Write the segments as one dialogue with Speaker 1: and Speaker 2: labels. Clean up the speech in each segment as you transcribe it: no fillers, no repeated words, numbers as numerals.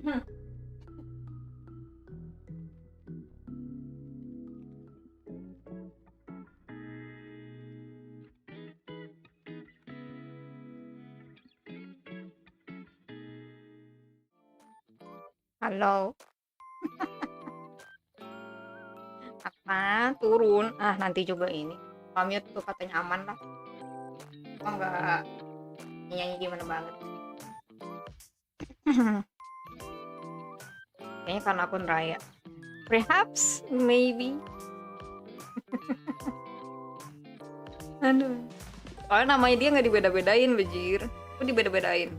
Speaker 1: Halo. Apa? Turun? Ah, nanti juga ini. Pamit tuh katanya aman lah. Kok nggak nyanyi gimana banget. Kayaknya karena akun raya. Perhaps, maybe. Aduh. Soalnya namanya dia nggak dibeda-bedain, bejir. Kok dibeda-bedain?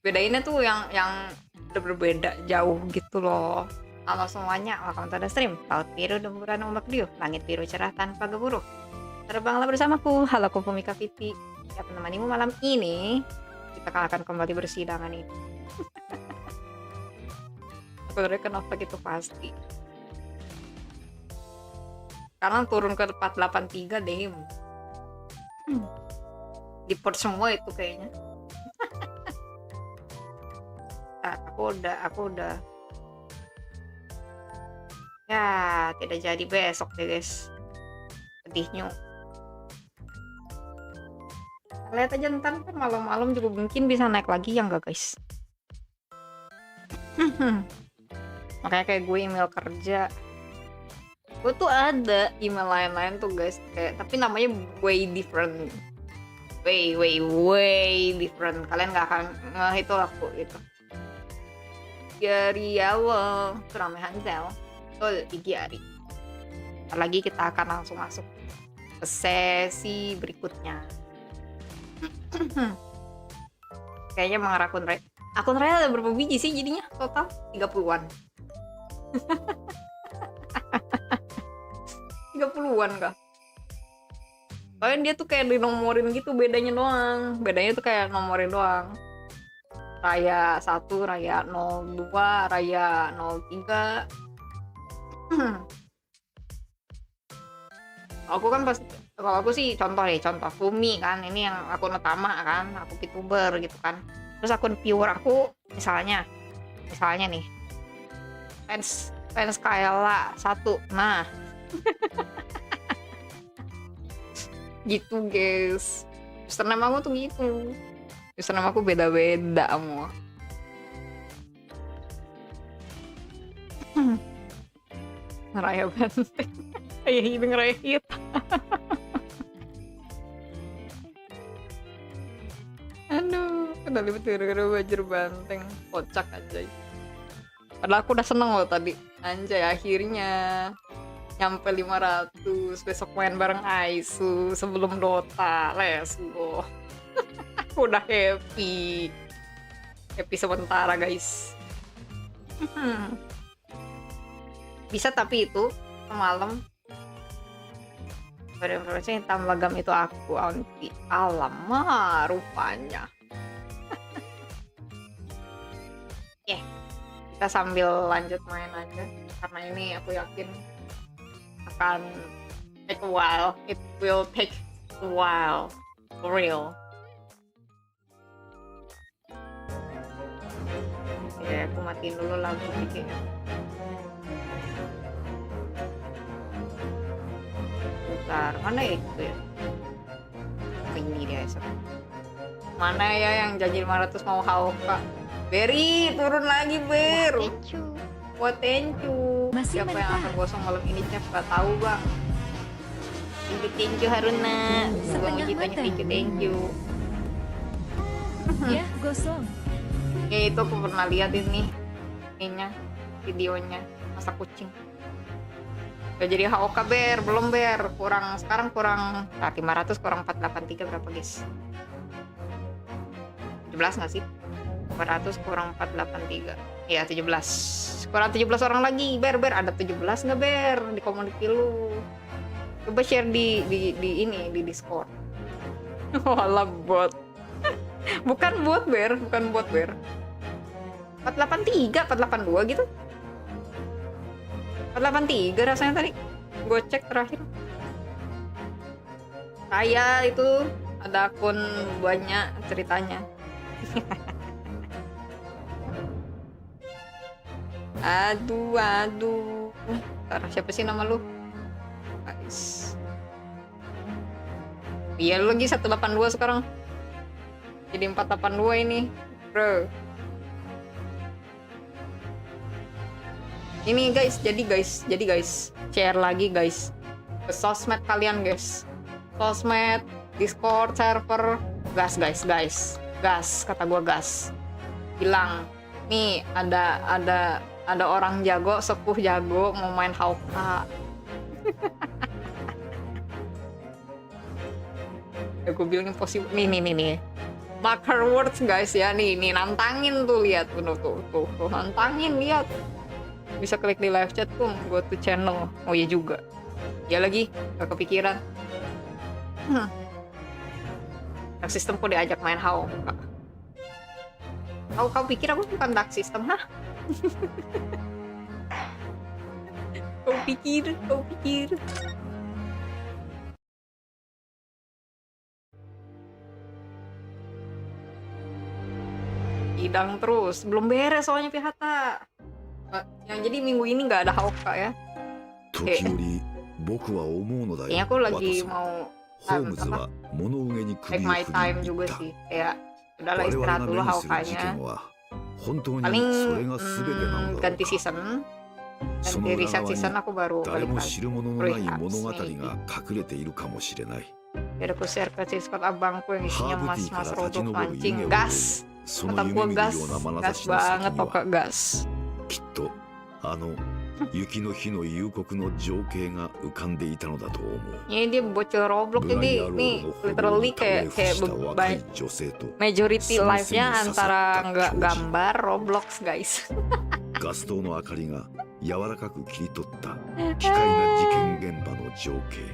Speaker 1: Bedainnya tuh yang udah berbeda jauh gitu loh. Halo semuanya, welcome to the stream. Laut biru deburan ombak biu, langit biru cerah tanpa gemuruh. Terbanglah bersamaku, halo Fumi Kaviti. Siapa menemanimu malam ini? Kita akan kembali bersidangan ini. Sebenarnya kenapa gitu pasti? Karena turun ke 483 deh. Di port semua itu kayaknya. Aku udah. Ya, tidak jadi besok deh guys. Sedihnya. Lihat aja ntar kan malam-malam juga mungkin bisa naik lagi ya enggak guys. Makanya kayak gue email kerja. Gue tuh ada email lain-lain tuh guys. Kayak, tapi namanya way different. Way different. Kalian gak akan itu aku gitu. Dari awal keramaian Zel. Betul, Igiari. Ntar lagi kita akan langsung masuk ke sesi berikutnya. Kayaknya mengarah akun Raya. Akun Raya ada berapa biji sih jadinya? Total 30-an. 30-an kah? Soalnya dia tuh kayak dinomorin gitu, bedanya doang. Bedanya tuh kayak nomorin doang. Raya 1, Raya 02, Raya 03. Aku kan pas kalau aku sih contoh Fumi kan, ini yang akun utama kan, aku VTuber gitu kan. Terus akun viewer aku misalnya nih fans Kayla 1. Nah. Gitu guys. Username aku tuh gitu. Username aku beda-beda semua. Ngeraya banteng. Ayah hidung ngeraya hit. Aduh, kendali betul gara-gara bajur banteng. Kocak anjay. Padahal aku udah seneng loh tadi. Anjay, akhirnya nyampe 500. Besok main bareng Aisu sebelum Dota. Let's go. Aku udah happy. Happy sementara guys. Bisa tapi itu semalam pada informasi hitam lagam itu aku anti alamak rupanya. Kita sambil lanjut main aja karena ini aku yakin akan take a while. It will take a while for real. Ya aku matiin dulu lagu dikit. Bentar, mana itu ya? Ini dia esok. Mana ya yang janji 500 mau Hauka? Beri, turun lagi Ber. Wah, thank you. Siapa yang akan gosong malam ini Chef? Gak tahu bang. Thank you Haruna. Sebelum citanya thank you.
Speaker 2: Ya, gosong.
Speaker 1: Ya itu aku pernah lihat ini videonya masak kucing. Udah jadi HOK Ber, belum Ber, sekarang kurang 500 kurang 483 berapa guys? 17 nggak sih? 400 kurang 483 ya 17, kurang 17 orang lagi. Ber ada 17 nggak Ber di community lu? Coba share di ini di Discord. Walah bot. bukan bot Ber 483 482 gitu. 483 rasanya tadi gue cek terakhir. Saya itu ada akun banyak ceritanya. Aduh, aduh. Ntar, siapa sih nama lu? Guys. Iya, lu lagi 182 sekarang. Jadi 482 ini, bro. Ini guys, jadi guys, share lagi guys ke sosmed kalian guys. Sosmed, Discord, server, gas guys, gas, kata gua gas. Bilang, nih ada orang jago, sepuh jago mau main Hauka. Ya gue bilang impossible. Nih. Marker words guys ya, nih nantangin tuh, lihat tuh, nantangin, lihat. Bisa klik di live chat tuh, go to channel. Oh iya juga. Ya lagi, gak kepikiran. Dark system kok diajak main Hauka. Kau pikir aku bukan dark system, hah? Kau pikir. Idang terus, belum beres soalnya Pihata. Yang jadi minggu ini nggak ada Hauka ya. Kayaknya aku lagi mau take my time juga sih. Kayak udahlah istirahat dulu Haukanya. Paling ganti season. Ganti reset season aku baru balik lagi. Ya udah aku share ke Discord abangku yang isinya mas-mas rodok mancing. Gas! Kata gue gas banget Toka, gas. Ini dia bocil Roblox, jadi nih literally kayak majority live-nya antara nggak gambar Roblox guys.
Speaker 2: ガス灯の明かりが柔らかく切り取った奇怪な事件現場の情景。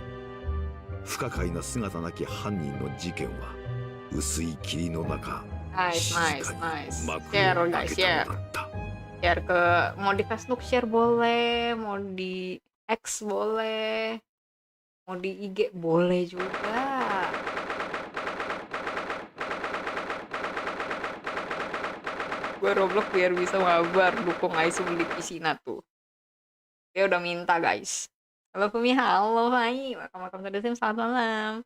Speaker 2: 不可解な姿なき犯人の事件は薄い霧の中、静かに幕を開けたのだった。
Speaker 1: Share ke, mau di Facebook share boleh, mau di X boleh, mau di IG boleh juga. Gue Roblox biar bisa mabar, dukung Aisu beli PC tuh. Dia udah minta guys. Halo Fumi, halo Fai, welcome to the team, selamat malam.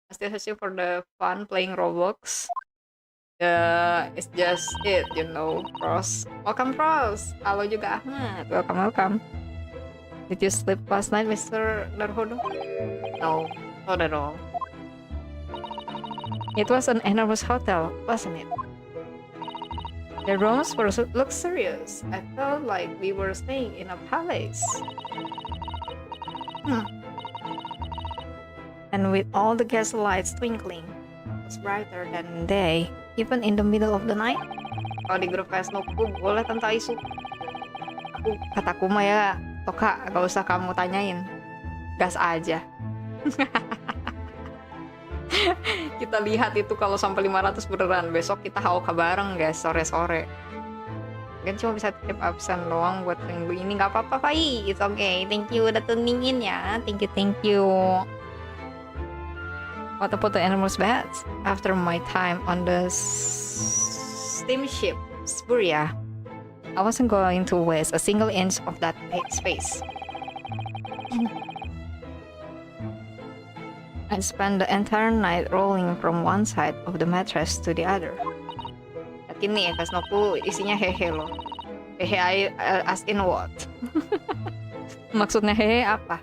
Speaker 1: Still searching for the fun playing Roblox. It's just it, you know, Pros. Welcome Pros. Halo juga Ahmad, welcome. Did you sleep last night, Mr. Darhodo? No, not at all. It was an enormous hotel, wasn't it? The rooms were luxurious. I felt like we were staying in a palace. And with all the gas lights twinkling, it was brighter than day, even in the middle of the night. Kalau di grup Facebookku boleh Tante Aisu. Kataku mah ya, Toka, gak usah kamu tanyain. Gas aja. Kita lihat itu kalau sampai 500 beneran. Besok kita Hauka bareng guys, sore-sore. Kan cuma bisa titip absen doang buat minggu ini. Gak apa-apa Fai, it's okay. Thank you udah tuning in ya. Thank you. What about the enormous beds? After my time on the steamship Spuria, I wasn't going to waste a single inch of that space. I spent the entire night rolling from one side of the mattress to the other. Yakin nih, Kasnoku isinya hehe loh. Hehe as in what? Maksudnya hehe apa?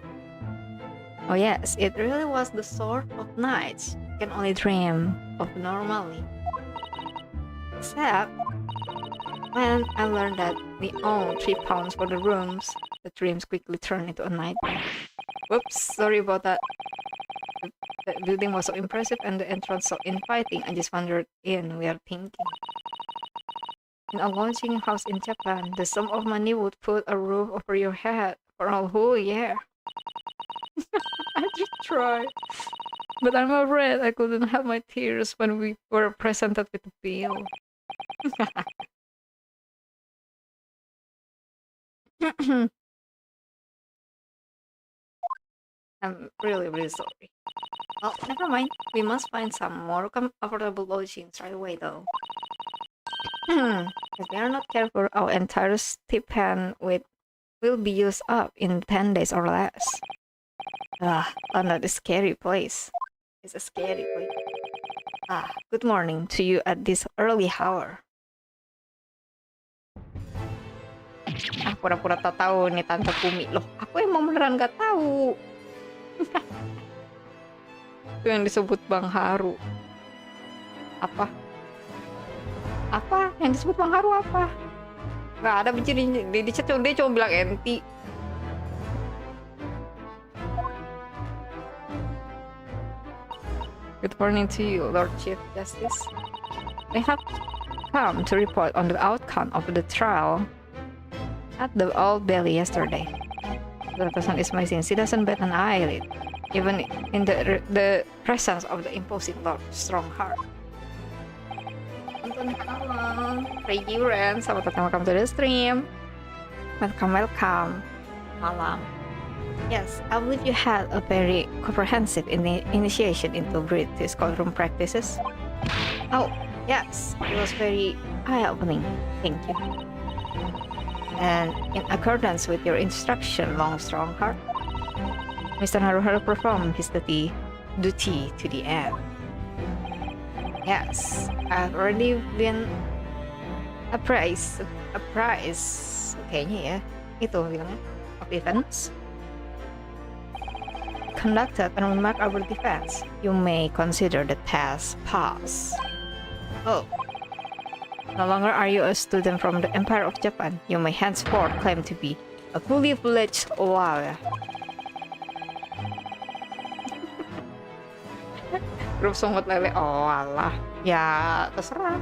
Speaker 1: Oh yes, it really was the sort of nights you can only dream of normally. Except when I learned that we own 3 pounds for the rooms, the dreams quickly turned into a nightmare. Whoops, sorry about that. The building was so impressive and the entrance so inviting. I just wandered in. We are thinking. In a lodging house in Japan, the sum of money would put a roof over your head for a whole year. I just tried, but I'm afraid I couldn't help my tears when we were presented with the bill. I'm really sorry. Oh, never mind. We must find some more comfortable lodgings right away, though. If we are not careful, our entire stipend will be used up in 10 days or less. Another scary place. It's a scary place. Good morning to you at this early hour. Pura-pura tak tahu nih Tante Fumi. Loh, aku emang beneran gak tahu. Itu yang disebut Bang Haru. Apa? Apa? Yang disebut Bang Haru apa? Gak ada benci di chat, dia cuma bilang enti. Good morning to you, Lord Chief Justice. I have come to report on the outcome of the trial at the Old Bailey yesterday. The person is missing. She doesn't bat an eyelid, even in the presence of the imposing Lord Strongheart. Reggie Ren, selamat datang, welcome to the stream. Welcome. Malam. Yes, I believe you had a very comprehensive initiation into British courtroom practices. Oh, yes, it was very eye-opening. Thank you. And in accordance with your instruction, Long Strongheart, Mr. Haruharu performed his duty to the end. Yes, I've already been apprised, kayaknya ya, itu bilangnya, of events conducted and remarkable defense. You may consider the test pass. Oh, no longer are you a student from the Empire of Japan. You may henceforth claim to be a fully fledged lawyer. Grup Sungut Lele, oh alah, ya terserah.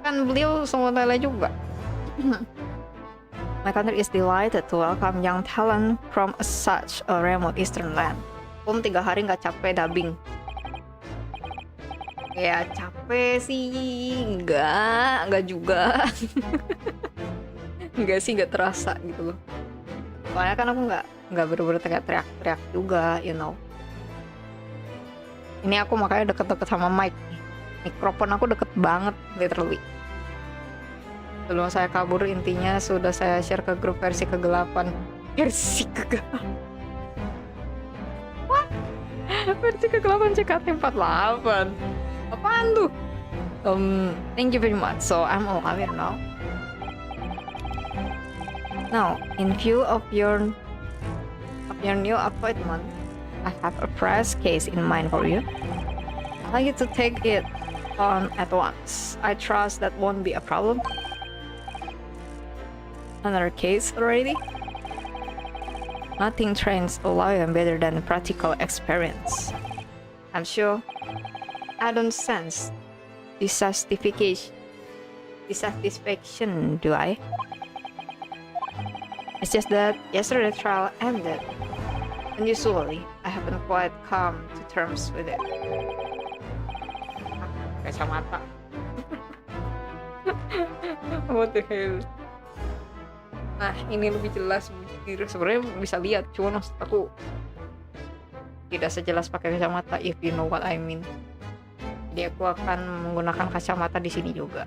Speaker 1: Kan beliau Sungut Lele juga. My country is delighted to welcome young talent from such a remote eastern land. 3 hari nggak capek dubbing. Ya capek sih, enggak juga. Enggak sih, nggak terasa gitu loh. Soalnya kan aku nggak bener-bener teriak-teriak juga, you know. Ini aku makanya deket-deket sama mic. Mikrofon aku deket banget, literally. Sebelum saya kabur, intinya sudah saya share ke grup versi kegelapan. Versi kegelapan? What? Versi kegelapan CKT48. Apaan tuh? Thank you very much. So I'm all aware now. Now, in view of your new appointment, I have a press case in mind for you. I'd like you to take it on at once. I trust that won't be a problem. Another case already? Nothing trains a lawyer better than practical experience. I'm sure I don't sense dissatisfaction, do I? It's just that yesterday the trial ended, and usually I haven't quite come to terms with it. Kacamata. What the hell? Nah, ini lebih jelas, sebenarnya bisa lihat, cuma maksud aku tidak sejelas pakai kacamata, if you know what I mean. Jadi aku akan menggunakan kacamata di sini juga.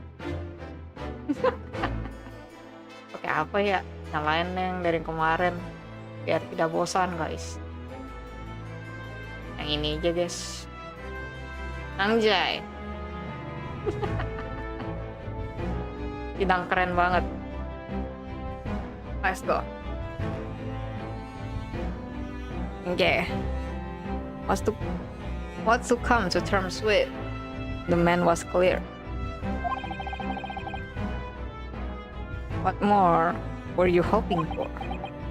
Speaker 1: Pakai apa ya? Nyalain yang dari kemarin biar tidak bosan, guys. Yang ini aja, guys. Anjay. Bidang keren banget. Let's go. Okay. What's to come to terms with? The man was clear. What more were you hoping for?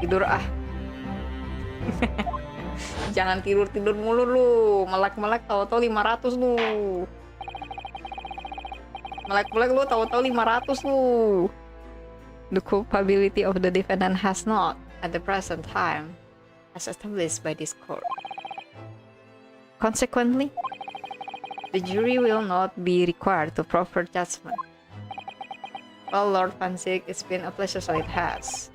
Speaker 1: Tidur ah. Jangan tidur mulu lu. Melek tahu-tahu 500 lu. Melek lu tahu-tahu 500 lu. The culpability of the defendant has not, at the present time, as established by this court. Consequently, the jury will not be required to proper judgment. Well, Lord Fansik, it's been a pleasure, so it has.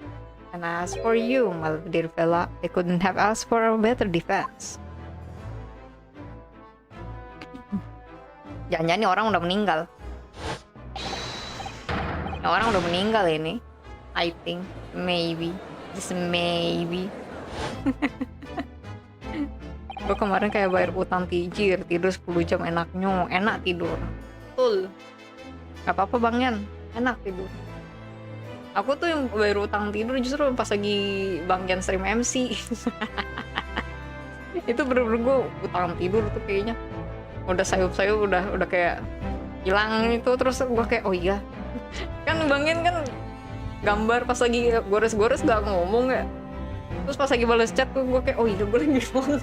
Speaker 1: And as for you, my dear fella, I couldn't have asked for a better defense. Jangan-jangan nih orang udah meninggal. Nah, orang udah meninggal ini. I think maybe, just maybe. Gue kemarin kayak bayar utang tidur 10 jam enak tidur. Betul. Gak apa-apa Bang Yan, enak tidur. Aku tuh yang bayar utang tidur justru pas lagi Bang Yan stream MC. Itu bener-bener gue utang tidur tuh kayaknya. Udah sayup-sayup udah kayak hilang itu, terus gue kayak oh iya. Kan Bang Yan kan gambar pas lagi gores-gores gak ngomong ya. Terus pas lagi balas chat tuh gue kayak oh iya gue lagi nonton.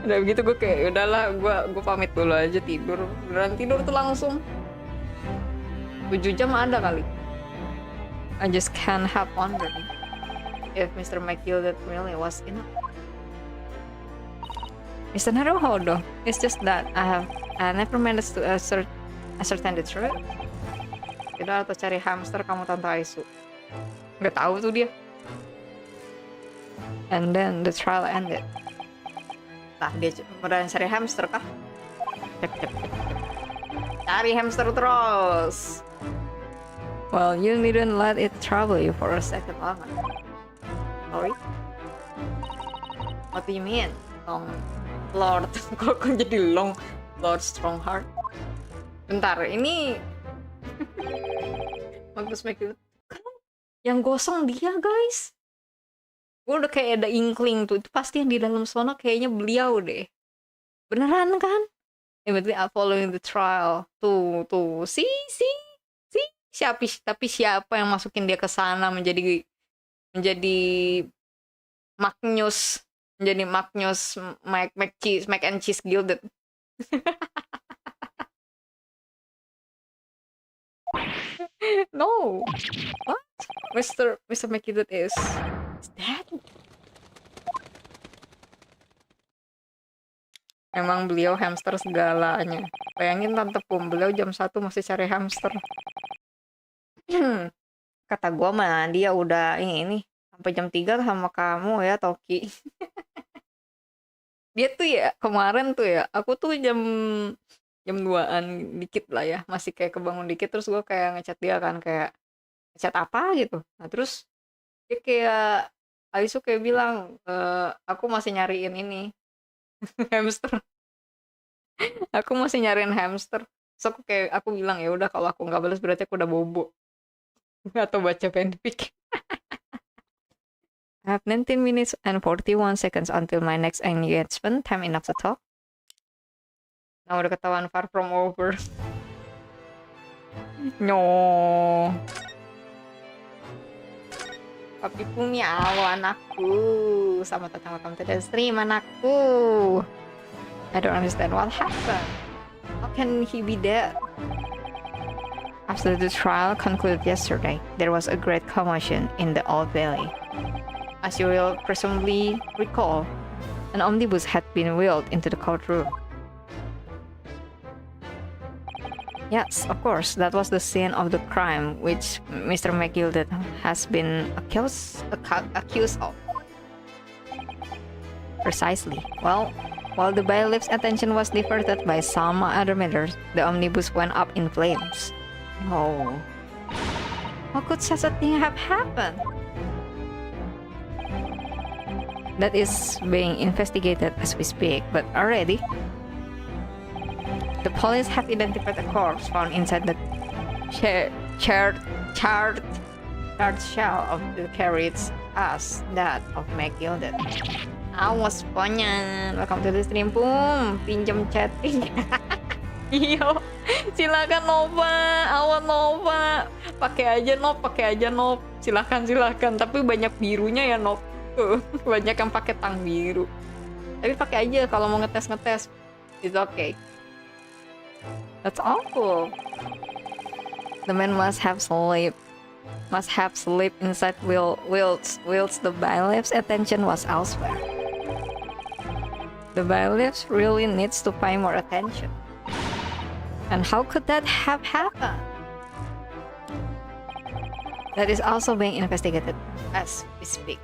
Speaker 1: Udah begitu gue kayak udahlah gue pamit dulu aja tidur. Beneran tidur tuh langsung 7 jam ada kali. I just can't help wondering if Mr. McGill really was enough. It's not a hodo. It's just that I never managed to ascertain the truth. Tidak atau cari hamster kamu Tante Aisu. Nggak tahu tuh dia. And then the trial ended. Nah, dia beneran cari hamster kah? Cek. Cari hamster terus. Well, you didn't let it trouble you for a second longer. Sorry? What do you mean? Lord, kok jadi Lord Strongheart? Bentar, ini bagus make it. Yang gosong dia guys. Gue udah kayak ada inkling tuh, itu pasti yang di dalam sono kayaknya beliau deh. Beneran kan? Berarti following the trial. Tuh, si siapa yang masukin dia ke sana menjadi Magnus Mac and Cheese Gilded. No. What? Mr. McGill is dead? Emang beliau hamster segalanya. Bayangin Tante Pum, beliau jam 1 masih cari hamster. Kata gua mah dia udah ini sampai jam 3 sama kamu ya Toki. Dia tuh ya kemarin tuh ya, aku tuh jam 2-an dikit lah ya, masih kayak kebangun dikit, terus gue kayak ngechat dia kan, kayak ngechat apa gitu. Nah terus dia kayak Aisu kayak bilang aku masih nyariin ini hamster. Aku masih nyariin hamster. Terus aku bilang ya udah kalau aku nggak balas berarti aku udah bobo atau baca fanfic. I have 19 minutes and 41 seconds until my next engagement. Time enough to talk. Nah udah ketahuan far from over. No. Papi Fumi, anakku. Sama tetangga kamu tidak stream anakku. I don't understand what happened. How can he be dead? After the trial concluded yesterday, there was a great commotion in the Old Valley. As you will presumably recall, an omnibus had been wheeled into the courtroom. Yes, of course, that was the scene of the crime which Mr. McGill has been accused of. Precisely. Well, while the bailiff's attention was diverted by some other matters, the omnibus went up in flames. Oh. How could such a thing have happened? That is being investigated as we speak, but already the police have identified a corpse found inside the charred shell of the carriage as that of McGill. Awas ponyan, welcome to the stream Pum, pinjam chatting. Iyo, silakan Nova, awan Nova, pakai aja Nov, silakan, tapi banyak birunya ya Nov. Tuh, banyak yang pakai tang biru. Tapi pakai aja kalau mau ngetes. It's okay. That's awful. The man must have slept inside whilst the bailiff's attention was elsewhere. The bailiff really needs to pay more attention. And how could that have happened? That is also being investigated as we speak.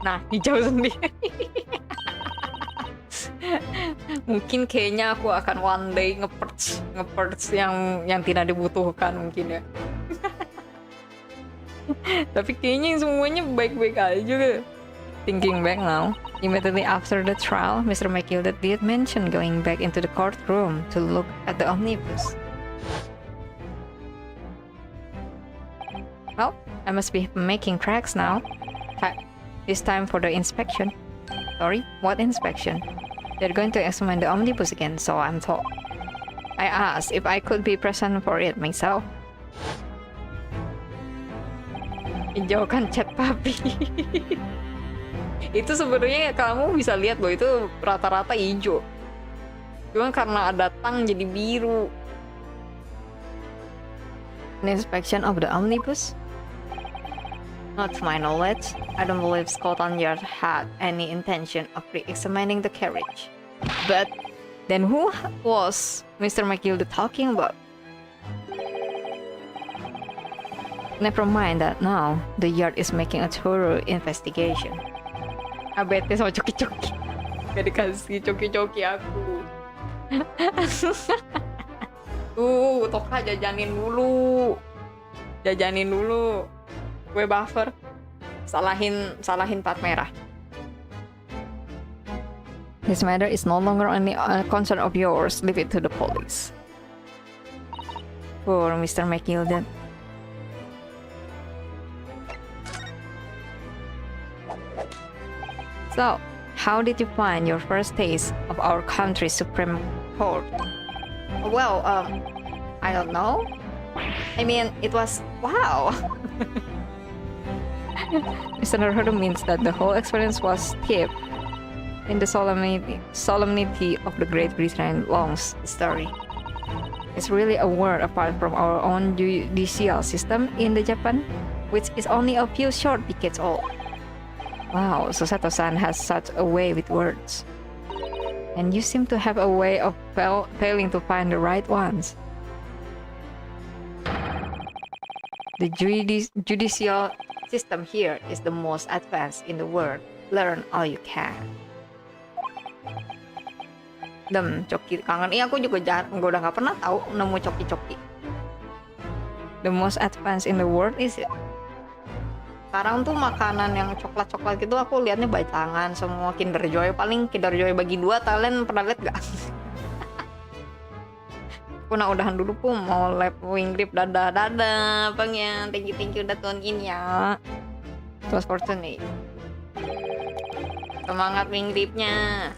Speaker 1: Nah, hijau sendiri. Mungkin kayaknya aku akan one day nge-purge nge-purge yang tidak dibutuhkan mungkin ya. Tapi kayaknya semuanya baik-baik aja. Thinking back now, immediately after the trial, Mr. McGilda did mention going back into the courtroom to look at the omnibus. Well, I must be making tracks now. It's time for the inspection. Sorry, what inspection? They're going to examine the omnibus again, so I'm told. I asked if I could be present for it myself. Hijaukan cat papi. Itu sebenarnya kamu bisa lihat bahwa itu rata-rata hijau. Cuma karena ada tang jadi biru. An inspection of the omnibus? Not to my knowledge. I don't believe Scotland Yard had any intention of re-examining the carriage. But then who was Mr. McGilda talking about? Never mind that now. The yard is making a thorough investigation. Abete sama coki-coki. Gak dikasih coki-coki aku. Toka jajanin dulu. Jajanin dulu. Gue buffer. Salahin plat merah. This matter is no longer any concern of yours. Leave it to the police. Poor Mr. McGilda. So, how did you find your first taste of our country's Supreme Court? Well, I don't know. I mean, it was wow. Mr. Naruto means that the whole experience was steeped in the solemnity of the Great Britain long story. It's really a world apart from our own judicial system in the Japan, which is only a few short decades old. Wow, Susato-san has such a way with words. And you seem to have a way of failing to find the right ones. The judicial system here is the most advanced in the world. Learn all you can. Coki kangen. Iya, aku juga udah nggak pernah tahu nemu coki-coki. The most advanced in the world is it? Sekarang tuh makanan yang coklat-coklat gitu aku liatnya bacangan semua. Kinder Joy, paling Kinder Joy bagi 2. Kalian pernah liat gak? Aku udahan dulu pun mau lab wing grip. Dadah pengen thank you udah tuangin ya. It was fortunate. Semangat wing gripnya.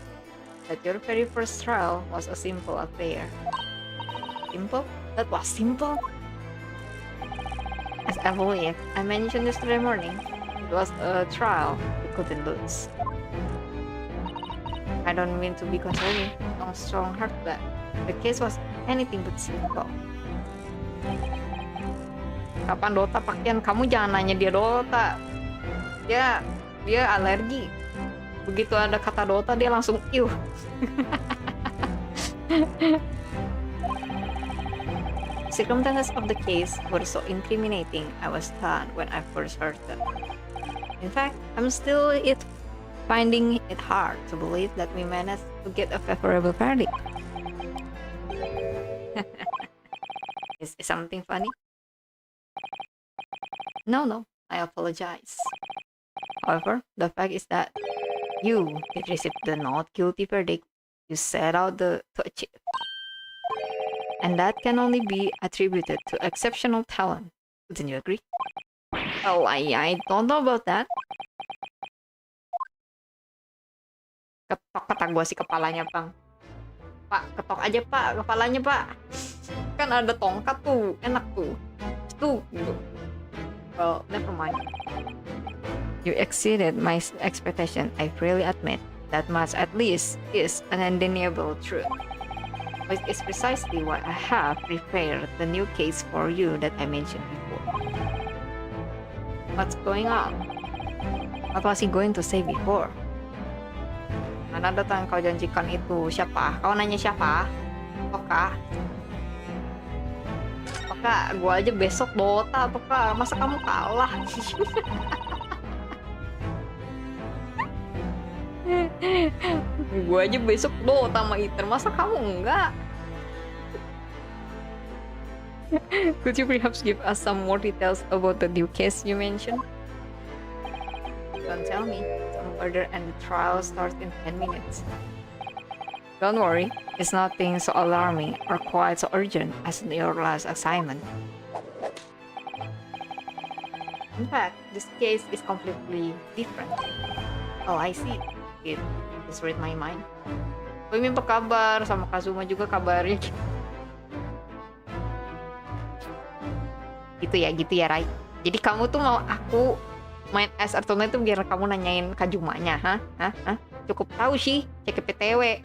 Speaker 1: That your very first trial was a simple affair. Simple? That was simple? As I believe I mentioned yesterday morning, it was a trial we couldn't lose. I don't mean to be controlling, strong heart, but the case was anything but simple. Kapan Dota pakaian? Kamu jangan nanya dia Dota. Dia alergi. Begitu ada kata Dota dia langsung iuh. Circumstances of the case were so incriminating, I was stunned when I first heard them. In fact, I'm still finding it hard to believe that we managed to get a favorable verdict. Is something funny? No, I apologize. However, the fact is that you did receive the not guilty verdict you set out to achieve. And that can only be attributed to exceptional talent. Wouldn't you agree? Oh, I don't know about that. Ketok kata gua si kepalanya, Bang. Pak, ketok aja, Pak, kepalanya, Pak. Kan ada tongkat tuh, enak tuh. Tuh, gitu. Well, never mind. You exceeded my expectation, I freely admit. That much at least is an undeniable truth. Which is precisely why I have prepared the new case for you that I mentioned before. What's going on? What was he going to say before? Mana datang kau janjikan itu? Siapa? Kau nanya siapa? Toka? Toka, gua aja besok Dota, Toka. Masa kamu kalah? Gue aja besok Dota sama Iter, masa kamu enggak? Could you perhaps give us some more details about the new case you mentioned? Don't tell me. Some murder and the trial starts in 10 minutes. Don't worry, it's nothing so alarming or quite so urgent as your last assignment. In fact, this case is completely different. Oh, I see. It just read my mind. Fumi apa kabar? Sama Kazuma juga kabarnya. Gitu ya, Rai. Jadi kamu tuh mau aku main es atau itu biar kamu nanyain Kazumanya, hah? Cukup tahu sih, cek PTW.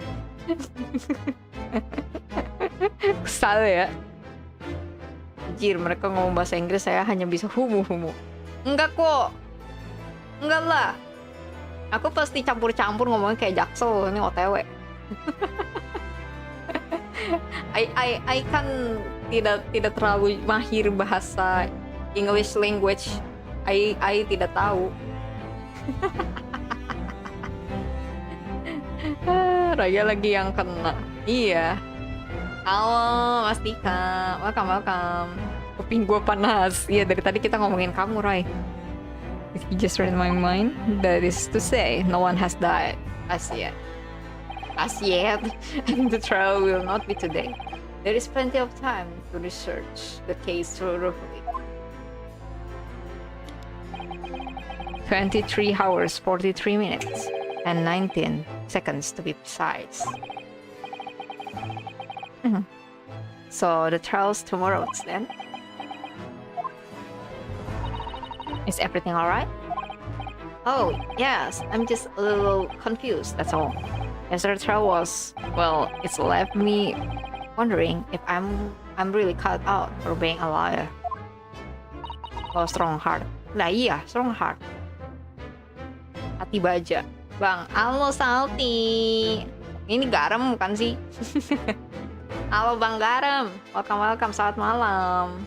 Speaker 1: Kesal ya. Anjir, mereka ngomong bahasa Inggris, saya hanya bisa humu. Enggak kok. Enggak lah. Aku pasti campur-campur ngomongnya kayak Jaksel, ini OTW. I kan tidak terlalu mahir bahasa English language. I tidak tahu. Raya lagi yang kena. Iya. Halo, Mas Tika. Welcome. Kuping gua panas. Iya, dari tadi kita ngomongin kamu, Rai. You just read my mind. That is to say, no one has died as yet. And the trial will not be today. There is plenty of time to research the case thoroughly. 23 hours, 43 minutes, and 19 seconds to be precise. So the trial's tomorrow then? Is everything alright? Oh, yes, I'm just a little confused, that's all. Yesterday's trial was, well, it's left me wondering if I'm really cut out for being a liar. Oh, strong heart. Nah iya, strong heart. Hati baja. Bang, halo Salty. Ini garam bukan sih? Halo Bang Garam. Welcome, selamat malam.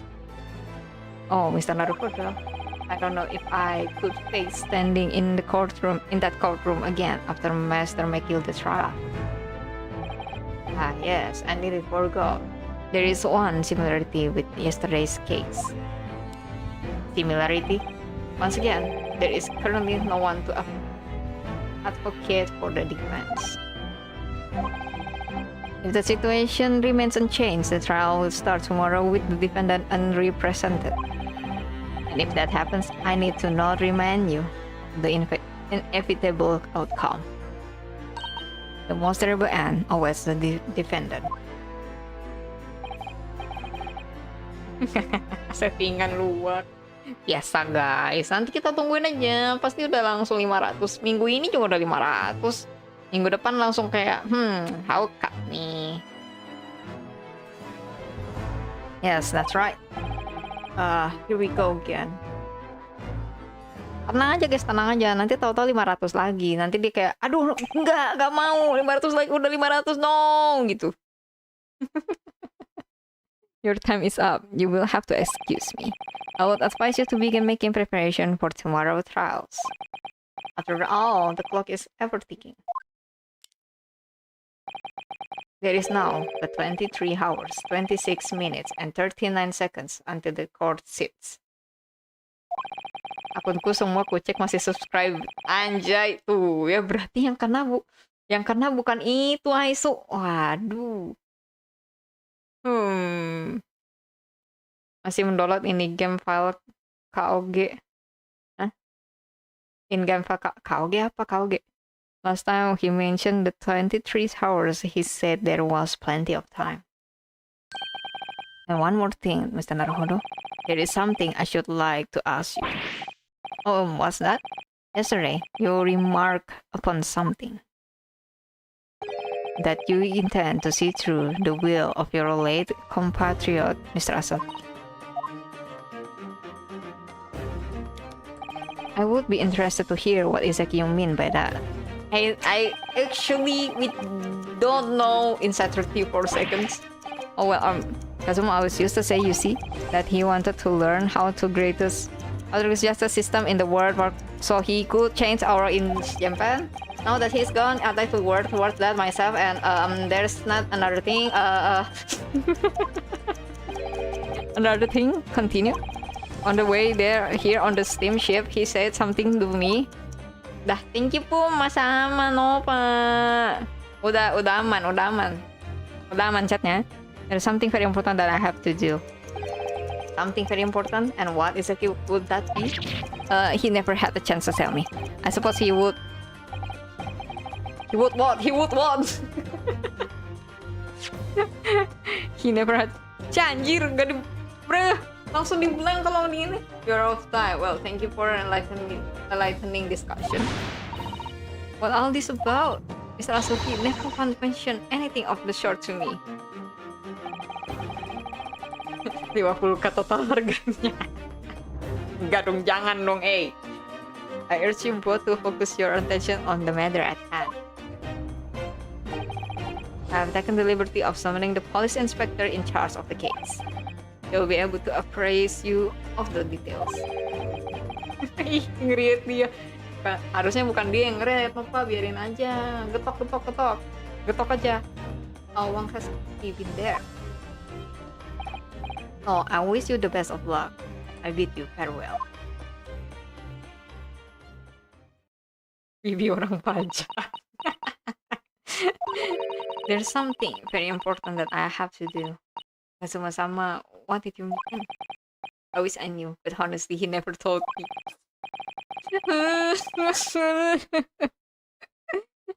Speaker 1: Oh, Mr. Naruhodo. I don't know if I could face standing in that courtroom again after Master may kill the trial. Ah yes, I nearly forgot. There is one similarity with yesterday's case. Similarity? Once again, there is currently no one to advocate for the defense. If the situation remains unchanged, the trial will start tomorrow with the defendant unrepresented. And if that happens, I need to not remind you the inevitable outcome. The most terrible end awaits the defendant. Settingan luar. Biasa guys, nanti kita tungguin aja. Pasti udah langsung 500. Minggu ini juga udah 500. Minggu depan langsung kayak, how cut nih. Yes, that's right. Here we go again. Tenang aja guys, tenang aja. Nanti tahu-tahu 500 lagi. Nanti dia kayak, aduh, enggak mau. 500 lagi, udah 500, no, gitu. Your time is up. You will have to excuse me. I would advise you to begin making preparation for tomorrow's trials. After all, the clock is ever ticking. There is now the 23 hours, 26 minutes, and 39 seconds until the court sits. Akunku semua kucek masih subscribe. Anjay, tuh ya berarti yang kena bukan itu, Aisu. Waduh. Masih mendownload ini game file KOG. Hah? In game file KOG apa KOG? Last time he mentioned the 23 hours, he said there was plenty of time. And one more thing, Mr. Naruhodo. There is something I should like to ask you. Oh, what's that? Yesterday, you remarked upon something. That you intend to see through the will of your late compatriot, Mr. Asaki. I would be interested to hear what exactly you mean by that. I actually we don't know inside 34 seconds. Oh well, Kazuma always used to say, you see, that he wanted to learn how to greatest justice system in the world so he could change our in Japan. Now that he's gone, I'd like to work towards that myself, and there's not another thing. Another thing, continue. On the way there, here on the steamship, he said something to me. Dah, thank you po, masa aman, Pak. Udah aman chatnya. There's something very important that I have to do. Something very important, and what exactly would that be? He never had the chance to tell me. I suppose he would. He would what? He never had. Anjir, gak di. Bruh, langsung dibilang kalau di ini. You're off time. Well, thank you for enlightening discussion. What all this about? Mr. Asuki never once mention anything of the short to me. 50k total harganya. Enggak dong, jangan dong, I urge you both to focus your attention on the matter at hand. I have taken the liberty of summoning the police inspector in charge of the case. He will be able to appraise you of the details. Ih, ngeriat dia. Harusnya bukan dia yang ngeriat, Pak, biarin aja. Getok aja. Wang has been there. Oh, I wish you the best of luck. I bid you farewell. Bibi orang pajak. There's something very important that I have to do. Sama-sama, what did you mean? I wish I knew, but honestly, he never told me.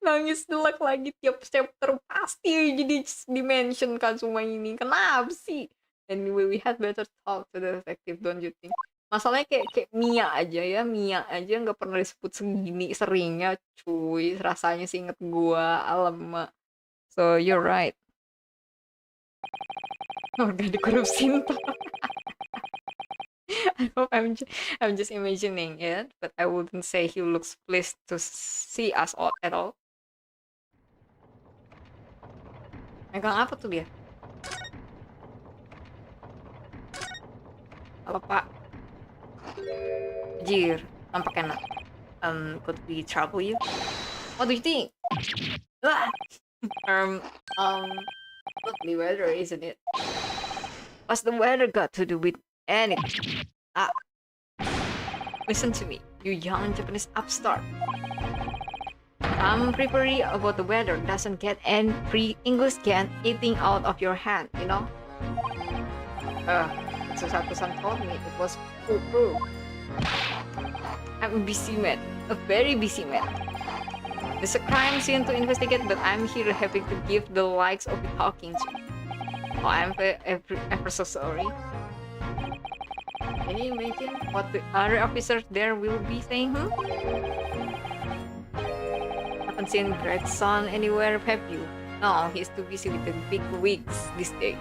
Speaker 1: Nangis delak lagi tiap chapter, pasti jadi dimention kan semua ini. Kenapa sih? Anyway, we had better talk to the detective, don't you think? Masalahnya kayak Mia aja nggak pernah disebut segini seringnya, cuy. Rasanya sih inget gua, alamak. So you're right. Gak dikorupsi ntar. I hope I'm just imagining it, but I wouldn't say he looks pleased to see us all at all. Megang apa tuh dia? Halo, Pak. Jir, tampak enak. Could we trouble you? What do you think? Lovely weather, isn't it? What's the weather got to do with anything? Listen to me, you young Japanese upstart. I'm pretty about the weather doesn't get any free English can eating out of your hand, you know? Susan told me it was poo-poo. I'm a busy man, a very busy man. There's a crime scene to investigate, but I'm here having to give the likes of you talking to. Oh, I'm ever so sorry. Can you imagine what the other officers there will be saying? Haven't seen Greg's son anywhere, have you? No, he's too busy with the big wigs these days.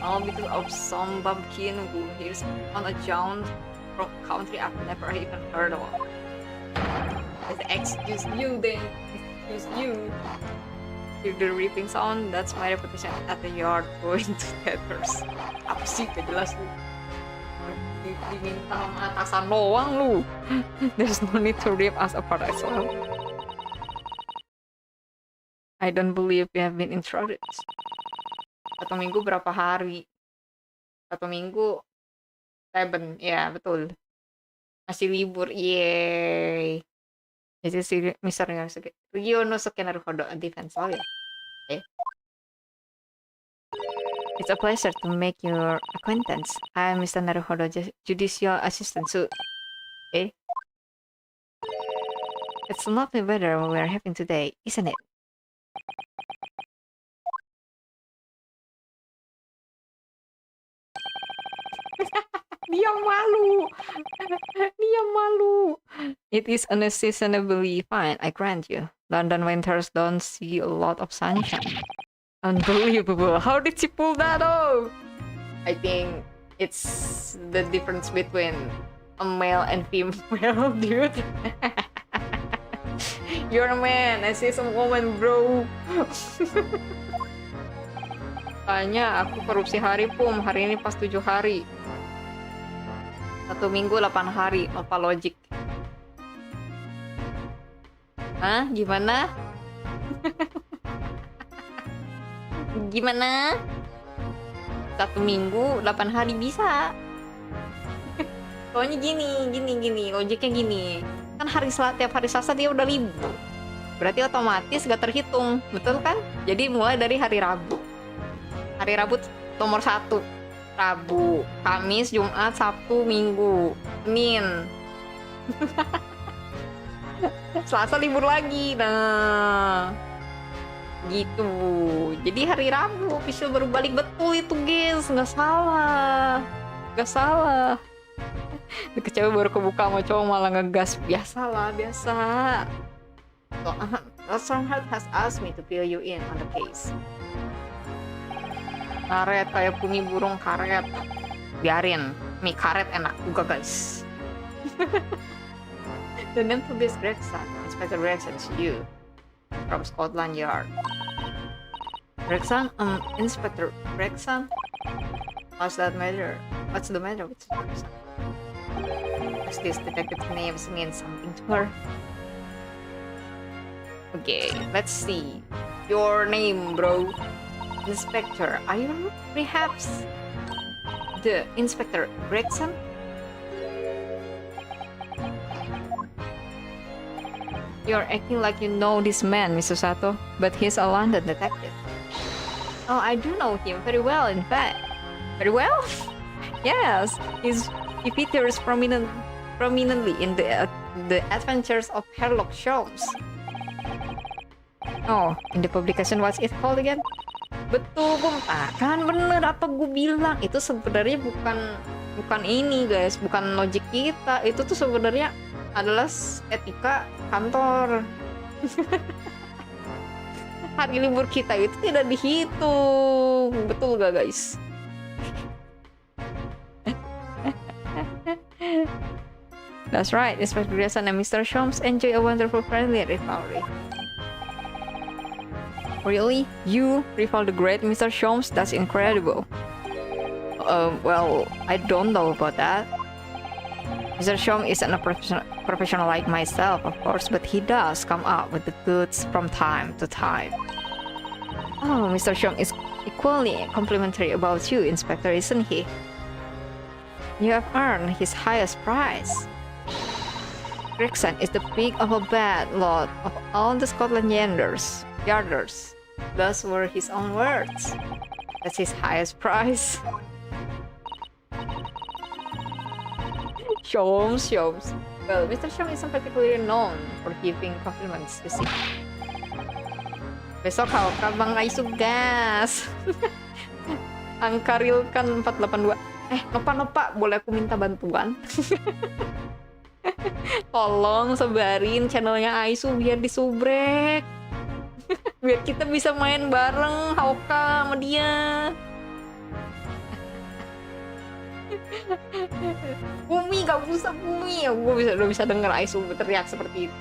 Speaker 1: All because of some bumpkin who hears on a John from country I've never even heard of. Excuse you then. Excuse you. Hear the ripping sound, that's my reputation at the yard going to tatters. Apa sih, gak jelas lu. Diminta sama atasan doang lu. There's no need to rip us apart as well. I don't believe we have been introduced. 1 minggu berapa hari? 1 minggu 7, ya betul. Masih libur, yeay. Jadi si Mr. Ryonosuke Naruhodo defense lawyer. It's a pleasure to make your acquaintance. I am Mr. Naruhodo, judicial assistant. So, it's a lovely weather we're having today, isn't it? Dia malu. It is unseasonably fine, I grant you. London winters don't see a lot of sunshine. Unbelievable. How did she pull that off? I think it's the difference between a male and female, dude. You're a man, I see some woman, bro. Tanya, aku korupsi hari pum. Hari ini pas 7 hari. 1 minggu 8 hari, apa logik? Hah? Gimana? Gimana? 1 minggu 8 hari bisa. Soalnya gini, logiknya gini. Kan tiap hari Selasa dia udah libur. Berarti otomatis gak terhitung, betul kan? Jadi mulai dari hari Rabu. Hari Rabu nomor 1. Rabu, Kamis, Jumat, Sabtu, Minggu, Senin. Selasa libur lagi. Nah, gitu. Jadi hari Rabu official baru balik, betul itu guys, nggak salah. Cewek baru kebuka sama cowok malah ngegas. Biasa. So, Fanart has asked me to fill you in on the case. Karet kayak Fumi burung karet. Biarin, mie karet enak juga guys. The name to this Gregson, Inspector Gregson, is you from Scotland Yard. Gregson, Inspector Gregson. What's that matter? What's the matter with Gregson? Does this detective's name mean something to her? Okay, let's see. Your name, bro. Inspector, are you perhaps the Inspector Gregson? You're acting like you know this man, Mr. Sato, but he's a London detective. Oh, I do know him very well, in fact. Very well? Yes, he features prominently in the Adventures of Sherlock Holmes. Oh, in the publication, what's it called again? Betul, kan bener apa gue bilang. Itu sebenarnya bukan ini guys, bukan logik kita. Itu tuh sebenarnya adalah etika kantor. Hari libur kita itu tidak dihitung. Betul gak guys? That's right, Inspector Grayson and Mr. Holmes enjoy a wonderful friendly rivalry. Really? You rival the great Mr. Holmes? That's incredible. Well, I don't know about that. Mr. Holmes isn't a professional like myself, of course, but he does come up with the goods from time to time. Oh, Mr. Holmes is equally complimentary about you, Inspector, isn't he? You have earned his highest prize. Gregson is the pick of a bad lot of all the Scotland Yarders. Those were his own words. That's his highest prize. Holmes. Well, Mr. Holmes isn't particularly known for giving compliments, you see. Besok kalau Bang Aisu gas. Angka real kan 482. Nopa, boleh aku minta bantuan? Tolong sebarin channelnya Aisu biar disubrek. Biar kita bisa main bareng Hauka sama dia. Fumi, gak usah Fumi. Gue udah bisa denger Aisu berteriak seperti itu.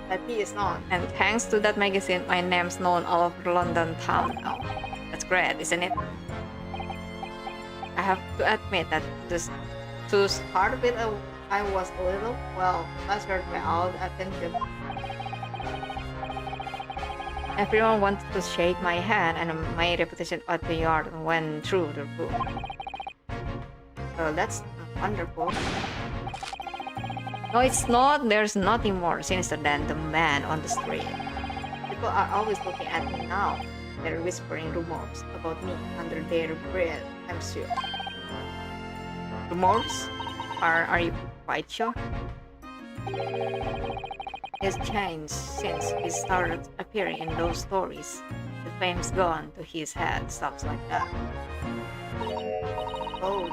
Speaker 1: That he is known, and thanks to that magazine, my name's known all over London town now. That's great, isn't it? I have to admit that to start with, I was a little, flustered by all the attention. Everyone wanted to shake my hand, and my reputation at the yard went through the roof. Well, that's wonderful. No, it's not. There's nothing more sinister than the man on the street. People are always looking at me now. They're whispering rumors about me under their breath, I'm sure. Rumors? Are you quite sure? He's changed since he started appearing in those stories. The fame's gone to his head, stuff like that. Oh,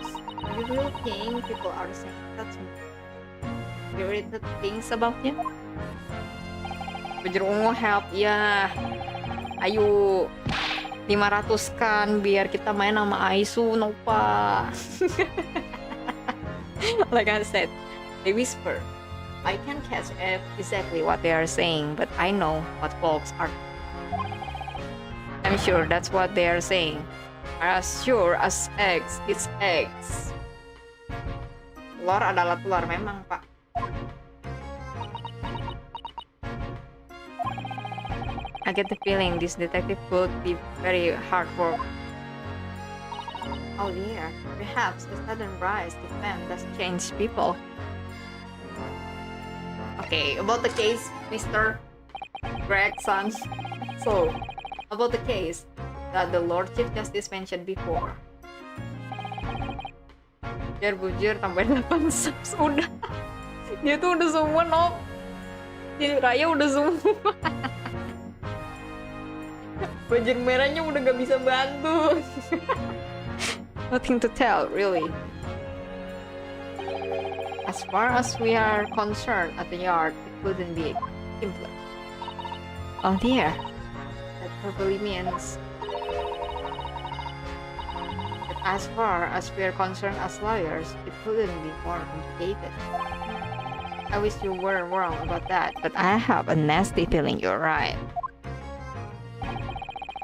Speaker 1: you really think people are saying that's spirited things about him? Gosoooooong help ya. Ayo 500 kan biar kita main sama Aisu, Nopa. Like I said, they whisper. I can't catch exactly what they are saying, but I know what folks are. I'm sure that's what they are saying. As sure as eggs, it's eggs. Telur adalah telur memang, Pak. I get the feeling this detective would be very hard work. Oh dear, perhaps the sudden rise to fame does change people. Okay, about the case, Mr. Gregson. So, about the case that the Lord Chief Justice mentioned before. Biar bujur tambahin 8 subs udah. Dia tuh udah semua Nob. Di Raya udah semua. Bajir merahnya udah gak bisa bantu. Nothing to tell, really. As far as we are concerned at the yard, it couldn't be simpler. Oh dear, that probably means that as far as we are concerned as lawyers, it couldn't be more complicated. I wish you were wrong about that, but I have a nasty feeling you're right.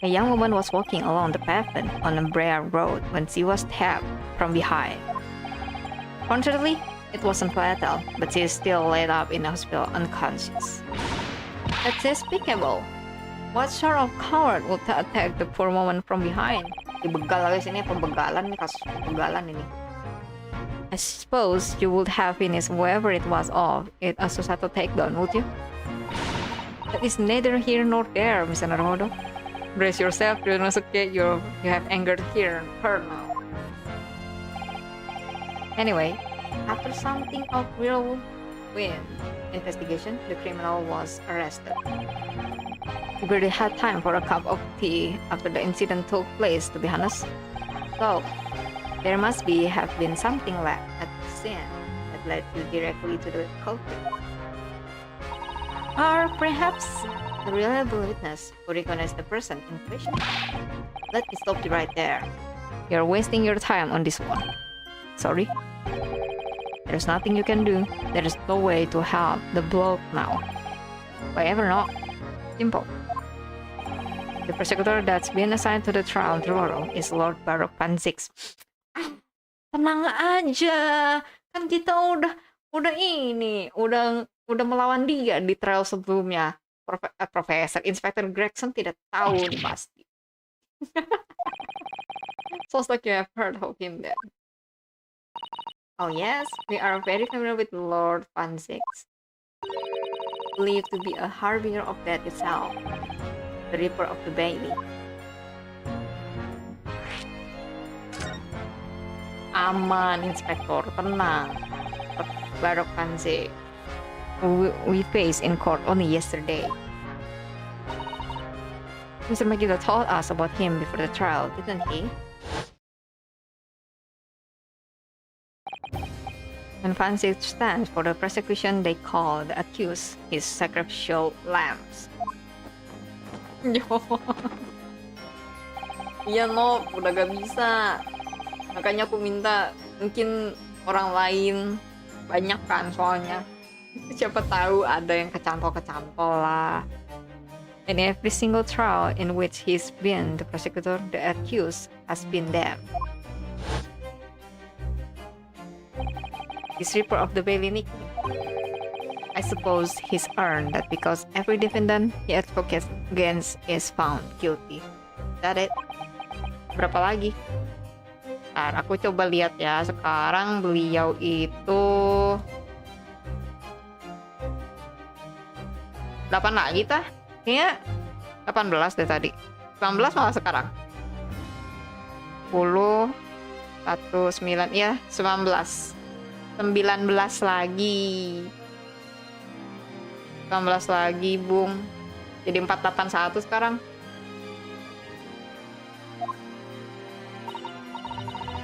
Speaker 1: A young woman was walking along the pavement on a bare road when she was stabbed from behind. Fortunately, it wasn't fatal, but she is still laid up in the hospital unconscious. That's despicable. What sort of coward would attack the poor woman from behind? Dibegal guys, ini pembegalan nih, kasus pembegalan ini. I suppose you would have finished whoever it was off it as a takedown, would you? That is neither here nor there, Mr. Naruhodo. Brace yourself, Ryonosuke, you have angered her now. Anyway, after something of real investigation, the criminal was arrested. We barely had time for a cup of tea after the incident took place, to be honest. So, there must have been something left at the scene that led you directly to the culprit. Or perhaps a reliable witness who recognized the person in question. Let me stop you right there. You're wasting your time on this one. Sorry? There's nothing you can do. There is no way to help the bloke now. Why ever not? Simple. The prosecutor that's been assigned to the trial tomorrow is Lord Baroque Pansix. Tenang aja, kan kita udah melawan dia di trial sebelumnya. Profesor Inspector Gregson tidak tahu nih pasti. Sounds like you have heard of him then. Oh yes, we are very familiar with Lord Pansix. Believed to be a harbinger of death itself, the Reaper of the Bailey. Aman, Inspektor, tenang. Baroque Pansix. We faced in court only yesterday. Mr. Megiddo told us about him before the trial, didn't he? When Pansix stands for the prosecution, they call the accused his sacrificial lambs. Iya no, udah gak bisa. Makanya aku minta mungkin orang lain, banyak kan soalnya. Siapa tahu ada yang kecantol-kecantol lah. In every single trial in which he's been the prosecutor, the accused has been them. This Reaper of the Bailey nickname. I suppose he's earned that because every defendant he advocates against is found guilty. That it? Berapa lagi? Ntar aku coba lihat ya. Sekarang beliau itu 8 lagi tah? Kayaknya 18 deh tadi. 19 malah sekarang. 10 1 9 ya 19 lagi. 19 lagi, Bung. Jadi 481 sekarang.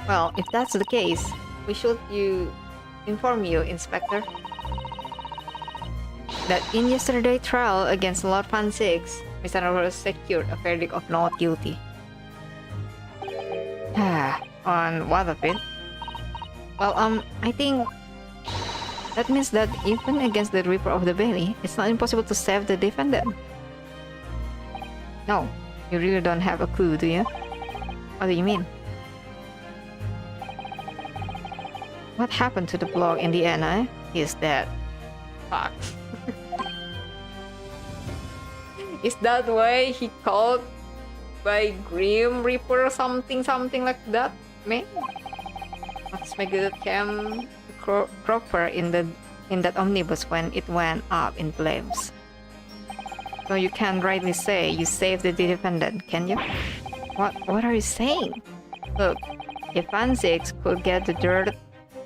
Speaker 1: Well, if that's the case, we should inform you, Inspector, that in yesterday's trial against Lord Pansix, Mr. Naruhodo secured a verdict of not guilty. On what of it? Well, I think that means that even against the Reaper of the Bailey, it's not impossible to save the defendant. No, you really don't have a clue, do you? What do you mean? What happened to the blog in the end, He's dead. Fuck. Is that why he called by Grim Reaper or something like that? Man, let's make it came Cropper in that omnibus when it went up in flames. So you can't rightly say you saved the defendant, can you? What are you saying? Look, if Van Zix could get the dirt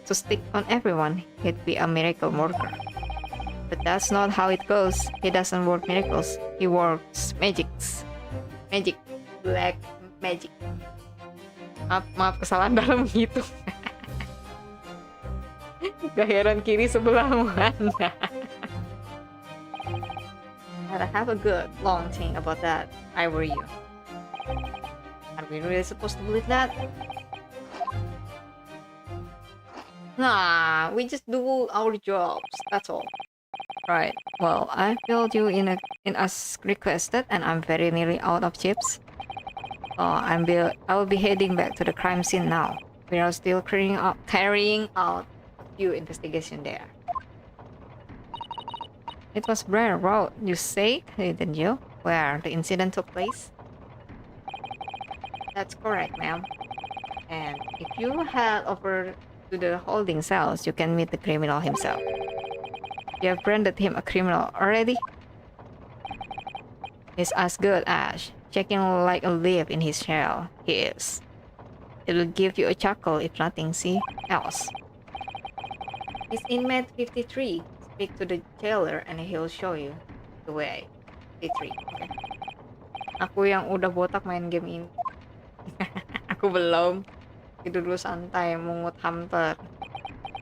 Speaker 1: to stick on everyone, he'd be a miracle worker. But that's not how it goes. He doesn't work miracles. He works magics. Magic. Black magic. Maaf kesalahan dalam menghitung. Gaheran kiri sebelah mana? But I have a good long thing about that. I were you. Are we really supposed to believe that? Nah, we just do our jobs. That's all. Right. Well, I filled you in as requested, and I'm very nearly out of chips. I will be heading back to the crime scene now. We are still carrying out a few investigation there. It was Blair Road, you say, didn't you? Where the incident took place? That's correct, ma'am. And if you head over to the holding cells, you can meet the criminal himself. You have branded him a criminal already? He's as good as checking like a leaf in his shell. He is. It'll give you a chuckle if nothing else. He's inmate 53. Speak to the jailer and he'll show you the way. 53. Okay. Aku yang udah botak main game ini. Aku belum. Tidur dulu santai, mungut hamster.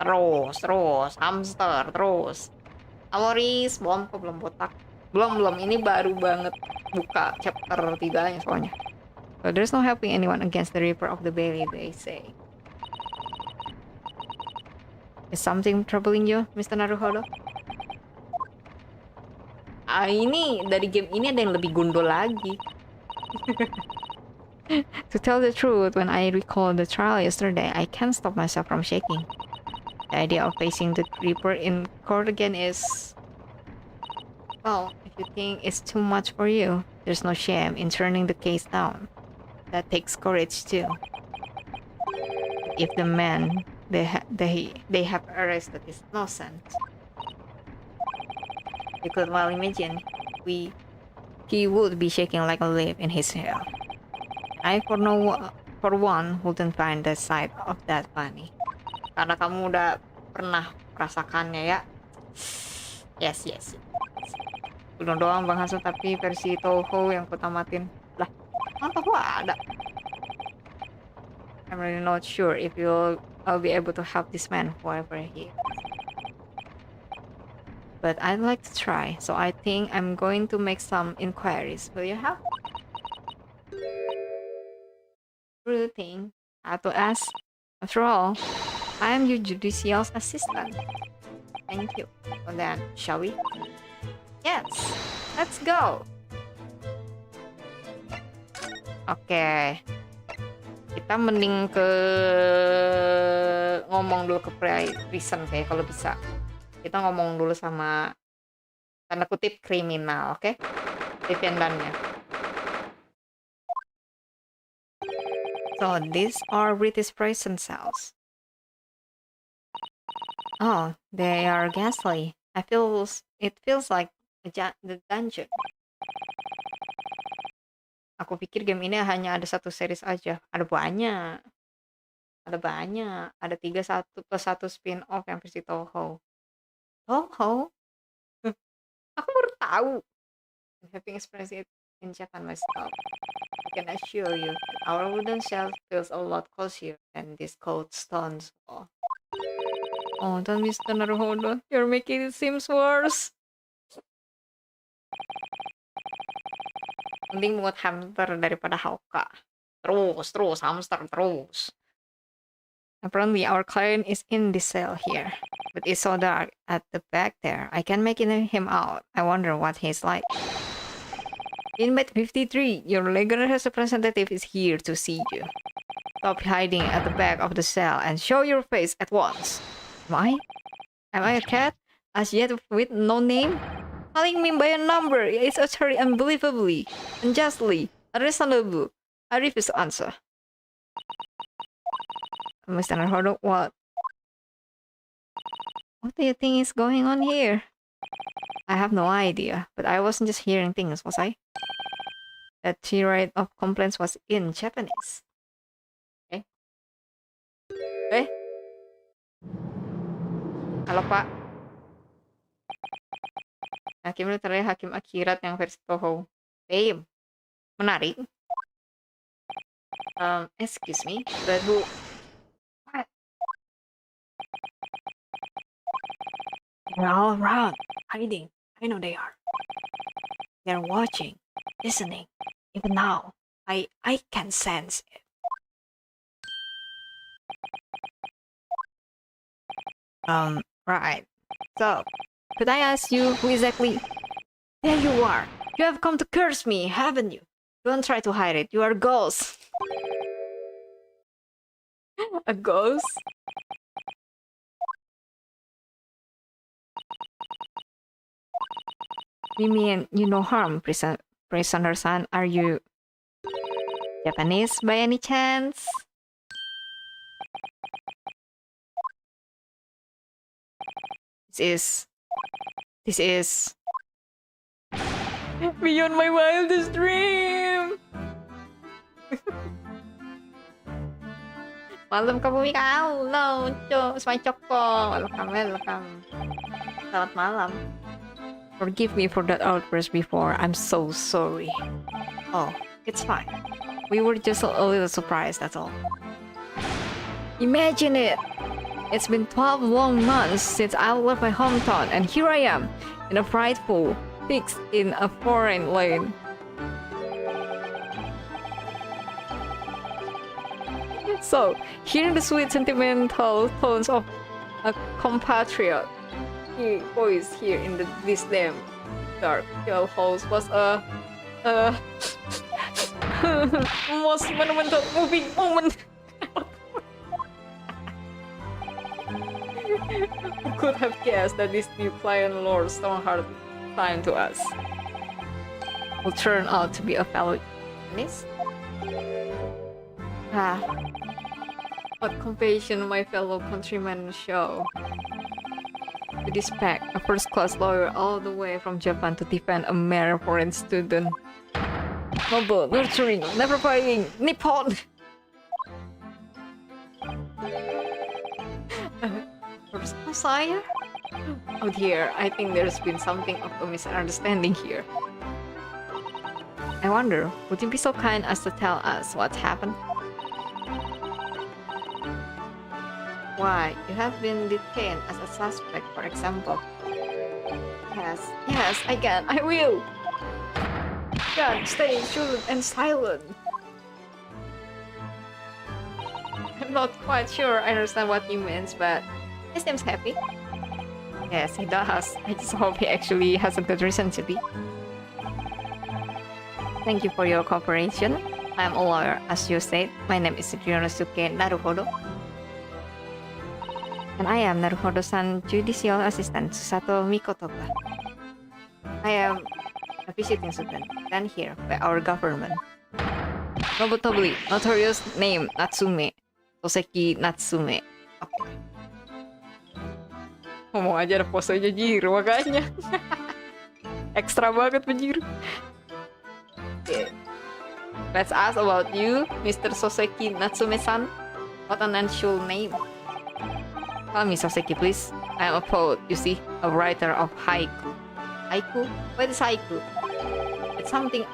Speaker 1: Terus, hamster, terus. Halo Riz, belum botak. Belum, ini baru banget buka chapter 3-nya soalnya. So there's no helping anyone against the Reaper of the Valley, they say. Is something troubling you, Mr. Naruhodo? Ini dari game ini ada yang lebih gundul lagi. To tell the truth, when I recall the trial yesterday, I can't stop myself from shaking. The idea of facing the Reaper in court again is... Well, if you think it's too much for you, there's no shame in turning the case down. That takes courage too. If the man they have arrested is innocent, you could well imagine he would be shaking like a leaf in his hair. I for one wouldn't find the sight of that funny. Karena kamu udah pernah merasakannya ya. Yes. Udah doang Bang Hasan, tapi versi Toho yang ku tamatin. Lah, kan Toho ada. I'm really not sure if I'll be able to help this man whoever he is. But I'd like to try, so I think I'm going to make some inquiries. Will you help? Rude thing. I have to ask. After all, I am your judicial assistant. Thank you. Well then, shall we? Yes, let's go. Oke. Kita mending ke ngomong dulu ke prison kayak kalau bisa. Kita ngomong dulu sama tanda kutip kriminal, oke? Defendannya. So these are British prison cells. Oh, they are ghastly. It feels like the dungeon. Aku pikir game ini hanya ada satu series aja. Ada banyak. Ada 3 plus 1 spin-off yang versi Toho. Toho? Aku baru tahu. Having experienced it in Japan myself, I can assure you that our wooden shelf feels a lot cozier than this cold stone wall. Oh, don't Mr. Naruhodo. You're making it seem worse. Mending muat hamster daripada Hauka. Terus, hamster, terus. Apparently, our client is in this cell here. But it's so dark at the back there. I can't make him out. I wonder what he's like. Inmate 53, your legal representative is here to see you. Stop hiding at the back of the cell and show your face at once. Am I a cat? As yet with no name? Calling me by a number is utterly unbelievably, unjustly, unreasonable. I refuse to answer. Mr. Naruhodo, what? What do you think is going on here? I have no idea, but I wasn't just hearing things, was I? That tirade of complaints was in Japanese. Eh? Eh? Halo, Pak. Hakim literally hakim akhirat yang versi Toho. Same. Menarik. Excuse me, but who? What? They're all around, hiding. I know they are. They're watching, listening. Even now, I can sense it. Right. So, could I ask you who exactly? There you are. You have come to curse me, haven't you? Don't try to hide it. You are a ghost. A ghost? You mean you no harm, prisoner-san? Are you Japanese by any chance? This is beyond my wildest dream. Malam kamu kau, lucu, semai coko. Welcome. Selamat malam. Forgive me for that outburst before. I'm so sorry. Oh, it's fine. We were just a little surprised, that's all. Imagine it! It's been 12 long months since I left my hometown, and here I am, in a frightful, fixed in a foreign land. So, hearing the sweet sentimental tones of a compatriot voice here in this damn dark jail halls was a most monumental moving moment. Who could have guessed that this new client Lord Stoneheart time to us will turn out to be a fellow Japanese? What compassion my fellow countrymen show. To dispatch a first-class lawyer all the way from Japan to defend a mere foreign student. Noble, nurturing, never-failing Nippon! First-class sire? Oh dear, I think there's been something of a misunderstanding here. I wonder, would you be so kind as to tell us what's happened? Why, you have been detained as a suspect, for example. Yes, I can, I will! God, stay sure and silent. I'm not quite sure I understand what he means, but he seems happy. Yes, he does. I just hope he actually has a good reason to be. Thank you for your cooperation. I'm a lawyer, as you said. My name is Ryonosuke Naruhodo. And I am Naruhodo-san judicial assistant Susato Mikotoka. I am a visiting student sent here by our government. Notably, notorious name Natsume, Soseki Natsume. Okay. Ngomong aja ada posenya jir, makanya. Ekstra banget penjir. Okay. Let's ask about you, Mr. Soseki Natsume-san. What an unusual name. Tell me, Soseki, please. I am a poet, you see, a writer of haiku. Haiku? What is haiku? It's something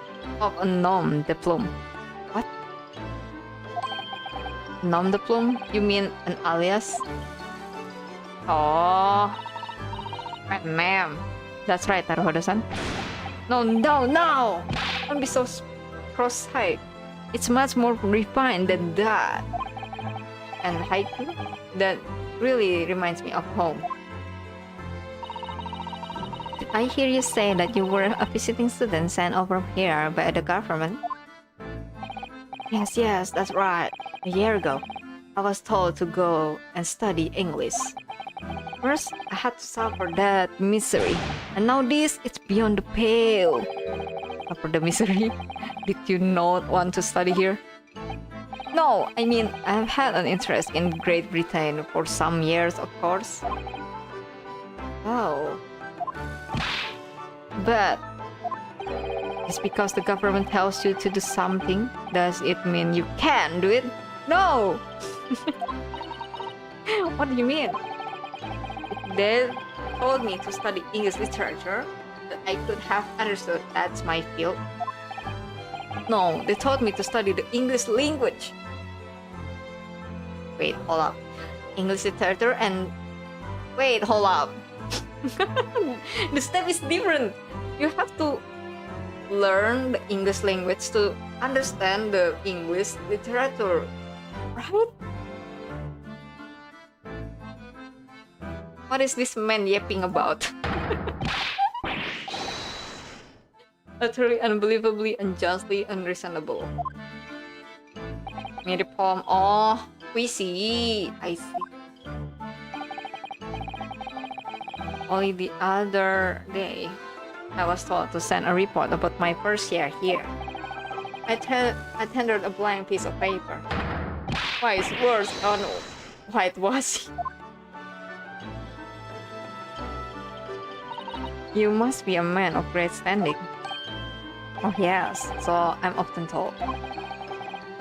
Speaker 1: of a nom de plume. What? Nom de plume? You mean an alias? Oh, ma'am. That's right, Naruhodo-san. No! Don't be so cross-eyed. It's much more refined than that. And haiku? That really reminds me of home. Did I hear you say that you were a visiting student sent over here by the government? Yes, that's right. A year ago, I was told to go and study English. First, I had to suffer that misery, and now this, it's beyond the pale. Suffer the misery? Did you not want to study here? No, I mean, I've had an interest in Great Britain for some years, of course. Oh. But just because the government tells you to do something, does it mean you can do it? No! What do you mean? They told me to study English literature, that I could have understood that's my field. No, they told me to study the English language. Wait, hold up. English literature and... Wait, hold up. The step is different. You have to learn the English language to understand the English literature, right? What is this man yapping about? Utterly, unbelievably, unjustly, unreasonable. Mirip poem. Oh, puisi. I see. Only the other day, I was told to send a report about my first year here. I tendered a blank piece of paper. Why is worse? Oh no, whitewashed. You must be a man of great standing. Oh yes, so I'm often told.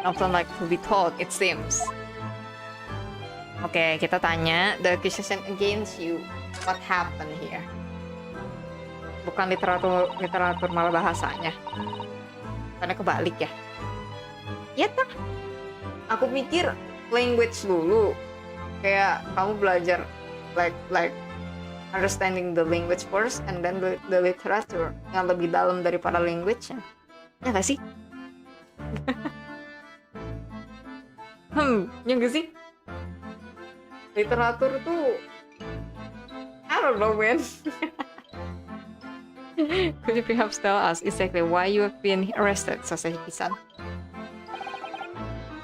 Speaker 1: Often like to be told, it seems. Oke, kita tanya, the accusation against you, what happened here? Bukan literatur malah bahasanya. Karena kebalik ya. Ya tak? Aku pikir language dulu. Kayak kamu belajar like understanding the language first and then the literature yang lebih dalam daripada language-nya. Ya gak sih? Ya gak sih? Literatur tuh I don't know, man. Could you perhaps tell us exactly why you have been arrested, Sasaki-san?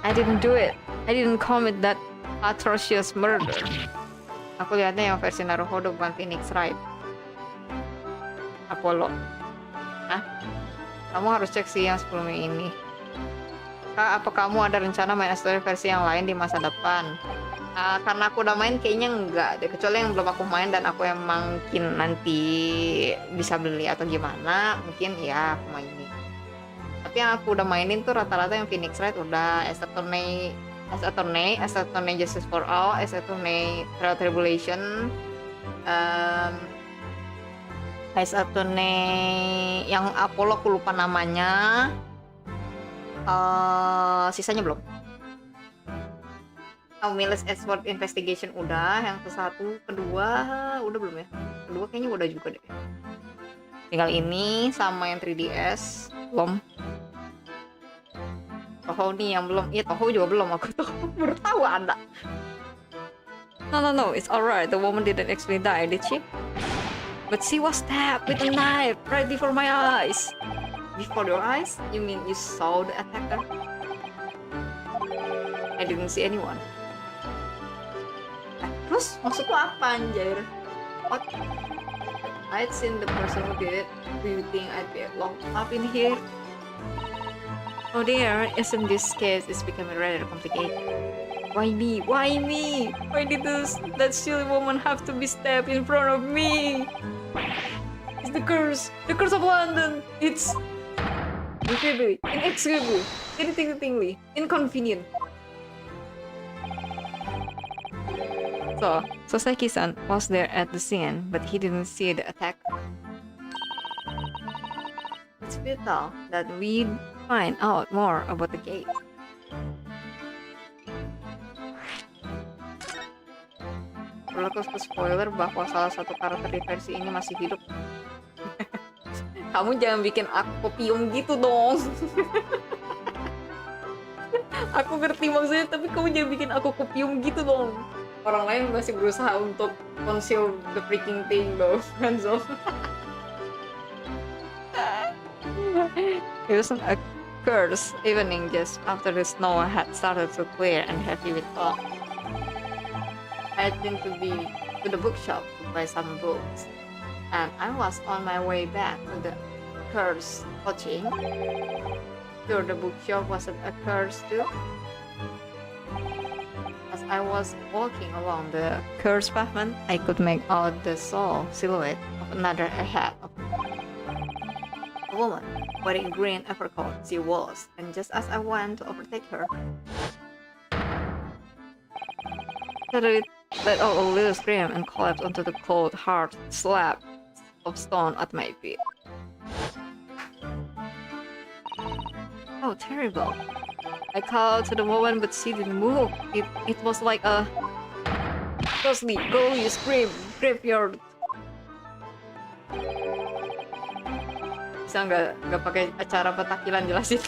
Speaker 1: I didn't do it. I didn't commit that atrocious murder. Aku lihatnya yang versi Naruhodo bukan Phoenix Wright. Apollo. Hah? Kamu harus cek sih yang sebelumnya ini. Kak, apa kamu ada rencana main story versi yang lain di masa depan? Karena aku udah main kayaknya enggak deh. Kecuali yang belum aku main dan aku emang mungkin nanti bisa beli atau gimana. Mungkin ya aku mainin. Tapi yang aku udah mainin tuh rata-rata yang Phoenix Wright udah As Attorney, Justice for All, As Attorney, Trial Tribulation, As Attorney yang Apollo aku lupa namanya, sisanya belum. Miles Edward Investigation udah, yang ke-1, kedua udah belum ya? Kedua kayaknya udah juga deh. Tinggal ini sama yang 3DS belum. Toho nih yang belum, iya Toho juga belum, aku tuh baru tahu ada. No, it's alright. The woman didn't actually die, did she? But she was stabbed with a knife right before my eyes. Before your eyes? You mean you saw the attacker? I didn't see anyone. Terus maksudku apa anjir? What? I'd seen the person who did it. Do you think I'd be locked up in here? Oh dear, isn't this case is becoming rather complicated? Why me? Why me? Why did that silly woman have to be stabbed in front of me? It's the curse of London. It's incredibly, inexcusable, irritatingly, inconvenient. So Sasaki-san was there at the scene, but he didn't see the attack. It's vital that we find out more about the gate. Perlu aku spoiler bahwa salah satu karakter di versi ini masih hidup. Kamu jangan bikin aku kopium gitu dong. Aku ngerti maksudnya, tapi kamu jangan bikin aku kopium gitu dong. Orang lain masih berusaha untuk conceal the freaking thing though, Hanzo. It wasn't a curse evening just after the snow had started to clear and heavy with fog. I tend to be to the bookshop to buy some books, and I was on my way back to the curse lodging. Sure, the bookshop wasn't a curse too. As I was walking along the cursed pavement, I could make out the sole silhouette of another ahead of me. A woman wearing a green overcoat she was, and just as I went to overtake her, suddenly let out a little scream and collapsed onto the cold, hard slab of stone at my feet. Oh, terrible. I called to the woman, but she didn't move. It was like a ghostly scream, graveyard. Bisa nggak pakai acara petakilan jelasin?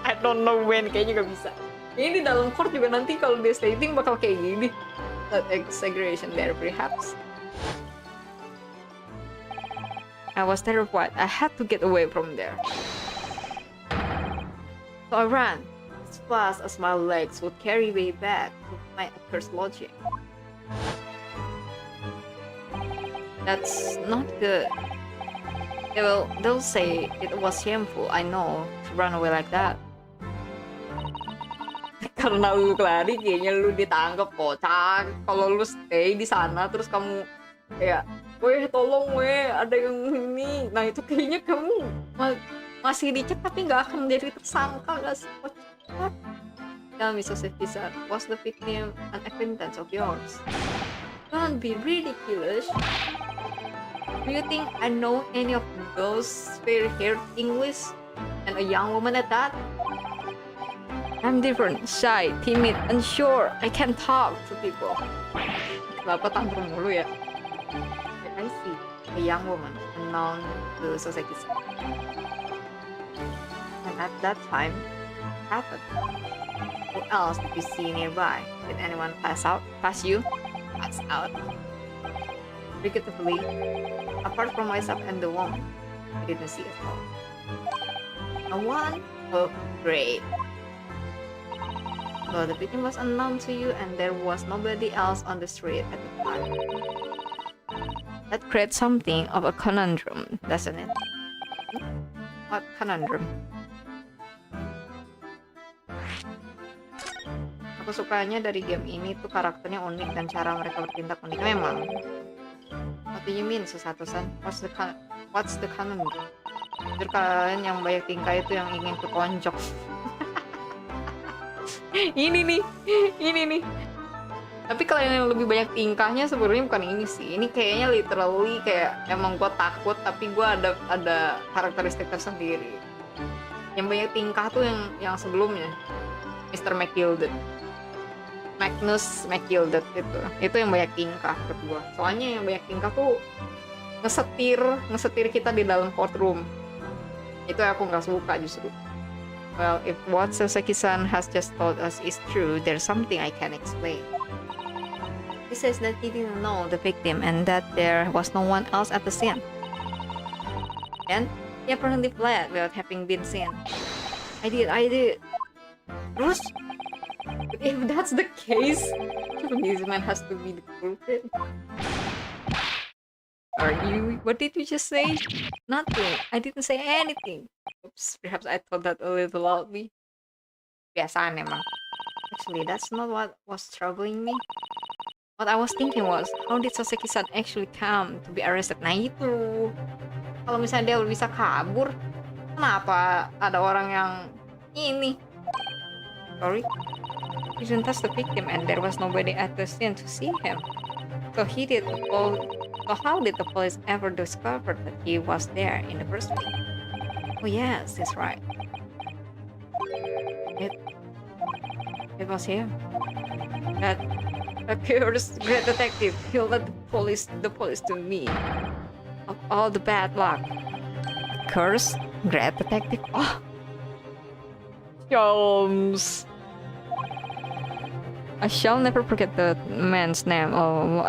Speaker 1: I don't know when, kayaknya nggak bisa. Ini di dalam court juga nanti kalau dia stating bakal kayak gini. That exaggeration there perhaps. I was terrified. I had to get away from there. So I ran as fast as my legs would carry me back to my accursed lodging. That's not good. They'll say it was shameful, I know, to run away like that. Karena lu lari, kayaknya lu ditangkap, kocak. Kalau lu stay di sana terus kamu kayak, weh tolong weh, ada yang ini. Nah itu kayaknya kamu masih dicek tapi nggak akan menjadi tersangka, nggak sih? What? Tell me, Sosefisa, was the victim an acquaintance of yours? Don't be ridiculous. Do you think I know any of those fair-haired English and a young woman at that? I'm different, shy, timid, unsure. I can't talk to people. Bapak tantrum mulu ya. I see a young woman unknown to society. And at that time, what happened? Who else did you see nearby? Did anyone pass out? Pass out? Regrettably, apart from myself and the woman, I didn't see at all. No one? Oh, great. So the victim was unknown to you and there was nobody else on the street at the time. That creates something of a conundrum, doesn't it? What conundrum? Aku sukanya dari game ini tuh karakternya unik dan cara mereka bertindak unik. Memang. What do you mean, Susatu-san? What's the conundrum? Jujur kalian yang banyak tingkah itu yang ingin kutonjok. ini nih. Tapi kalau yang lebih banyak tingkahnya sebenarnya bukan ini sih. Ini kayaknya literally kayak emang gue takut tapi gue ada karakteristik tersendiri. Yang banyak tingkah tuh yang sebelumnya, Mr. McGilded, Magnus McGilded itu yang banyak tingkah kedua. Soalnya yang banyak tingkah tuh ngesetir kita di dalam courtroom. Itu aku nggak suka justru. Well, if what Soseki-san has just told us is true, there's something I can explain. He says that he didn't know the victim and that there was no one else at the scene. And he apparently fled without having been seen. I did. Terus? But if that's the case, this man has to be the culprit. What did you just say? Nothing. I didn't say anything. Oops, perhaps I thought that a little loudly. Biasaan emang. Actually, that's not what was troubling me. What I was thinking was, how did Soseki-san actually come to be arrested? Nah itu, kalau misalnya dia bisa kabur, kenapa ada orang yang ini? Sorry, he didn't touch the victim and there was nobody at the scene to see him. So how did the police ever discover that he was there in the first place? Oh yes, that's right. It was him. That accursed great detective. He led the police to me. Of all the bad luck. Cursed great detective. Oh, Jones. I shall never forget the man's name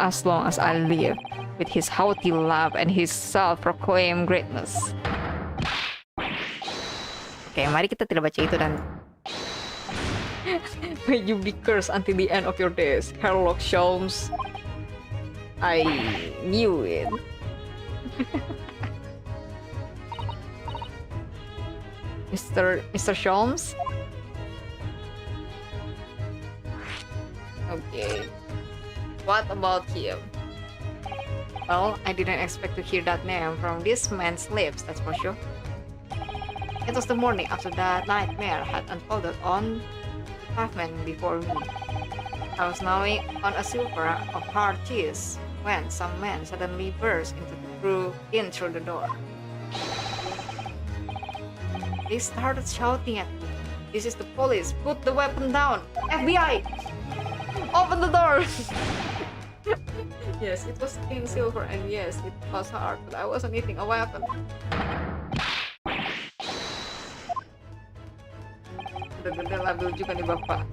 Speaker 1: as long as I live. With his haughty laugh and his self-proclaimed greatness. Oke, mari kita tidak baca itu dan may you be cursed until the end of your days, Sherlock Holmes. I knew it. Mr. Sholmes? Okay. What about him? Well, I didn't expect to hear that name from this man's lips, that's for sure. It was the morning after that nightmare had unfolded on the pavement before me. I was gnawing on a silver of hard cheese when some man suddenly burst in through the door. They started shouting at me. This is the police. Put the weapon down. FBI! Open the door! Yes, it was in silver and yes, it was hard, but I wasn't eating a weapon. Udah gede labil juga nih bapak.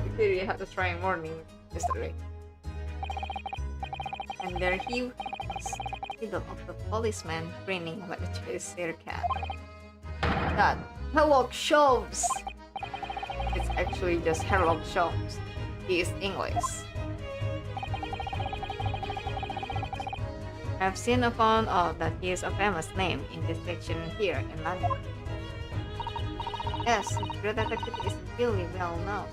Speaker 1: We really had a trying morning yesterday. And there he was, middle of the policeman, grinning like a cheshire cat. That Sherlock Holmes! It's actually just Sherlock Holmes. He is English. I've seen and found out that he is a famous name in this section here in London. Yes, the detective is really well known.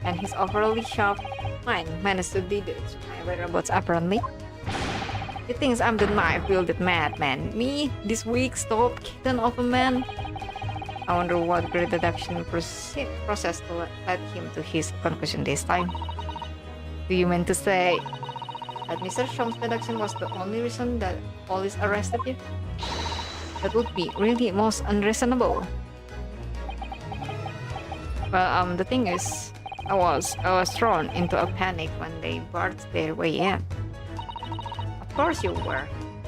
Speaker 1: And his overly sharp mind managed to deduce my whereabouts apparently. He thinks I'm the knife-wielded madman. Me, this weak, stop kitten of a man. I wonder what great deduction process led him to his conclusion this time. Do you mean to say that Mr. Sholmes' deduction was the only reason that police arrested you? That would be really most unreasonable. Well, the thing is, I was thrown into a panic when they barged their way in. Of course you were.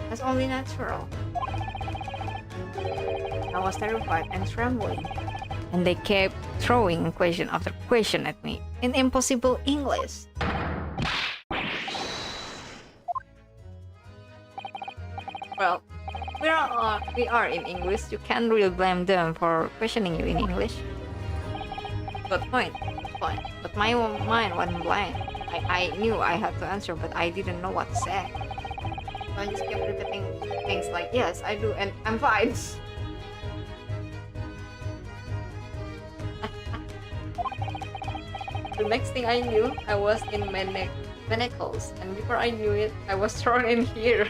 Speaker 1: That's only natural. I was terrified and trembling, and they kept throwing question after question at me in impossible English. Well, we are in English. You can't really blame them for questioning you in English. But fine. But my mind wasn't blank. I knew I had to answer, but I didn't know what to say. So I just kept repeating things like, yes, I do, and I'm fine. The next thing I knew, I was in manacles, and before I knew it, I was thrown in here.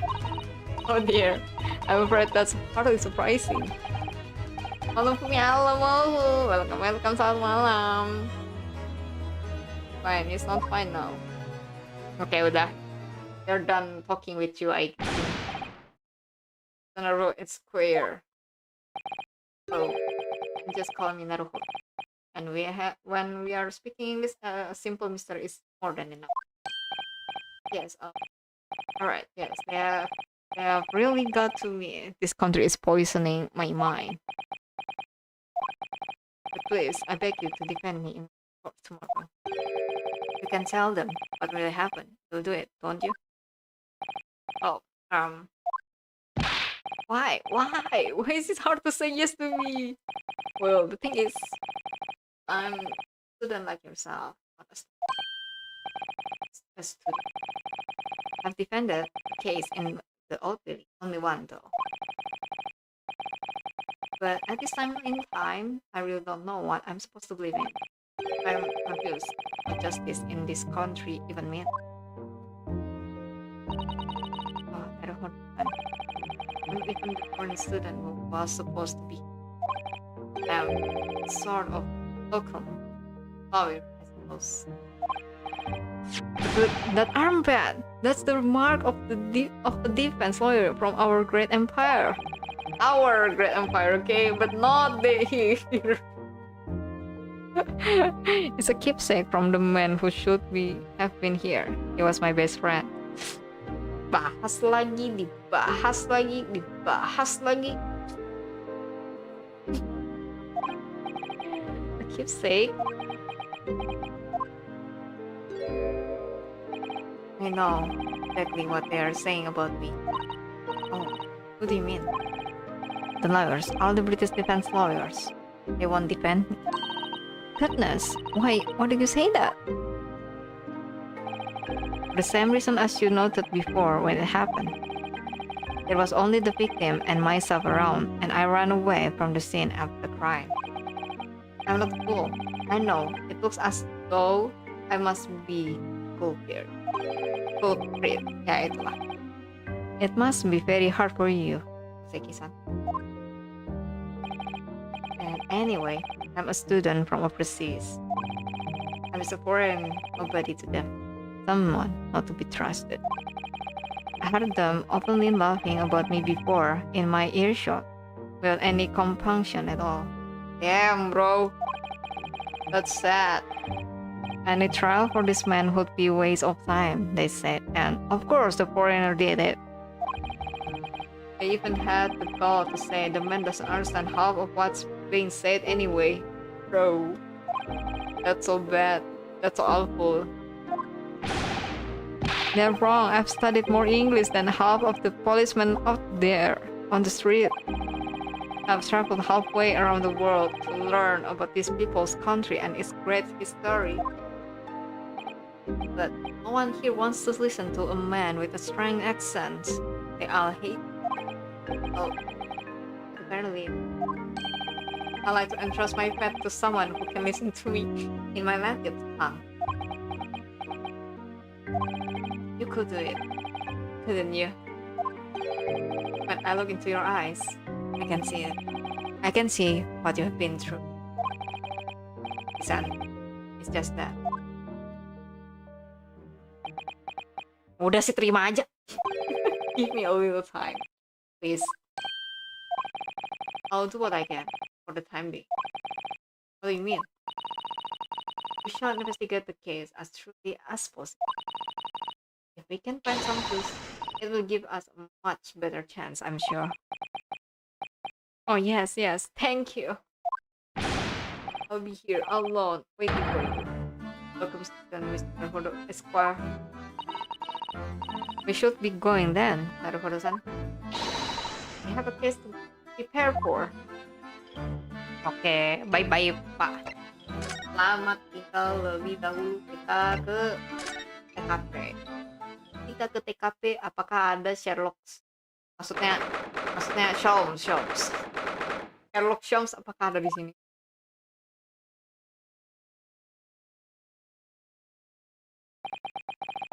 Speaker 1: Oh dear, I'm afraid that's hardly surprising. Halo Fumi, halo welcome, selamat malam. Fine, it's not fine now. Okay, udah. They're done talking with you, I think. Naruto, it's square. So, just call me Naruto. And when we are speaking English, a simple Mister is more than enough. Yes, alright, yes, they have really got to me. This country is poisoning my mind. But please, I beg you to defend me in court tomorrow. You can tell them what really happened. You'll do it, don't you? Oh, why? Why is it hard to say yes to me? Well, the thing is, I'm a student like yourself, not a student. I've defended the case in the old building, only one though. But at this time in time, I really don't know what I'm supposed to believe in. I'm confused what justice in this country even means. Oh, I don't understand. I'm even the foreign student who was supposed to be sort of local lawyer, I suppose. But that armband, that's the mark of the defense lawyer from our great empire. Our great empire, okay, but not the here. It's a keepsake from the man who should have been here. He was my best friend. Bahas lagi, dibahas lagi, dibahas lagi. A keepsake. I know exactly what they are saying about me. Oh, what do you mean? The lawyers, all the British defense lawyers, they won't defend me. Goodness, why did you say that? For the same reason as you noted before when it happened. There was only the victim and myself around, and I ran away from the scene after the crime. I'm not cool. I know. It looks as though I must be culprit. Ya itulah. It must be very hard for you, Seki-san. And anyway, I'm a student from overseas. I'm a foreign nobody to them. Someone not to be trusted. I heard them openly laughing about me before in my earshot, without any compunction at all. Damn, bro. That's sad. Any trial for this man would be a waste of time, they said, and of course the foreigner did it. They even had the gall to say the man doesn't understand half of what's being said anyway. Bro. That's so bad. That's so awful. They're wrong. I've studied more English than half of the policemen out there on the street. I've traveled halfway around the world to learn about this people's country and its great history. But no one here wants to listen to a man with a strange accent. They all hate. Oh, apparently. I like to entrust my pet to someone who can listen to me in my native tongue. You could do it, couldn't you? When I look into your eyes, I can see it. I can see what you have been through. It's just that. Udah sih, terima aja. Give me a little time, please. I'll do what I can for the time being. What do you mean? We shall investigate the case as truly as possible. If we can find some clues, it will give us a much better chance, I'm sure. Oh yes, thank you. I'll be here alone, waiting for you. Welcome, Mr. Hodo Esquire. We should be going then, Naruhodo-san. We have a case to prepare for. Oke, bye-bye, Pak. Selamat tinggal lebih dahulu. Kita ke TKP. Apakah ada Sherlock? Maksudnya Sholmes. Sherlock Holmes apakah ada di sini?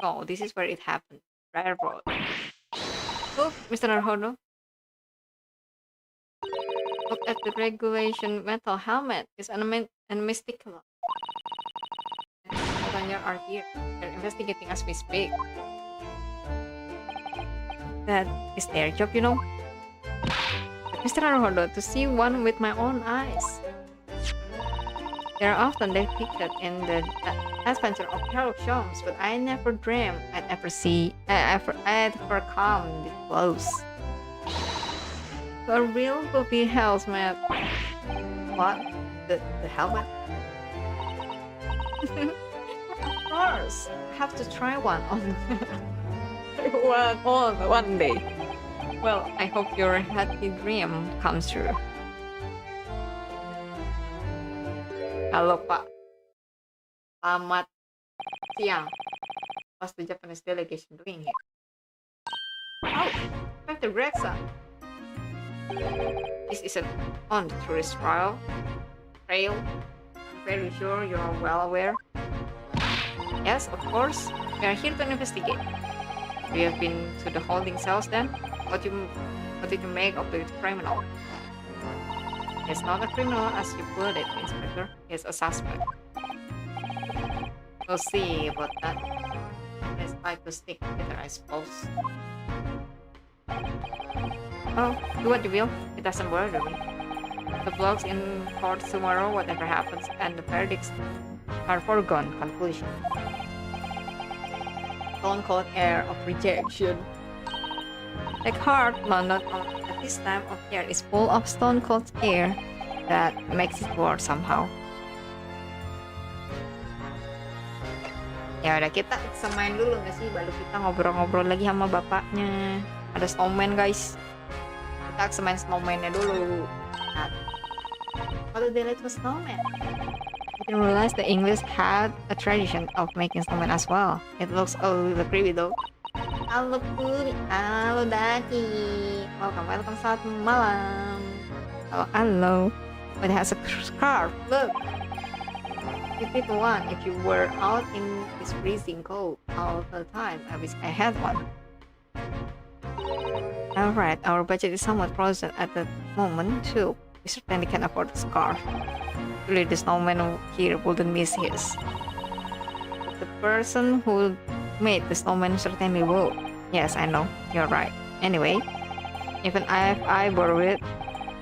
Speaker 1: Oh, this is where it happened. Railroad. Look, Mr. Naruhodo. Look at the regulation metal helmet. It's an mystical. Tanya are here. They're investigating as we speak. That is their job, you know. But Mr. Naruhodo, to see one with my own eyes. They are often depicted in the adventure of Sherlock Holmes, but I never dreamed I'd ever come this close. A real movie helmet. What? The helmet? Of course, I have to try one on one day. Well, I hope your happy dream comes true. Halo Pak. Selamat siang. What's the Japanese delegation doing here? Oh, Dr. Grexa. This isn't on the tourist trail. I'm very sure you're well aware. Yes, of course. We are here to investigate. We have been to the holding cells then? What did you make of the criminal? He's not a criminal as you put it, Inspector. He's a suspect. We'll see about that. Let's try to stick together, I suppose. Oh, do what you will. It doesn't bother me. The blog's in court tomorrow, whatever happens, and the verdicts are foregone conclusion. Stone cold air of rejection. Like heart, London at this time of year is full of stone cold air that makes it worse somehow. Ya udah, kita semain dulu nggak sih? Baru kita ngobrol-ngobrol lagi sama bapaknya. Ada snowman guys. Kita semain snowman-nya dulu. Nah, what do they like to snowman? I didn't realize the English had a tradition of making snowman as well. It looks a little creepy though. Halo Fumi, halo Daki. Welcome, selamat malam. Hello. But it has a scarf, look. 50 to 1 if you were out in this freezing cold all the time. I wish I had one. Alright, our budget is somewhat frozen at the moment too. We certainly can afford a scarf. Really, the snowman here wouldn't miss his. But the person who made the snowman certainly would. Yes, I know, you're right. Anyway, even if I borrow it,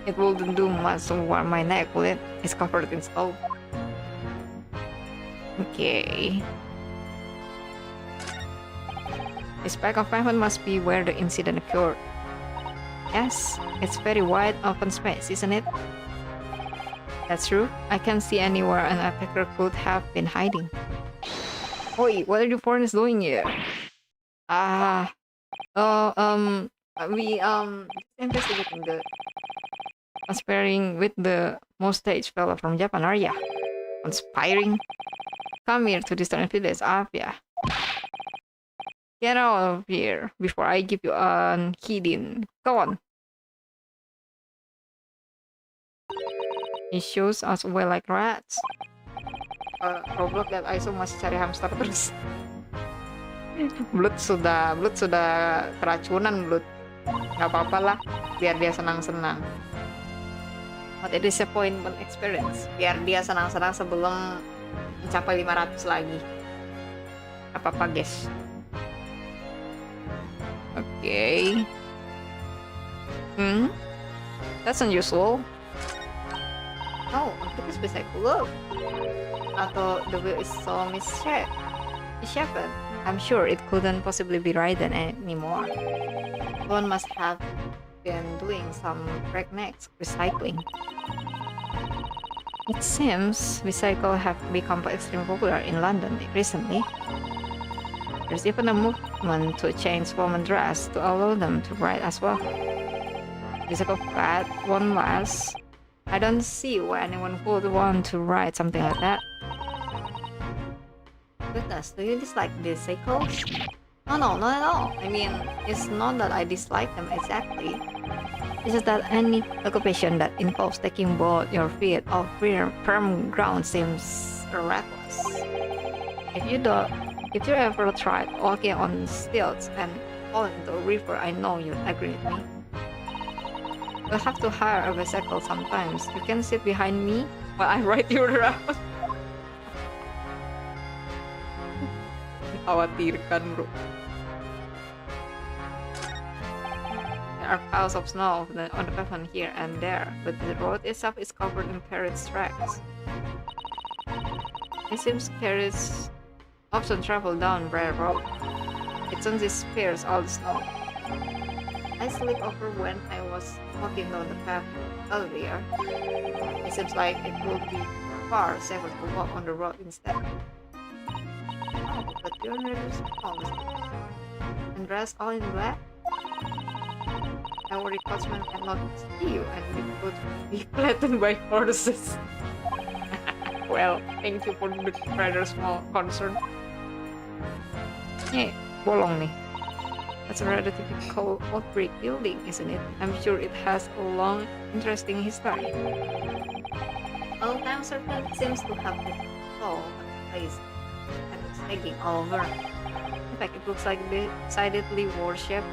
Speaker 1: it wouldn't do much to warm my neck, would it? It's covered in snow. Okay. This pack of pavement must be where the incident occurred. Yes, it's very wide open space, isn't it? That's true. I can't see anywhere an attacker could have been hiding. Oi, what are you foreigners doing here? We investigating the conspiring with the mustache fellow from Japan, are ya? Conspiring? Come here to distant village, Avia. Get out of here before I give you a hidden. Go on. He shows us away like rats. Goblok dan Aiso masih cari hamster terus. Blood sudah keracunan Blood. Gak apa-apa lah, biar dia senang-senang. What a disappointment experience. Biar dia senang-senang sebelum mencapai 500 lagi. Apa-apa guys. Okay. That's unusual. Oh, this bicycle, look. Atau the wheel is so misshapen. I'm sure it couldn't possibly be ridden anymore. One must have been doing some breakneck recycling. It seems bicycles have become extremely popular in London recently. There's even a movement to change women's dress to allow them to ride as well. Bicycle fat won't last. I don't see why anyone would want to ride something like that. Goodness, do you dislike bicycles? No, not at all. I mean, it's not that I dislike them exactly. It's just that any occupation that involves taking both your feet off firm ground seems reckless. If you ever tried walking on stilts and falling into a river, I know you'd agree with me. You'll have to hire a bicycle sometimes. You can sit behind me while I ride you around. Khawatirkan bro. There are piles of snow on the pavement here and there, but the road itself is covered in carriage tracks. It seems carriages often travel down rare road. It soon disappears all the snow. I slipped over when I was walking down the path earlier. It seems like it would be far safer to walk on the road instead. Oh, but you're really strong. And dressed all in black? Our coachman cannot see you and you could be flattened by horses. Well, thank you for the rather small concern. Hey, bolong nih. That's a rather typical old brick building, isn't it? I'm sure it has a long, interesting history. Old time serpent seems to have been tall and placed and snagging all over. In fact, it looks like decidedly worse shape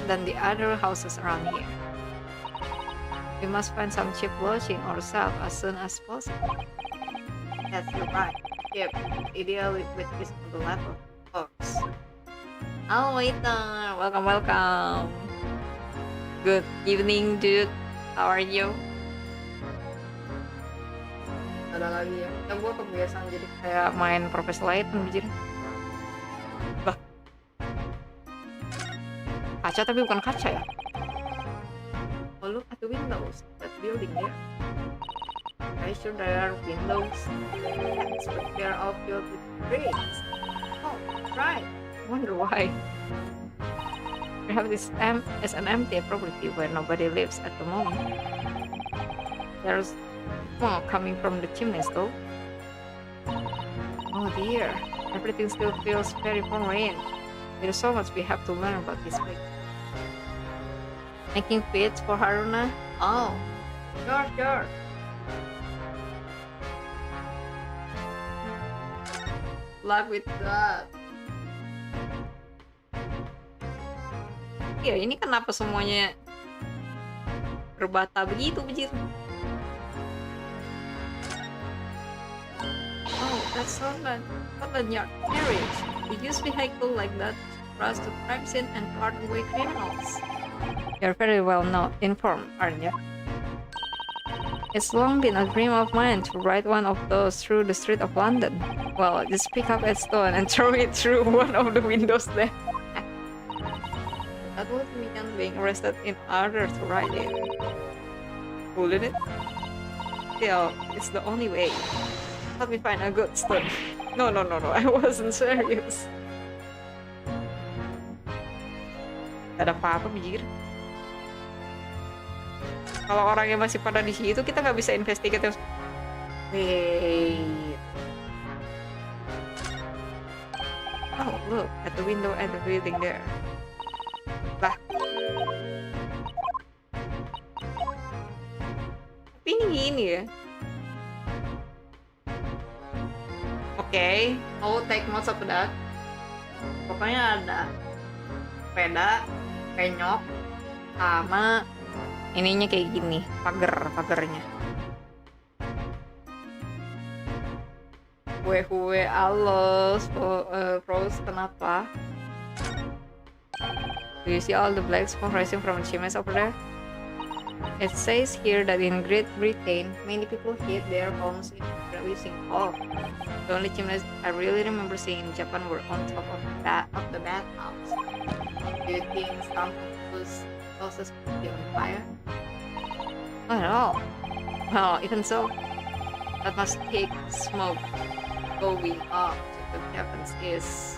Speaker 1: than the other houses around here. We must find some cheap lodging ourselves as soon as possible. That's right. Yep, ideally with reasonable level, of course. Halo waiter, welcome. Good evening, dude. How are you? Ada lagi ya? Ya gue kebiasaan jadi kayak main Profesor Layton, anjir. Lah. Kaca tapi bukan kaca ya? Oh, look at the windows. That building there. Are you sure there are windows? Yes, but they are all filled with bricks. Oh, right. Wonder why. Perhaps this is an empty property where nobody lives at the moment. There's smoke coming from the chimneys though. Oh dear, everything still feels very foreign. There's so much we have to learn about this place. Making pits for Haruna? Oh, sure. Luck with that. Ya, ini kenapa semuanya berbata begitu, begitu? Oh, that's Scotland Yard carriage. We use vehicle like that for us to crime scene and cart away criminals. You're very well informed, aren't you? It's long been a dream of mine to ride one of those through the street of London. Well, just pick up a stone and throw it through one of the windows there. That would mean being arrested in order to ride it. Wouldn't it? Still, it's the only way. Let me find a good stone. No, I wasn't serious. Gak ada apa-apa, bijir. Kalau orangnya masih pada di situ, kita nggak bisa investigate. Wait. Oh, look at the window at the building there. Lah. Tapi ini gini ya. Oke, I'll take notes of that. Pokoknya ada sepeda, penyok, sama ininya kayak gini, pagernya. Hue alos, pros kenapa? Do you see all the black smoke rising from the chimneys over there? It says here that in Great Britain, many people heat their homes using coal. The only chimneys I really remember seeing in Japan were on top of the bathhouse. Do you think some houses could be on fire? Not at all. Well, even so, that must take smoke going up to the heavens is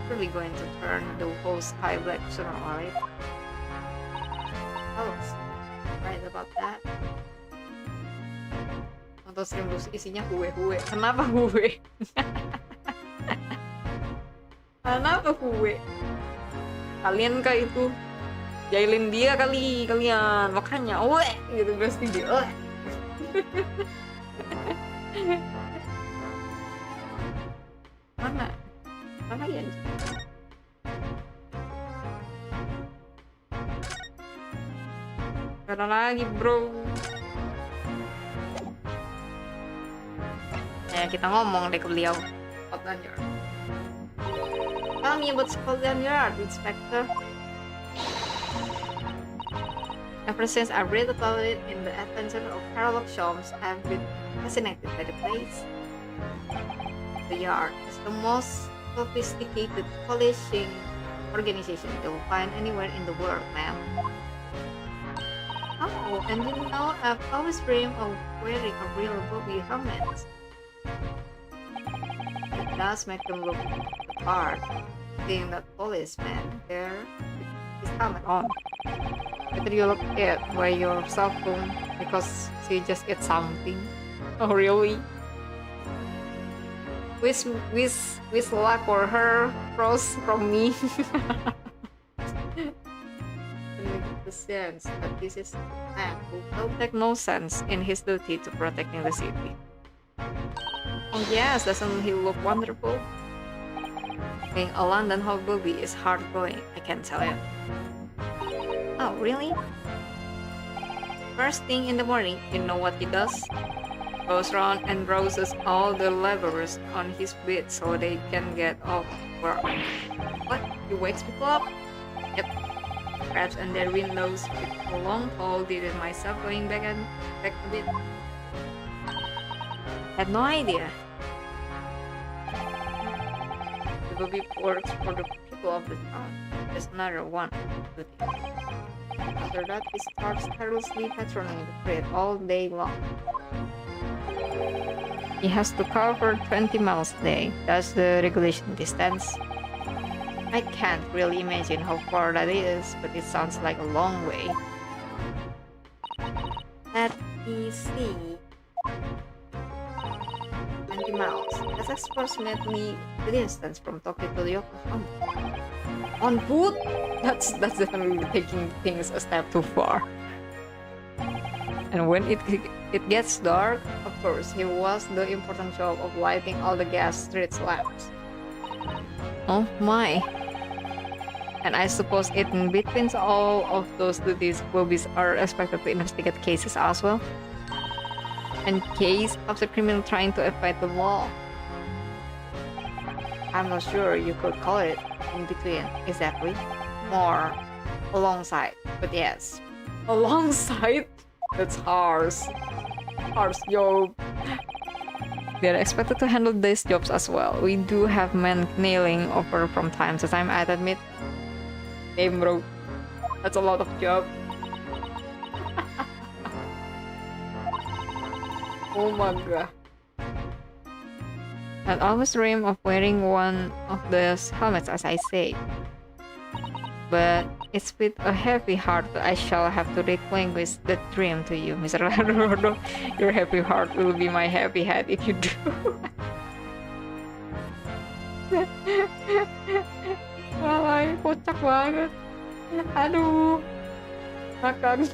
Speaker 1: really going to turn the whole sky black sooner or later. Oh, right about that. Untuk stream isinya hue. Kenapa hue? Kenapa hue? Kalian kah itu? Jailin dia kali kalian. Makanya hue gitu pasti dia. Mana ya? Gak ada lagi, bro. Kita ngomong deh ke beliau. Scotland Yard. Tell me about Scotland Yard, Inspector. Ever since I read about it in the Adventure of Sherlock Holmes, I've been fascinated by the place. The Yard is the most sophisticated polishing organization you'll find anywhere in the world, ma'am. Oh, and you know, I've always dreamed of wearing a real Bobby helmet. It does make them look the part. Seeing that policeman there with his helmet on. Better you look at by your cell phone because she just ate something. Oh, really? Wish luck for her, pros from me. The sense that this is a man who will take no sense in his duty to protecting the city. Oh yes, doesn't he look wonderful? Being a London hobby is hard going, I can tell you. Oh, really? First thing in the morning, you know what he does? Goes around and browses all the laborers on his beat so they can get off work. What? He wakes people up? Yep. Crabs on their windows with a long pole, did it myself going back a bit. Had no idea. The booby works for the people of the town. There's another one. After that, he starts tirelessly patrolling the street all day long. He has to cover 20 miles a day. That's the regulation distance. I can't really imagine how far that is, but it sounds like a long way. Let me see. 20 miles. That's approximately the distance from Tokyo to Yokohama. On foot? That's definitely taking things a step too far. And when it gets dark, of course, he was the important job of lighting all the gas street lamps. Oh my. And I suppose in between all of those duties, boobies are expected to investigate cases as well. And case of the criminal trying to evade the law. I'm not sure you could call it in between exactly. More alongside. But yes. Alongside? That's harsh. Harsh job. They're expected to handle these jobs as well. We do have men nailing over from time to time, I admit. Damn bro. That's a lot of job. Oh my god. I always dream of wearing one of those helmets, as I say. But it's with a heavy heart that I shall have to relinquish the dream to you, Mr. Leonardo. Your heavy heart will be my heavy head if you do. Walay, kocak banget. Aduh. Makan.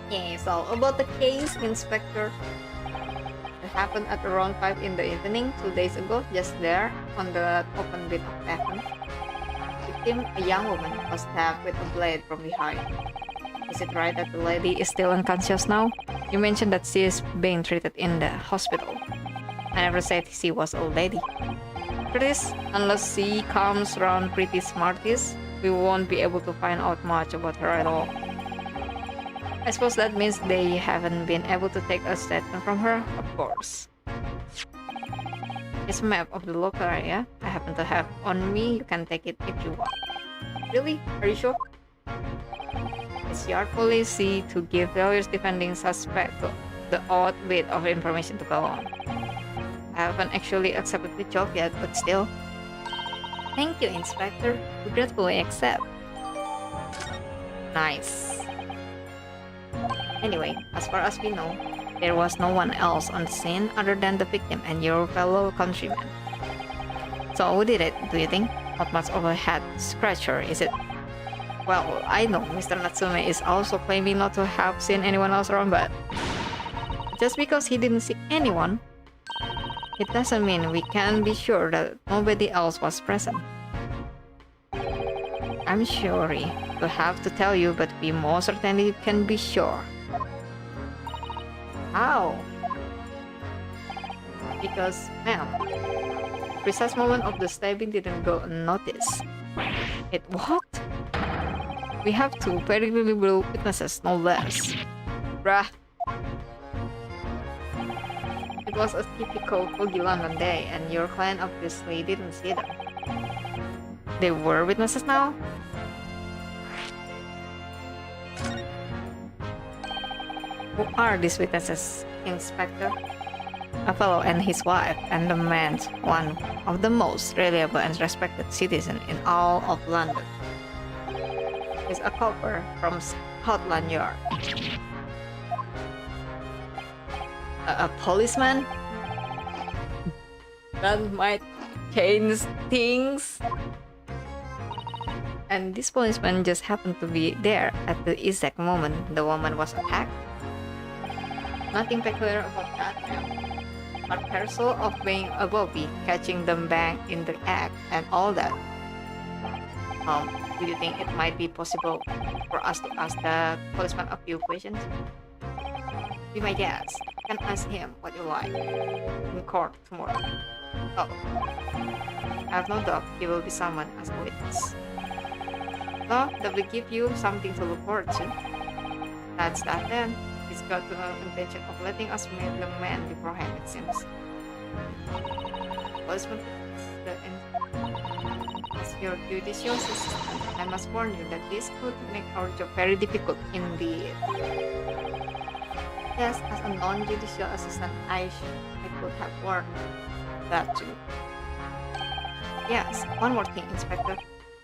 Speaker 1: Yeah, so about the case, Inspector. It happened at around 5 in the evening 2 days ago, just there on the open bit of pavement. Victim, a young woman, was stabbed with a blade from behind. Is it right that the lady is still unconscious now? You mentioned that she is being treated in the hospital. I never said she was a lady. For this, unless she comes around pretty smarties, we won't be able to find out much about her at all. I suppose that means they haven't been able to take a statement from her, of course. It's a map of the local area I happen to have on me. You can take it if you want. Really? Are you sure? It's your policy to give lawyers defending suspect the odd bit of information to go on. I haven't actually accepted the job yet, but still. Thank you, Inspector. We gratefully accept. Nice. Anyway, as far as we know, there was no one else on the scene other than the victim and your fellow countrymen. So who did it, do you think? Not much of a head scratcher, is it? Well, I know Mr. Natsume is also claiming not to have seen anyone else around, but just because he didn't see anyone, it doesn't mean we can be sure that nobody else was present. I'm sorry to have to tell you, but we most certainly can be sure. How? Because, ma'am, the precise moment of the stabbing didn't go unnoticed. It what? We have two very reliable witnesses, no less. Bruh. It was a typical foggy London day, and your client obviously didn't see them. They were witnesses now? Who are these witnesses, Inspector? A fellow and his wife, and the man, one of the most reliable and respected citizens in all of London. He's a copper from Scotland Yard. A policeman? That might change things. And this policeman just happened to be there at the exact moment the woman was attacked. Nothing peculiar about that. Part parcel of being a bobby, catching them bang in the act, and all that. Do you think it might be possible for us to ask the policeman a few questions? Be my guest. You can ask him what you like in court tomorrow. Oh, I have no doubt he will be summoned as a witness. So that will give you something to look forward to. That's that then. He's got no intention of letting us meet the man beforehand, it seems. Policeman, as your judicial assistant, I must warn you that this could make our job very difficult indeed. Yes, as a non-judicial assistant, I could have warned that too. Yes, one more thing, Inspector.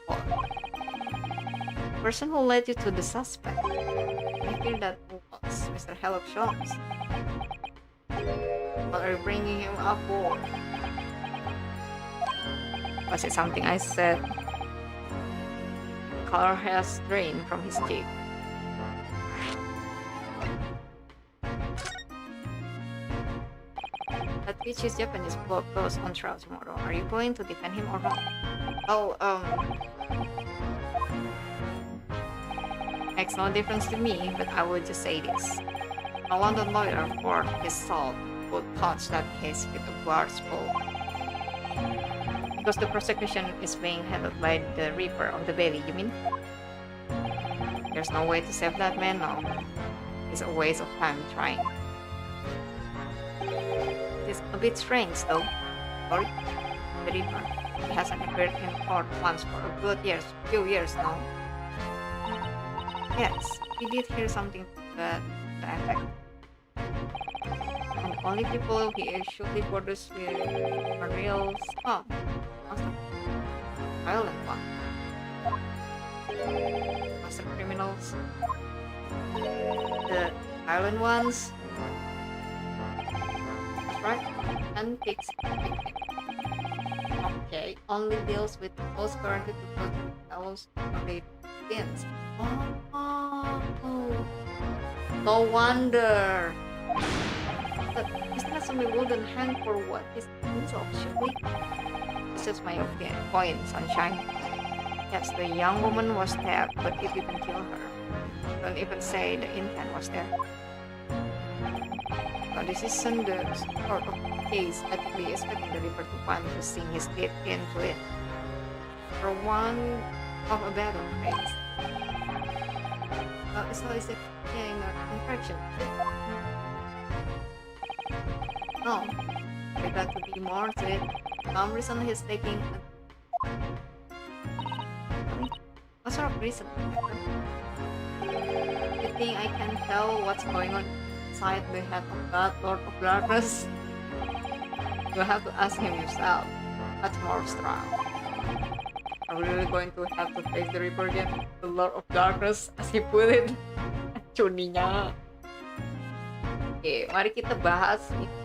Speaker 1: The person who led you to the suspect, I feel that was this, Mr. Sherlock Holmes? What are you bringing him up for? Was it something I said? Color has drained from his cheek. At which his Japanese book goes on trial tomorrow. Are you going to defend him or not? Oh, makes no difference to me, but I would just say this. A London lawyer for his salt would touch that case with a barge pole. Because the prosecution is being handled by the Reaper of the Valley, you mean? There's no way to save that man now. It's a waste of time trying. It's a bit strange though. Sorry? The Reaper. He hasn't appeared in court once for a good few years now. Yes, we did hear something to that effect. And the only people he usually borders with are real violent ones. Master criminals. The violent ones. That's right. And picks okay, only deals with those granted to those fellows or sins. Oh, no wonder. But isn't that some wouldn't hang for what is himself, should we? This is my point, sunshine. Yes, the young woman was there, but it didn't kill her. Don't even say the intent was there. But this isn't the sort of case that we expecting the Reaper to find to sink his teeth into it. For one of a better phrase. So is it in an infraction? No. We got to be more to it. Some reason he's taking what sort of reason? You think I can tell what's going on inside the head of that Lord of Darkness? You'll have to ask him yourself. That's more strong. Are we really going to have to face the Reaper again? The Lord of Darkness, as he put it. Cuninya. Oke, mari kita bahas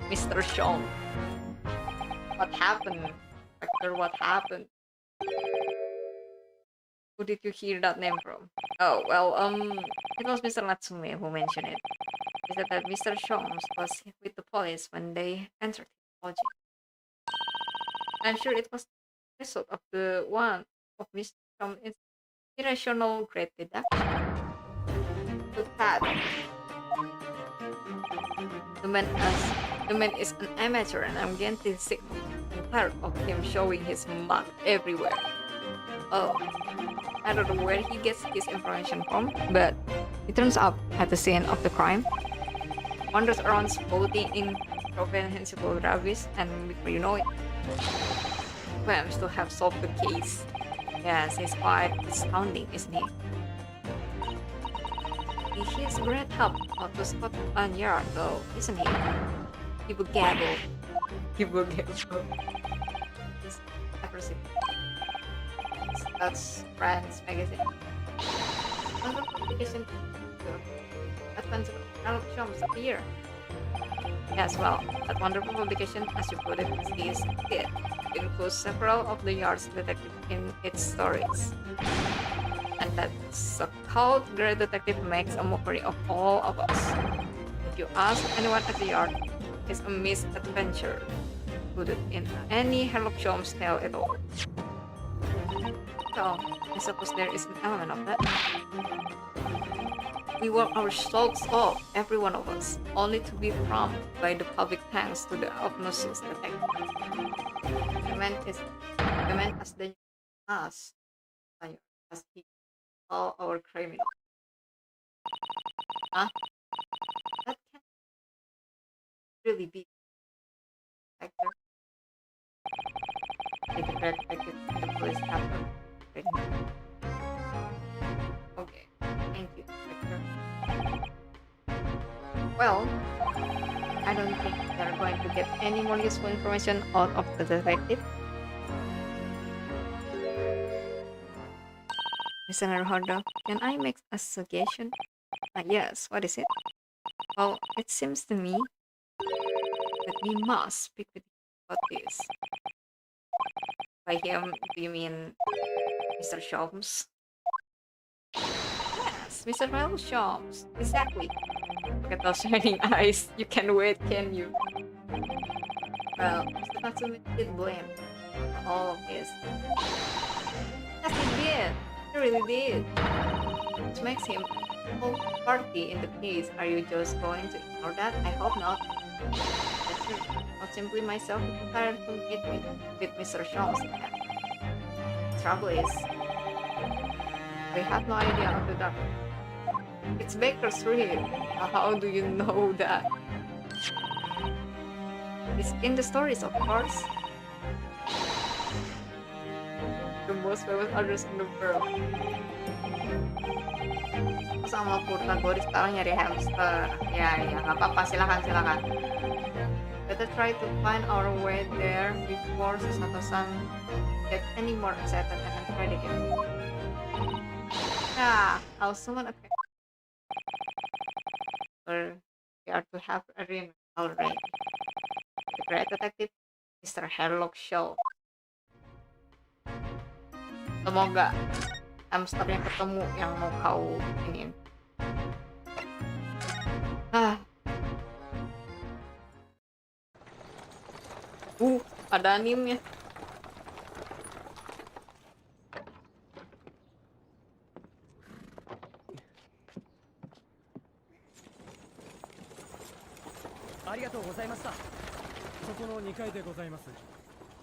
Speaker 1: Mr. Sean. What happened? Factor, what happened? Who did you hear that name from? Oh, well, it was Mr. Natsume who mentioned it. He said that Mr. Shoms was with the police when they entered his lodging. I'm sure it was the result of the one of Mr. Shoms' irrational great deduction. To that, the man is an amateur and I'm getting sick and tired of him showing his mug everywhere. Oh, I don't know where he gets his information from, but he turns up at the scene of the crime, wanders around spouting incomprehensible rubbish, and before you know it, claims to have solved the case. Yes, he's quite astounding, isn't he? He's a great help to Scotland Yard, though, isn't he? People gabble. Just aggressive. That's Friends magazine. Another publication advanced Sherlock Holmes appear. Yes, well, that wonderful publication, as you put it, is it. It includes several of the Yard's detectives in its stories. And that so-called great detective makes a mockery of all of us. If you ask anyone at the Yard, it's a misadventure included in any Sherlock Holmes tale at all. So, I suppose there is an element of that. We work our socks off, every one of us, only to be prompted by the public thanks to the obnoxious detective. The man as dangerous as he all our criminals. Huh? That can't really be actor. The great detective and the police captain. Okay, thank you, Inspector. Well, I don't think they're going to get any more useful information out of the detective. Mr. Naruhodo, can I make a suggestion? Yes, what is it? Well, it seems to me that we must speak with him about this. By him, do you mean Mr. Sholmes? Yes, Mr. Sholmes. Exactly. Look at those shining eyes. You can't wait, can you? Well, Mr. Tatsumi did blame for all of this. Yes, he did. He really did. Which makes him whole party in the case. Are you just going to ignore that? I hope not. That's it. Not simply myself who prepared to meet with Mr. Sholmes again. The trouble is, we have no idea of the duck. It's Baker Street. How do you know that? It's in the stories, of course. The most famous address in the world. Sama protagonis sekarang nyari hamster. Ya, nggak apa-apa. Silakan. Better try to find our way there before Susato-san get any more excited and try again. Yeah, I'll summon a cat. Or we are to have a reunion already. The great detective, Mr. Sherlock Show. Semoga hamster yang ketemu yang mau kau ingin. Ada animnya.
Speaker 3: Arigatou gozaimashita. そこの2階でございます。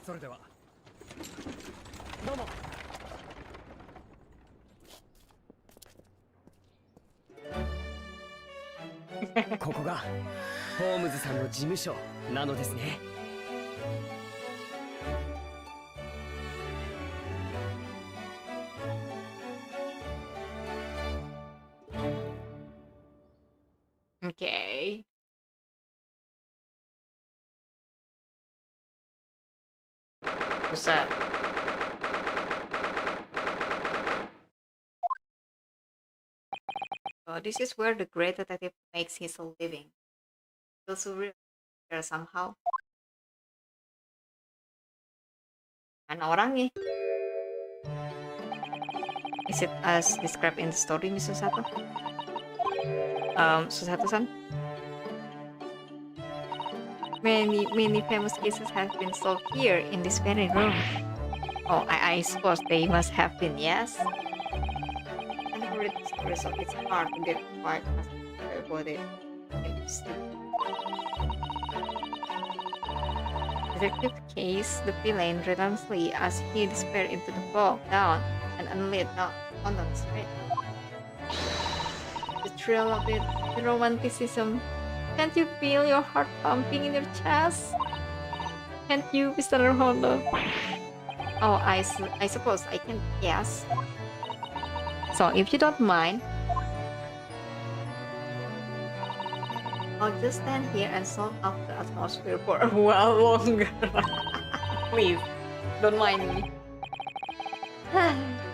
Speaker 3: それでは。どうも。ここがホームズさんの事務所なのですね。
Speaker 1: Okay. Buset. Oh, this is where the great detective makes his living. Feels so real there somehow. Mana orangnya? Is it as described in the story, Miss Susato? Susato-san? Many famous cases have been solved here in this very room. Oh, I suppose they must have been, yes? I never read the story, so it's hard to get quite about it. Detective case the villain relentlessly as he disappeared into the fog down and unlit on the street. The thrill of it, the romanticism. Can't you feel your heart pumping in your chest? Can't you, Mr. Honda? Oh, I suppose I can, yes. So, if you don't mind, I'll just stand here and soak up the atmosphere for a while longer. Please, don't mind me.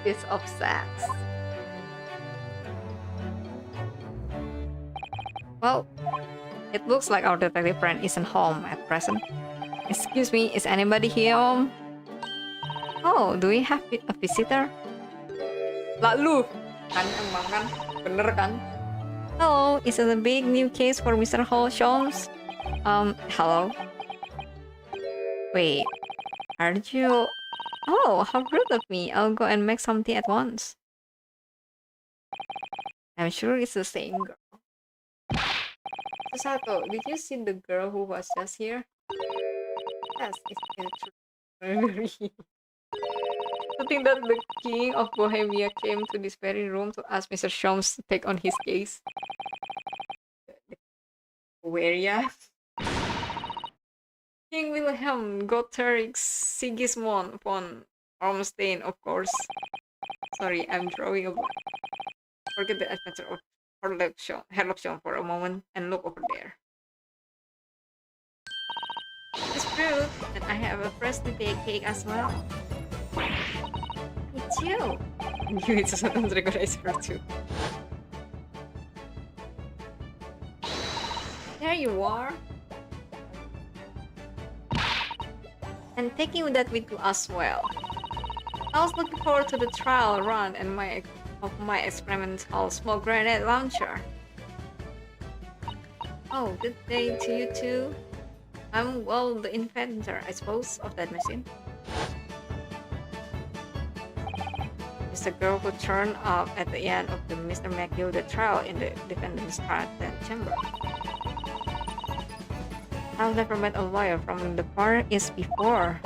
Speaker 1: This obsessed. Well, it looks like our detective friend isn't home at present. Excuse me, is anybody here home? Oh, do we have a visitor? Lalu, kan emang kan, bener kan? Hello, is it a big new case for Mr. Sholmes? Hello? Wait, aren't you... Oh, how rude of me. I'll go and make some tea at once. I'm sure it's the same girl. Susato, did you see the girl who was just here? Yes, it's true. To think that the king of Bohemia came to this very room to ask Mr. Sholmes to take on his case. Where ya? King Wilhelm Gotthard Sigismund von Ormstein, of course. Sorry, I'm drawing a blank. Forget the adventure of Herlock Sholmes for a moment and look over there. It's fruit, and I have a freshly baked cake as well. Me too. You need to recognize her too. There you are. And taking that with you as well. I was looking forward to the trial run and of my experimental small grenade launcher. Oh, good day to you too. I'm, well, the inventor, I suppose, of that machine. It's the girl who turned up at the end of the Mr. McGill trial in the defendant's chamber. I've never met a lawyer from the Far East before.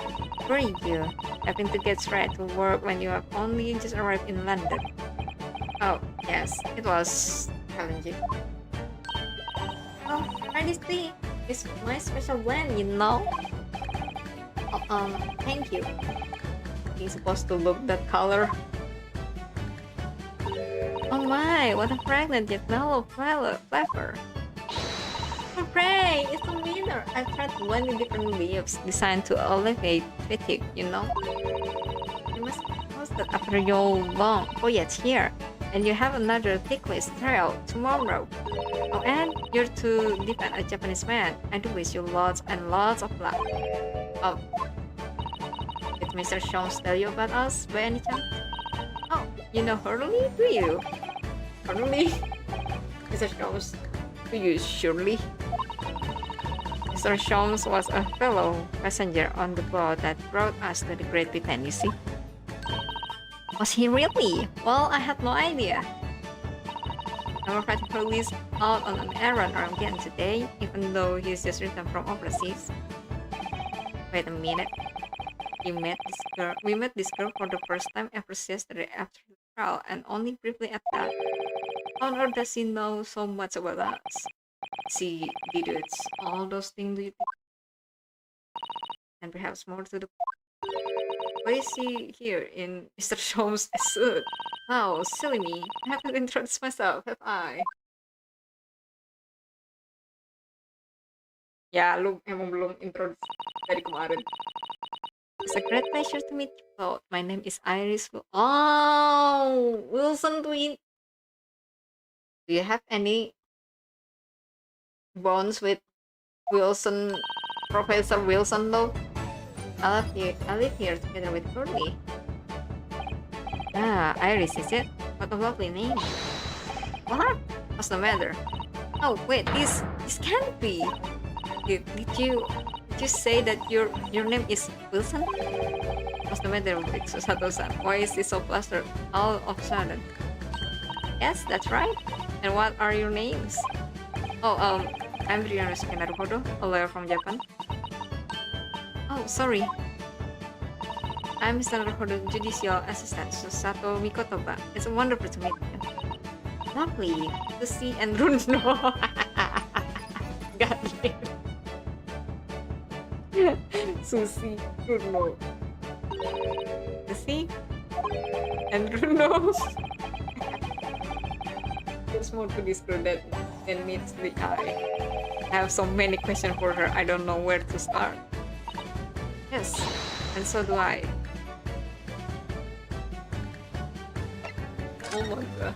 Speaker 1: Where are you? Having to get straight to work when you have only just arrived in London. Oh, yes, it was challenging. Oh, try this tea. It's my special blend, you know? Oh, thank you. It's supposed to look that color. Oh my, what a fragrant yet mellow flavor. Hooray, it's a winner! I've tried 20 different leaves designed to alleviate fatigue, you know? You must post that after your long voyage here, and you have another ticklish trail tomorrow. Oh, and you're to defend a Japanese man. I do wish you lots and lots of luck. Oh, did Mr. Sholmes tell you about us by any chance? Oh, you know Hurley, do you? Hurley? Mr. Sholmes, do you surely? Mr. Sholmes was a fellow passenger on the boat that brought us to the Great Britain, you see. Was he really? Well, I had no idea. I'm afraid Hurley's out on an errand again today, even though he's just returned from overseas. Wait a minute. We met this girl for the first time ever yesterday after the trial, and only briefly at that. How on earth does he know so much about us? She did all those things, do you think? And perhaps more to the... Why is he here in Mr. Sholmes' suit? Wow, silly me. I haven't introduced myself, have I? Ya, lu emang belum introduce dari kemarin. It's a great pleasure to meet you both. My name is Iris. Oh, Wilson Twin. Do you have any bonds with Wilson, Professor Wilson though? I live here together with Courtney. Ah, Iris, is it? What a lovely name. What? What's the matter? Oh, wait, this can't be. Did you say that your name is Wilson? What's the matter with Susato-san? Why is this so flustered all of a sudden? Yes, that's right. And what are your names? Oh, I'm Brianna Naruhodo, a lawyer from Japan. Oh, sorry. I'm Mr. Naruhodo, judicial assistant Susato Mikotoba. It's wonderful to meet you. Lovely to see and Runo. Got it. Susi, Runo. See? And Runo. There's more to this girl than meets the eye. I have so many questions for her, I don't know where to start. Yes, and so do I. Oh my god.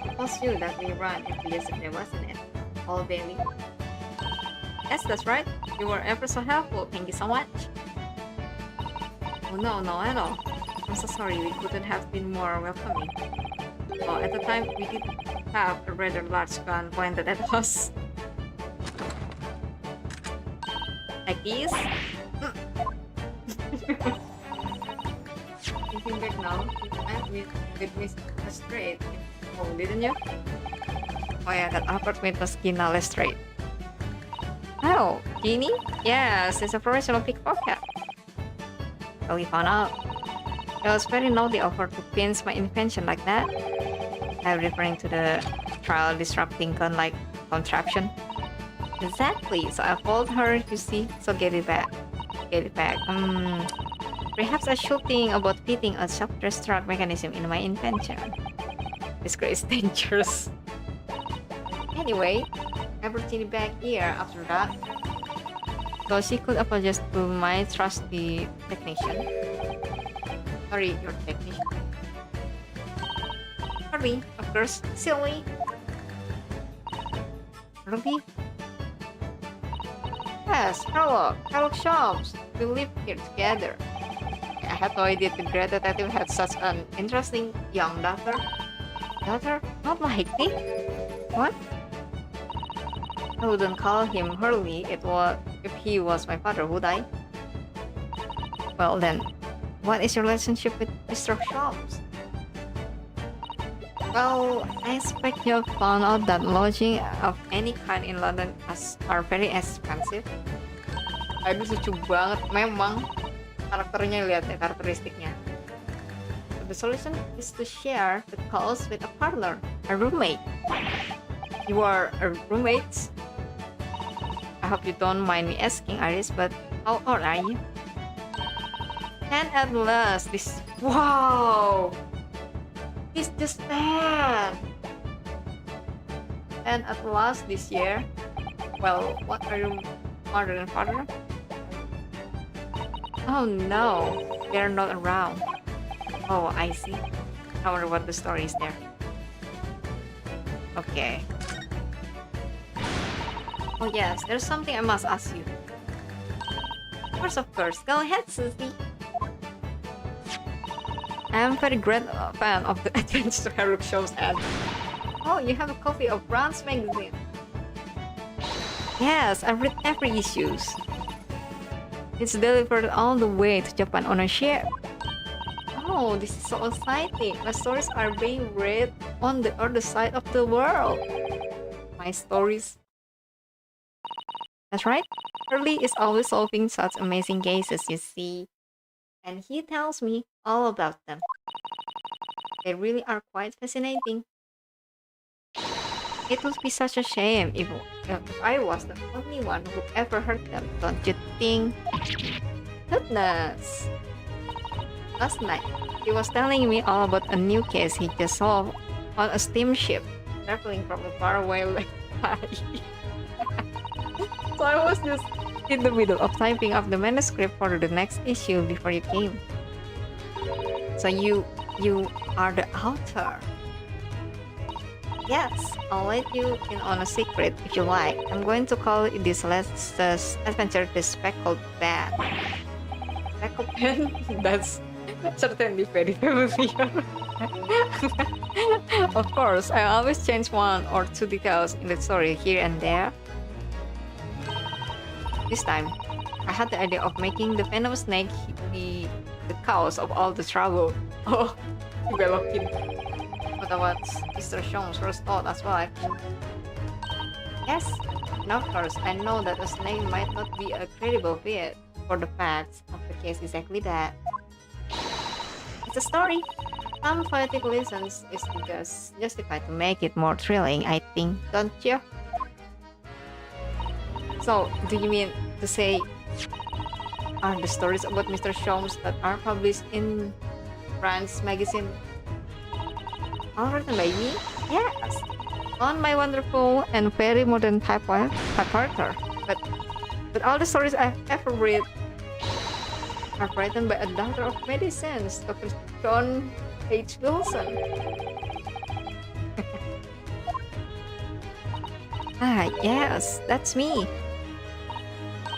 Speaker 1: It was you that we ran into yesterday, wasn't it? All Bailey. Yes, that's right. You were ever so helpful. Thank you so much. Oh no, not at all. I'm so sorry, we couldn't have been more welcoming. Oh, at the time, we did have a rather large gun pointed at us. Like this? Thinking back now, you with Miss Lestrade. Oh, didn't you? Oh yeah, that apartment was Gina Lestrade. Oh, Jeannie? Yes, it's a professional pickpocket. So we found out. It was very naughty of her to pinch my invention like that. I'm referring to the trial disrupting gun-like contraption. Exactly, so I called her, you see, so get it back. Perhaps I should think about fitting a self-destruct mechanism in my invention. This girl is dangerous. Anyway, I brought Jeannie back here after that, so she could apologize to my trusty technician. Sorry, your technician. Sorry, of course, silly. Really? Yes, hello shops. We live here together. I had no idea the great detective had such an interesting young daughter. Daughter? Not likely. What? I wouldn't call him Hurley. If he was my father, would I? Well then, what is your relationship with Mr. Shops? Well, I expect you have found out that lodging of any kind in London are very expensive. Aduh lucu banget, memang karakternya, lihat ya karakteristiknya. So the solution is to share the cost with a partner, a roommate. You are a roommate? I hope you don't mind me asking, Iris, but how old are you? And at last, wow! He's just 10! And at last this year, well, what are you, mother and father? Oh no, they're not around. Oh, I see. I wonder what the story is there. Okay. Oh yes, there's something I must ask you. Of course, go ahead, Susie. I'm a very great fan of the Adventure Herrick shows and... Oh, you have a copy of Brown's magazine. Yes, I read every issue. It's delivered all the way to Japan on a ship. Oh, this is so exciting. My stories are being read on the other side of the world. My stories. That's right. Hurley is always solving such amazing cases, you see. And he tells me all about them. They really are quite fascinating. It would be such a shame if I was the only one who ever heard them, don't you think? Goodness! Last night, he was telling me all about a new case he just solved on a steamship traveling from a faraway lake. So I was just in the middle of typing up the manuscript for the next issue before you came. So you are the author. Yes, I'll let you in on a secret if you like. I'm going to call this latest adventure the Speckled Band. Speckled Band? That's certainly very familiar. Of course, I always change one or two details in the story here and there. This time, I had the idea of making the venom snake the cause of all the trouble. Oh, developing. But what's Mr. Shong's first thought as well, actually. Yes, and of course, I know that a snake might not be a credible fit for the facts of the case exactly that. It's a story. Some poetic license is just justified to make it more thrilling, I think, don't you? So, do you mean to say, are the stories about Mr. Shomes that are published in France's magazine all written by me? Yes! On my wonderful and very modern typewriter. But all the stories I've ever read are written by a doctor of medicine, Dr. John H. Wilson. Yes, that's me.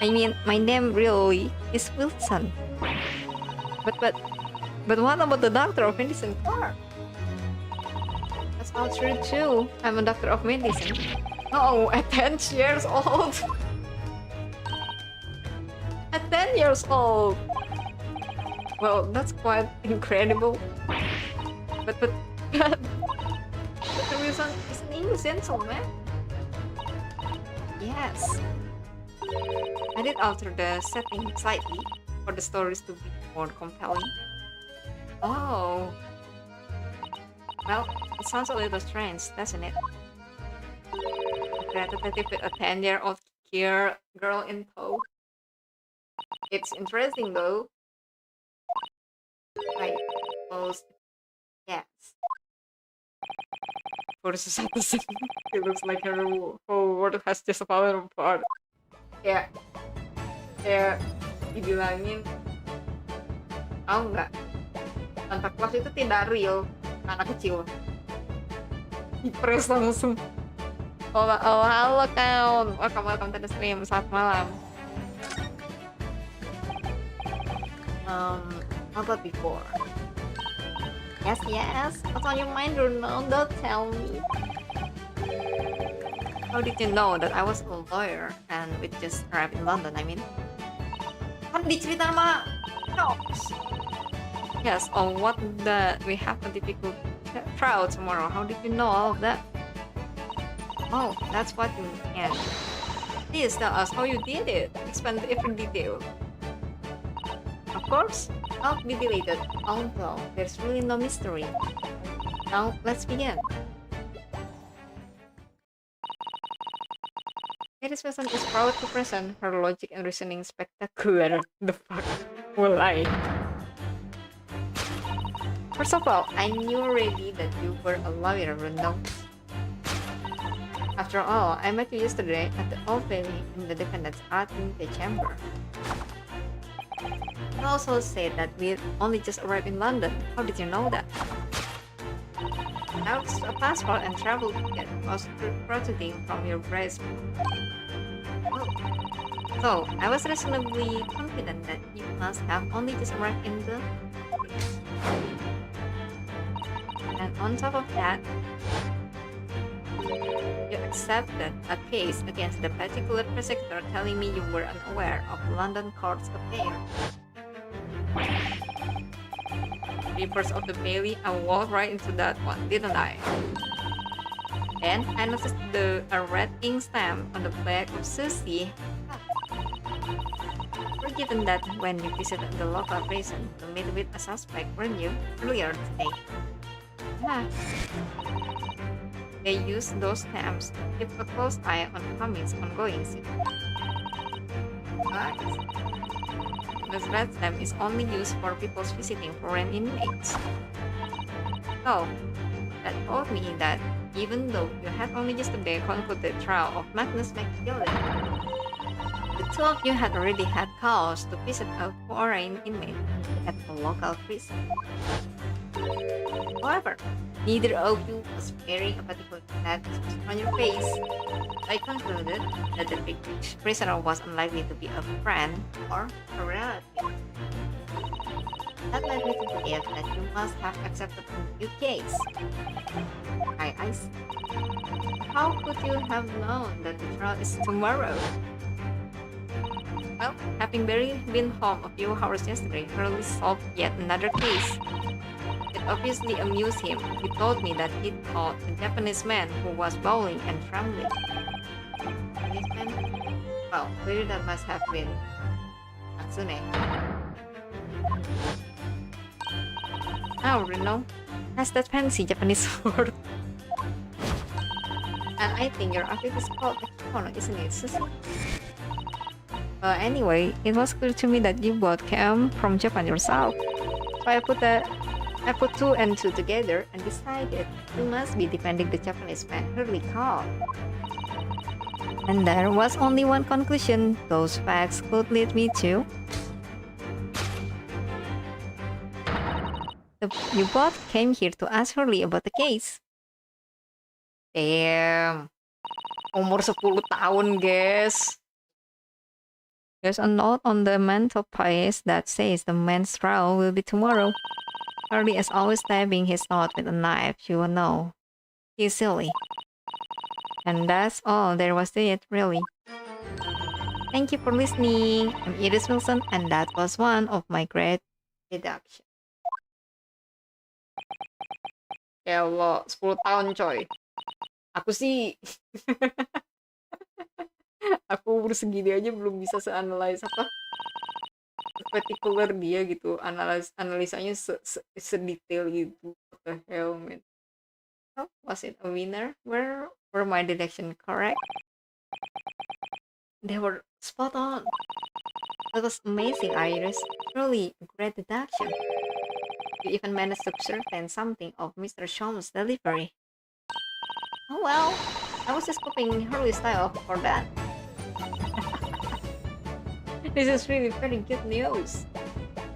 Speaker 1: I mean, my name really is Wilson. But what about the doctor of medicine part? That's all true too. I'm a doctor of medicine. Oh, at 10 years old. At 10 years old. Well, that's quite incredible. But the reason is an English gentleman. Yes. I did alter the setting slightly for the stories to be more compelling. Oh. Well, it sounds a little strange, doesn't it? A great detective with a 10-year-old girl in tow. It's interesting though. I suppose, yes. For satu scene, it looks like her whole world has just fallen apart. Kayak dibilangin, tahu nggak? Santa Claus itu tidak real, anak kecil. Dipres langsung. Halo Kaun. Welcome to the stream. Selamat malam. How about before? Yes. What's on your mind, Bruno? Don't tell me. How did you know that I was a lawyer and we just arrived in London? I mean, kan diceritain sama Tops. Yes. What that we have a difficult trial tomorrow. How did you know all of that? Oh, that's what you mean. Please tell us how you did it. Explain every detail. Of course, I'll be deleted, although there's really no mystery. Now, let's begin. This person is proud to present her logic and reasoning spectacular. The fuck will I? First of all, I knew already that you were a lawyer, Bruno. After all, I met you yesterday at the Old Bailey in the defendant's chamber. You also said that we only just arrived in London. How did you know that? Now it's a passport and travel ticket was protruding from your breast. Oh. So, I was reasonably confident that you must have only just arrived in the... And on top of that, you accepted a case against the particular prosecutor telling me you were unaware of London court's affair. Reverse of the Bailey, I walked right into that one, didn't I? And I noticed a red ink stamp on the back of Susie. Given that when you visited the local prison to meet with a suspect, weren't you, earlier today? Yeah. They use those stamps to keep a close eye on Cummings' ongoing scene. Nice. This red stamp is only used for people visiting foreign inmates. So, that told me that even though you had only just today concluded the trial of Magnus McGillen, the two of you had already had cause to visit a foreign inmate at a local prison. However, neither of you was wearing a particular tag on your face. I concluded that the prisoner was unlikely to be a friend or a relative. That led me to believe that you must have accepted a new case. I see. How could you have known that the trial is tomorrow? Well, having barely been home a few hours yesterday, Hurley solved yet another case. It obviously amused him. He told me that he thought a Japanese man who was bowling and trembling. Japanese man? Well, clearly that must have been Natsune. Oh, Reno has that fancy Japanese sword. And I think your outfit is called a kimono, isn't it, Susie? Anyway, it was clear to me that you both came from Japan yourself. So I put two and two together and decided you must be defending the Japanese man Hurley called. And there was only one conclusion those facts could lead me to. You both came here to ask Hurley about the case. Damn. Umur 10 tahun, guys. There's a note on the mantelpiece that says the man's trial will be tomorrow. Hurley is always stabbing his note with a knife, you will know. He's silly. And that's all there was to it, really. Thank you for listening. I'm Iris Wilson, and that was one of my great deductions. Ya Allah, 10 tahun coy. Aku sih... Aku umur segini aja belum bisa se-analyze apa particular dia gitu, analisanya sedetail gitu. What the hell, man? Oh, was it a winner? Were my deduction correct? They were spot on. That was amazing, Iris. Truly a great deduction. You even managed to ascertain something of Mr. Sholmes' delivery. Oh well, I was just copying Hurley's style for that. This is really very good news.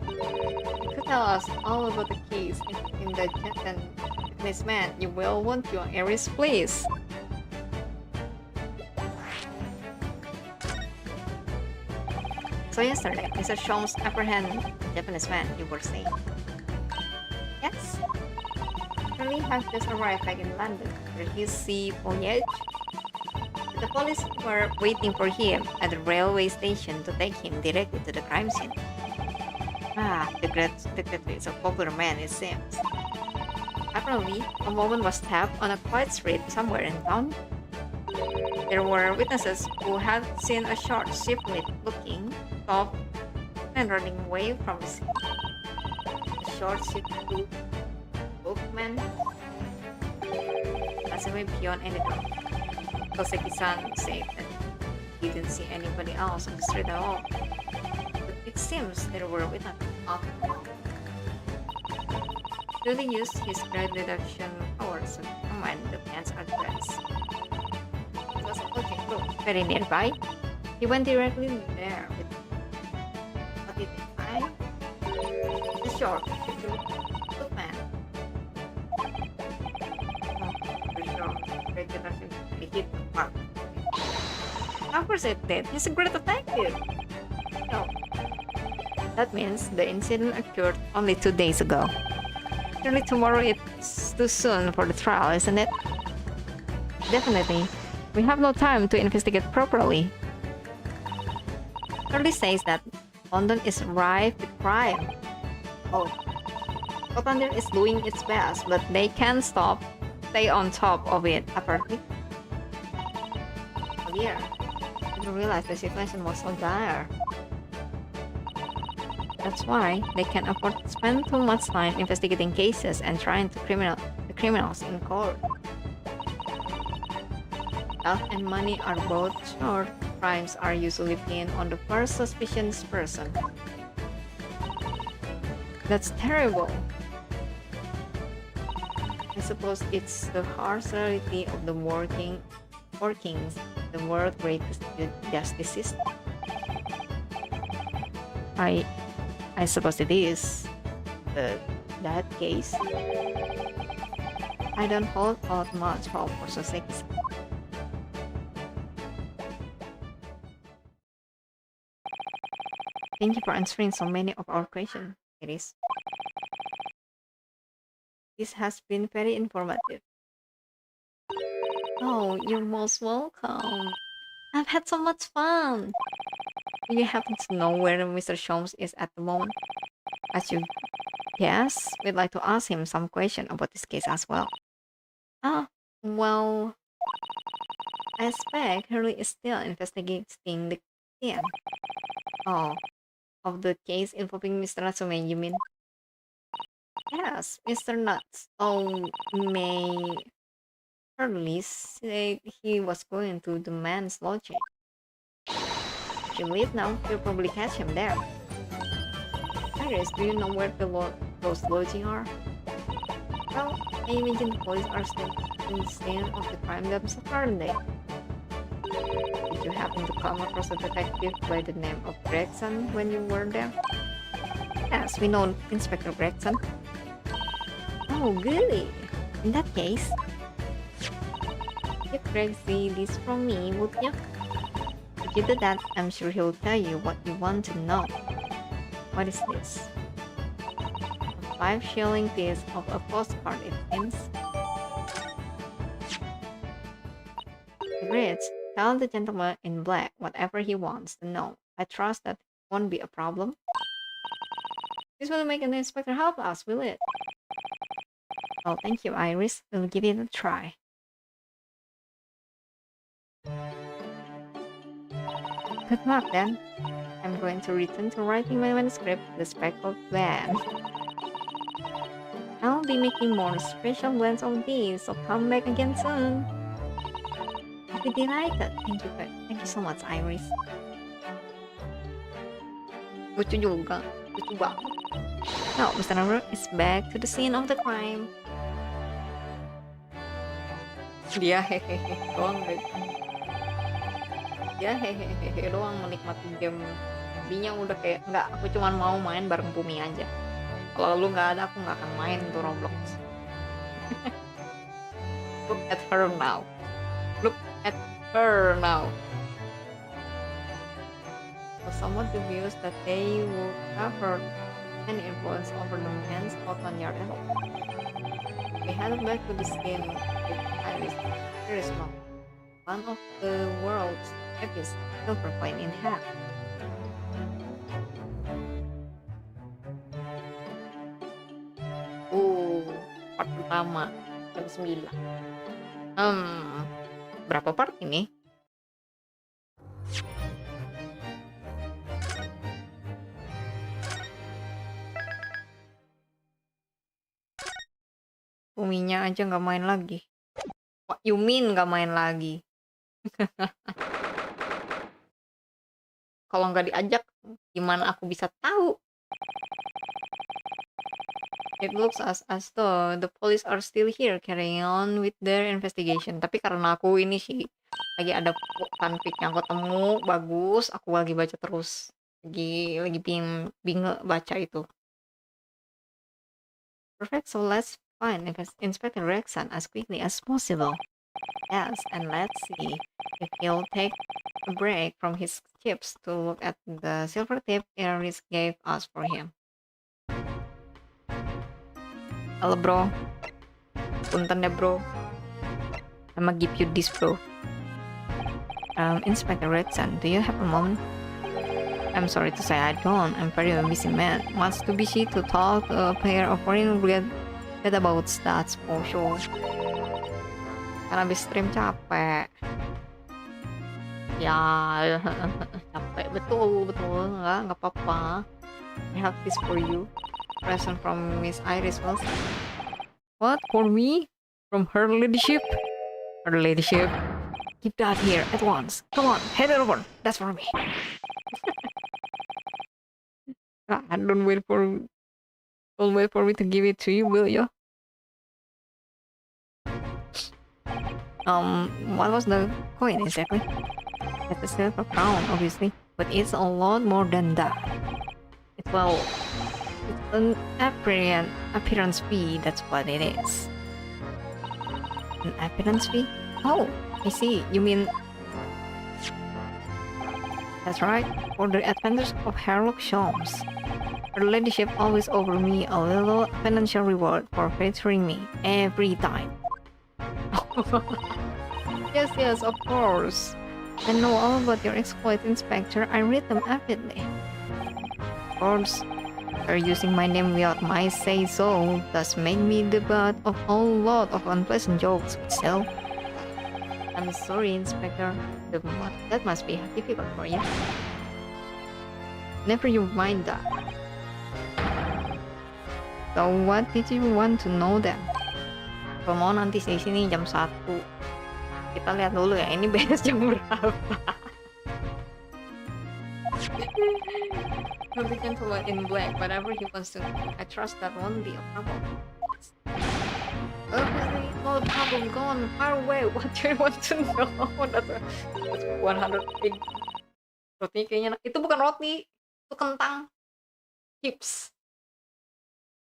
Speaker 1: You could tell us all about the case in the Japanese man. You will, won't you, Iris, please? So yesterday, Mr. Sholmes apprehended a Japanese man, you were saying. Yes. Charlie has just arrived back in London for his sea voyage. The police were waiting for him at the railway station to take him directly to the crime scene. Ah, the great is a popular man, it seems. Apparently, a woman was stabbed on a quiet street somewhere in town. There were witnesses who had seen a short, ship-looking, tall man running away from the scene. A short, ship-looking man passed away beyond any doubt. Koseki-san said that he didn't see anybody else on the street at all. But it seems there were witnesses of Julie used his great deduction powers to determine the man's address. It was a coaching room very nearby. He went directly there with what did he find? The short, good man. The short, great deduction, he hit the mark. Of course it did. He's a great detective. No. That means the incident occurred only 2 days ago. Surely tomorrow it's too soon for the trial, isn't it? Definitely. We have no time to investigate properly. Shirley says that London is rife with crime. Oh. Scotland is doing its best, but they can't stay on top of it, apparently. Oh dear. I didn't realize the situation was so dire. That's why they can't afford to spend too much time investigating cases and trying to the criminals in court. Health and money are both short. Crimes are usually pinned on the first suspicious person. That's terrible. I suppose it's the harsh reality of the workings the world greatest justice system. I suppose it is. That case. I don't hold out much hope for Soseki. Thank you for answering so many of our questions, Iris. This has been very informative. Oh, you're most welcome. I've had so much fun. Do you happen to know where Mr. Sholmes is at the moment? As you guess, we'd like to ask him some question about this case as well. Ah, well, I expect Hurley is still investigating the scene. Oh, of the case involving Mr. Natsume, you mean? Yes, Mr. Nuts. Oh, May Hurley said he was going to the man's lodging. If you leave now, you'll probably catch him there. Iris, do you know where those lodging are? Well, I imagine the police are still in the scene of the crime themselves, aren't they? Did you happen to come across a detective by the name of Gregson when you were there? Yes, we know Inspector Gregson. Oh, really? In that case, give Greg this from me, would you? If you do that, I'm sure he'll tell you what you want to know. What is this? A 5-shilling piece of a postcard, it seems. It reads, tell the gentleman in black whatever he wants to know. I trust that won't be a problem. This will make an inspector help us, will it? Oh, thank you, Iris. We'll give it a try. Good luck then. I'm going to return to writing my manuscript, The Speckled Blend. I'll be making more special blends of these, so come back again soon. I'll be delighted. Thank you so much, Iris. Lucu juga. Lucu banget. Now, Mr. Naruto is back to the scene of the crime. Dia hehehe doang guys. Dia hehehe doang menikmati game. Dinya udah kayak nggak, aku cuma mau main bareng Fumi aja. Kalau lu nggak ada, aku nggak akan main tuh Roblox. Look at her now. Look at her now. was somewhat dubious that they would have had any influence over the man's out-on-yard animal. We headed back to the scene with Iris. Here is one of the world's heaviest silver coin in hand. Part pertama jam 9. Berapa part ini? Fuminya aja nggak main lagi. What you mean nggak main lagi? Kalau nggak diajak, gimana aku bisa tahu? It looks as though the police are still here carrying on with their investigation. Tapi karena aku ini sih lagi ada fanfic yang aku temu bagus, aku lagi baca terus. Lagi bingung baca itu. Perfect, so let's find Inspector Rexon as quickly as possible. Yes, and let's see if he'll take a break from his chips to look at the silver tip Iris gave us for him. Halo bro, punten ya bro, I'ma give you this bro. Inspector Redson, do you have a moment? I'm sorry to say I don't, I'm very busy man. Much too busy to talk to a pair of foreign get about stats for sure. Karena habis stream capek. Ya, capek betul, nggak apa-apa. I have this for you. Present from Miss Iris Wilson. What? For me? From her ladyship? Her ladyship? Keep that here at once. Come on, head it over. That's for me. Don't wait for me to give it to you, will you? What was the coin exactly? It's a silver crown, obviously, but it's a lot more than that. It's an appearance fee, that's what it is. An appearance fee? Oh, I see. You mean... That's right, for the adventures of Sherlock Holmes. Her ladyship always offers me a little financial reward for featuring me every time. Yes, of course. I know all about your exploits, Inspector. I read them avidly. Of course, her using my name without my say-so does make me the butt of a lot of unpleasant jokes, so... I'm sorry, Inspector. That must be difficult for you. Never you mind that. So what did you want to know then? Kalau mau nanti sini jam 1. Kita lihat dulu ya, ini beres jam berapa. The gentleman in black, whatever he wants to know. I trust that won't be a problem. Obviously, no problem, go on, far away. What do you want to know? That's 108. Roti kayaknya, itu bukan roti, itu kentang. Chips.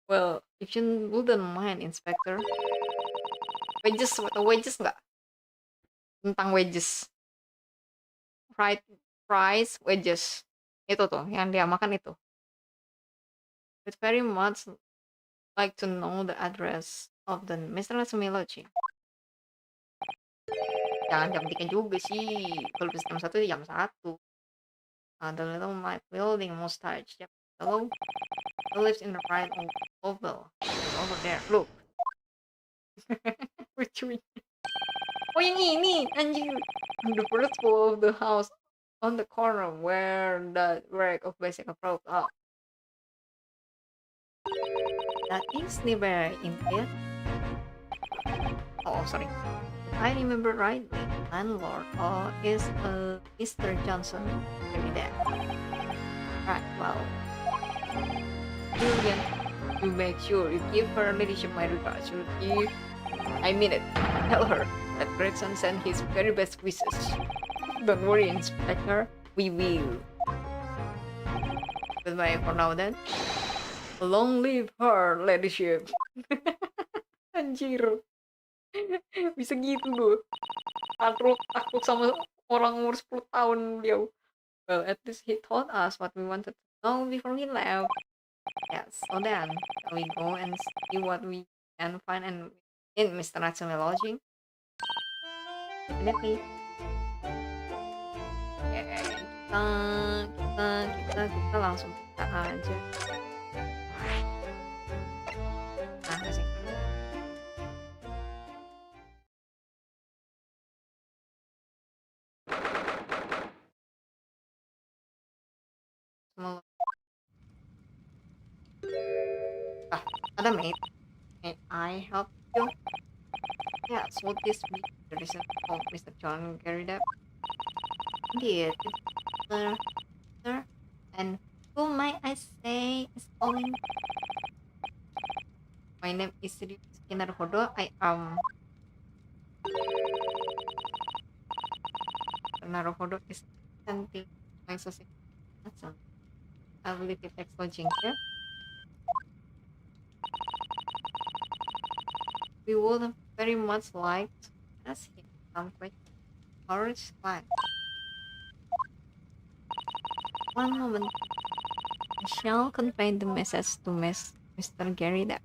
Speaker 1: Well, if you wouldn't mind, Inspector. Wedges nggak? Tentang wedges. Fried fries, wedges. Itu tuh, yang dia makan itu. I'd very much like to know the address of the Mr. Semilogy. Jangan jam 3 juga sih. Kalau bisa jam 1 ya jam 1. The little white building mustache. Yep. Hello? Who lives in the right oval? It's over there. Look. Lucu. Oh yang ini, anjir. The first floor of the house on the corner where the wreck of basic approach up. That is nearby in here. Oh, sorry. If I remember rightly, landlord is Mr. Johnson. Maybe that. Right, well. Julian, you make sure you give her ladyship my regards. I mean it. Tell her that Gregson sent his very best wishes. Don't worry, Inspector. We will. Goodbye for now then. Long live her ladyship. Anjir. Bisa gitu loh. Takut sama orang umur 10 tahun dia. Well, at least he told us what we wanted to know before he left. Yes, so then, shall we go and see what we can find and in Mr. Natsumi Lodging? Definitely. Oke, kita langsung buka aja. Nah, sih. Ada maid. May I help you? Yes, would this be the reason of Mr. John Garrett? Indeed, sir. And who might I say is calling? My name is Naruhodo. I am Naruhodo is sending my society. I believe it takes lodging here. We would very much like to ask him some questions. Orange flag. One moment. I shall convey the message to Mr. Gary Depp.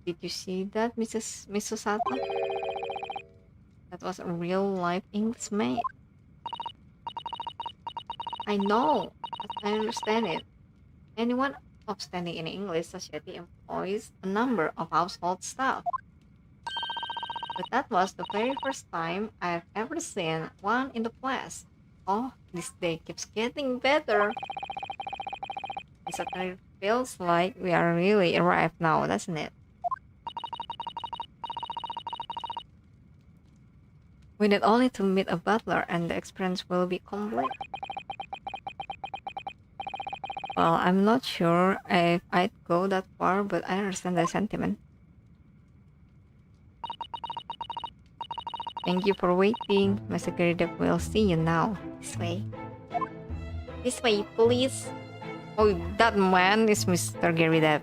Speaker 1: Did you see that, Miss Susato? That was a real life English maid. I know, but I understand it. Anyone outstanding in English society employs a number of household staff. But that was the very first time I've ever seen one in the flesh. Oh, this day keeps getting better. It certainly feels like we are really arrived now, doesn't it? We need only to meet a butler and the experience will be complete. Well, I'm not sure if I'd go that far, but I understand the sentiment. Thank you for waiting. Mr. Gridep will see you now. This way. This way, please. Oh, that man is Mr. Gridep.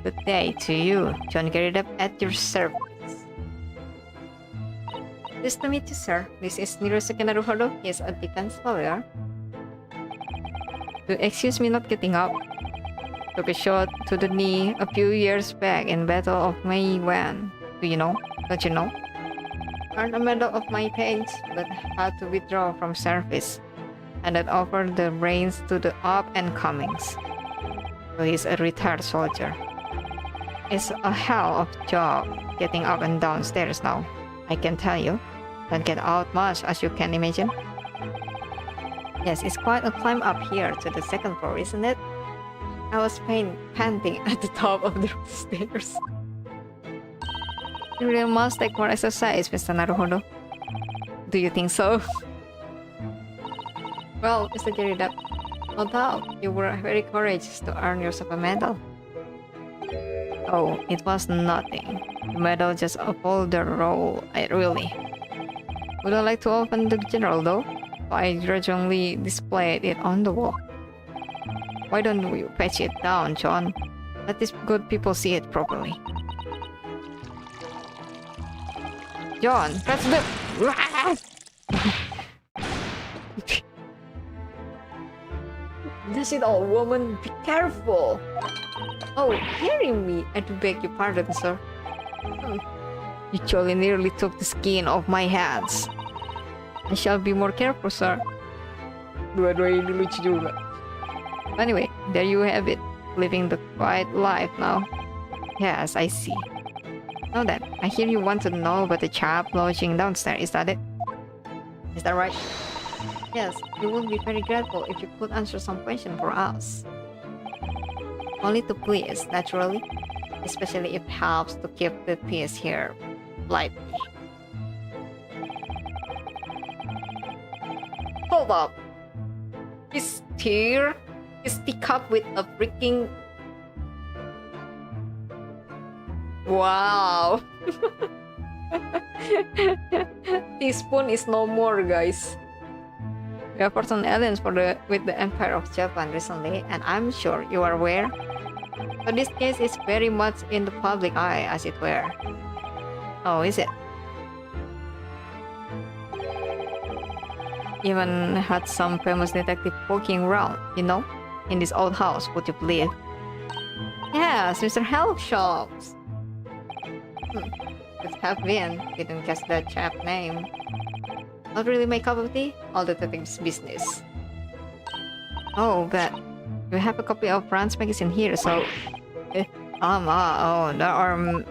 Speaker 1: Good day to you, John Gridep at your service. Pleased to meet you, sir. This is Nirosuke Naruhodo. He is a defense lawyer. Do excuse me not getting up. Took a shot to the knee a few years back in Battle of May Wan. Do you know? Don't you know? Earned a medal of my pains, but had to withdraw from service. Handed over the reins to the up-and-comings. So he's a retired soldier. It's a hell of a job getting up and down stairs now, I can tell you. Don't get out much, as you can imagine. Yes, it's quite a climb up here to the second floor, isn't it? I was panting at the top of the stairs. You really must take more exercise, Mr. Naruhodo. Do you think so? Well, Mr. Jerida, no doubt you were very courageous to earn yourself a medal. Oh, it was nothing. The medal just uphold the role, really. Would I like to open the general though? I grudgingly displayed it on the wall. Why don't you patch it down, John? Let these good people see it properly. John, press the... That's it all, woman. Be careful. Oh, hearing me, I do beg your pardon, sir. You jolly nearly took the skin off my hands. I shall be more careful, sir. Dua-dua ini lucu juga. Anyway, there you have it. Living the quiet life now. Yes, I see. Now then, I hear you want to know about the chap lodging downstairs, is that it? Is that right? Yes, we would be very grateful if you could answer some question for us. Only to please, naturally. Especially if it helps to keep the peace here lively. Hold up! His tear? His teacup with a freaking... Wow! Teaspoon is no more, guys. We have fought an alliance with the Empire of Japan recently, and I'm sure you are aware. So this case is very much in the public eye, as it were. Oh, is it? Even had some famous detective poking around, you know, in this old house, would you believe? Yes, Mr. Helpshops. Could have been. Didn't guess that chap name. Not really my cup of tea. All detective's business. Oh, but we have a copy of Fran's magazine here, so. There are.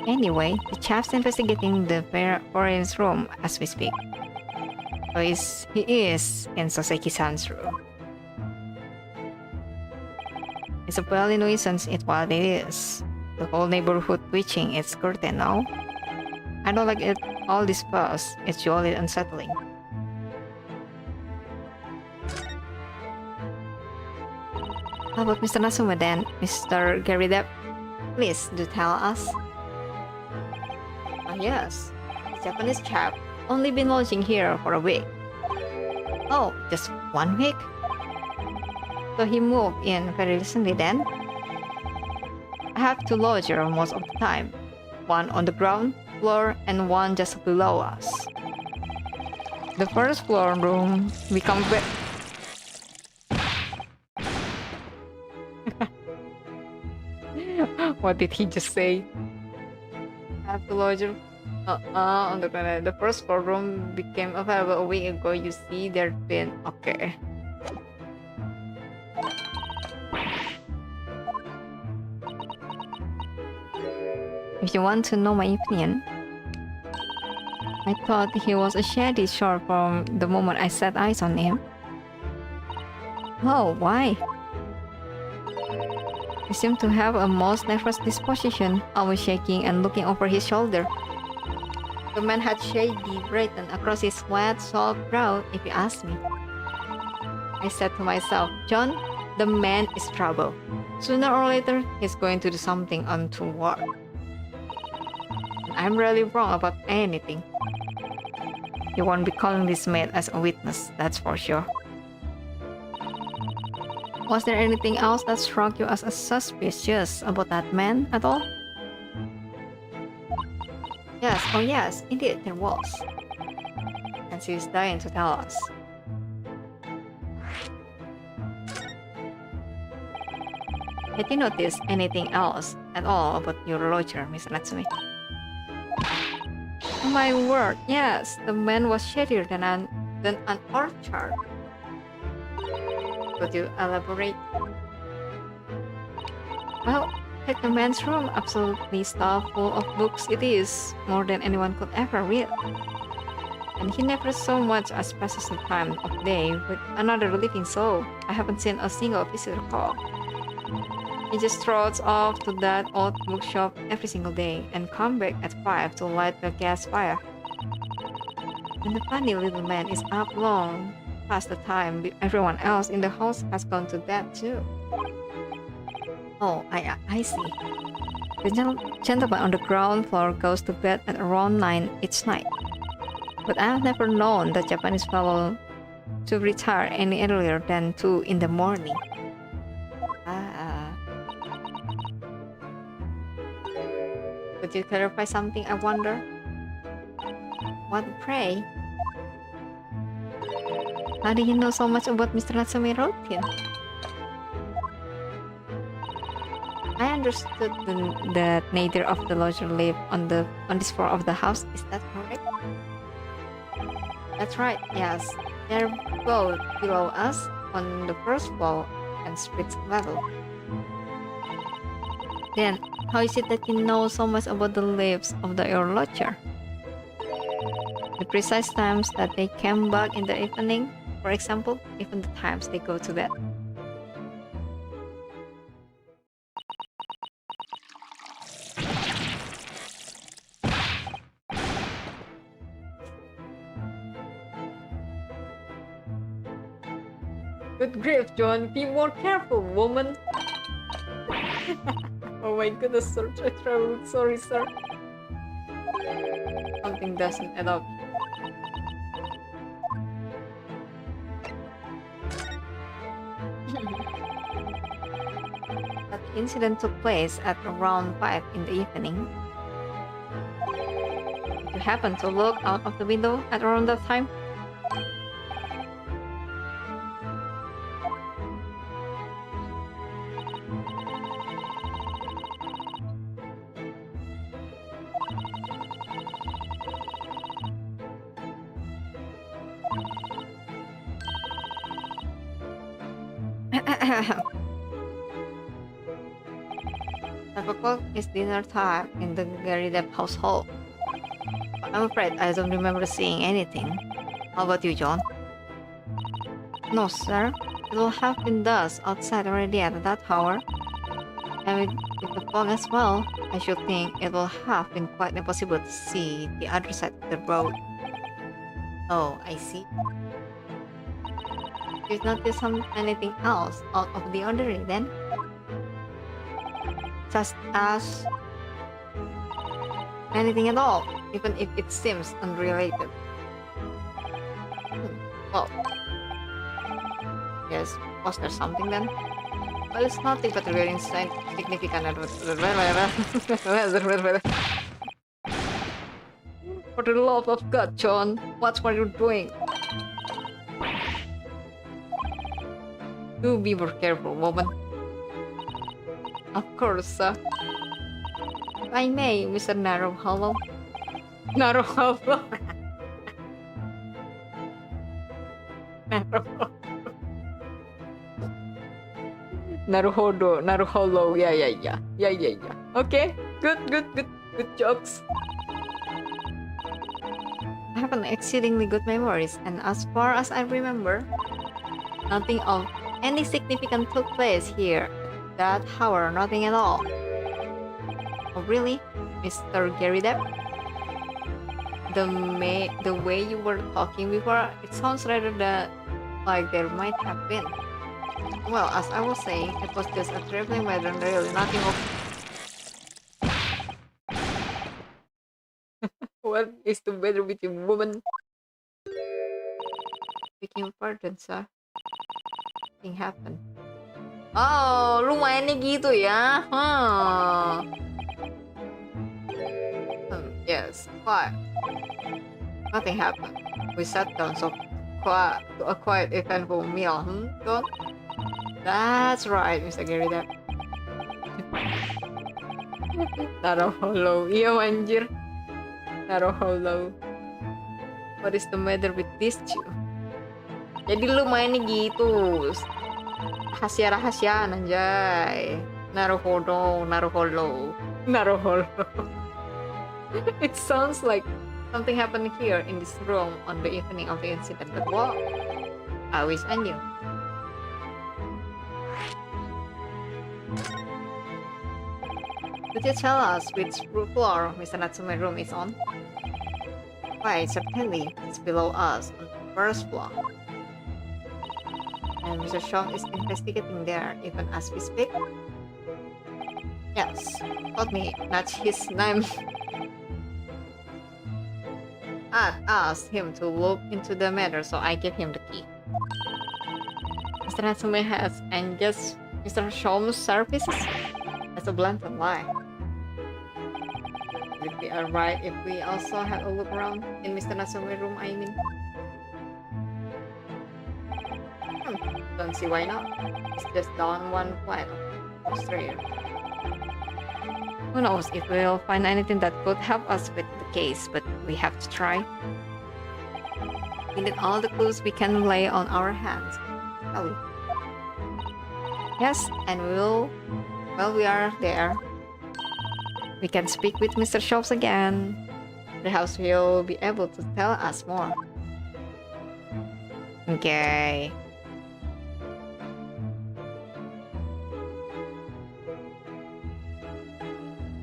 Speaker 1: Anyway, the chap's investigating the foreign's room as we speak. So he is in Soseki-san's room. It's a bloody nuisance, it's what it is. The whole neighborhood twitching its curtain now. I don't like it. All this fuss. It's jolly unsettling. How about Mr. Natsume then? Mr. Gary Depp? Please do tell us. Ah yes, the Japanese chap only been lodging here for a week. Oh, just 1 week? So he moved in very recently then? I have two lodgers most of the time. One on the ground floor and one just below us. The first floor room becomes What did he just say? I have two lodgers on the ground. The first floor room became available a week ago. You see, there's been okay. If you want to know my opinion, I thought he was a shady sort from the moment I set eyes on him. Oh, why? He seemed to have a most nervous disposition, always shaking and looking over his shoulder. The man had shady written across his flat, soft brow, if you ask me. I said to myself, John, the man is trouble. Sooner or later, he's going to do something untoward. I'm really wrong about anything. You won't be calling this maid as a witness, that's for sure. Was there anything else that struck you as suspicious about that man at all? Yes, oh yes, indeed there was. And she's dying to tell us. Had you noticed anything else at all about your lodger, Miss Natsume? Oh my word, yes, the man was shadier than an orchard. Could you elaborate? Well, take the man's room, absolutely stuffed full of books it is, more than anyone could ever read. And he never so much as passes the time of day with another living soul. I haven't seen a single visitor call. He just trots off to that old bookshop every single day and come back at 5 to light the gas fire. And the funny little man is up long past the time everyone else in the house has gone to bed too. Oh, I see. The gentleman on the ground floor goes to bed at around 9 each night. But I've never known the Japanese fellow to retire any earlier than 2 in the morning. Could you clarify something, I wonder? What, pray? How do you know so much about Mr. Natsume routine? I understood that neither of the lodger lived on this floor of the house. Is that correct? That's right, yes. They're both below us on the first floor and street level. Then, how is it that you know so much about the lives of your lodger? The precise times that they come back in the evening, for example, even the times they go to bed. Good grief, John, be more careful, woman. Oh my goodness, sir, sorry, sir. Something doesn't add up. incident took place at around 5 in the evening. Did you happen to look out of the window at around that time? O'clock is dinner time in the Garidep household. But I'm afraid I don't remember seeing anything. How about you, John? No, sir. It will have been dusk outside already at that hour. And with the fog as well, I should think it will have been quite impossible to see the other side of the road. Oh, I see. You've noticed anything else out of the ordinary then? Just as anything at all, even if it seems unrelated. Well, yes, was there something then? Well, it's nothing but really significant. For the love of God, John, what were you doing? Do be more careful, woman. Of course, sir. If I may, Mr. Narrow Hollow. Narrow Hollow. Naruhodo, Naruholo, yeah. Okay, good jokes. I have an exceedingly good memories, and as far as I remember, nothing of any significant took place here. That hour, nothing at all. Oh really, Mr. Garidep? The way you were talking before, it sounds rather like there might have been. Well, as I was saying, it was just a traveling matter, really nothing of... What is the matter with you, woman? Speaking of pardon, sir. Thing happened. Oh, lu mainnya gitu ya? Yes, quiet. Nothing happened. We sat down to a quiet eventful meal, John? That's right, Mr. Garidep. Naruholo, iya anjir. Naruholo. What is the matter with this two? Jadi lu mainnya gitu. Rahasia-rahasiaan anjay. Naruhodo. It sounds like something happened here in this room on the evening of the incident, but what? I wish I knew. Could you tell us which floor Mr. Natsume's room is on? Why, certainly, it's below us on the first floor. And Mr. Shaw is investigating there even as we speak? Yes, told me that's his name. I asked him to look into the matter, so I gave him the key. Mr. Natsume has engaged Mr. Shaw's services? That's a blatant lie. Would it be alright if we also had a look around in Mr. Natsume's room, I mean? Don't see why not. It's just down one flight upstairs. Who knows if we'll find anything that could help us with the case, but we have to try. We need all the clues we can lay on our hands, shall we? Yes, and while we are there, we can speak with Mr. Shops again. Perhaps he'll be able to tell us more. Okay.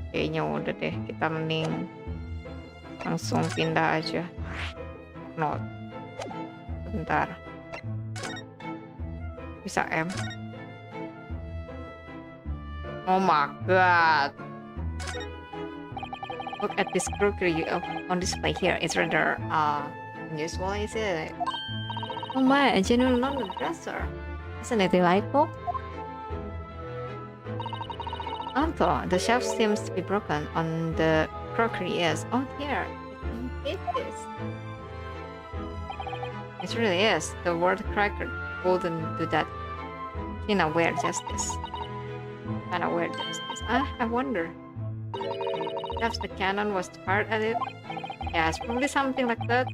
Speaker 1: Kayaknya udah deh, kita mending langsung pindah aja. Note. Bentar. Bisa M. Oh my god. Look at this crockery on display here. It's rather unusual, is it? Oh my, a genuine London dresser. Isn't it delightful? Anto, the shelf seems to be broken on the crockery is. Oh dear, it's in pieces. It really is. The word cracker wouldn't do that. Kinda weird justice. I wonder. Perhaps the cannon was fired at it? Yeah, it's probably something like that.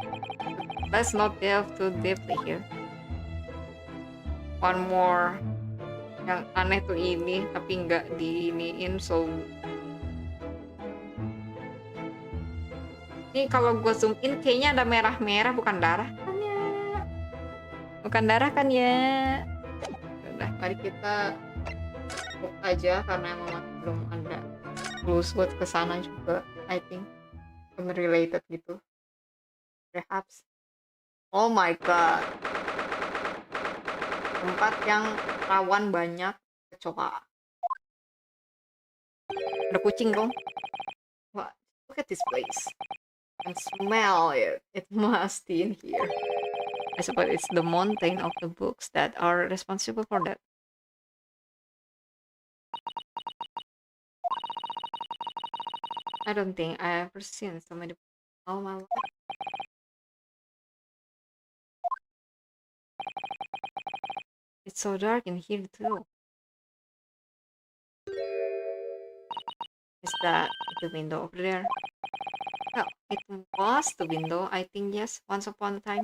Speaker 1: Let's not delve too deeply here. One more yang aneh tuh ini, tapi nggak diiniin, so ini kalau gue zoom in kayaknya ada merah-merah, bukan darah kan ya? Bukan darah kan ya? Udah, mari kita look aja karena emang masih belum ada clues buat kesana juga. I think related gitu, perhaps. Oh my god, tempat yang rawan banyak kecoa. Ada kucing dong. What? Look at this place and smell it. It must be in here. I suppose it's the mountain of the books that are responsible for that. I don't think I ever seen so many all my life. It's so dark in here too. Is that the window over there? Well, it was the window, I think, yes, once upon a time.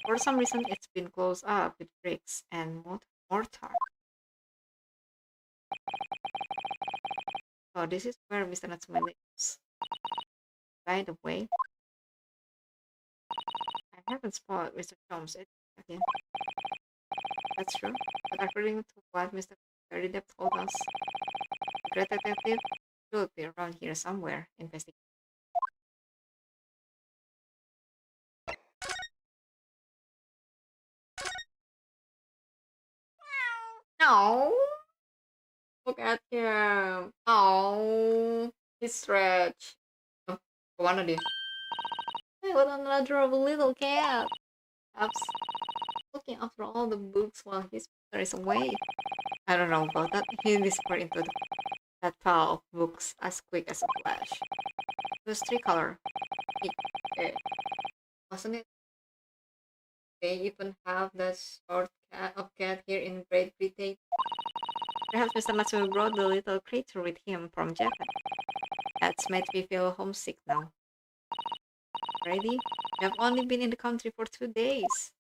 Speaker 1: For some reason, it's been closed up with bricks and mortar. So this is where Mr. Natsume lives. By the way, I haven't spotted Mr. Jones again. That's true, but according to what Mr. Depp told us, the great detective should be around here somewhere, investigating. No! Look at him! Oh, he's stretched. Oh, kemana dia? Hey, what another little cat! Perhaps looking after all the books while his mother is away. I don't know about that. He disappeared into that pile of books as quick as a flash. It was three-color. Wasn't it? They even have that sort of cat here in Great Britain. Perhaps Mr. Natsume brought the little creature with him from Japan. That's made me feel homesick now. Already? We have only been in the country for 2 days.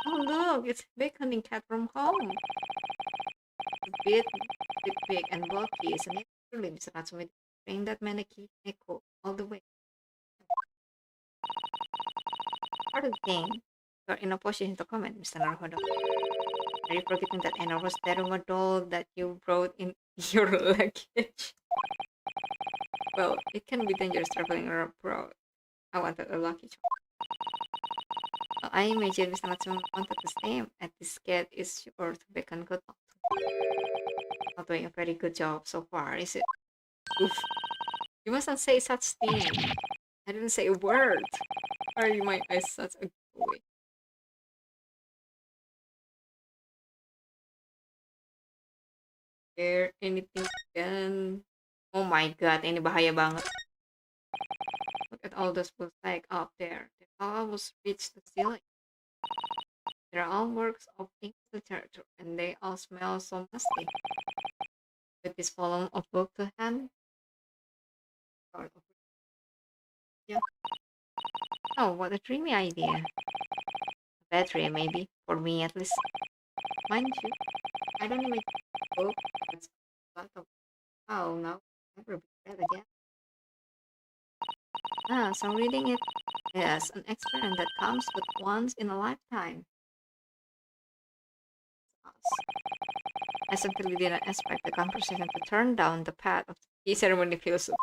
Speaker 1: Oh look, it's beckoning cat from home. It's a bit big and bulky, isn't it? Surely Mr. Natsume bring that maneki neko all the way. Part of the thing, you're in a position to comment, Mr. Naruhodo. Are you forgetting that enormous Daruma doll that you brought in your luggage? Well, it can be dangerous traveling abroad. I wanted a lucky charm. I imagine Mr. Natsume wanted the same, and this cat is sure to beckon good luck. Not doing a very good job so far, is it? Oof. You mustn't say such thing. I didn't say a word. Why are my eyes such a boy? There anything again? Oh my god, ini bahaya banget. Look at all those books like up there. They almost reach the ceiling. They're all works of English literature, and they all smell so musty. With this volume of book to hand. Yeah. Oh, what a dreamy idea. A bad dream, maybe. For me, at least. Mind you, I don't even book that's a lot of oh no, never be read again. Ah, so reading it. Yes, an experience that comes but once in a lifetime. I simply didn't expect the conversation to turn down the path of tea ceremony philosophy.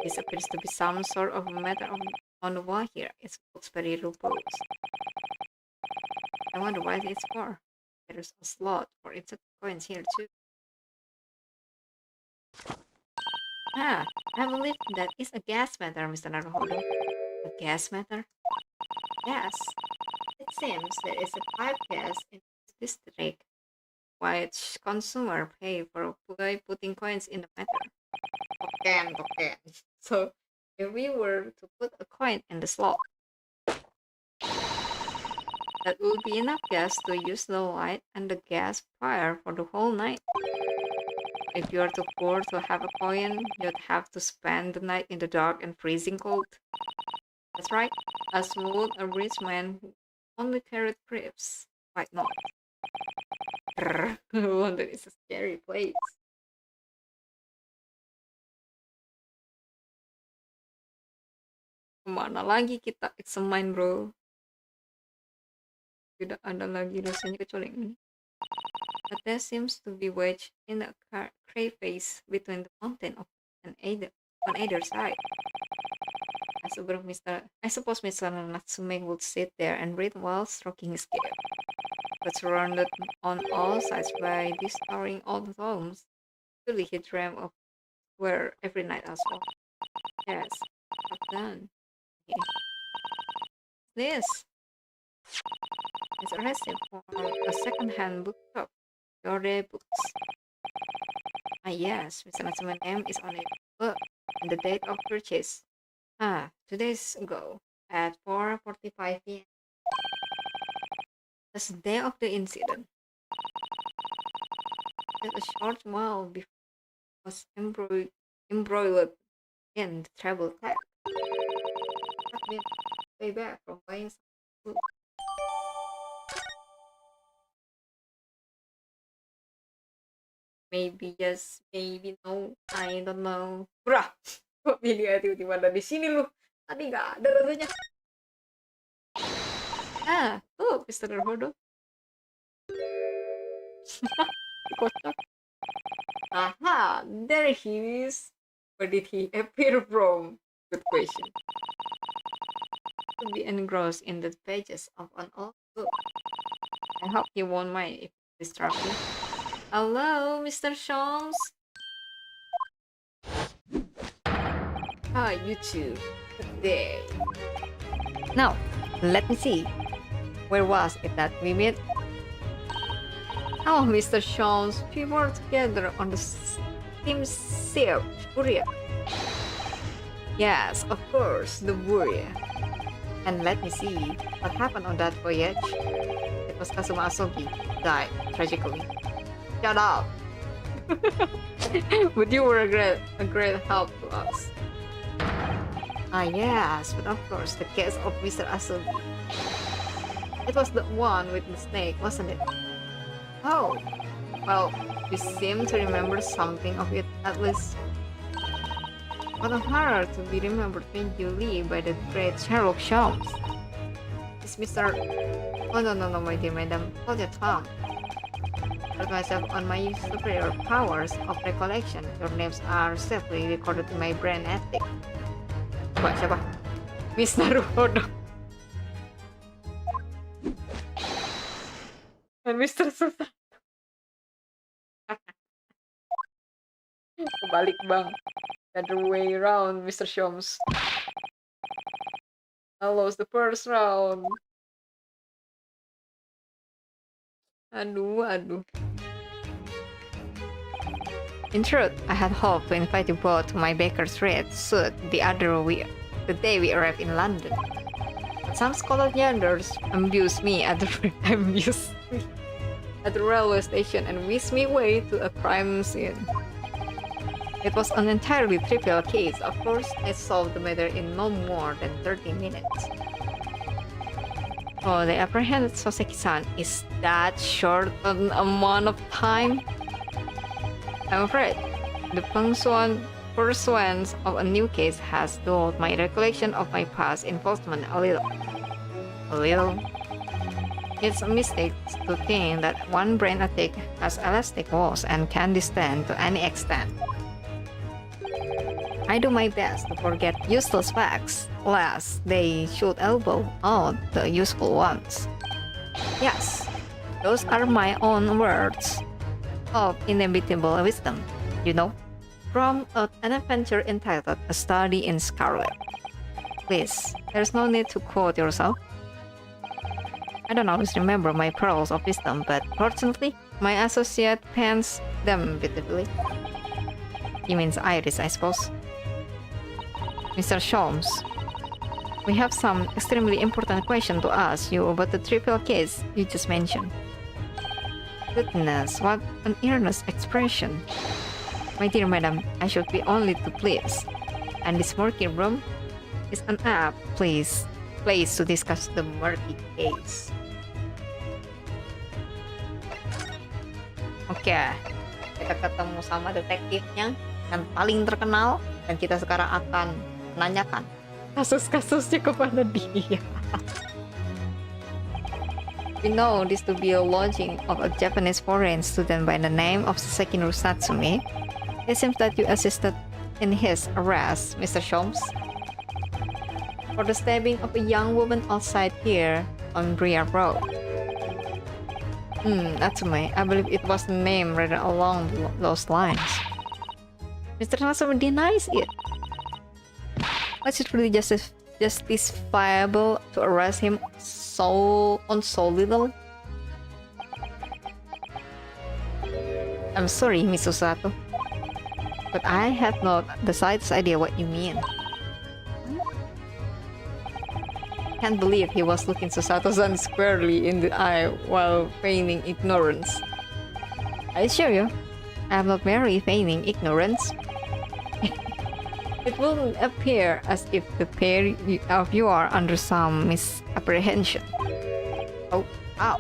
Speaker 1: This appears to be some sort of matter on the wall here. It looks very verbose. I wonder what it's for. There's a slot for insert coins here too. Ah, I believe that is a gas matter, Mr. Naruhodo. A gas matter? Yes. It seems there is a pipe gas in this district, which consumer pay for by putting coins in the matter. Token. So, if we were to put a coin in the slot, that would be enough gas to use the light and the gas fire for the whole night. If you are too poor to have a coin, you'd have to spend the night in the dark and freezing cold. That's right, as would a rich man who only carried cribs. Why not? London is a scary place. Kemana lagi kita examine, bro? Tidak ada lagi rasanya kecuali yang ini. But there seems to be wedge in the crevice between the mountain and on either side. I suppose Mr. Natsume would sit there and read while stroking his cat. But surrounded on all sides by these towering old homes, surely he dreamed of where every night as well. Yes, I've done. Okay. This is a receipt for a second-hand bookshop. Your books. Ah yes, Mr. Natsume's name is on it. Look, and the date of purchase. 2 days ago at 4:45 p.m. That's the day of the incident. Just a short while before it was embroiled in the travel tag. I've been way back from buying some food. Maybe yes, maybe no, I don't know. Brah, kok pilih ya tiba-tiba ada di sini lu? Tadi nggak ada rasanya. Tuh, Mr. Naruhodo. Kocak. Aha, there he is. Where did he appear from? Good question. To be engrossed in the pages of an old book. I hope he won't mind if it's distracting. Hello, Mr. Sholmes. Hi, you two. Today. Now, let me see. Where was it that we met? Oh, Mr. Sholmes, we were together on the steam ship, Buria. Yes, of course, the Buria. And let me see, what happened on that voyage? It was Kazuma Asogi, died tragically. Shut up! But you were a great help to us. Ah yes, but of course, the case of Mr. Asogi. It was the one with the snake, wasn't it? Oh, well, you seem to remember something of it at least. What a horror to be remembered painfully by the great Sherlock Holmes. Is Mr. Oh no, my dear madam, hold your tongue. Put myself on my superior powers of recollection. Your names are safely recorded in my brain attic. Coba siapa? Miss Naruhodo. And Mr. Susan. Kebalik bang. Other way around, Mr. Shomes. I lost the first round. Aduh. In truth, I had hoped to invite you both to my baker's red suit the day we arrived in London. But some Scotland Yarders abused me at the railway station and whisked me away to a crime scene. It was an entirely trivial case. Of course, I solved the matter in no more than 30 minutes. Oh, the apprehended Soseki-san is that short an amount of time? I'm afraid the pursuance of a new case has dulled my recollection of my past involvement a little. It's a mistake to think that one brain attack has elastic walls and can distend to any extent. I do my best to forget useless facts, lest they should elbow out the useful ones. Yes, those are my own words of inevitable wisdom, you know. from an adventure entitled A Study in Scarlet. Please, there's no need to quote yourself. I don't always remember my pearls of wisdom, but fortunately, my associate pens them vividly. He means Iris, I suppose. Mr. Sholmes, we have some extremely important question to ask you about the trivial case you just mentioned. Goodness, what an earnest expression. My dear madam, I should be only too pleased. And this murky room is an apt place to discuss the murky case. Oke, kita ketemu sama detektifnya yang paling terkenal dan kita sekarang akan menanyakan kasus-kasusnya kepada dia. We know this to be a lodging of a Japanese foreign student by the name of Sekinoru Satsumi. It seems that you assisted in his arrest, Mr. Sholmes, for the stabbing of a young woman outside here on Briar Road. Natsume, I believe it was the name rather along those lines. Mr. Natsume denies it. Was it really justifiable to arrest him so little? I'm sorry, Miss Usato, but I have not the slightest idea what you mean. Can't believe he was looking Susato-san squarely in the eye while feigning ignorance. I assure you, I am not merely feigning ignorance. It will appear as if the pair of you are under some misapprehension. Oh, ow.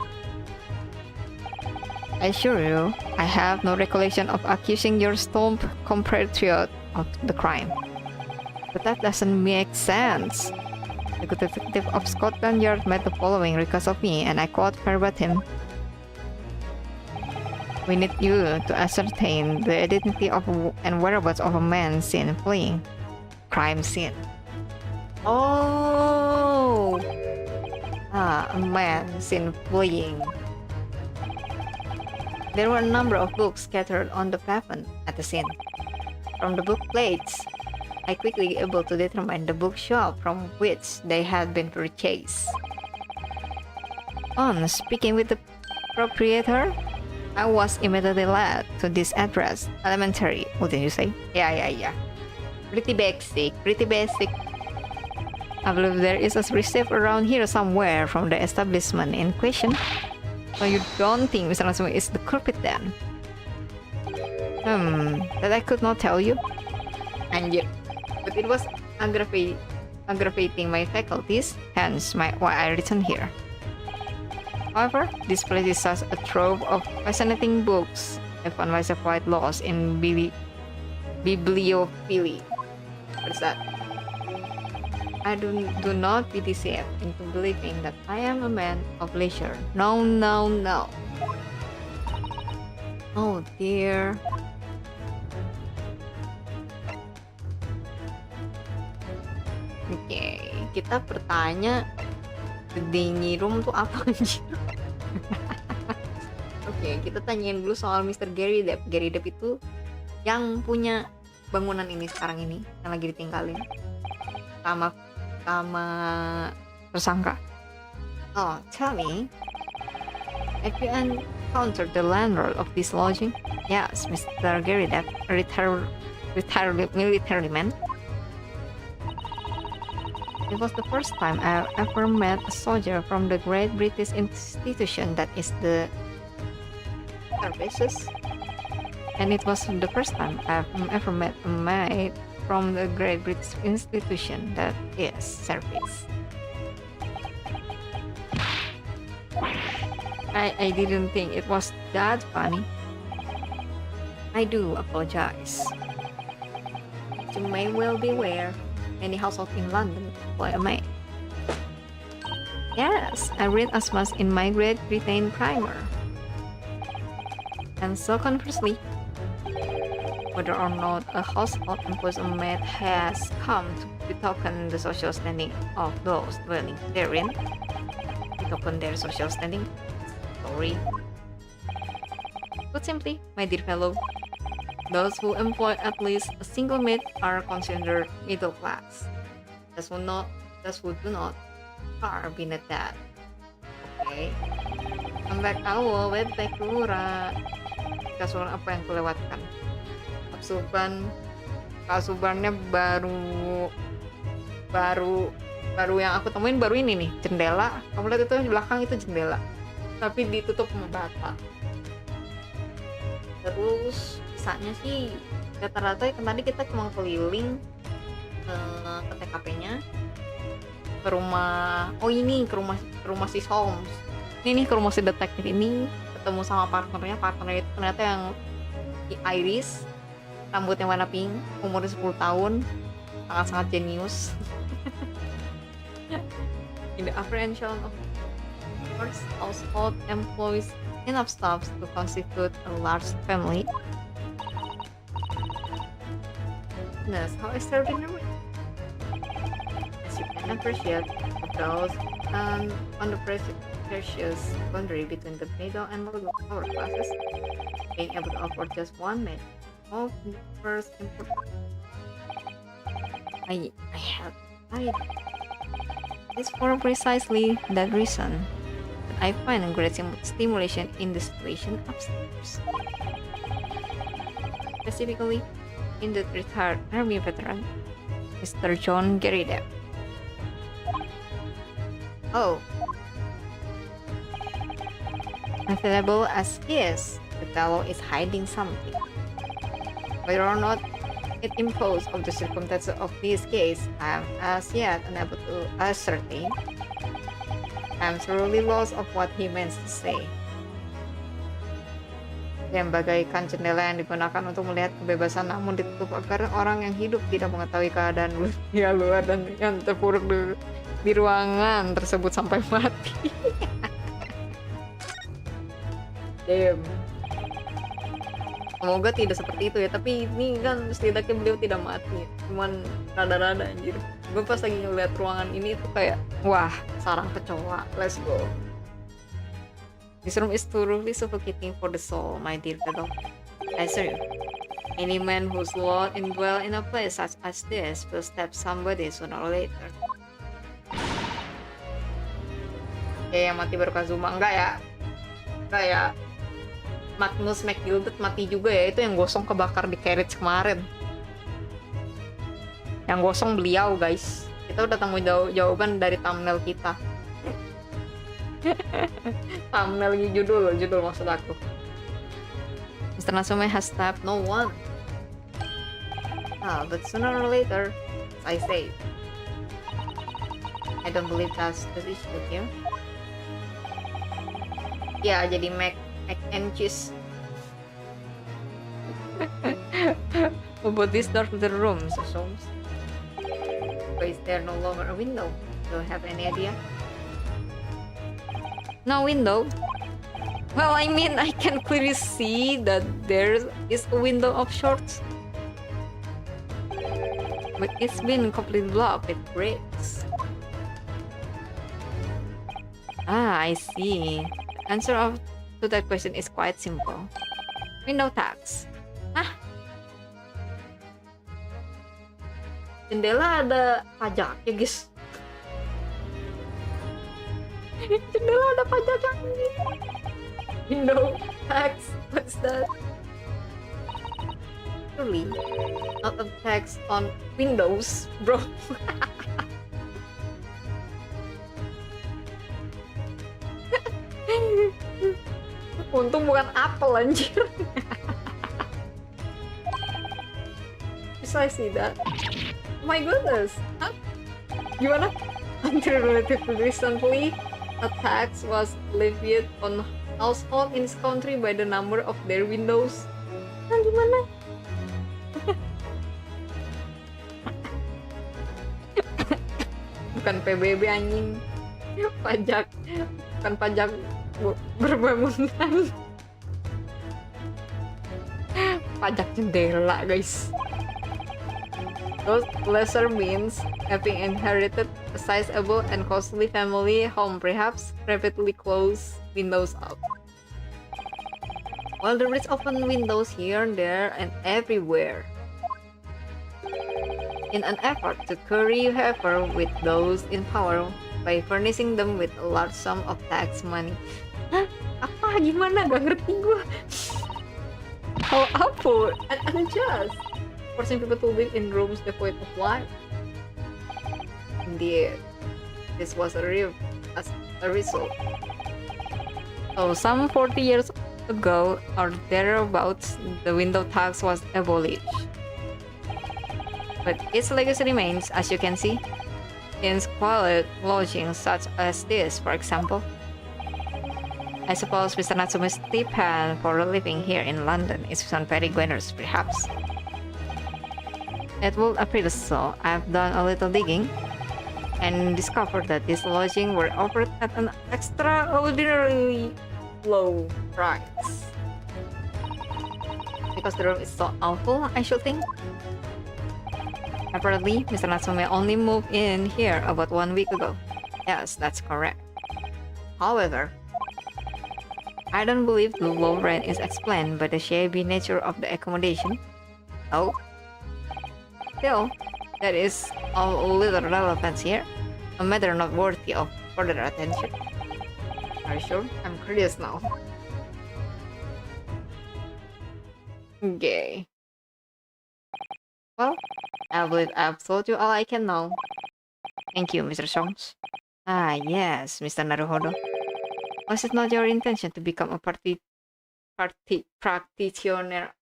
Speaker 1: I assure you, I have no recollection of accusing your stomp compatriot of the crime. But that doesn't make sense. The good detective of Scotland Yard made the following request of me, and I quote verbatim. We need you to ascertain the identity of and whereabouts of a man seen fleeing. Crime scene. Oh! A man seen fleeing. There were a number of books scattered on the pavement at the scene. From the book plates, I quickly able to determine the bookshop from which they had been purchased. On speaking with the proprietor, I was immediately led to this address. Elementary, wouldn't you say? Yeah. Pretty basic. I believe there is a receipt around here somewhere from the establishment in question. So you don't think Mr. Natsume is the culprit then? That I could not tell you. Anjir. But it was aggravating my faculties, hence why I returned here. However, this place is such a trove of fascinating books. I found myself quite lost in bibliophily. What is that? I do not be deceived into believing that I am a man of leisure. No. Oh dear. Oke, kita bertanya the dining room tuh apa anjir? Oke, kita tanyain dulu soal Mr. Gary Depp. Gary Depp itu yang punya bangunan ini sekarang ini yang lagi ditinggalin sama tersangka. Oh, tell me, have you encountered the landlord of this lodging? Yes, Mr. Gary Depp, a retired military man. It was the first time I ever met a soldier from the great British institution that is the services. And it was the first time I've ever met a maid from the great British institution that is service. I didn't think it was that funny. I do apologize. You may well be aware any household in London employ a maid. Yes, I read as much in my Great Britain primer. And so conversely, whether or not a household employs a maid has come to betoken the social standing of those dwelling therein. Betoken their social standing. Sorry. Put simply, my dear fellow, Those who employ at least a single maid are considered middle class. Those who do not are beneath that. Oke. Sampai kalo bebek lura. Kasuran apa yang kelewatkan? Kasubannya baru yang aku temuin baru ini nih, jendela. Kamu lihat itu di belakang itu jendela, tapi ditutup sama bata. Terus sisanya sih rata-rata tadi kita cuma keliling ke TKP-nya, ke rumah ke rumah si Holmes. Ini nih ke rumah si detektif ini, ketemu sama partnernya itu ternyata yang Iris, rambutnya warna pink, umurnya 10 tahun, sangat-sangat jenius. In the apprehension of first household employs enough staff to constitute a large family. That's how extraordinary. As you can appreciate, the browse and on the precious boundary between the middle and lower classes, being able to afford just one maid of the first importance. I had this for precisely that reason that I find a great stimulation in the situation upstairs. Specifically, in the retired Army veteran, Mr. John Garrida. Oh. Available as he is, the fellow is hiding something. Whether or not it imposed of the circumstances of this case, I am as yet unable to ascertain. I am thoroughly lost of what he meant to say. Yang bagaikan jendela yang digunakan untuk melihat kebebasan namun ditutup agar orang yang hidup tidak mengetahui keadaan dunia luar dan yang terpuruk di ruangan tersebut sampai mati. Damn. Semoga tidak seperti itu ya, tapi ini kan setidaknya beliau tidak mati, cuman rada-rada anjir. Gue pas lagi ngeliat ruangan ini tuh kayak, wah, sarang kecoa, let's go. This room is thoroughly suffocating for the soul, my dear fellow. I assure you, any man who's lost and dwell in a place such as this will stab somebody sooner or later. Yang mati baru Kazuma, enggak ya. Magnus McGilded mati juga ya, itu yang gosong kebakar di carriage kemarin. Yang gosong beliau, guys. Kita udah temu jawaban dari thumbnail kita. Thumbnail judul maksud aku. Mr. Natsume has stabbed no one. But sooner or later, as I say, I don't believe that's the issue here. Ya, jadi mac and cheese. About this door to the room, so why is there no longer a window? Do you have any idea? No window? Well, I mean, I can clearly see that there is a window of sorts, but it's been completely blocked with bricks. I see. Answer to that question is quite simple. Window tax. Hah? Jendela ada pajaknya, guys. Jendela ada pajaknya. Window tax. What's that? Surely not a tax on windows, bro. Untung bukan apel, anjir. Precisely that. Oh my goodness. Hah? Gimana? Until relatively recently, a tax was levied on households in this country by the number of their windows. Nah, gimana? Bukan PBB, anjing. Pajak. Bukan pajak berbangunan. Pajak jendela, guys. Those lesser means having inherited a sizable and costly family home perhaps rapidly close windows up. Well, there is open windows here, there, and everywhere. In an effort to curry favor with those in power by furnishing them with a large sum of tax money. Hah? Apa? Gimana? Gak ngerti gue. How apa? And unjust. Forcing people to live in rooms devoid of light. Indeed, this was a result. So some 40 years ago or thereabouts, the window tax was abolished. But its legacy remains, as you can see, in squalid lodgings such as this, for example. I suppose Mr. Natsume's stipend for living here in London is not very generous, perhaps. It would appear so. I've done a little digging and discovered that these lodgings were offered at an extraordinarily low price. Because the room is so awful, I should think. Apparently, Mr. Natsume only moved in here about 1 week ago. Yes, that's correct. However, I don't believe the low rent is explained by the shabby nature of the accommodation. Oh. Still, that is of little relevance here. A matter not worthy of further attention. Are you sure? I'm curious now. Okay. Well, I believe I've told you all I can know. Thank you, Mr. Songs. Ah, yes, Mr. Naruhodo. Was it not your intention to become a practitioner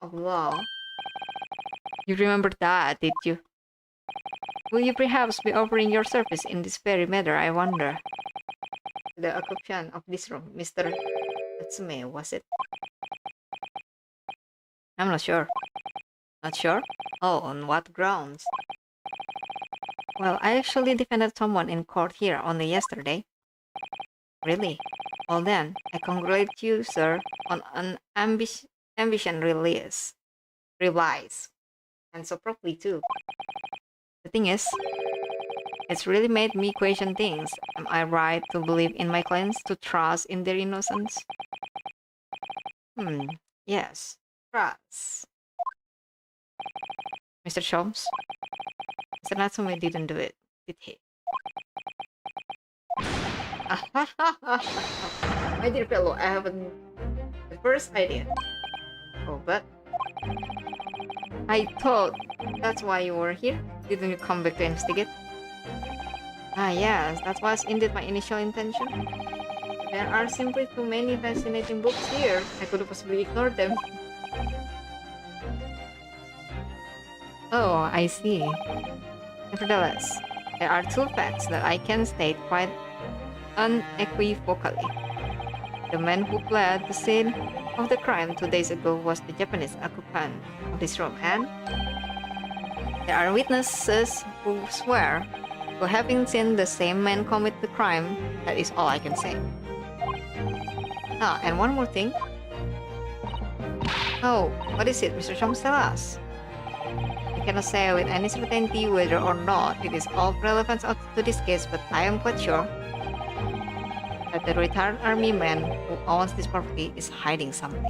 Speaker 1: of law? You remember that, did you? Will you perhaps be offering your service in this very matter, I wonder? The occupant of this room, Mr. Natsume, was it? I'm not sure. Not sure? Oh, on what grounds? Well, I actually defended someone in court here only yesterday. Really? Well then, I congratulate you, sir, on an ambition release. And so properly too. The thing is, it's really made me question things. Am I right to believe in my clients, to trust in their innocence? Yes, trust. Mr. Sholmes? Mr. Natsume didn't do it, did he? My dear fellow, I haven't the first idea. Oh, but I thought that's why you were here. Didn't you come back to investigate? Ah, yes, that was indeed my initial intention. There are simply too many fascinating books here. I could possibly ignore them. Oh, I see. Nevertheless, there are two facts that I can state quite unequivocally. The man who fled the scene of the crime 2 days ago was the Japanese occupant of this room, and there are witnesses who swear to having seen the same man commit the crime. That is all I can say. Ah, and one more thing. Oh, what is it, Mr. Chong? Tell us. I cannot say with any certainty whether or not it is of relevance to this case, but I am quite sure that the retired army man who owns this property is hiding something.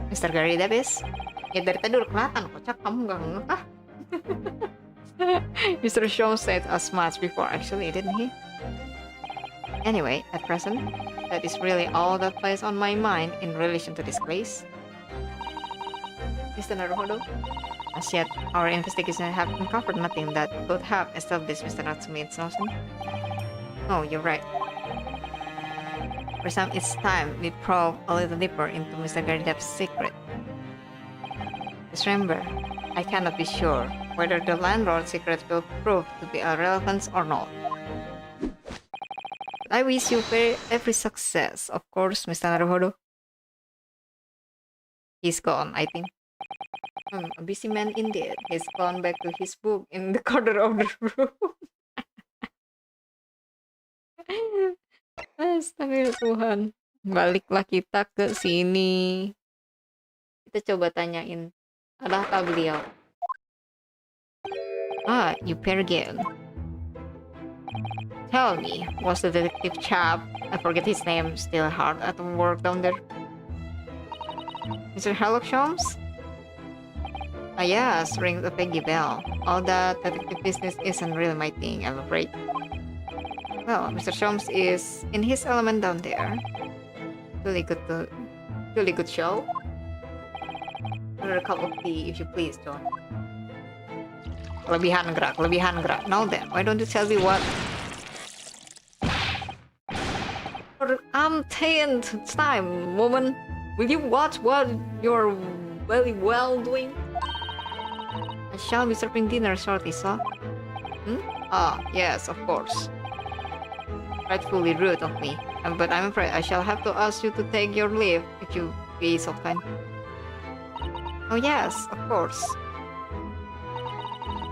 Speaker 1: Mr. Gary Davis? Ya dari tadi udah kelihatan, kocak, kamu gak ngeh ah? Mr. Shaw said as much before actually, didn't he? Anyway, at present, that is really all that plays on my mind in relation to this case. Mr. Naruhodo? As yet, our investigation have uncovered nothing that could have established Mr. Natsume's notion. Oh, you're right. For some, it's time we probe a little deeper into Mr. Garidev's secret. Just remember, I cannot be sure whether the landlord's secret will prove to be of relevance or not. But I wish you every success, of course, Mr. Naruhodo. He's gone, I think. A busy man indeed. He's gone back to his book in the corner of the room. Astaga Tuhan. Baliklah kita ke sini. Kita coba tanyain. Adakah beliau? Ah, you Pergel. Tell me, was the detective chap, I forget his name, still hard at work down there? Mr. Sherlock Holmes? Ah yes, rings a peggy bell. All that detective business isn't really my thing, I'm afraid. Well, Mr. Holmes is in his element down there. Really good show. Order a cup of tea, if you please, John. Kelebihan gerak. Now then, why don't you tell me what? For umpteenth time, woman, will you watch what you're very well doing? I shall be serving dinner shortly, sir. Ah, yes, of course. Rightfully rude of me, but I'm afraid I shall have to ask you to take your leave, if you be so kind. Oh yes, of course.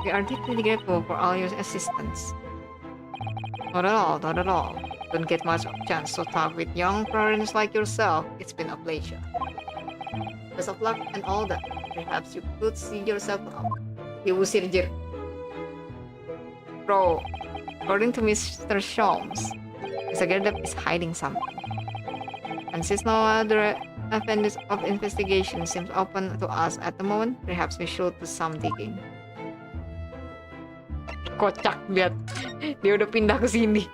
Speaker 1: We are deeply grateful for all your assistance. Not at all. Don't get much chance to talk with young foreigners like yourself. It's been a pleasure. Best of luck and all that. Perhaps you could see yourself out. Diusir, Jir. Bro, according to Mr. Sholmes, Mr. Gerdep is hiding something. And since no other avenues of investigation seems open to us at the moment, perhaps we should do some digging. Kocak, lihat. Dia udah pindah ke sini.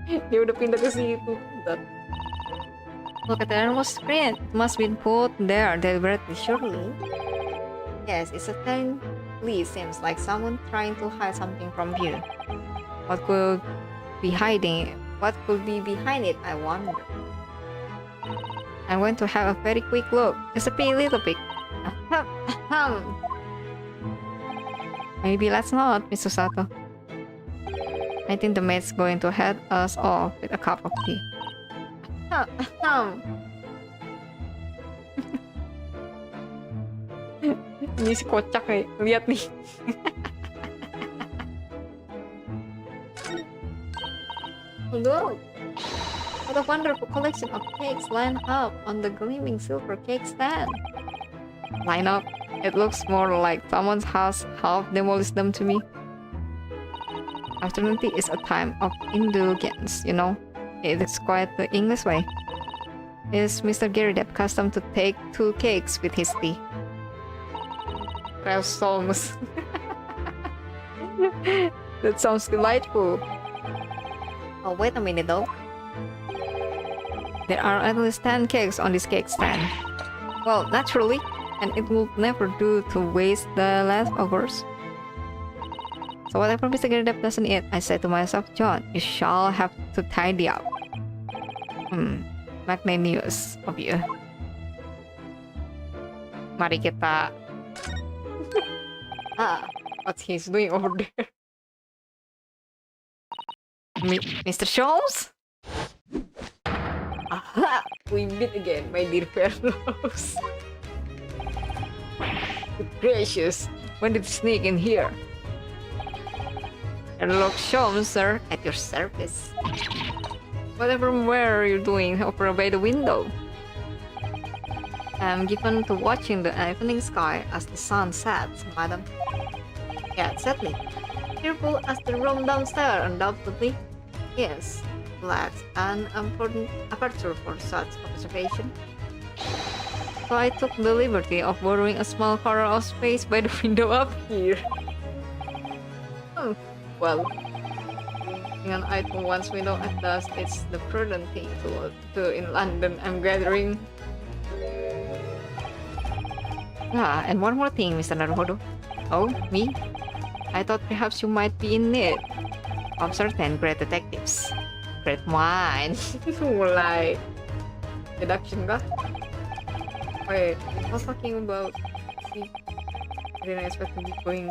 Speaker 1: Dia udah pindah ke situ. Bentar. Look at the animal's print. It must be put there deliberately, surely. Yes, it certainly seems like someone trying to hide something from you. What could be behind it, I wonder. I'm going to have a very quick look. Just a little bit. Maybe let's not, Mr. Sato. I think the maid's going to head us off with a cup of tea. Ini si kocak nih, lihat nih. Look! What a wonderful collection of cakes lined up on the gleaming silver cake stand. Line up? It looks more like someone's house half demolished them to me. Afternoon tea is a time of indulgence, you know. It is quite the English way. Is Mr. Gerardep accustomed to take 2 cakes with his tea? Ralph songs. That sounds delightful. Oh, wait a minute though. There are at least 10 cakes on this cake stand. Well, naturally, and it would never do to waste the leftovers. So whatever Mr. Gerardep doesn't eat, I said to myself, John, you shall have to tidy up. Magnanimous of you. Mari kita. What's he's doing over there? Mr. Sholmes? Aha! We meet again, my dear fellows. Good gracious, when did you sneak in here? Sherlock Holmes, sir, at your service. Whatever were you doing over by the window? I'm given to watching the evening sky as the sun sets, madam. Yeah, exactly. Cheerful as the room downstairs, undoubtedly. Yes, that's an important aperture for such observation. So I took the liberty of borrowing a small corner of space by the window up here. Well, an item one's window at dusk is the prudent thing to do in London, I'm gathering. And one more thing, Mr. Naruhodo. Oh, me? I thought perhaps you might be in need of certain great detectives. Great minds. Mulai deduction kah? Wait, I was talking about... See, I didn't expect to be going...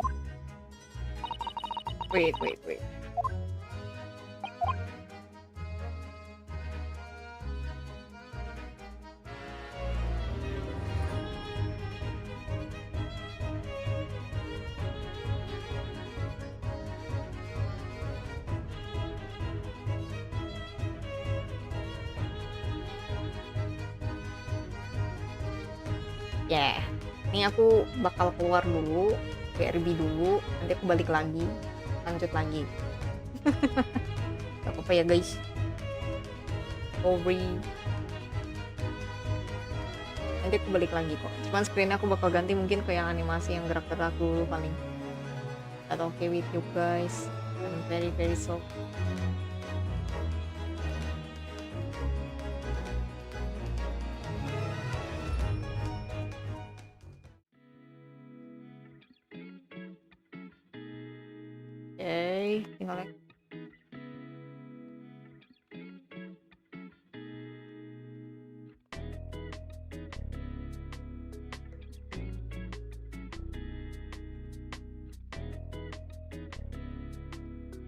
Speaker 1: Wait. Ya, ini aku bakal keluar dulu, BRB dulu, nanti aku balik lagi, lanjut lagi. Gak apa-apa ya guys. Sorry. Nanti aku balik lagi kok. Cuman screennya aku bakal ganti mungkin ke yang animasi yang gerak-gerak dulu paling. Atau okay with you guys. I'm very very soft. Oke, tinggal lagi.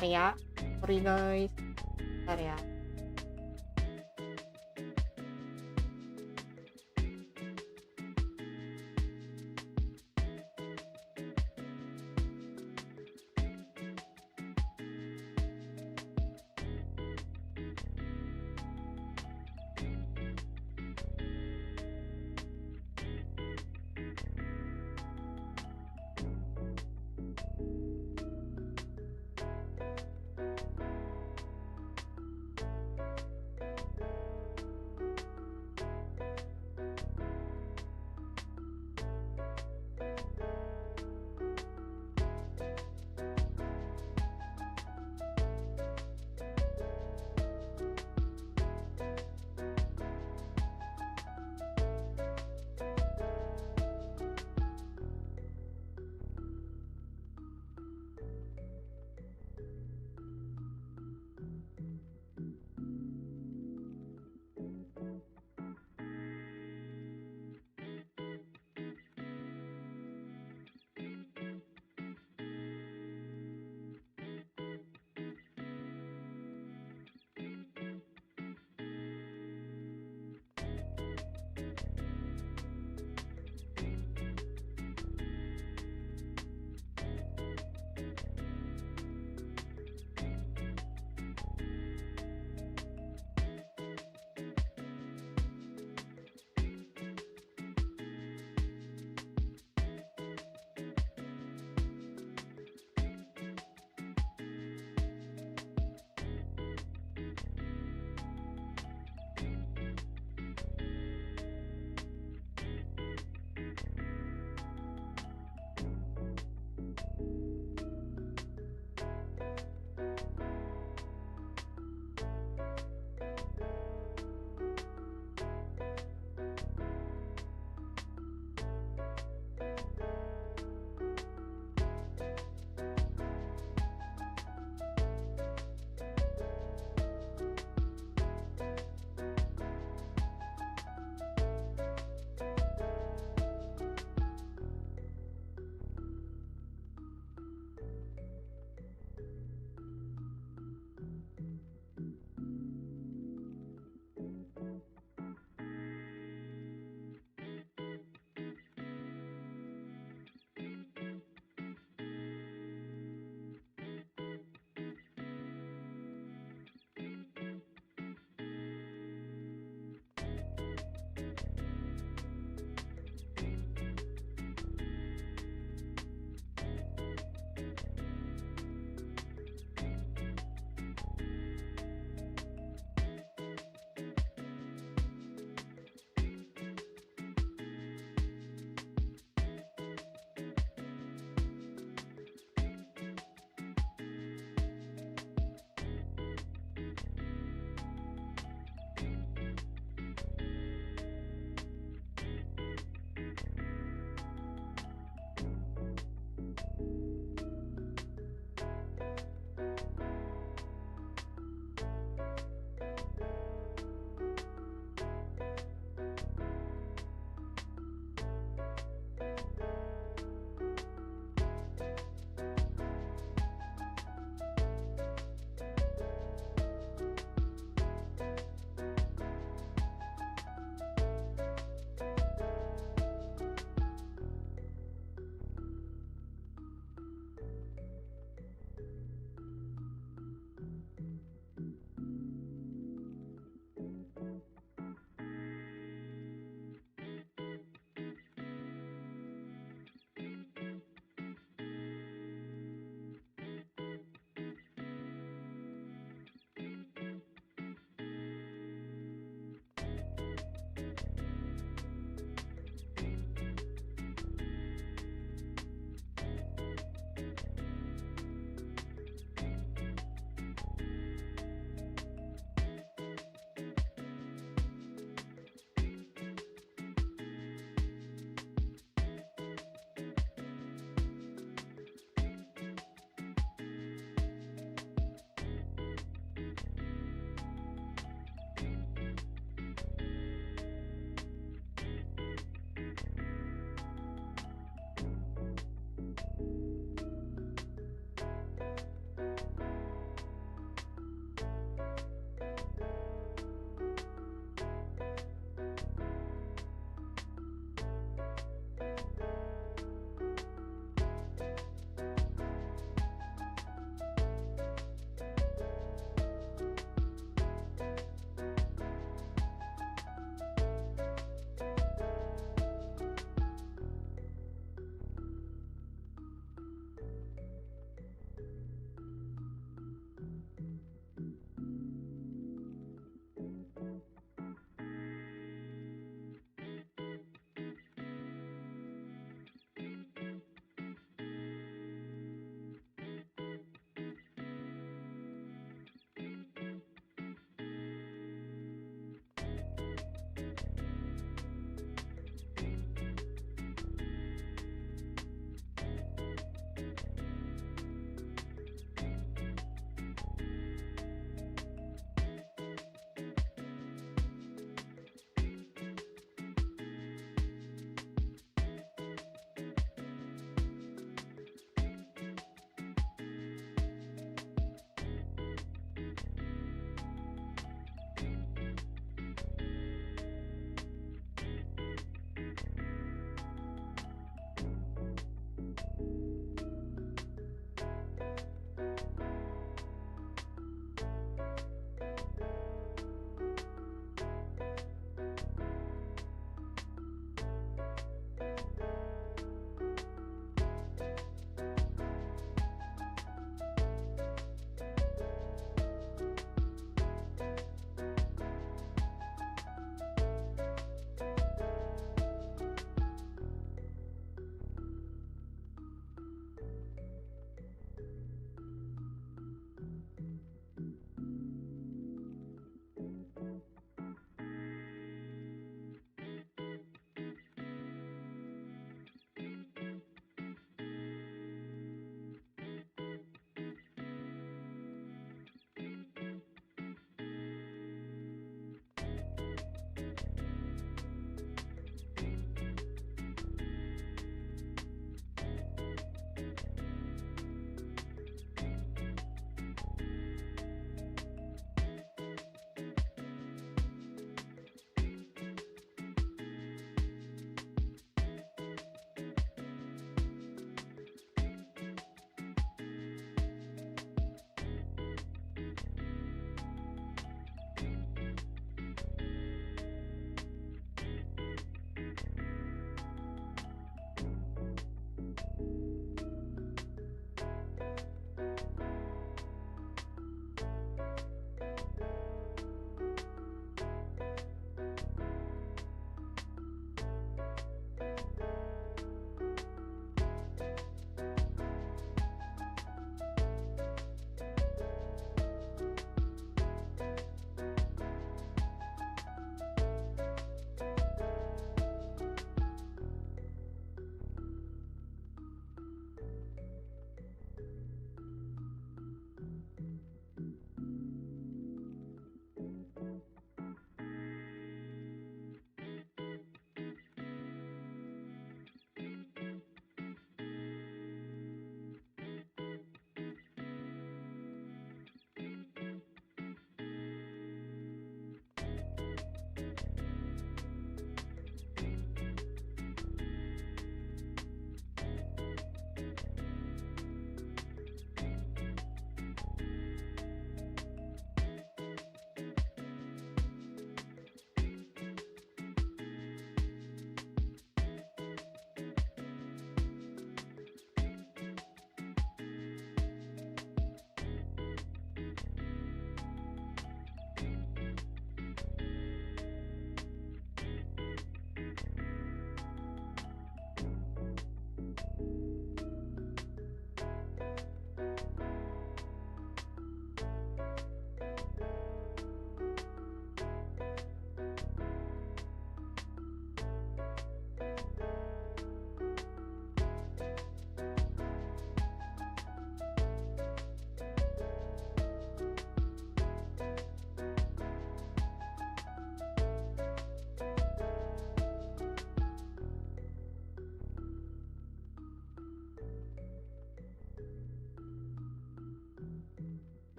Speaker 1: Bentar ya, sorry guys. Bentar ya.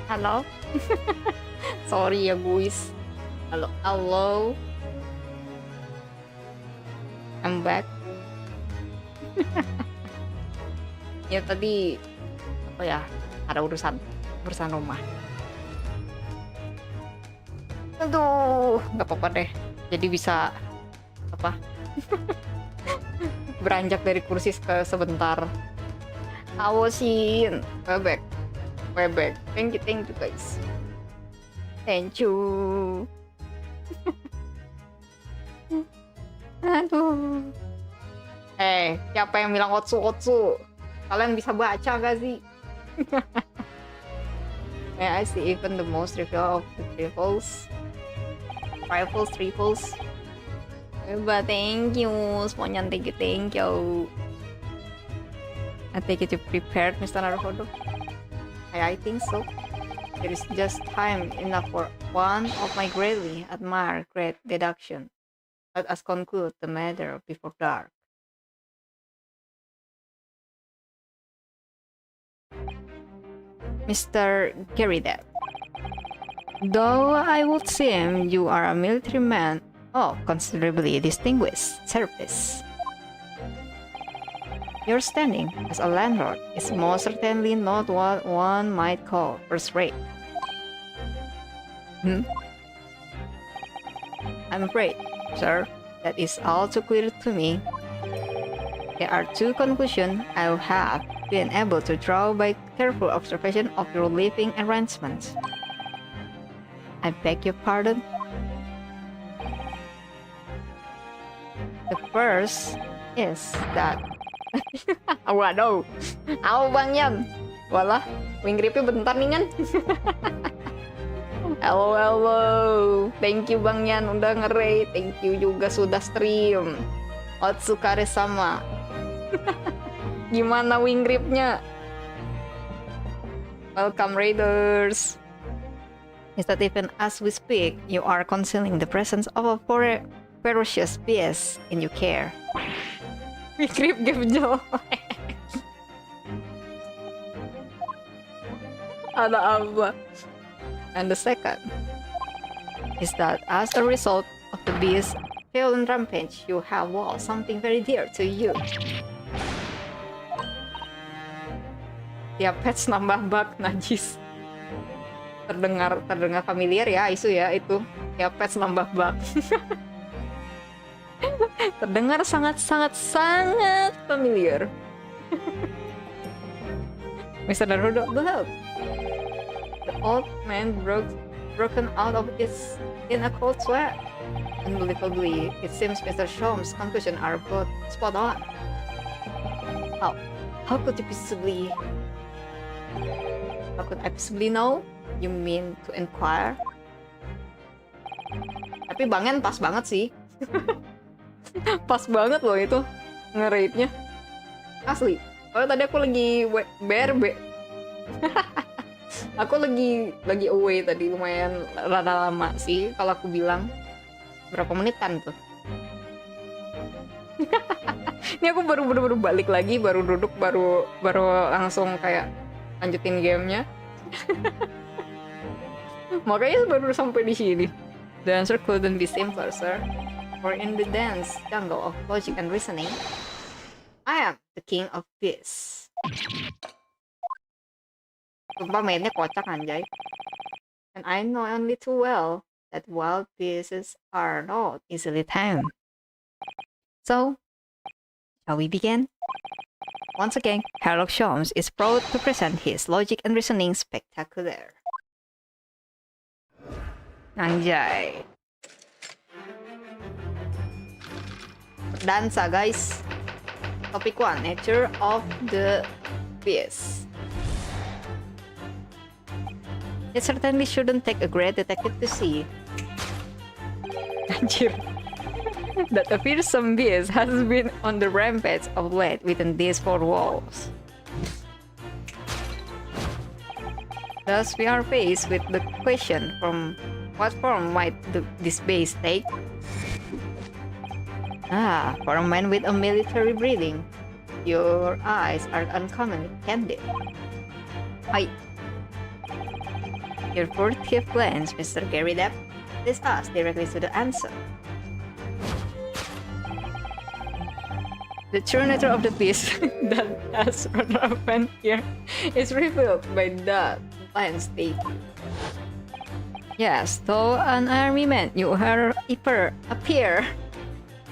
Speaker 1: Halo. Sorry ya guys. Halo, halo. I'm back. Ya tadi apa ya? Ada urusan rumah. Aduh, nggak apa-apa deh. Jadi bisa apa? Beranjak dari kursi ke sebentar. Awasin. We're back. Thank you guys. Thank you. Aduh. Siapa yang bilang otsu? Kalian bisa baca gak sih? I see even the most trivial of the trifles. But thank you. Semuanya thank you. I take it you prepared, Mr. Naruhodo. I think so. There is just time enough for one of my greatly admired great deduction. Let us conclude the matter before dark. Mr. Geridet, though I would seem you are a military man of considerably distinguished service, your standing as a landlord is most certainly not what one might call first-rate. I'm afraid, sir, that is all too clear to me. There are two conclusions I have been able to draw by careful observation of your living arrangements. I beg your pardon. The first is that waduh, apa bang Yan? Walah, wing gripnya bentar nih kan. Hello. Thank you bang Yan udah nge-rate. Thank you juga sudah stream. Otsukare sama. Gimana wing gripnya? Welcome Raiders. Is that even as we speak, you are concealing the presence of a ferocious beast in your care? Wing grip game jelek. Ada apa? And the second is that as a result of the beast's violent rampage, you have lost something very dear to you. Tiap patch nambah bug najis. Terdengar familiar ya isu ya itu. Tiap patch nambah bug. Terdengar sangat familiar. Mr. Naruto, look. The old man broken out of it in a cold sweat. Unbelievably, it seems Mr. Shom's conclusions are both spot on. How could you possibly? How could I possibly know? You mean to inquire? Tapi Bangen pas banget sih. Pas banget loh itu nge-rate-nya. Asli. Oh tadi aku lagi BRB. Aku lagi away tadi lumayan rada lama sih kalau aku bilang. Berapa menitan tuh? Ini aku baru balik lagi, baru duduk, baru langsung kayak lanjutin gamenya. Makanya baru sampai di sini. The answer couldn't be simpler, sir. For in the dense jungle of logic and reasoning, I am the king of beasts. Sumpah mainnya kocak anjay. And I know only too well that wild beasts are not easily tamed. So, shall we begin? Once again, Sherlock Holmes is proud to present his logic and reasoning spectacular. Anjay. Dansa guys. Topic 1, nature of the beast. It certainly shouldn't take a great detective to see. Anjir. That a fearsome beast has been on the rampage of late within these four walls. Thus we are faced with the question from what form might this beast take? For a man with a military breeding, your eyes are uncommonly candid. Your furtive glance, Mr. Gary Depp, leads us directly to the answer. The true nature of the beast that has run rampant here is revealed by that lion's statue. Yes, though an army man, you appear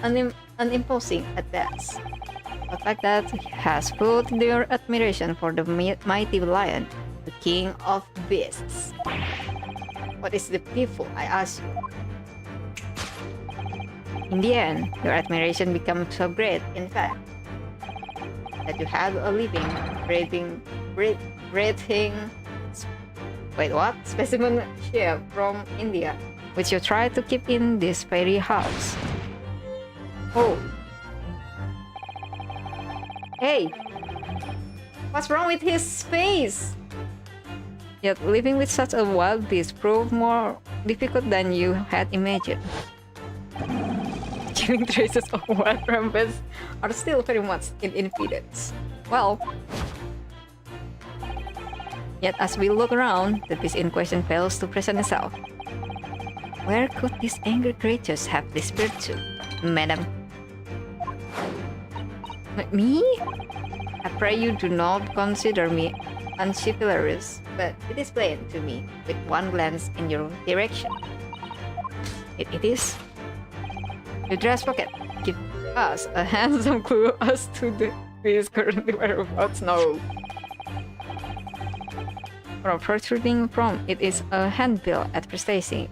Speaker 1: unimposing at best. The fact that has fueled your admiration for the mighty lion, the king of beasts. What is the people, I ask you? In the end, your admiration becomes so great, in fact, that you have a living, breathing, specimen sheep from India, which you try to keep in this very house. Oh. Hey! What's wrong with his face? Yet living with such a wild beast proved more difficult than you had imagined. Killing traces of wild rampants are still very much in evidence. Well, yet as we look around, the beast in question fails to present itself. Where could these angry creatures have disappeared to, madam? Me? I pray you do not consider me unchivalrous, but it is plain to me with one glance in your direction. It is. Your dress pocket give us a handsome clue as to the beast's currently whereabouts now. From protruding from it is a handbill advertising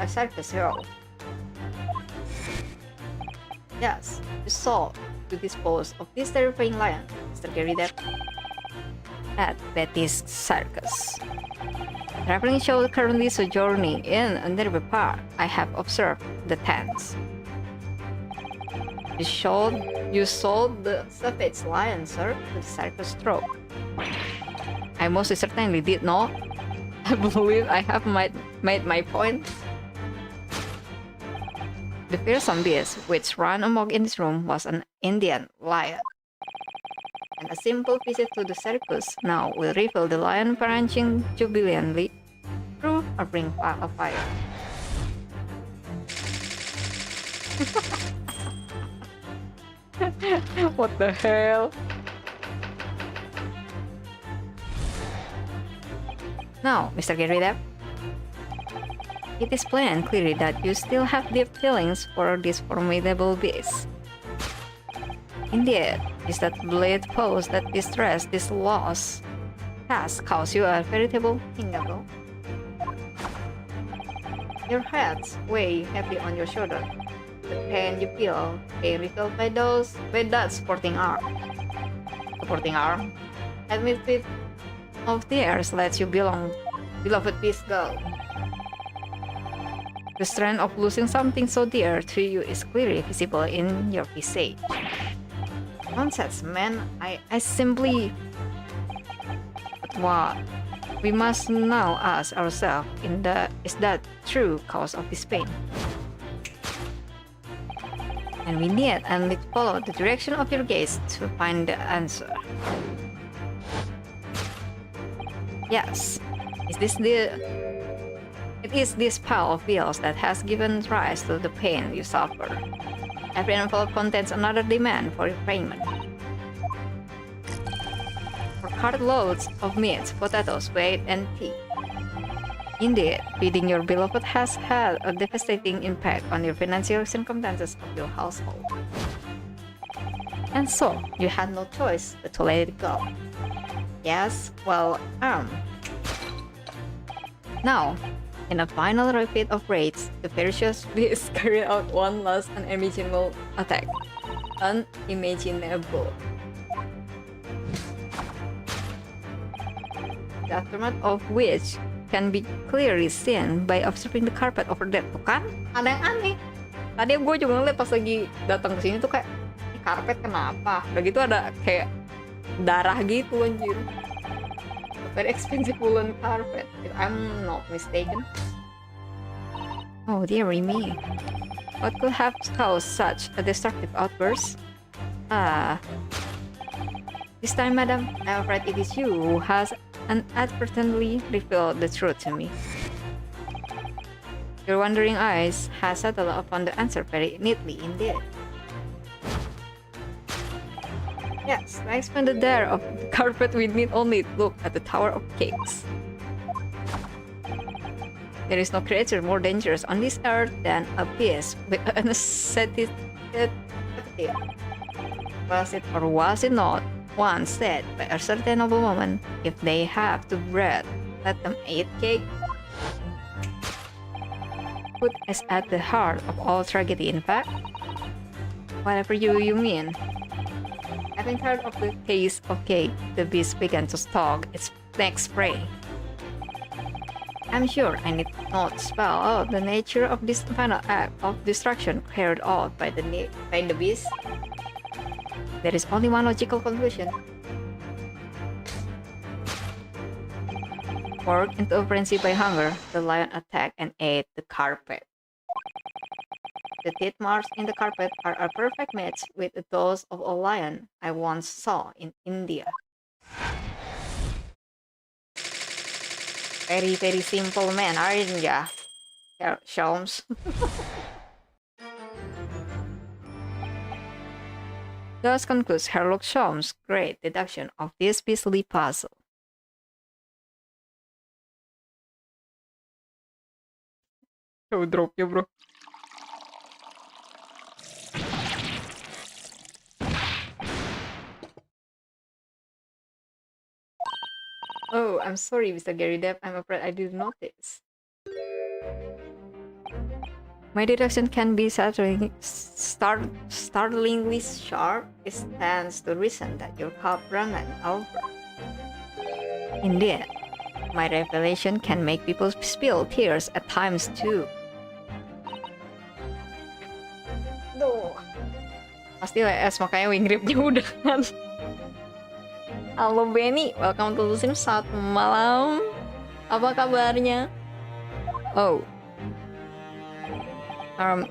Speaker 1: a circus hero. Yes, you saw to dispose of this terrifying lion, Mr. Gary Depp, at Betty's Circus. Traveling show currently sojourning in a nearby park. I have observed the tents. You sold the savage lion, sir, to the circus troupe. I most certainly did not. I believe I have made my point. The fearsome beast which ran amok in this room was an Indian lion. And a simple visit to the circus now will reveal the lion branching jubilantly through a ring of fire. What the hell? Now, Mr. Gary Depp, it is plain clearly that you still have deep feelings for this formidable beast. Indeed, is that blade pose that distress, this loss, has caused you a veritable tingle. Your heads weigh heavy on your shoulder. The pain you feel being revealed by that supporting arm. Admit it of tears lets you belong, beloved beast girl. The strain of losing something so dear to you is clearly visible in your visage. Nonsense, man. I simply... But what? We must now ask ourselves, is that true cause of this pain? And we need and follow the direction of your gaze to find the answer. Yes, it is this pile of bills that has given rise to the pain you suffer. Every envelope contains another demand for payment. For cartloads of meat, potatoes, wheat, and tea. Indeed, feeding your beloved has had a devastating impact on your financial circumstances of your household. And so, you had no choice but to let it go. Yes, well, Now, in a final repeat of rage, the ferocious beast carried out one last unimaginable attack. Unimaginable. The aftermath of which can be clearly seen by observing the carpet over there. Tuh kan, ada yang aneh. Tadi gue juga ngeliat pas lagi datang ke sini tuh kayak, ini karpet kenapa? Udah gitu ada kayak darah gitu anjir. A very expensive woolen carpet, if I'm not mistaken. Oh dearie me. What could have caused such a destructive outburst? This time, madam, I'm afraid it is you who has inadvertently revealed the truth to me. Your wondering eyes has settled upon the answer very neatly indeed. Yes, to expand the dare of the carpet, we need only look at the Tower of Cakes. There is no creature more dangerous on this earth than a beast with an sensitive trakteer. Was it or was it not once said by a certain noblewoman, if they have to bread, let them eat cake? Food is at the heart of all tragedy, in fact. Whatever you mean. Having heard of the taste of cake, the beast began to stalk its next prey. I'm sure I need not spell out the nature of this final act of destruction carried out by the beast. There is only one logical conclusion. Worked into a frenzy by hunger, the lion attacked and ate the carpet. The teeth marks in the carpet are a perfect match with those of a lion I once saw in India. Very, very simple man, aren't ya, Sholmes? Thus concludes Sherlock Holmes' great deduction of this beastly puzzle. Coba drop ya, bro. Oh, I'm sorry, Mr. Gary Depp. I'm afraid I didn't notice. My deduction can be startlingly sharp. It stands to reason that your cup ran over. Indeed, my revelation can make people spill tears at times too. Duh. Pasti WS, makanya wingripnya udah kan. Halo Benny, welcome to the stream. Selamat malam. Apa kabarnya? Oh.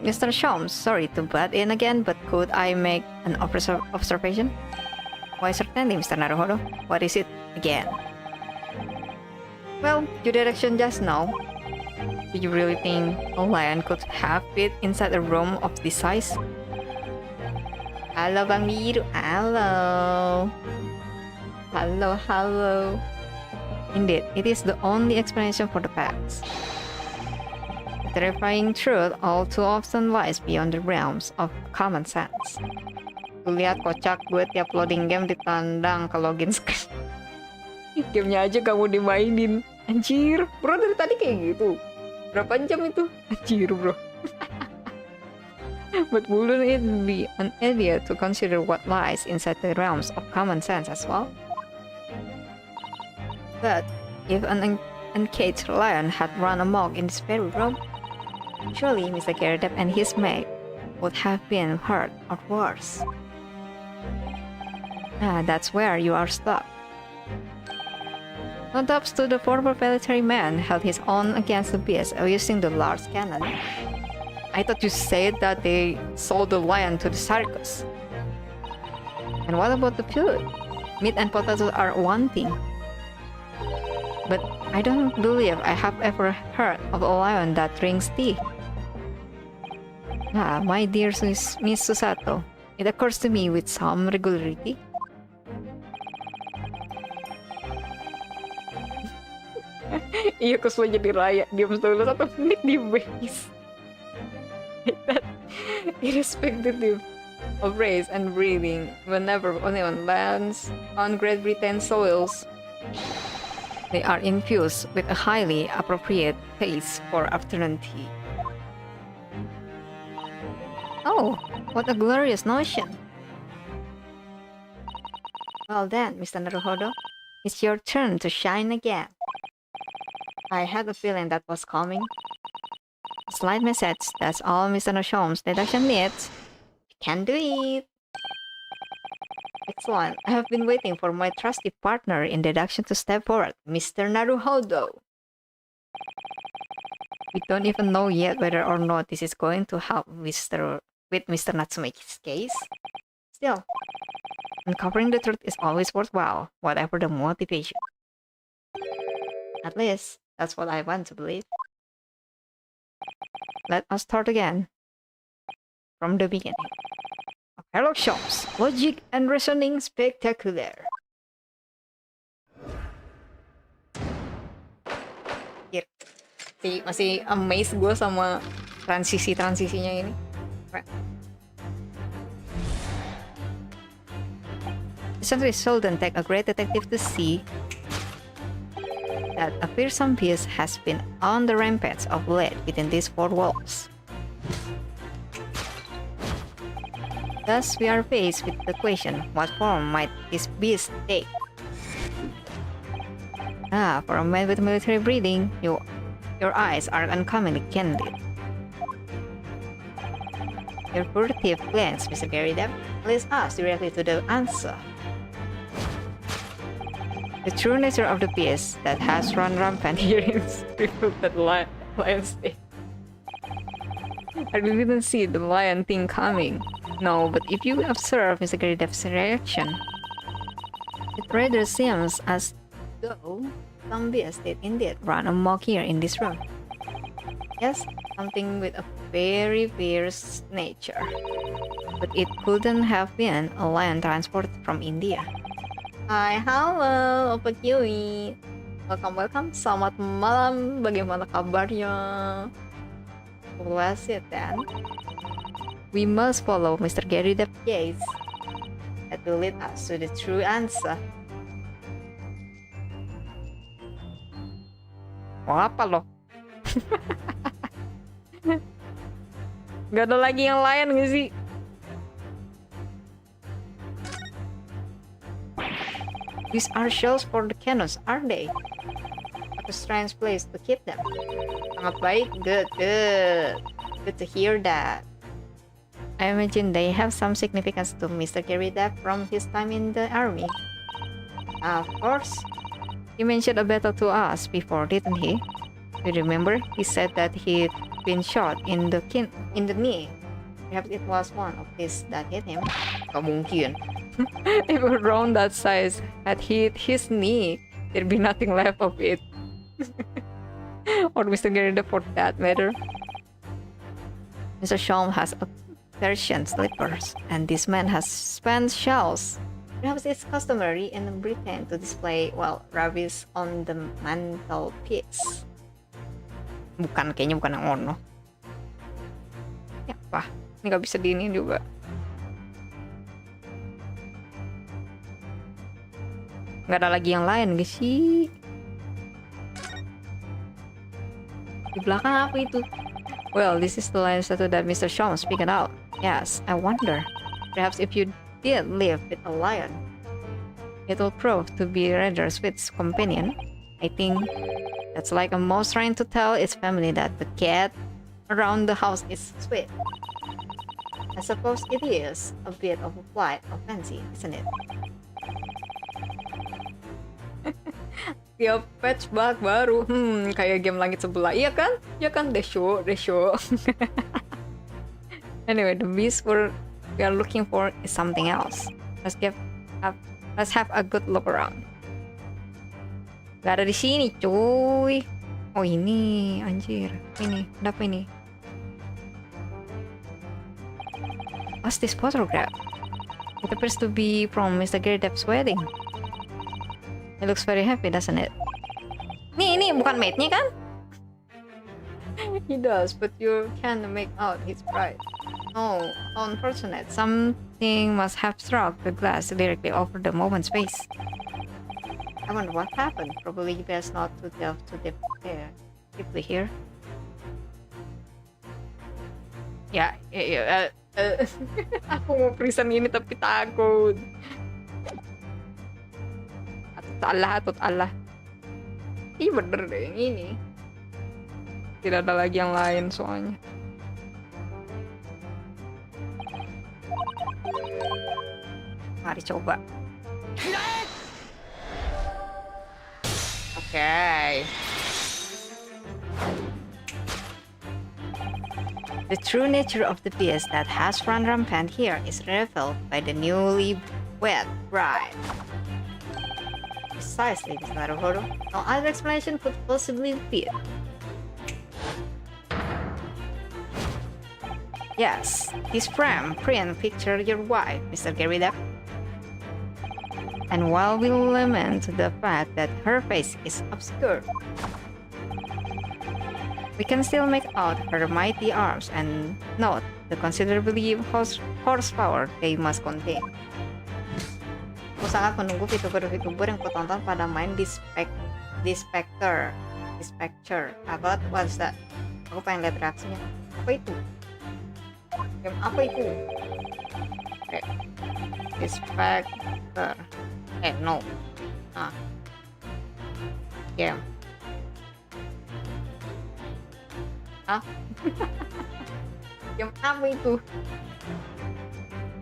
Speaker 1: Mr. Sholmes, sorry to butt in again, but could I make an observation? Why certainly, Mr. Naruhodo. What is it again? Well, your direction just now. Do you really think a lion could have fit inside a room of this size? Halo Bang Biru, halo. Hello. Indeed, it is the only explanation for the facts. The terrifying truth all too often lies beyond the realms of common sense. Tuh lihat kocak gue tiap loading game ditandang ke login screen. Gamenya aja kamu dimainin. Anjir, bro dari tadi kayak gitu. Berapa jam itu? Anjir, bro. But wouldn't it be an idiot to consider what lies inside the realms of common sense as well? But if an uncaged lion had run amok in this very room, surely Mr. Gerardep and his mate would have been hurt or worse. That's where you are stuck. No doubts to the former military man held his own against the beast using the large cannon. I thought you said that they sold the lion to the circus. And what about the food? Meat and potatoes are one thing. But I don't believe I have ever heard of a lion that drinks tea. My dear Miss Susato, it occurs to me with some regularity. Iya, kok lo jadi raya, diam dulu 1 menit di base. That irrespective of race and breeding, whenever anyone lands on Great Britain soils, they are infused with a highly appropriate taste for afternoon tea. Oh, what a glorious notion! Well then, Mr. Naruhodo, it's your turn to shine again. I had a feeling that was coming. A slight message, that's all Mr. Holmes' deduction needs. You can do it! Excellent. I have been waiting for my trusty partner in deduction to step forward, Mr. Naruhodo. We don't even know yet whether or not this is going to help Mr. Natsumeki's case. Still, uncovering the truth is always worthwhile, whatever the motivation. At least, that's what I want to believe. Let us start again. From the beginning. Hello shops, logic and reasoning spectacular. Masih amazed gue sama transisinya ini. Isn't it seldom take a great detective to see that a fearsome beast has been on the rampage of late within these four walls? Thus, we are faced with the question, what form might this beast take? For a man with military breeding, your eyes are uncommonly candid. Your furtive glance, Mr. Garrideb, leads us directly to the answer. The true nature of the beast that has run rampant here is revealed at Lion's Day. I really didn't see the lion thing coming. No, but if you observe Mr. Garrideb's reaction, it rather seems as though some beast did indeed run amok here in this room. Yes, something with a very fierce nature. But it couldn't have been a lion transported from India. Hai, halo, Opa Kiwi. Welcome. Selamat malam, bagaimana kabarnya? Was it then? We must follow Mr. Garrideb's gaze. That will lead us to the true answer. Oh, apa lo? Gak ada lagi yang lain gak sih? These are shells for the cannons, aren't they? What a strange place to keep them. Sangat baik, good. Good to hear that. I imagine they have some significance to Mr. Garrideb from his time in the army. Of course. He mentioned a battle to us before, didn't he? You remember? He said that he'd been shot in the knee. Perhaps it was one of these that hit him. Gak mungkin. If a round that size had hit his knee, there'd be nothing left of it. Or Mr. Garrideb for that matter. Mr. Sholm has a Persian slippers, and this man has spent shells. Perhaps it's customary in Britain to display, rubbish on the mantelpiece. Kayaknya bukan yang ono. Ya apa? Ini gak bisa diinin juga. Gak ada lagi yang lain gak sih? Di belakang apa itu? Well, this is the lion statue that Mr. Shaw speaking out. Yes, I wonder. Perhaps if you did live with a lion, it will prove to be rather sweet companion. I think that's like a mouse trying to tell its family that the cat around the house is sweet. I suppose it is a bit of a flight of fancy, isn't it? Tiap patch bug baru, kayak game langit sebelah, iya kan? Ya kan, Desho. Anyway, the beast we are looking for is something else. Let's have a good look around. Gak ada di sini, cuy. Oh ini, anjir. Ini, ada apa ini? What's this photograph? It appears to be from Mr. Garrideb's wedding. It looks very happy, doesn't it? Ini bukan mate-nya kan? He does, but you can't make out his bride. Oh, how unfortunate. Something must have struck the glass directly over the moment's face. I wonder what happened. Probably best not to delve too deeply here. Ya, aku mau present ini tapi takut. Atut Allah. Ih bener deh yang ini. Tidak ada lagi yang lain soalnya. Mari coba. Okay. The true nature of the beast that has run rampant here is revealed by the newly wed bride. Precisely, Mr. Naruhodo. No other explanation could possibly fit. Yes, this print picture your wife, Mr. Gerida. And while we lament the fact that her face is obscured, we can still make out her mighty arms and note the considerably horsepower they must contain. Aku sangat menunggu VTuber yang kutonton pada main Dispector. What's that? Aku pengen lihat reaksinya. Apa itu? Game apa itu? Oke. Dispector. No. Game. Game apa itu?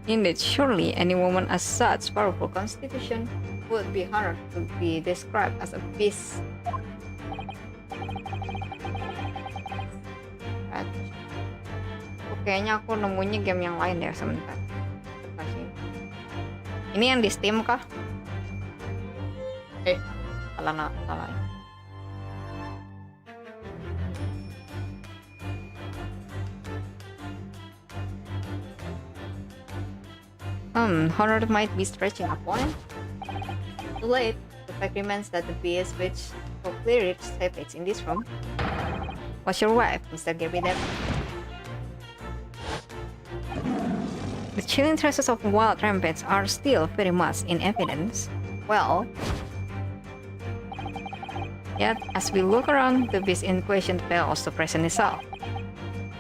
Speaker 1: Indeed, surely any woman as such powerful constitution would be hard to be described as a beast. Kayaknya aku nemunya game yang lain ya, sebentar. Ini yang di Steam kah? Salah. Honor might be stretching a point. Too late. The fact remains that the beast which so clearly states in this room was your wife, Mr. Gerida. The chilling traces of wild rampage are still very much in evidence. Well, yet as we look around, the beast in question fails to present itself.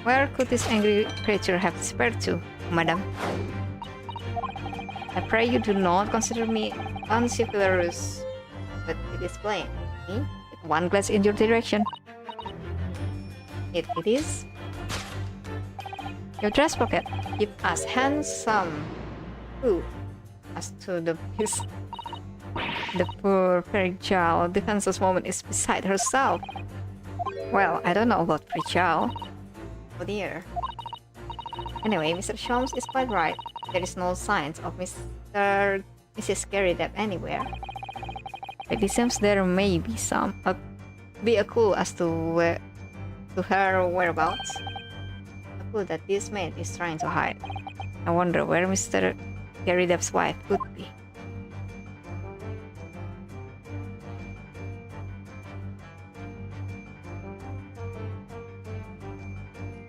Speaker 1: Where could this angry creature have disappeared to, madam? I pray you do not consider me uncivilous, but it is plain. Me, with one glance in your direction. It is. Your dress pocket. Keep us handsome. Ooh. As to the beast, the poor fragile defenseless woman is beside herself. Well, I don't know about fragile. Oh dear. Anyway, Mr. Sholmes is quite right. There is no signs of Mrs. Gerida anywhere. It seems there may be be a clue as to her whereabouts. A clue that this man is trying to hide. I wonder where Mr. Gerida's wife could be.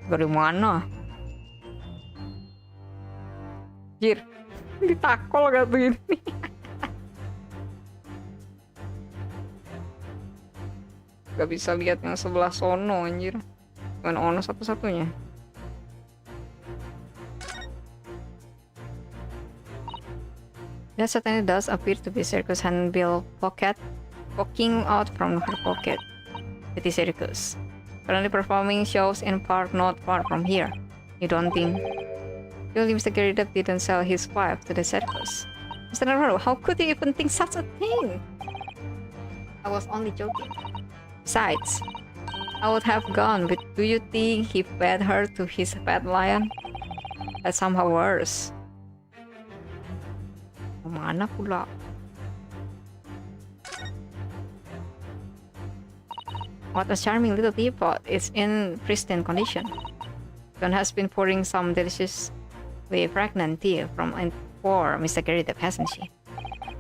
Speaker 1: Dari mana? Jir, ditakol gak tuh ini? Gak bisa lihat yang sebelah sono anjir. Cuman ono satu-satunya. That certainly does appear to be circus handbill pocket poking out from her pocket. It is circus. Currently performing shows in park not far from here. You don't think? Surely Mr. Gerida didn't sell his wife to the circus. Mr. Naruto, how could you even think such a thing? I was only joking. Besides, I would have gone, but do you think he fed her to his pet lion? That's somehow worse. Mana pula? What a charming little teapot. It's in pristine condition. John has been pouring some deliciously fragrant tea for Mr. Gerida, hasn't she?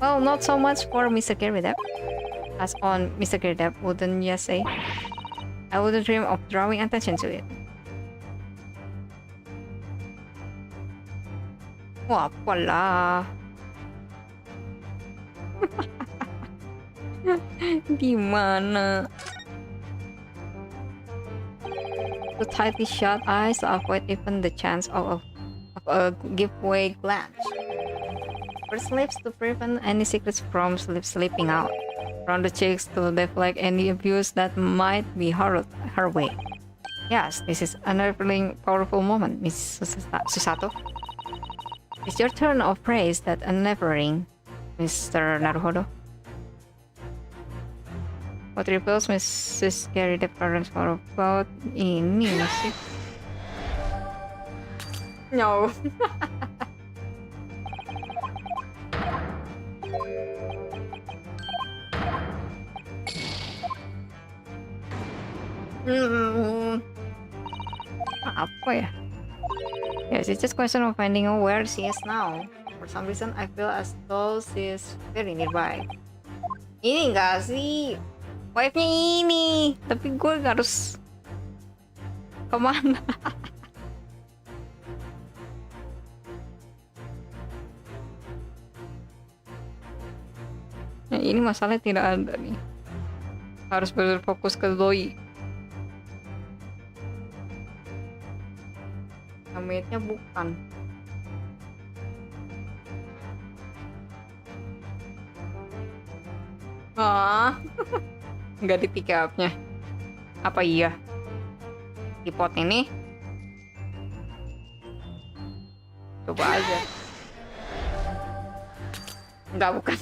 Speaker 1: Well, not so much for Mr. Gerida as on Mr. Gerida, wouldn't you say? I wouldn't dream of drawing attention to it. Wah, apalah. Di mana? To tightly shut eyes to avoid even the chance of a giveaway glance. First lips to prevent any secrets from slipping out. Round the cheeks to deflect any abuse that might be hurled her way. Yes, this is an unnervingly powerful moment, Miss Susato. It's your turn of praise that unnerving, Mr. Naruhodo. What reveals Mrs. Gerida parents for about ini sih? No. Apa ya? Yes, it's just question of finding out where she is now. For some reason, I feel as though she is very nearby. Ini enggak sih? Wife-nya ini. Tapi gue harus kemana? Ya, ini masalahnya tidak ada nih. Harus berfokus ke Zoe. Mate-nya bukan. Nggak di pick up-nya. Apa iya? Di pot ini? Coba aja. Nggak, bukan.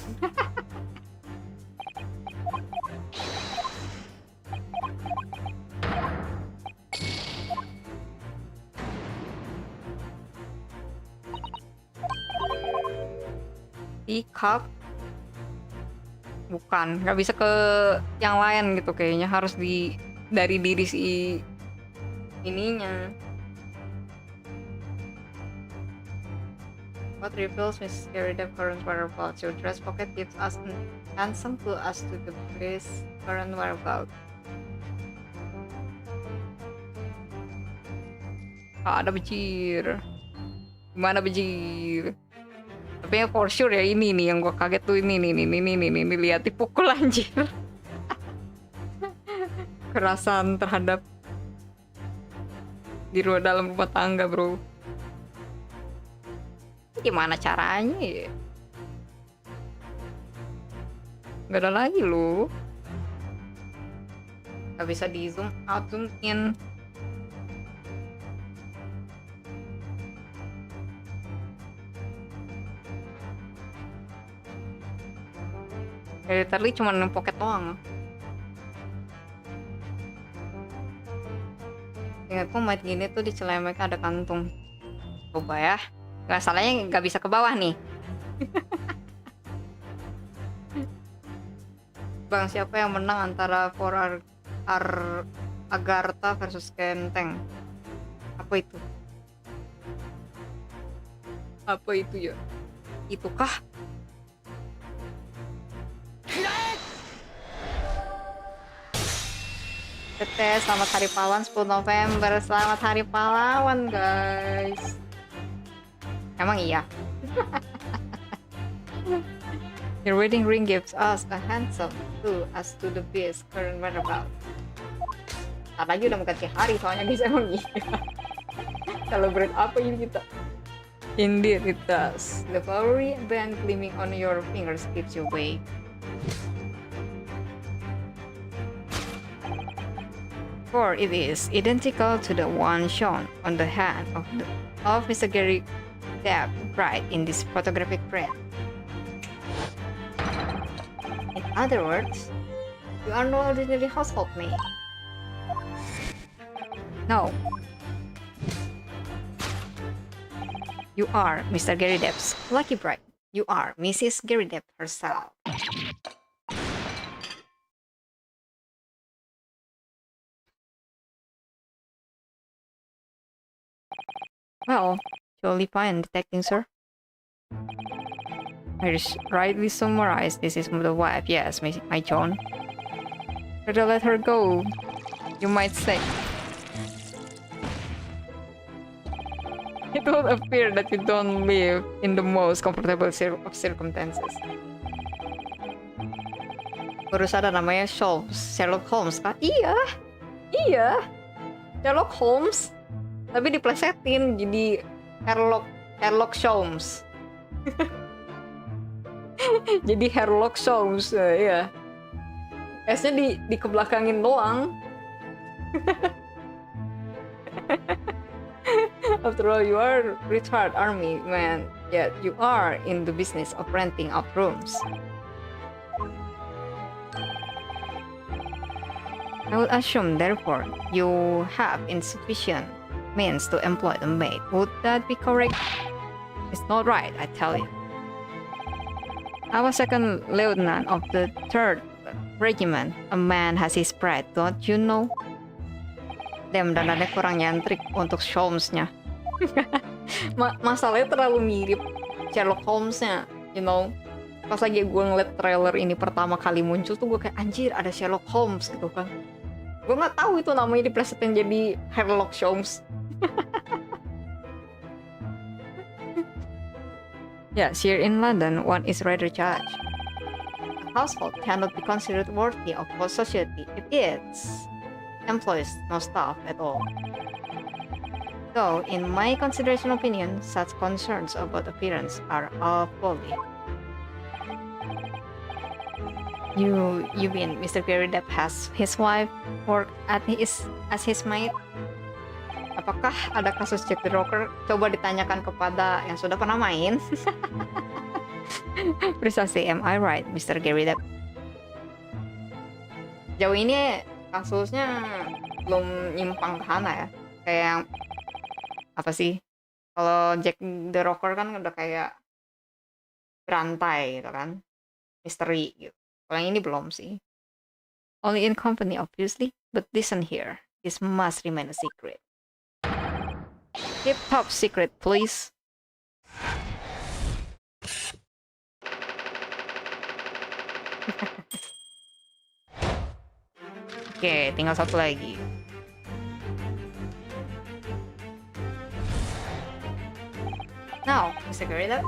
Speaker 1: Cup bukan, nggak bisa ke yang lain gitu, kayaknya harus dari diri si ininya. What reveals Miss Scary the current whereabouts? Your dress pocket gives us an handsome clue as to the base current whereabouts. Ada bejir. Gimana bejir? Tapi ya for sure ya ini nih yang gue kaget tuh ini lihat dipukul anjir. Kerasan terhadap di dalam rumah tangga, bro. Gimana caranya ya? Gak ada lagi loh. Gak bisa di zoom out, zoom in. Literally cuma pocket doang. Ingatku mat gini tuh di celemek ada kantung. Coba ya. Nggak salahnya nggak bisa ke bawah nih. Bang, siapa yang menang antara Agartha versus Kenteng? Apa itu? Apa itu ya? Itukah? Selamat Hari Pahlawan 10 November. Selamat Hari Pahlawan, guys. Emang iya? Your wedding ring gives us a handsome clue as to the beast current whereabouts. Ntar lagi udah mau ganti hari soalnya guys, emang iya. Celebrate apa ini kita? Indeed it does. The flowery band gleaming on your fingers gives you away. For it is identical to the one shown on the hand of Mr. Gary Depp Bright in this photographic print. In other words, you are no ordinary household maid. No. You are Mr. Gary Depp's lucky bride. You are Mrs. Gary Depp herself. Well, surely fine, detecting, sir. I rightly summarized. This is the wife. Yes, my John. Better let her go, you might say. It will appear that you don't live in the most comfortable of circumstances. Baru sadar namanya Sherlock Holmes kan? Iya, Sherlock Holmes. Tapi diplesetin jadi Sherlock Holmes. Jadi Sherlock Holmes, ya. S-nya di kebelakangin doang. After all, you are retired army man, yet you are in the business of renting out rooms. I would assume, therefore, you have insufficient means to employ the maid. Would that be correct? It's not right, I tell you. I was second lieutenant of the 3rd Regiment. A man has his pride, don't you know? Damn, dandannya kurang nyentrik untuk Sholmes-nya. Masalahnya terlalu mirip Sherlock Holmes-nya, you know. Pas lagi gue ngeliat trailer ini pertama kali muncul tuh gue kayak anjir ada Sherlock Holmes gitu kan. Gue nggak tahu itu namanya diplesetin jadi Sherlock Holmes. Yes, here in London, one is rather judged. A household cannot be considered worthy of our society if its employs no staff at all. Though, in my consideration opinion, such concerns about appearance are all folly. You mean Mr. Gary Depp has his wife work as his maid? Apakah ada kasus Jack the Rocker? Coba ditanyakan kepada yang sudah pernah main. Precisely, am I right, Mr. Gary Depp? Jauh ini kasusnya belum nyimpang ke sana ya. Kayak yang apa sih? Kalau Jack the Rocker kan udah kayak berantai gitu kan. Misteri gitu. Kalau yang ini belum sih. Only in company obviously, but listen here. This must remain a secret. Keep top secret, please. Oke, tinggal satu lagi. Now, Mr. Gorilla,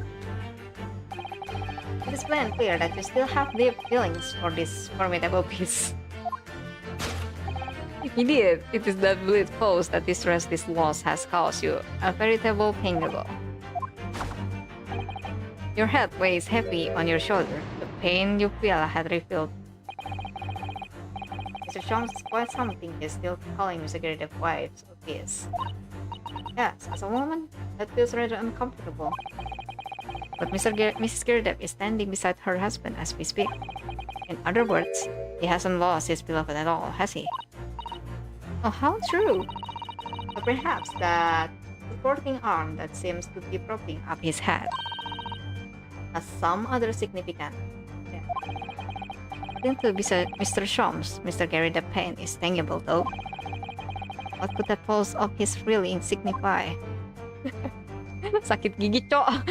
Speaker 1: it is plain and clear that you still have deep feelings for this formidable piece. Indeed, it is that bleed pose that distress this loss has caused you a veritable pain below. Your head weighs heavy on your shoulder. The pain you feel had revealed. Mr. Jones is quite something he's still calling Mr. Gerda wives of his. Yes, as a woman, that feels rather uncomfortable. But Mrs. Gerda is standing beside her husband as we speak. In other words, he hasn't lost his beloved at all, has he? Oh, how true! Or perhaps that supporting arm that seems to be propping up his head has some other significance. Yeah. According to Mr. Shams, Mr. Gary the pain is tangible though. What could that pulse of his feeling signify? Sakit gigi, cok.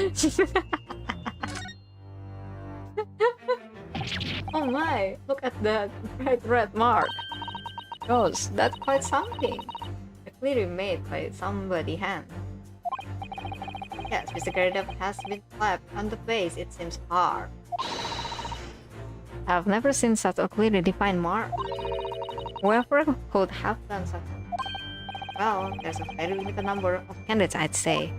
Speaker 1: Oh my, look at that bright red mark. Gosh, that's quite something. Clearly made by somebody's hand. Yes, Mr. Gerdep has been slapped on the face, it seems hard. I've never seen such a clearly defined mark. Whoever could have done such. Well, there's a very limited number of candidates, I'd say.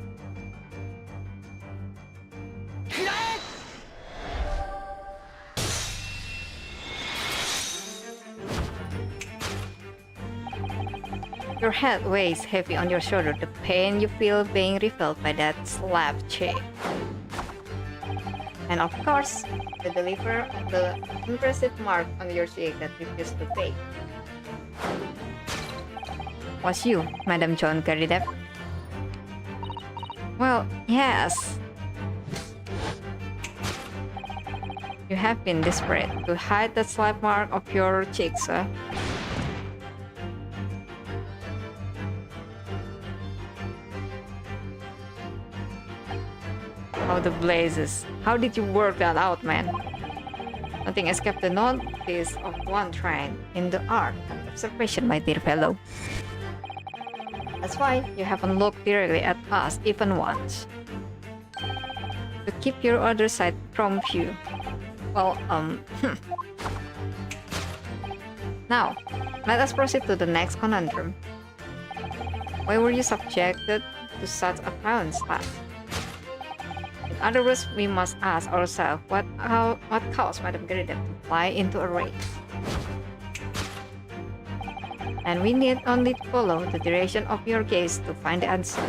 Speaker 1: Your head weighs heavy on your shoulder, the pain you feel being refilled by that slap cheek. And of course, the deliverer of the impressive mark on your cheek that refused to pay. Was you, Madam John Gerdep? Well, yes. You have been desperate to hide that slap mark of your cheeks, huh? How the blazes. How did you work that out, man? Nothing escaped the notice of one trained in the art of observation, my dear fellow. That's why you haven't looked directly at us even once. To keep your other side from view. Well, Now, let us proceed to the next conundrum. Why were you subjected to such a violent slap? In other words, we must ask ourselves what caused Madame Gerda to fly into a rage. And we need only to follow the direction of your gaze to find the answer.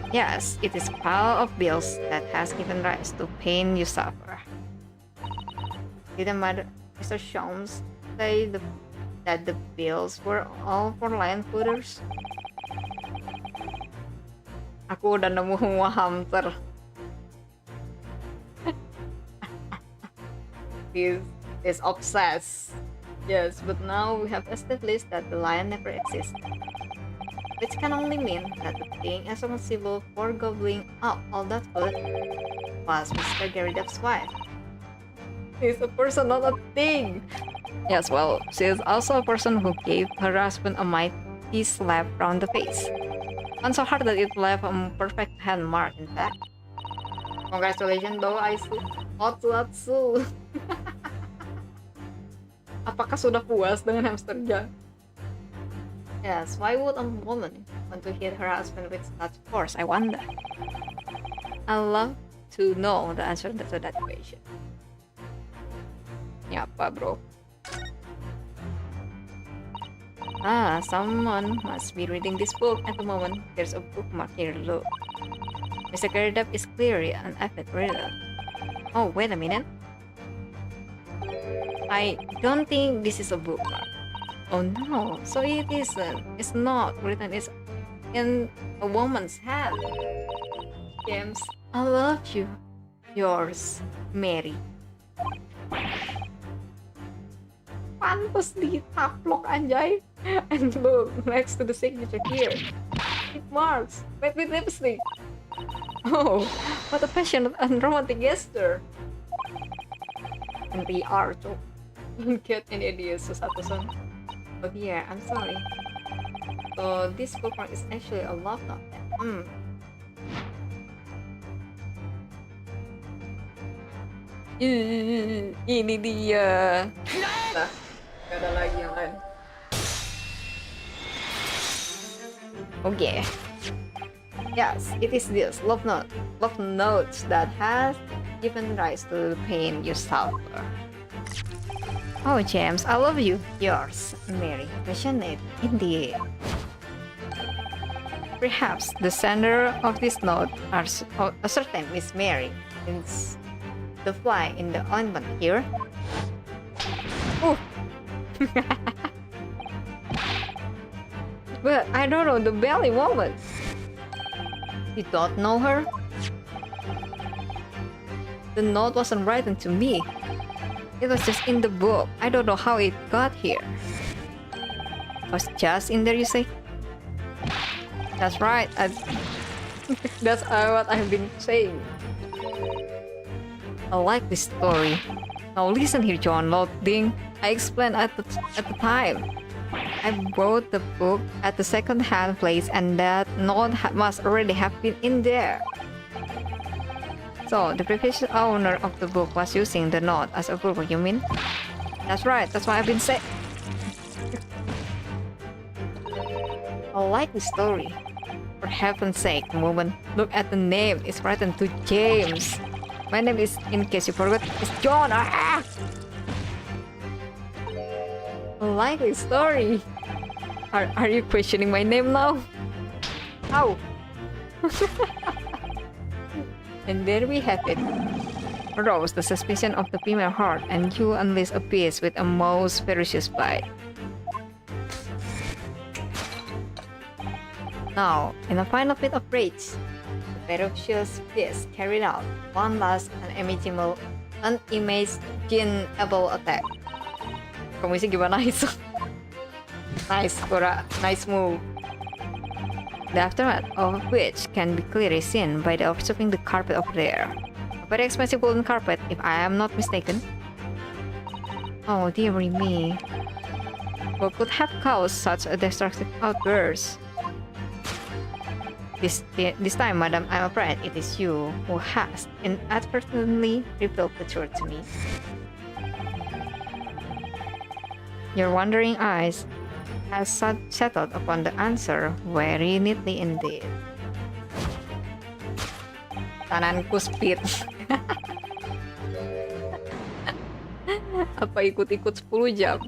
Speaker 1: Yes, it is a pile of bills that has given rise to pain you suffer. Didn't Mr. Sholmes say that the bills were all for land footers? Aku udah nemu semua hamster. He's obsessed Yes, but now we have established that the lion never existed, which can only mean that the thing responsible for gobbling up all that food was Mr. Garridap's wife. She's a person, not a thing. Yes, well, she is also a person who gave her husband a mighty slap round the face. One so hard that it left a perfect hand mark, in fact. Congratulations though, Aisu. Otsu. Apakah sudah puas dengan hamsternya? Yes, why would a woman want to hit her husband with such force, I wonder? I love to know the answer to that question. Siapa, bro? Someone must be reading this book at the moment. There's a bookmark here, look. Mr. Garridap is clearly an avid reader. Oh, wait a minute. I don't think this is a bookmark. Oh no, so it isn't. It's not written. It's in a woman's hand. James, I love you. Yours, Mary. Pantes ditaplok anjay. And look, next to the signature here, it marks. Wait with lipstick. Oh, what a passionate and romantic gesture. And we are too. Don't get any ideas, Susato-san. But yeah, I'm sorry. So this bookmark is actually a love note. Ini dia. Nah, gak ada lagi yang lain. Okay. Yes, it is this love note. Love notes that has given rise to the pain you suffer. Oh, James, I love you. Yours, Mary. Passionate indeed. Perhaps the sender of this note are a certain Miss Mary, since the fly in the ointment here. Oh. But I don't know the belly woman. You don't know her? The note wasn't written to me. It was just in the book. I don't know how it got here. It was just in there, you say? That's right. That's what I've been saying. I like this story. Now listen here, John Loading. I explained at the time. I bought the book at the second-hand place, and that note must already have been in there. So the previous owner of the book was using the note as a proof, you mean? That's right. That's what I've been saying. I like the story. For heaven's sake, woman, look at the name. It's written to James. My name is, in case you forgot, is John. Ah! I like the story. Are you questioning my name now? How? And there we have it. Arouse the suspicion of the female heart, and you unleash a beast with a most ferocious bite. Now, in a final fit of rage, the ferocious beast carried out one last unimaginable attack. Kamu sih gimana itu? Nice, Kura. Nice move. The aftermath of which can be clearly seen by the observing the carpet over there. A very expensive woolen carpet, if I am not mistaken. Oh, dearie me. What could have caused such a destructive outburst? This time, madam, I'm afraid it is you who has inadvertently revealed the truth to me. Your wandering eyes has settled upon the answer very neatly indeed. Tanganku speed. Apa ikut-ikut 10 jam?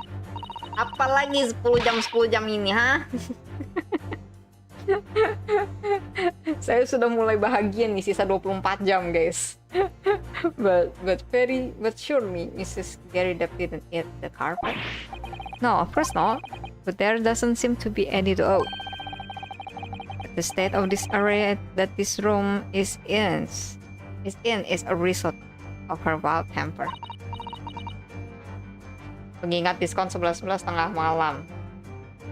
Speaker 1: Apalagi 10 jam ini, ha? Saya sudah mulai bahagia nih, sisa 24 jam, guys. but surely Mrs. Garridap didn't eat the carpet. No, of course not. But there doesn't seem to be any doubt. The state of disarray that this room is in is a result of her wild temper. Pengingat diskon 11.11 tengah malam.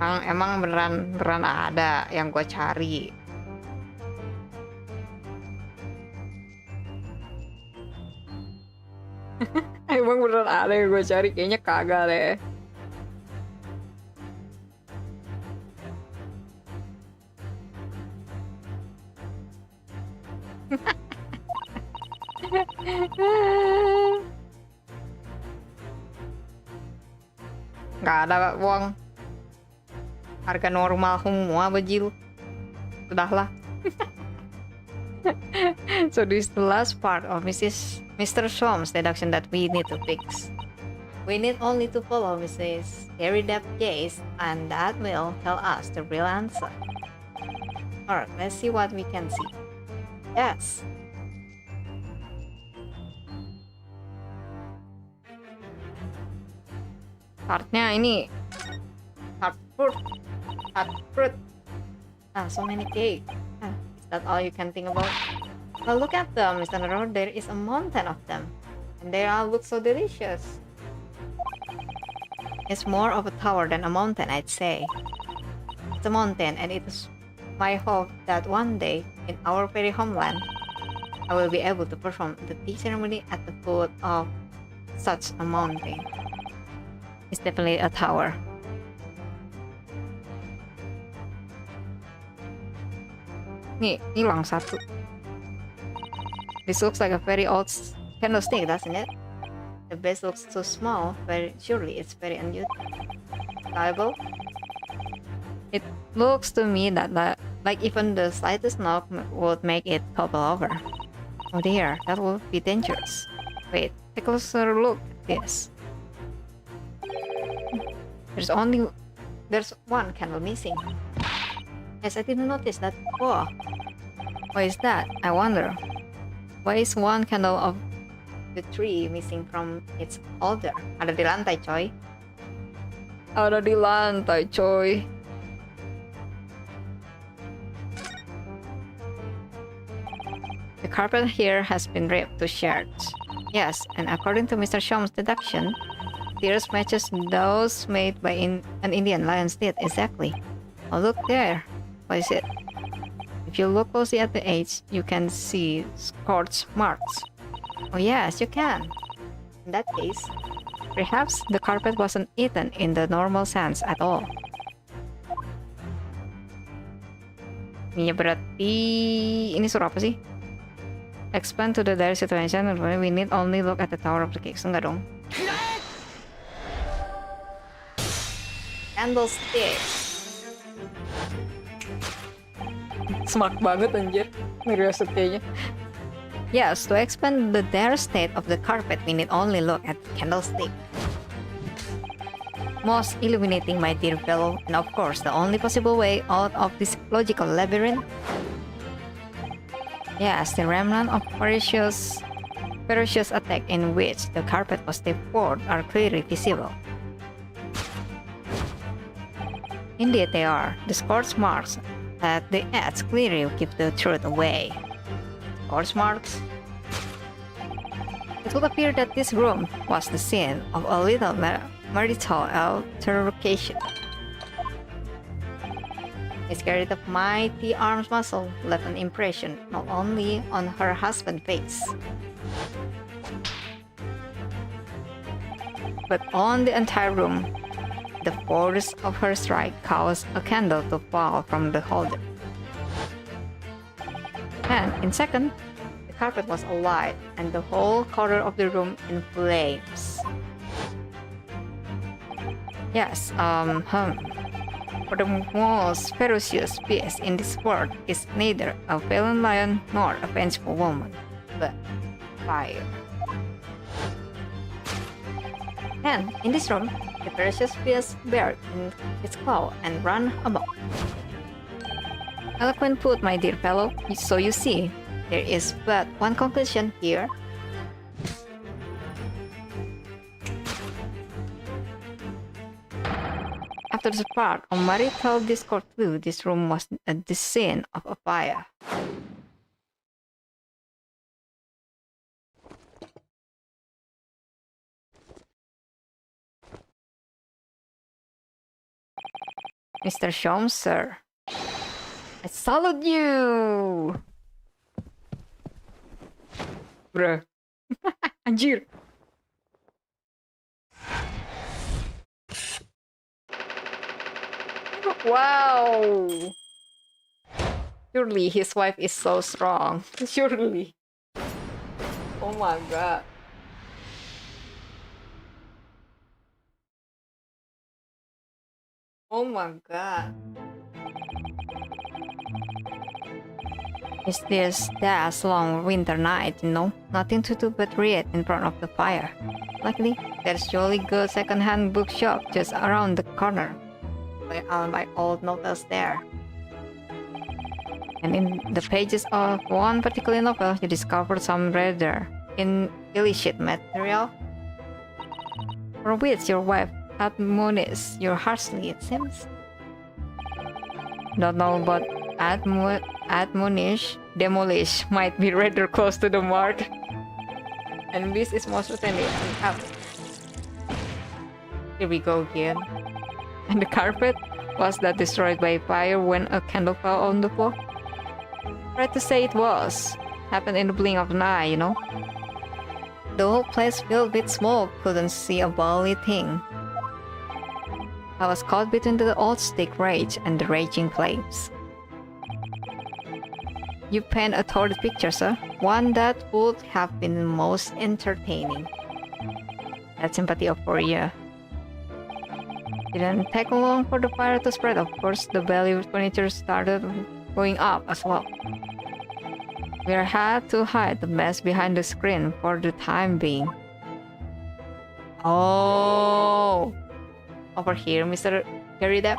Speaker 1: Emang beneran ada yang gue cari. Emang beneran ada yang gue cari? Kayaknya kagak deh. Nggak ada uang. Harga normal semua bajil. Sudahlah. So this is the last part of Mr. Shom's deduction that we need to fix. We need only to follow Mrs. Harry Depp gaze, and that will tell us the real answer. Alright, let's see what we can see. Yes. Tartnya ini tart fruit. Ah, so many cake. Is that all you can think about? Well, look at them, Mr. Road. There is a mountain of them, and they all look so delicious. It's more of a tower than a mountain, I'd say. It's a mountain, and it is my hope that one day, in our very homeland, I will be able to perform the tea ceremony at the foot of such a mountain. It's definitely a tower. Nih, hilang satu. This looks like a very old candlestick, doesn't it? The base looks so small, but surely it's very unusable. It looks to me that like even the slightest knock would make it topple over. Oh dear, that would be dangerous. Wait, take a closer look at this. There's one candle missing. Yes, I didn't notice that before. Why is that? I wonder. Why is one candle of the tree missing from its holder? Ada di lantai, coy. Ada di lantai, coy. The carpet here has been ripped to shards. Yes, and according to Mr. Shom's deduction, tears matches those made by an Indian lion's teeth exactly. Oh, look there. What is it? If you look closely at the edge, you can see scorch marks. Oh yes, you can. In that case, perhaps the carpet wasn't eaten in the normal sense at all. Ini berarti ini suruh apa sih? Expand to the dire situation, we need only look at the tower of the cakes. Enggak dong. Candlestick. Smart banget anjir. Ngeriosot kayaknya. Yes, to expand the dire state of the carpet, we need only look at the candlestick. Most illuminating, my dear fellow, and of course, the only possible way out of this logical labyrinth. Yes, the remnant of ferocious attack in which the carpet was devoured are clearly visible. Indeed they are. The scorch marks at the edge clearly give the truth away. Scorch marks? It would appear that this room was the scene of a little marital altercation. Miss Garrett of mighty arms muscle left an impression not only on her husband's face, but on the entire room. The force of her strike caused a candle to fall from the holder. And in second, the carpet was alight and the whole corner of the room in flames. Yes, For the most ferocious beast in this world is neither a valiant lion nor a vengeful woman, but fire. And in this room, the ferocious beast bared in its claw and ran amok. Eloquent put, my dear fellow. So you see, there is but one conclusion here. After the spark of marital discord flew, this room was the scene of a fire. Mr. Shom, sir. I salute you! Bruh. Anjir. Wow. Surely his wife is so strong. Surely. Oh my god. Oh my god. Is this dash long winter night, you know? Nothing to do but read in front of the fire. Luckily, there's jolly good second-hand bookshop just around the corner. Buy all my old novels there. And in the pages of one particular novel, you discover some rather illicit material for which your wife admonishes you harshly, it seems. Don't know, but admonish, demolish might be rather close to the mark. And this is most certainly an up. Here we go again. And the carpet was that destroyed by fire when a candle fell on the floor? Right to say it was. Happened in the blink of an eye, you know. The whole place filled with smoke, couldn't see a bloody thing. I was caught between the old stick rage and the raging flames. You paint a torrid picture, sir. One that would have been most entertaining. That's sympathy for you. Didn't take long for the fire to spread. Of course, the belly furniture started going up as well. We had to hide the mess behind the screen for the time being. Oh, over here, Mr. Garida.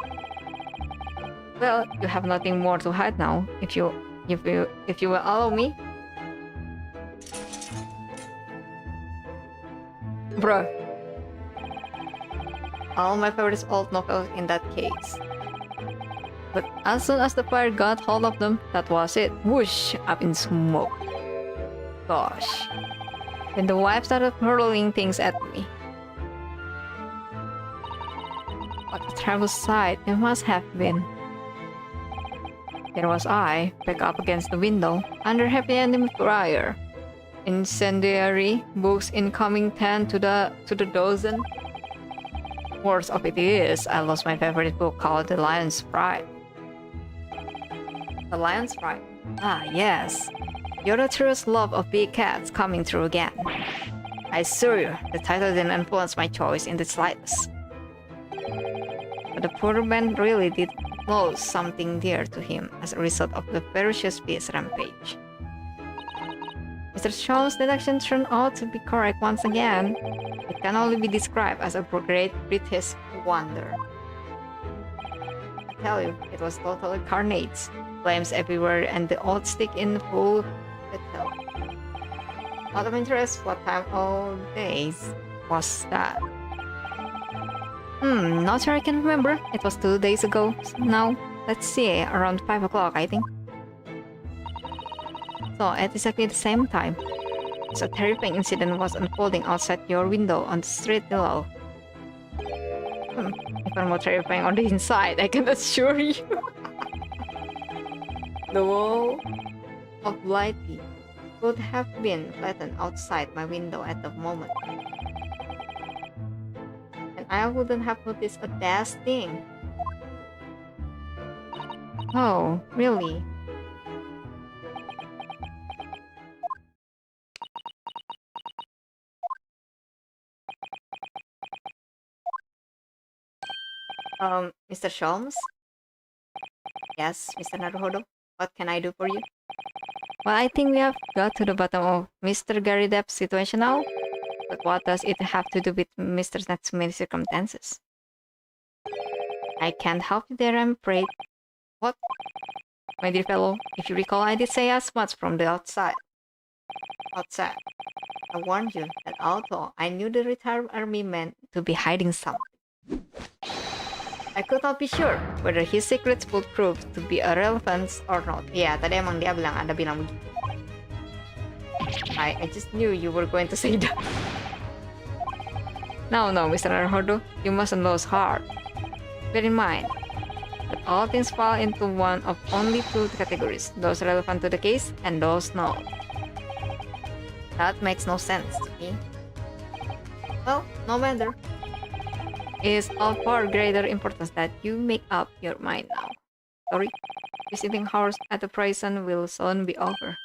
Speaker 1: Well, you have nothing more to hide now. If you will allow me. Bro. All my favorite old novels in that case. But as soon as the fire got hold of them, that was it. Whoosh! Up in smoke. Gosh. Then the wife started hurling things at me. What a terrible sight it must have been. There was I, back up against the window, under happy ending fire. Incendiary books incoming 10 to the dozen. Worst of it is, I lost my favorite book called The Lion's Pride. The Lion's Pride? Ah, yes. You're the truest love of big cats coming through again. I assure you, the title didn't influence my choice in the slightest. But the poor man really did lose something dear to him as a result of the ferocious beast rampage. Mr. Shaw's deduction turned out to be correct once again. It can only be described as a great British wonder. I tell you, it was totally carnage. Flames everywhere and the old stick in full battle. Out of interest, what time of days was that? Not sure I can remember. It was 2 days ago. Now, let's see, around 5 o'clock, I think. So, at exactly the same time, a terrifying incident was unfolding outside your window on the street below. Even more terrifying on the inside, I can assure you. The wall of Blighty would have been flattened outside my window at the moment. And I wouldn't have noticed a dash thing. Oh, really? Mr. Sholmes? Yes, Mr. Naruhodo? What can I do for you? Well, I think we have got to the bottom of Mr. Garidep's situation now. But what does it have to do with Mr. Natsume's circumstances? I can't help you there, I'm afraid. What? My dear fellow, if you recall, I did say as much from the outside. I warned you that although I knew the retired army man to be hiding something, I could not be sure whether his secrets would prove to be irrelevant or not. Yeah, tadi emang dia bilang begitu. I just knew you were going to say that. No, Mr. Naruhodo, you mustn't lose heart. Bear in mind, But all things fall into one of only two categories, those relevant to the case and those not. That makes no sense to me. Well, no matter. It's of far greater importance that you make up your mind now. Sorry, visiting hours at the prison will soon be over.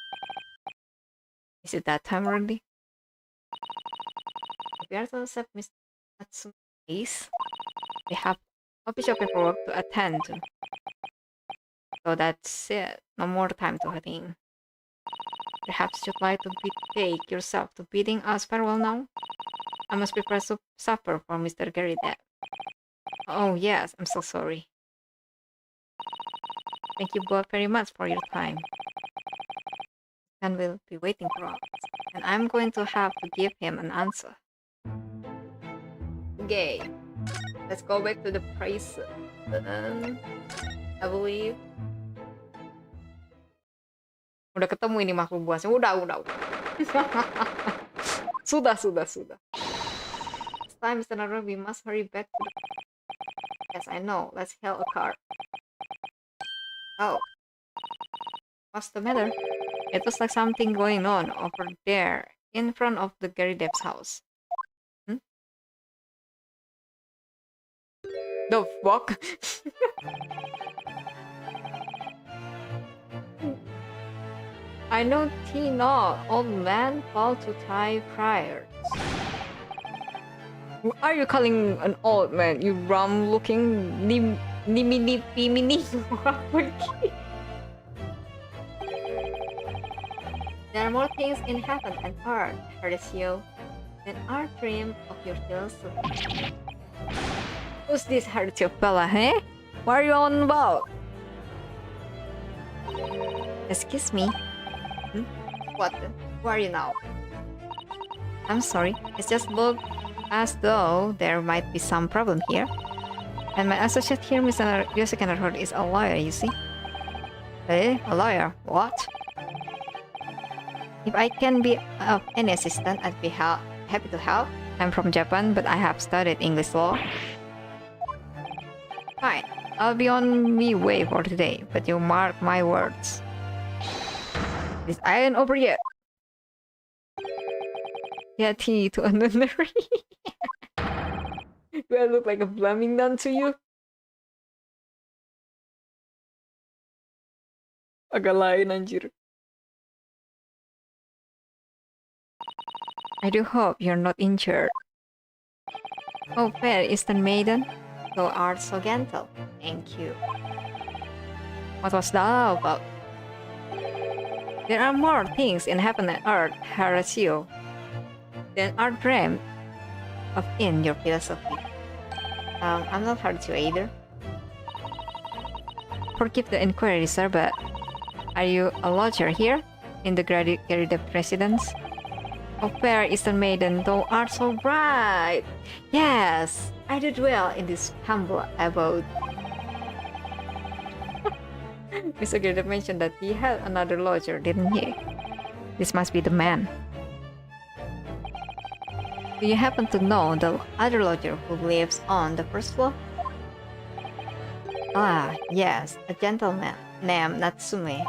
Speaker 1: Is it that time already? If we are to accept Mr. Natsume's case, we have official paperwork to attend to. So that's it. No more time to think. Perhaps you'd like to betake yourself to bidding us farewell now? I must prepare supper for Mr. Gary Depp. Oh yes, I'm so sorry. Thank you both very much for your time. And will be waiting for us. And I'm going to have to give him an answer. Okay. Let's go back to the prison. I believe. Udah ketemu ini makhluk buasnya. Udah. Sudah. It's time, Mr. Naruto. We must hurry back to the... Yes, I know. Let's hail a car. Oh. What's the matter? It was like something going on over there in front of the Gary Depp's house. The fuck? I know Tina, old man fall to Thai prayers. Who are you calling an old man, you rum-looking nimini? There are more things in heaven and earth, Horatio, than our dream of your philosophy. Who's this Horatio fella, eh? What are you on about? Excuse me. What? Who are you now? I'm sorry, it just looked as though there might be some problem here. And my associate here, Mr. Yosuke, is a lawyer, you see? Eh? A lawyer? What? If I can be of any assistance, I'd be happy to help. I'm from Japan, but I have studied English law. Fine, I'll be on my way for today, but you mark my words. This ain't over yet. Yeah, tea to a nunnery. Do I look like a blooming nun to you? Agak lain anjir. I do hope you're not injured. Oh, fair Eastern maiden, thou art so gentle. Thank you. What was that about? There are more things in heaven and earth, Horatio, than are dreamed of in your philosophy. I'm not Horatio either. Forgive the inquiry, sir, but are you a lodger here in the Gary Depp residence? Oh, fair Eastern maiden, thou art so bright. Yes, I do dwell in this humble abode. Mr. Gary Depp mentioned that he had another lodger, didn't he? This must be the man. Do you happen to know the other lodger who lives on the first floor? Ah, yes, a gentleman named Natsume.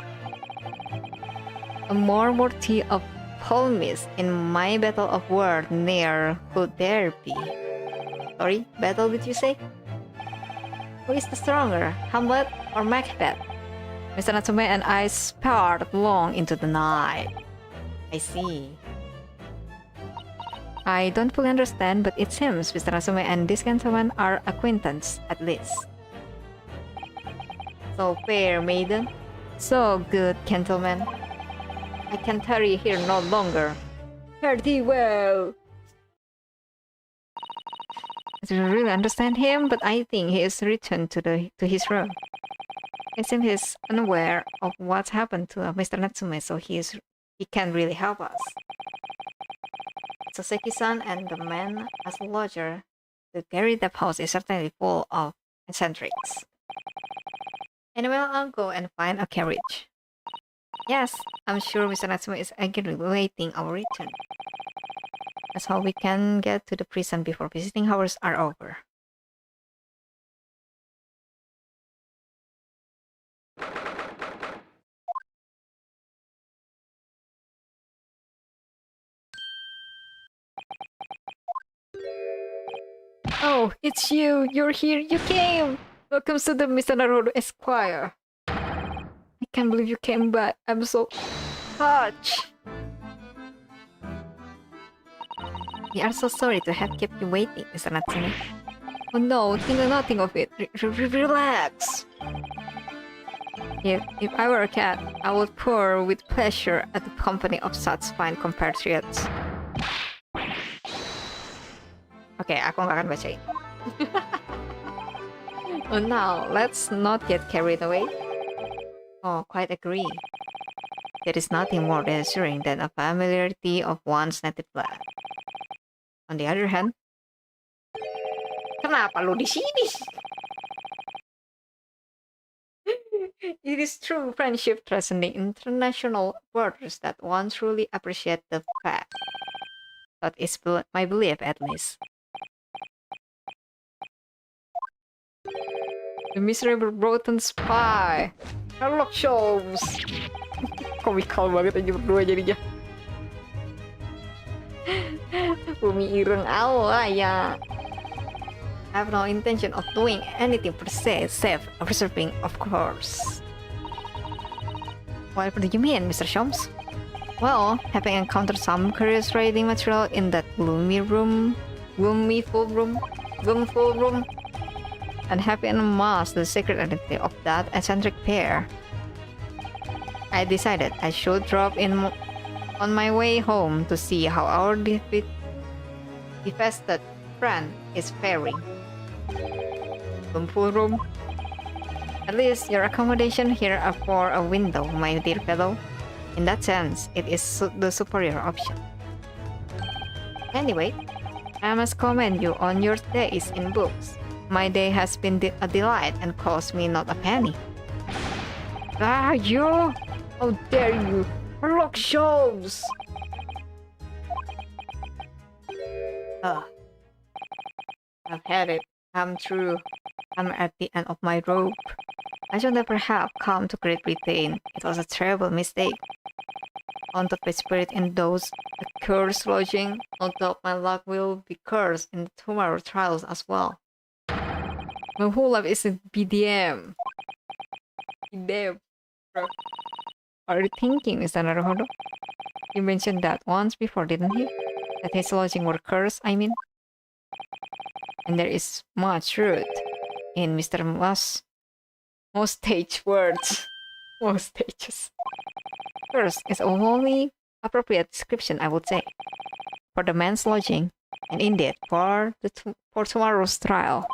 Speaker 1: A more worthy of polemis in my battle of words near could there be. Sorry, battle did you say? Who is the stronger, Hamlet or Macbeth? Mr. Natsume and I sparred long into the night. I see. I don't fully understand, but it seems Mr. Natsume and this gentleman are acquaintances, at least. So fair, maiden. So good, gentleman. I can tarry here no longer. Fare thee well. I don't really understand him, but I think he is returned to his room. It seems he's unaware of what's happened to Mr. Natsume, so he can't really help us. Soseki-san and the man as a lodger, the Gary Depp house is certainly full of eccentrics. Anyway, I'll go and find a carriage. Yes, I'm sure Mr. Natsume is eagerly waiting our return. That's how we can get to the prison before visiting hours are over. Oh, it's you! You're here! You came! Welcome to the Mr. Naruto Esquire. I can't believe you came back. I'm so touched. We are so sorry to have kept you waiting, Mr. Natsume. Oh no, think nothing of it. Relax. If I were a cat, I would purr with pleasure at the company of such fine compatriots. Oke, aku nggak akan bacain. Oh, now, let's not get carried away. Oh, quite agree. There is nothing more reassuring than a familiarity of one's native land. On the other hand, kenapa lu di sini? It is true friendship transcending international borders that one truly appreciates the fact. That is my belief, at least. The miserable rotten spy. Sherlock Holmes. Komikal banget aja berdua jadinya. Bumi ireng awal ya. I have no intention of doing anything per se, self-preserving, of course. What do you mean, Mr. Holmes? Well, having encountered some curious writing material in that gloomful room, and having unmasked the secret identity of that eccentric pair, I decided I should drop in on my way home to see how our defested friend is faring. Gloomful room. At least your accommodation here are for a window, my dear fellow. In that sense, it is the superior option. Anyway, I must commend you on your days in books. My day has been a delight and cost me not a penny. Ah, you! How dare you! Rock shows! I've had it come true. I'm at the end of my rope. I should never have come to Great Britain. It was a terrible mistake. Haunted by spirit in those accursed lodging, no doubt my luck will be cursed in tomorrow's trials as well. My whole life is a BDM. BDM. Bro. Are you thinking, Mr. Naruhodo? You mentioned that once before, didn't he? That his lodging were cursed, I mean? And there is much truth in Mr. Most stage words. Most stages. Curse is a only appropriate description, I would say, for the man's lodging, and indeed for tomorrow's trial.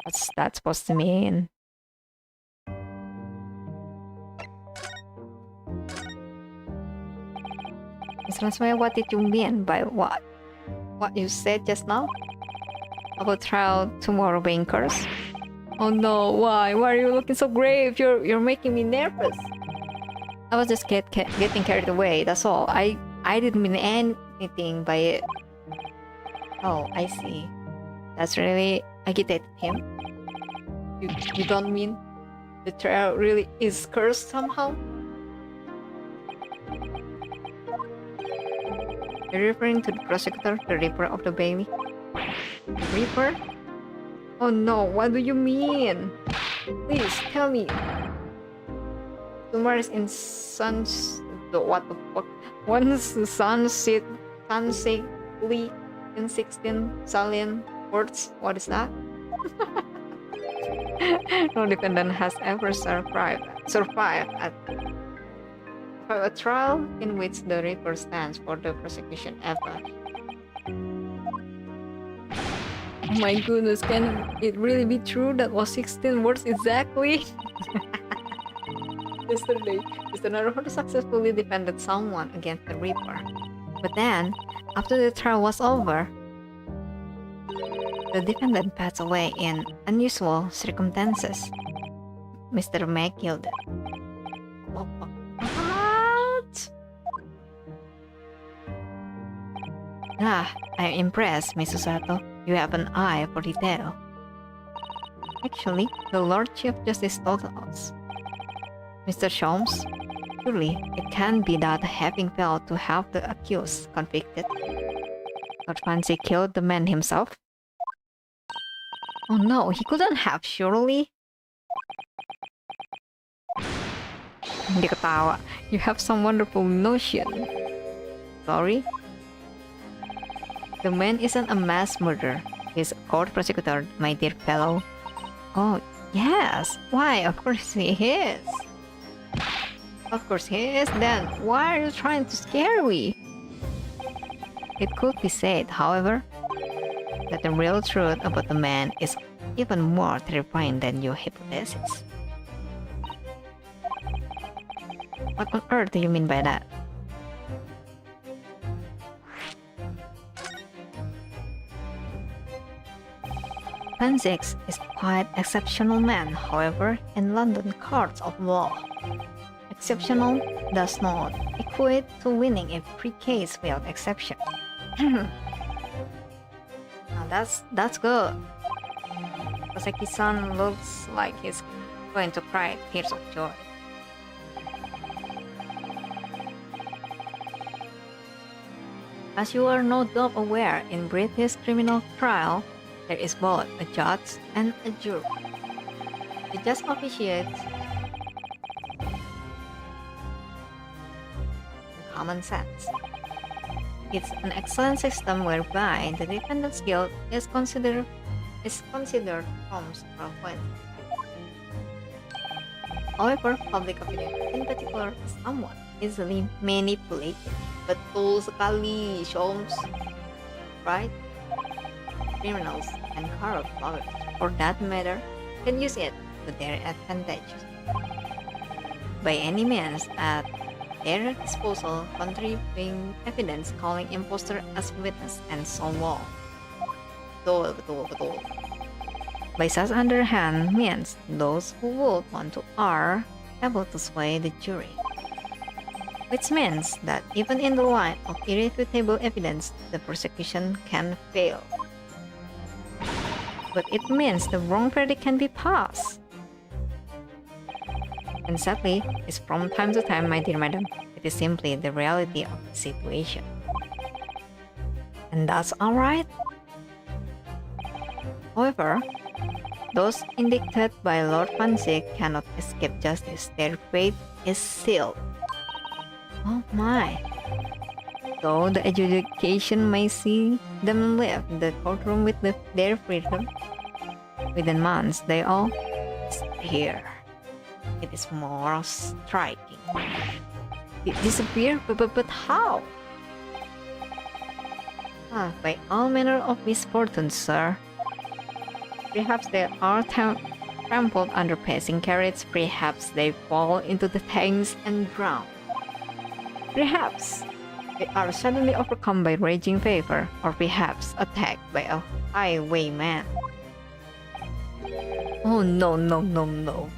Speaker 1: What's that supposed to mean? Mr. Natsume, what did you mean by what? What you said just now? About trial tomorrow being cursed? Oh no, why? Why are you looking so grave? You're making me nervous. I was just getting carried away, that's all. I didn't mean anything by it. Oh, I see. That's really agitated him. You don't mean the trial really is cursed somehow? Are you referring to the prosecutor, the Reaper of the Bailey? The Reaper? Oh no, what do you mean? Please tell me. Tomorrow is in what the fuck? Once the sunsetly in 16 Salian words. What is that? No defendant has ever survived at a trial in which the Reaper stands for the prosecution ever. Oh my goodness, can it really be true? That was 16 words exactly? Yesterday, Mr. Naruhodo successfully defended someone against the Reaper. But then, after the trial was over, the defendant passed away in unusual circumstances. Mr. May killed him. What? Ah, I'm impressed, Miss Susato. You have an eye for detail. Actually, the Lord Chief Justice told us. Mr. Holmes, surely it can't be that having failed to have the accused convicted, Lord Fancy killed the man himself? Oh no, he couldn't have, surely. Dia ketawa. You have some wonderful notion. Sorry? The man isn't a mass murderer. He's a court prosecutor, my dear fellow. Oh, yes. Why, of course he is. Of course he is, then why are you trying to scare me? It could be said, however, that the real truth about the man is even more terrifying than your hypothesis. What on earth do you mean by that? Fanzix is quite exceptional man, however, in London courts of law. Exceptional does not equate to winning every case without exception. Now that's good. Koseki-san looks like he's going to cry tears of joy. As you are no doubt aware, in British criminal trial, there is both a judge and a jury. The judge officiates common sense. It's an excellent system whereby the defendant's guilt is considered from several points. However, public opinion, in particular, is somewhat easily manipulated. Betul sekali, Shomes. Right? Criminals and corrupt lawyers, for that matter, can use it to their advantage. By any means at their disposal, contributing evidence, calling imposter as witness, and so on. Betul. By such underhand means, those who would want to are able to sway the jury. Which means that even in the light of irrefutable evidence, the prosecution can fail. But it means the wrong verdict can be passed. And sadly, it's from time to time, my dear madam, it is simply the reality of the situation. And that's alright. However, those indicted by Lord Fanzig cannot escape justice. Their fate is sealed. Oh my. Though the adjudication may see them leave the courtroom with their freedom, within months they all disappear. It is more striking. It disappear? But how? By all manner of misfortune, sir. Perhaps they are trampled under passing carriages, perhaps they fall into the Thames and drown. Perhaps they are suddenly overcome by raging fever, or perhaps attacked by a highwayman. Oh no.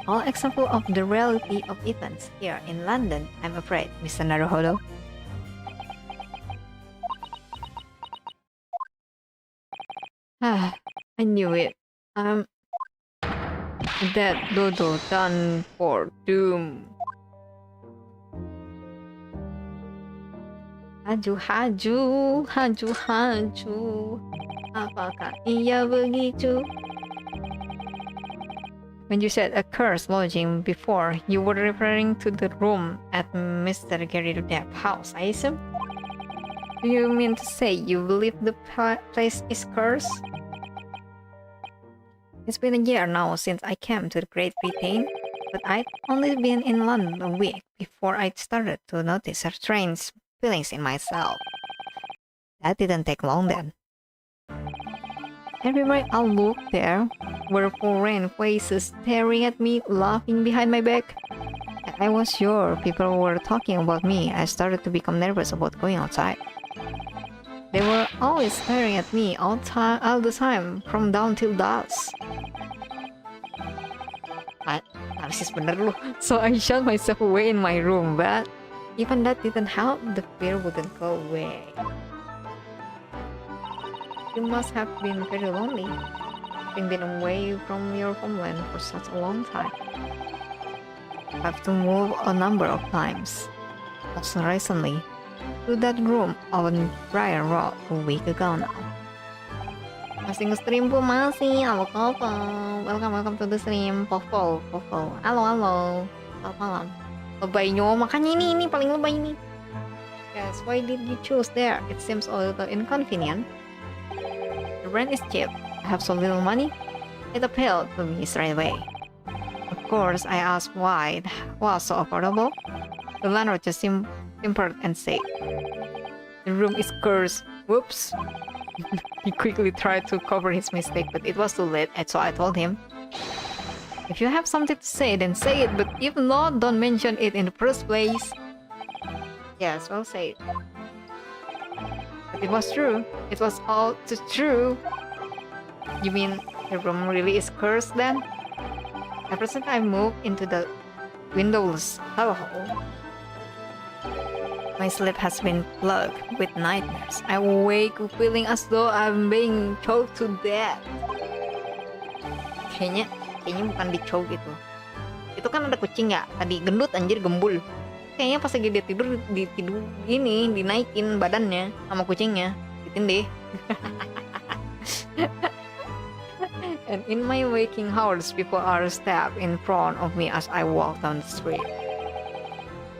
Speaker 1: All example of the reality of events here in London, I'm afraid, Mr. Naruhodo. I knew it. That dodo done for doom. Haju. Apakah ia begitu? When you said a cursed lodging before, you were referring to the room at Mr. Gary Depp's house, I assume? Do you mean to say you believe the place is cursed? It's been a year now since I came to the Great Britain, but I'd only been in London a week before I started to notice strange feelings in myself. That didn't take long then. Everywhere I looked there were foreign faces staring at me, laughing behind my back. I was sure people were talking about me. I started to become nervous about going outside. They were always staring at me all the time, from dawn till dusk. Narsis bener lu. So I shut myself away in my room, but even that didn't help. The fear wouldn't go away. You must have been very lonely, having been away from your homeland for such a long time. You have to move a number of times. Also recently, to that room on Briar Road a week ago now. Masih nge-stream po, masih. Halo Kopo. Welcome to the stream. Popo. Halo. Selamat malam. Lebaynya, makanya ini paling lebay ini. Yes, why did you choose there? It seems a little inconvenient. The rent is cheap. I have so little money. It appealed to me straight away. Of course, I asked why it was so affordable. The landlord just simpered and said, "The room is cursed." Whoops. He quickly tried to cover his mistake, but it was too late, and so I told him, "If you have something to say, then say it, but if not, don't mention it in the first place." Yes, well said. But it was true. It was all too true. You mean the room really is cursed then? Ever since I moved into the windowless hellhole, my sleep has been plagued with nightmares. I wake feeling as though I'm being choked to death. Kayaknya bukan di choke gitu. Itu kan ada kucing ya, tadi gendut anjir gembul. Kayaknya pas lagi dia tidur ini dinaikin badannya sama kucingnya, ditindih. And in my waking hours, people are stabbed in front of me as I walk down the street.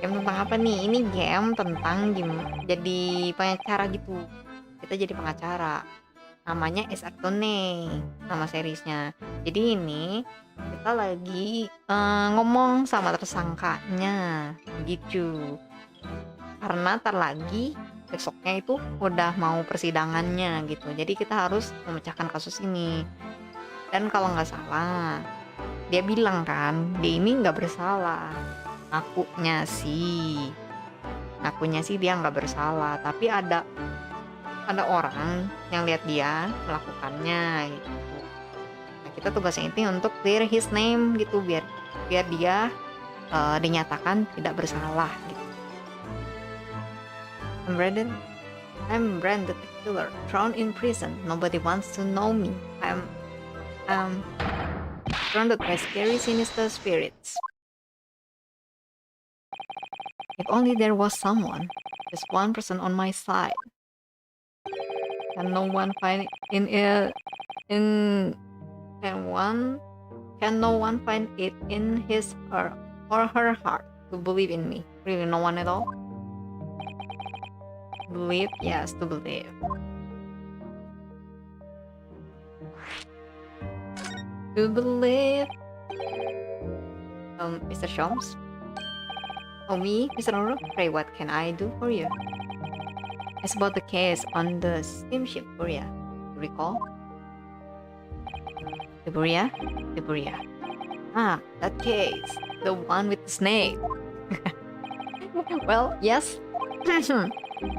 Speaker 1: Game tentang apa nih? Ini game tentang jadi pengacara gitu. Kita jadi pengacara. Namanya Es Actone, nama seriesnya. Jadi ini kita lagi ngomong sama tersangkanya gitu. Karena ntar lagi besoknya itu udah mau persidangannya gitu. Jadi kita harus memecahkan kasus ini. Dan kalau nggak salah, dia bilang kan, dia ini nggak bersalah. Ngakunya sih dia nggak bersalah, tapi ada orang yang lihat dia melakukannya gitu. Nah, kita tugasnya itu untuk clear his name gitu, biar dia dinyatakan tidak bersalah gitu. I'm branded a killer, thrown in prison. Nobody wants to know me. I'm surrounded by scary, sinister spirits. If only there was someone, just one person on my side. Can no one find it in his or her heart to believe in me? Really, no one at all? Believe? Yes, to believe. To believe. Mr. Sholmes? Oh, me, Mr. Oro? Pray, what can I do for you? It's about the case on the steamship Buria. You recall? The Buria? Ah, that case. The one with the snake. Well, yes.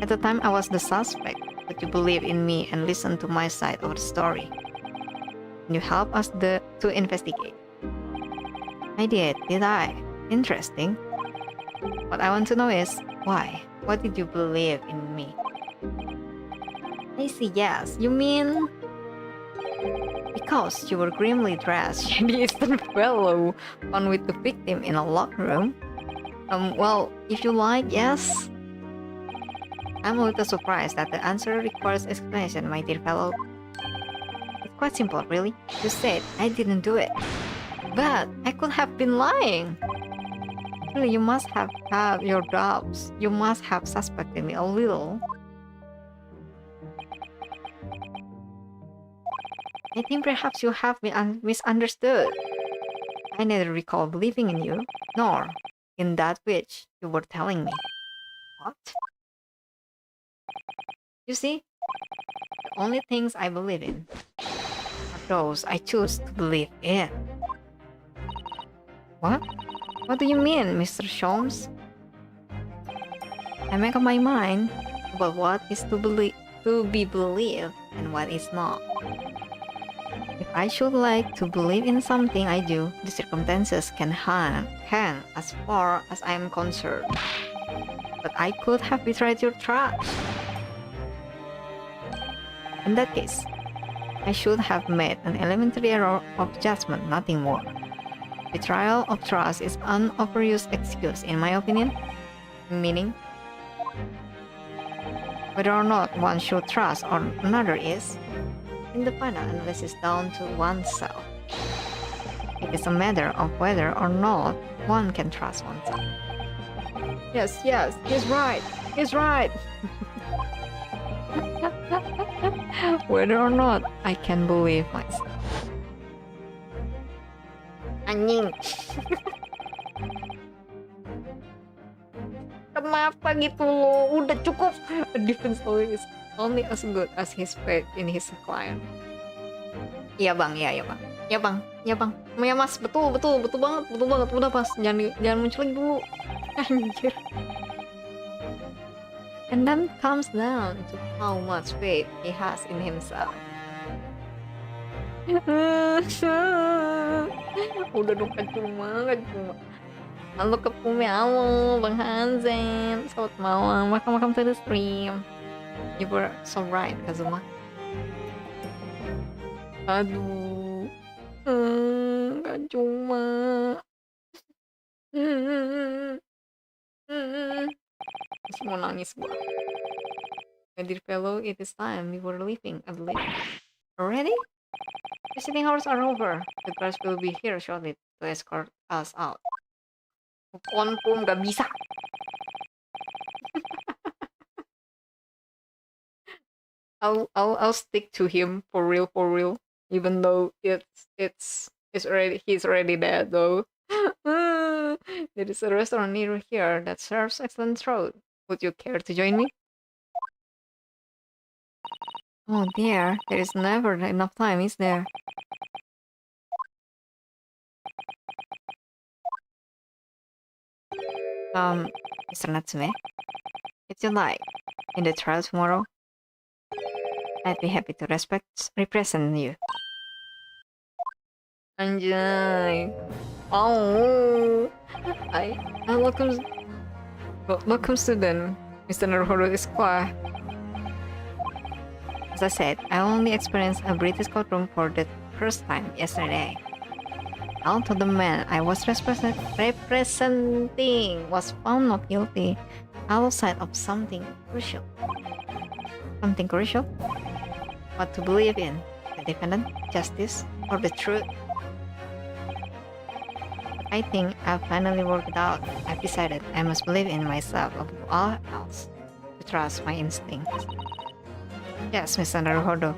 Speaker 1: At the time, I was the suspect, but you believed in me and listened to my side of the story. And you helped us to investigate. I did I? Interesting. What I want to know is, why? What did you believe in me? I see, yes. You mean... because you were grimly dressed, shady Eastern fellow found with the victim in a locked room? Well, if you like, yes. I'm a little surprised that the answer requires explanation, my dear fellow. It's quite simple, really. You said I didn't do it. But I could have been lying. Really, you must have had your doubts. You must have suspected me a little. I think perhaps you have been misunderstood. I neither recall believing in you, nor in that which you were telling me. What? You see, the only things I believe in are those I choose to believe in. What? What do you mean, Mr. Sholmes? I make up my mind about what is to be believed and what is not. If I should like to believe in something I do, the circumstances can hang as far as I am concerned. But I could have betrayed your trust. In that case, I should have made an elementary error of judgment, nothing more. Betrayal of trust is an overused excuse, in my opinion. Meaning, Whether or not one should trust or another is, in the final analysis, down to oneself. It is a matter of whether or not one can trust oneself. Yes, he's right. He's right. Whether or not I can believe myself. Anjing. Kenapa gitu loh? Udah cukup. A defense lawyer is only as good as his faith in his client. Iya bang. Ya mas, betul banget. Udah pas, jangan muncul lagi dulu. Anjir. And then comes down to how much faith he has in himself. Udah dong, cuma. Halo ke Fumi, halo Bang Hansen, selamat malam, welcome to the stream. You were so right, Kazuma. Aduh, gak cuma. Masih mau nangis gua. My dear fellow, it is time we were leaving, I believe. Already? Visiting hours are over. The guards will be here shortly to escort us out. Pun gak bisa. I'll stick to him for real. Even though he's already dead though. There is a restaurant near here that serves excellent food. Would you care to join me? Oh dear, there is never enough time, is there? Mr. Natsume, if you like, in the trial tomorrow, I'd be happy to represent you. Anjay. Oh, I welcome student, Mr. Naruhodo Esquire. As I said, I only experienced a British courtroom for the first time yesterday. Although the man I was representing was found not guilty, I lost sight of something crucial. Something crucial? What to believe in? The defendant, justice, or the truth? I think I've finally worked it out. I've decided I must believe in myself above all else, to trust my instincts. Yes, Mr. Naruhodo.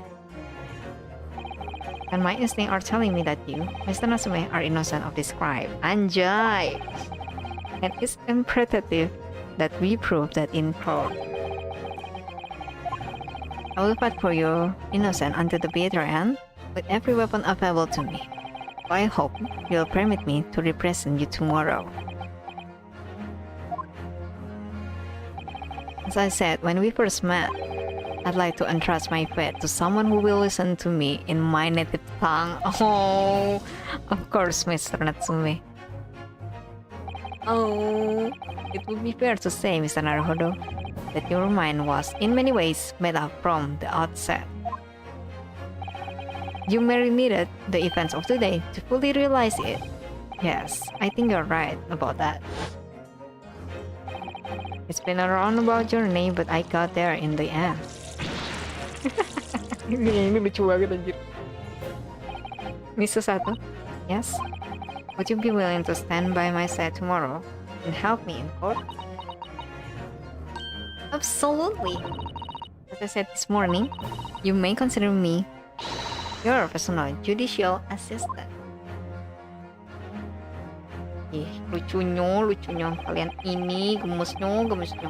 Speaker 1: And my instincts are telling me that you, Mr. Natsume, are innocent of this crime. Anjay! And it's imperative that we prove that in court. I will fight for your innocence until the bitter end, with every weapon available to me. So I hope you'll permit me to represent you tomorrow. As I said when we first met, I'd like to entrust my fate to someone who will listen to me in my native tongue. Oh, of course, Mr. Natsume. Oh, it would be fair to say, Mr. Naruhodo, that your mind was in many ways made up from the outset. You merely needed the events of today to fully realize it. Yes, I think you're right about that. It's been a roundabout journey, but I got there in the end. Ini lucu banget anjir. Mr. Sato, yes? Would you be willing to stand by my side tomorrow and help me in court? Absolutely. As I said this morning, you may consider me your personal judicial assistant. Ih, lucunya kalian ini, gemesnya.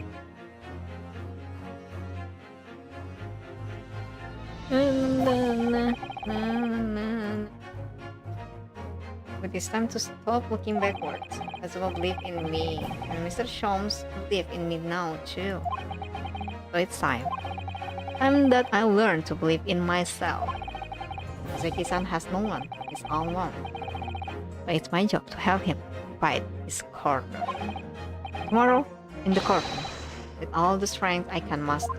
Speaker 1: But it's time to stop looking backwards. Kazuma believe in me, and Mr. Sholmes believe in me now too. So it's time. Time that I learn to believe in myself. Zeki-san has no one, he's all one. So it's my job to help him fight his corner. Tomorrow, in the courtroom, with all the strength I can master.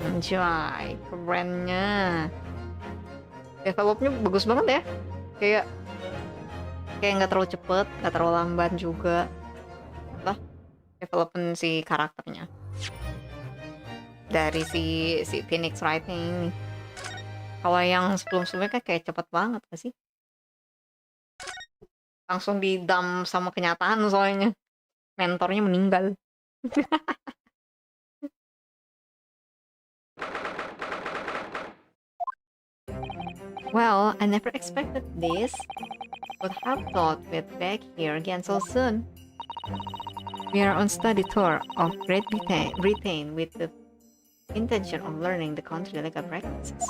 Speaker 1: Anjay, kerennya. Developnya bagus banget ya. Kayak nggak terlalu cepet, nggak terlalu lambat juga. Lah, development si karakternya. dari si Phoenix Writing. Kalau yang sebelum-sebelumnya kan kayak cepet banget gak sih? Langsung didam sama kenyataan soalnya. Mentornya meninggal. Well, I never expected this. Would have thought we'd back here again so soon. We are on study tour of Great Britain with the intention of learning the country legal practices.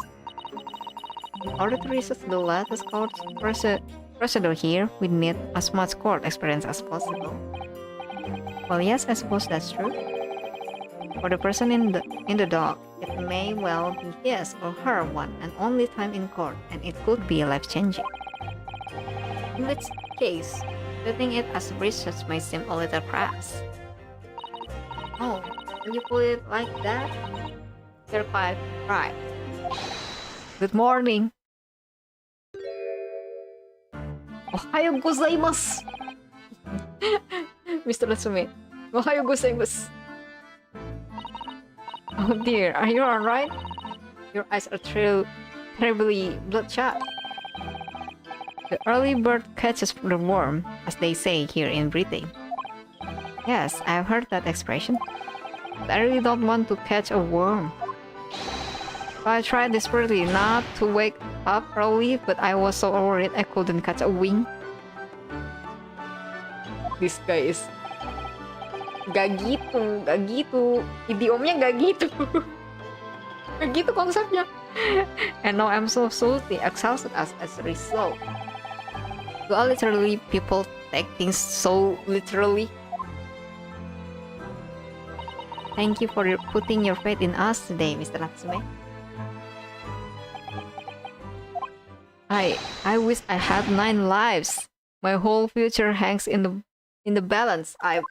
Speaker 1: In order to research the latest court procedure here, we need as much court experience as possible. Well, yes, I suppose that's true. For the person in the dock, it may well be his or her one and only time in court, and it could be life-changing. In this case, treating it as research may seem a little crass. Oh, when you put it like that, you're quite right. Good morning. Ohayo gozaimasu. Mr. Natsume. Ohayo gozaimasu. Oh dear, are you alright? Your eyes are terribly bloodshot. The early bird catches the worm, as they say here in Britain. Yes, I've heard that expression. But I really don't want to catch a worm. I tried desperately not to wake up early, but I was so worried I couldn't catch a wing. This guy is... Gak gitu. Idiomnya gak gitu. Gak gitu konsepnya. And now I'm so salty, exhausted as a result. Do literally people take things so literally? Thank you for putting your faith in us today, Mr. Natsume. I wish I had 9 lives. My whole future hangs in the balance. I'm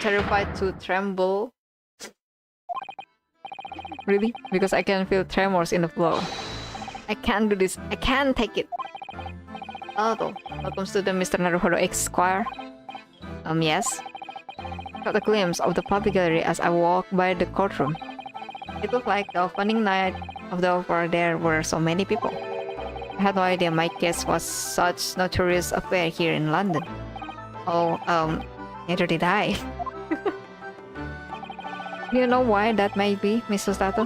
Speaker 1: terrified to tremble. Really? Because I can feel tremors in the floor. I can't do this. I can't take it. Hello. Welcome to the Mr. Naruhodo Esquire. Yes. Got a glimpse of the public gallery as I walked by the courtroom. It looked like the opening night of the opera. There were so many people. I had no idea my case was such notorious affair here in London. Oh, neither did I. Do you know why that may be, Mr. Sato?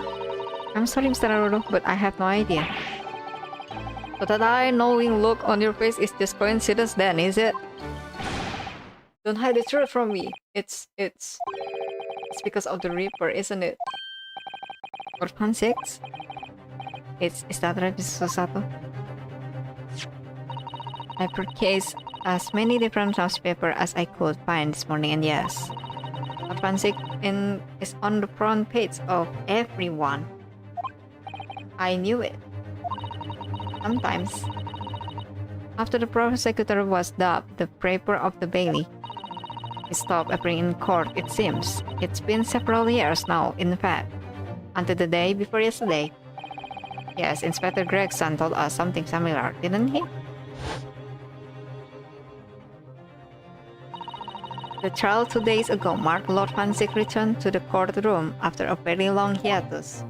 Speaker 1: I'm sorry, Mr. Naruto, but I have no idea. But that eye-knowing look on your face is just coincidence then, is it? Don't hide the truth from me. It's because of the Reaper, isn't it? Orphan 6? Is that right, Mr. Sato? I purchased as many different newspapers as I could find this morning, and yes, Orphan 6 is on the front page of everyone. I knew it. Sometimes. After the prosecutor was dubbed the Praetor of the Bailey, he stopped appearing in court, it seems. It's been several years now, in fact. Until the day before yesterday. Yes, Inspector Gregson told us something similar, didn't he? The trial 2 days ago marked Lord Fansik's return to the courtroom after a very long hiatus.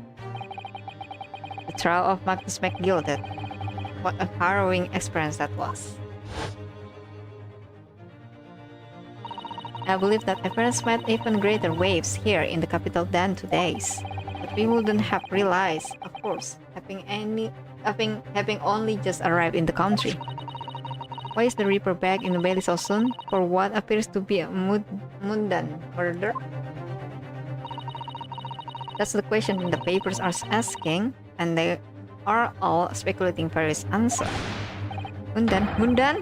Speaker 1: The trial of Magnus McGilded. What a harrowing experience that was. I believe that events met even greater waves here in the capital than today's. But we wouldn't have realized, of course, having only just arrived in the country. Why is the Reaper back in the Bailey so soon for what appears to be a mundane murder? That's the question the papers are asking, and they are all speculating various answers. Mundane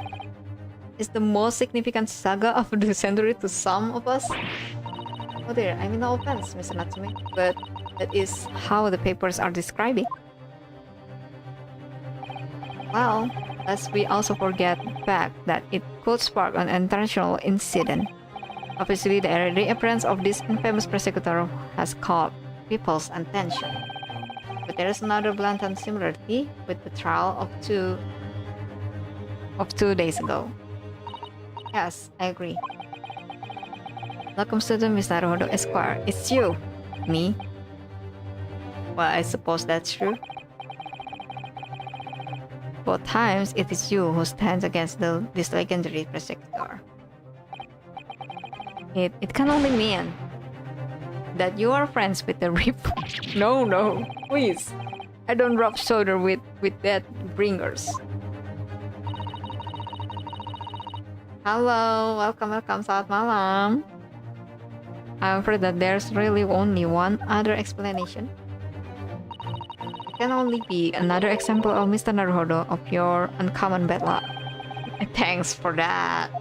Speaker 1: is the most significant saga of the century to some of us. Oh dear, I mean no offense, Mr. Natsume, but that is how the papers are describing. Well, lest we also forget the fact that it could spark an international incident. Obviously, the reappearance of this infamous prosecutor has caught people's attention. But there is another blatant similarity with the trial of two days ago. Yes, I agree. Welcome to the Mr. Naruhodo Esquire. It's you. Me? Well, I suppose that's true. Both times, it is you who stands against this legendary persecutor. It can only mean that you are friends with the Reaper. No, please. I don't rub shoulder with that bringers. Halo, welcome, selamat malam. I'm afraid that there's really only one other explanation. It can only be another example of Mr. Naruhodo of your uncommon bad luck. Thanks for that.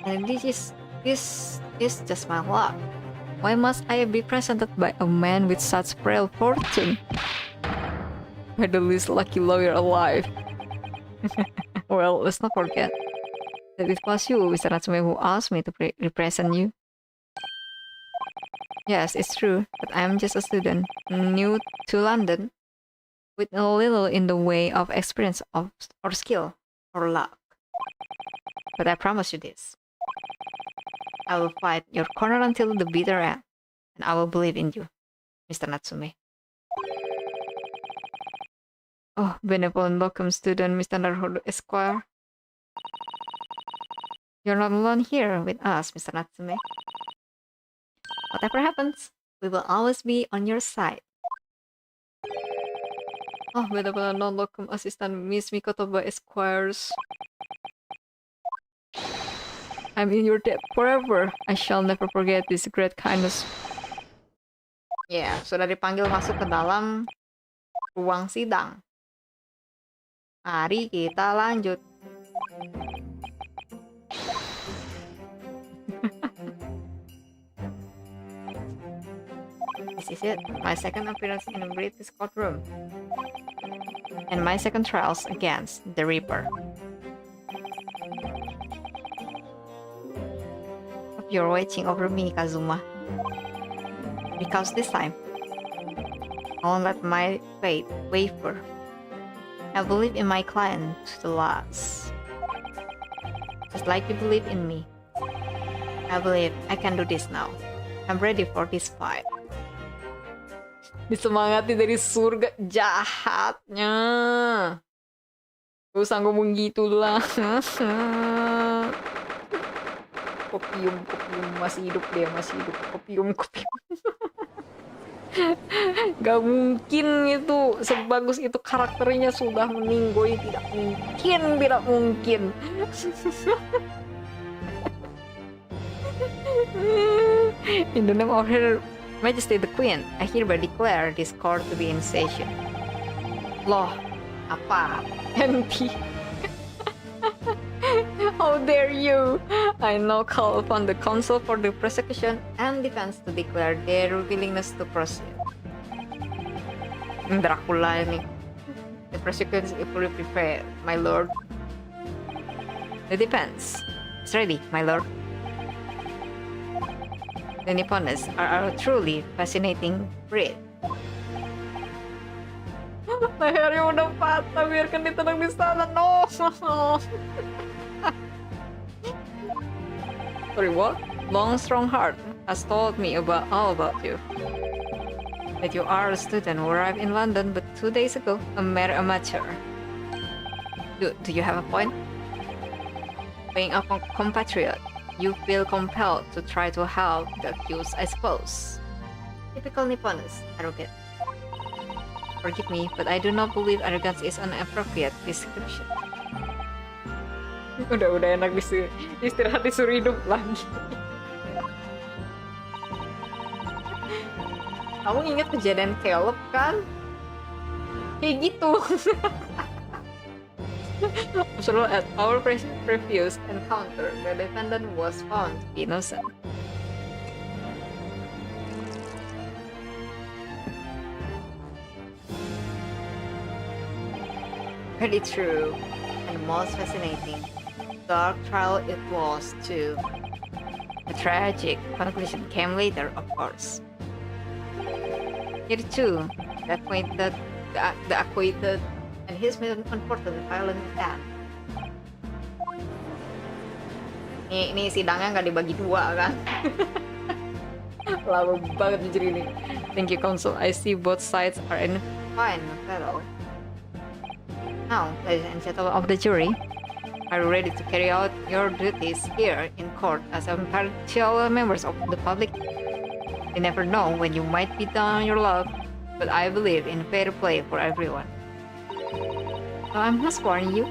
Speaker 1: And this is just my luck. Why must I be presented by a man with such frail fortune? By the least lucky lawyer alive. Well, let's not forget that it was you, Mr. Natsume, who asked me to represent you. Yes, it's true, but I'm just a student, new to London, with a little in the way of experience or skill or luck. But I promise you this. I will fight your corner until the bitter end, and I will believe in you, Mr. Natsume. Oh, benevolent locum student, Mr. Naruhodo Esquire. You're not alone here with us, Mr. Natsume. Whatever happens, we will always be on your side. Oh, benevolent non-locum assistant, Miss Mikotoba Esquires. I'm in your debt forever. I shall never forget this great kindness. Ya, sudah dipanggil masuk ke dalam ruang sidang. Mari kita lanjut. This is it, my second appearance in a British courtroom. And my second trials against the Reaper. You're watching over me, Kazuma. Because this time, I won't let my faith waver. I believe in my client to the last. Just like you believe in me. I believe I can do this now. I'm ready for this fight. Disemangati dari surga jahatnya. Gak usah ngomong gitu lah. Kopium masih hidup dia, masih hidup. Kopium. Gak mungkin itu, sebagus itu karakternya sudah meninggoy. Tidak mungkin. In the name of Her Majesty the Queen, I hereby declare this court to be in session. Loh, apa? Enti. How dare you! I now call upon the counsel for the prosecution and defense to declare their willingness to proceed. Dracula ini. The prosecution is equally prepared, my lord. The defense is ready, my lord. The Nipponists are a truly fascinating breed. Lehernya udah patah, biarkan ditenang di sana. No. Sorry, what? Long strong heart has told me all about you. That you are a student who arrived in London but 2 days ago, a mere amateur. Do you have a point? Being a compatriot, you feel compelled to try to help the accused, I suppose. Typical Nipponists, arrogant. Forgive me, but I do not believe arrogance is an appropriate description. Udah enak istirahat disuruh hidup lagi. Kamu ingat kejadian Caleb kan? Kayak gitu. So at our previous encounter, the defendant was found to be innocent. Pretty true, and most fascinating. Dark trial it was too. The tragic conclusion came later, of course. Here too, the acquainted and his unfortunate violent death. Ini sidangnya nggak dibagi dua kan? Lama banget jujur ini. Thank you, Counsel. I see both sides are in fine fellow. Now, ladies and gentlemen of the jury, are you ready to carry out your duties here in court as impartial members of the public? You never know when you might be down on your luck, but I believe in fair play for everyone. So I must warn you,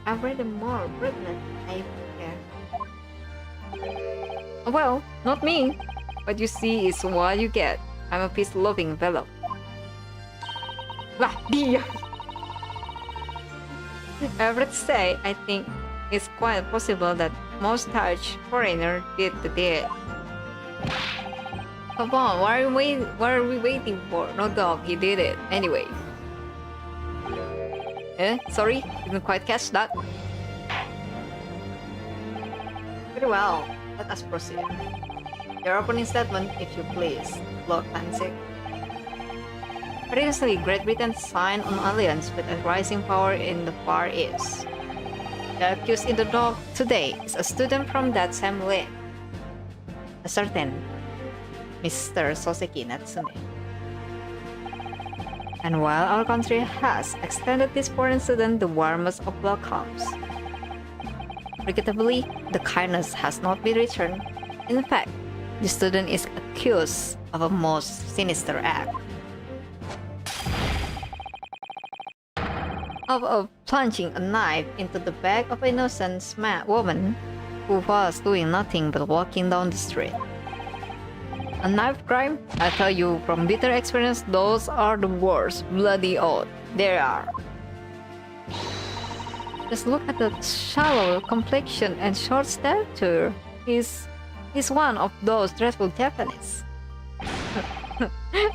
Speaker 1: I've read more brilliant I fear. Well, not me. What you see is what you get. I'm a peace-loving fellow. Lah, dia. I have to say, I think it's quite possible that mustache foreigner did the deed. Come on, what are we waiting for? No dog, he did it. Anyway. Sorry, didn't quite catch that. Very well, let us proceed. Your opening statement, if you please, Lord Tansik. Previously, Great Britain signed an alliance with a rising power in the Far East. The accused in the dock today is a student from that same land, a certain Mr. Soseki Natsume. And while our country has extended this foreign student the warmest of welcomes, regrettably, the kindness has not been returned. In fact, the student is accused of a most sinister act of plunging a knife into the back of an innocent woman who was doing nothing but walking down the street. A knife crime? I tell you from bitter experience, those are the worst bloody oath there are. Just look at the shallow complexion and short stature. He's one of those dreadful Japanese.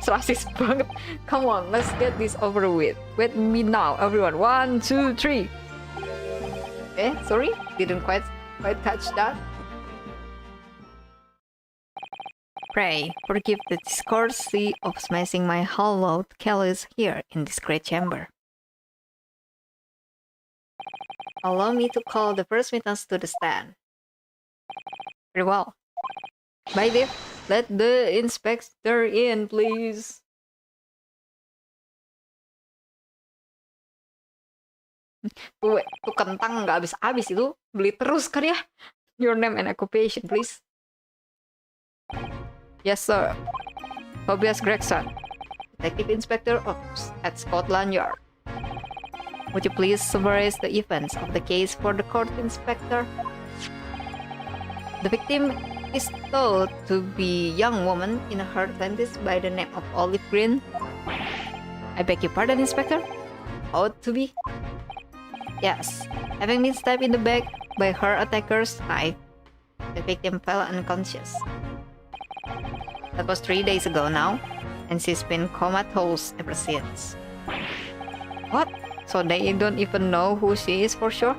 Speaker 1: Rasis banget. Come on, let's get this over with. Wait me now, everyone. 1, 2, 3. Sorry, didn't quite catch that. Pray forgive the discourtesy of smashing my hallowed callous here in this great chamber. Allow me to call the first witness to the stand. Very well. Bye, Dave. Let the inspector in, please. Tuh kentang nggak habis-habis itu. Beli terus kan ya. Your name and occupation, please. Yes, sir. Tobias Gregson, Detective Inspector at Scotland Yard. Would you please summarize the events of the case for the court, Inspector? The victim is thought to be a young woman in her 20s by the name of Olive Green. I beg your pardon, Inspector? Ought to be? Yes, having been stabbed in the back by her attacker's knife, the victim fell unconscious. That was 3 days ago now, and she's been comatose ever since. What? So they don't even know who she is for sure?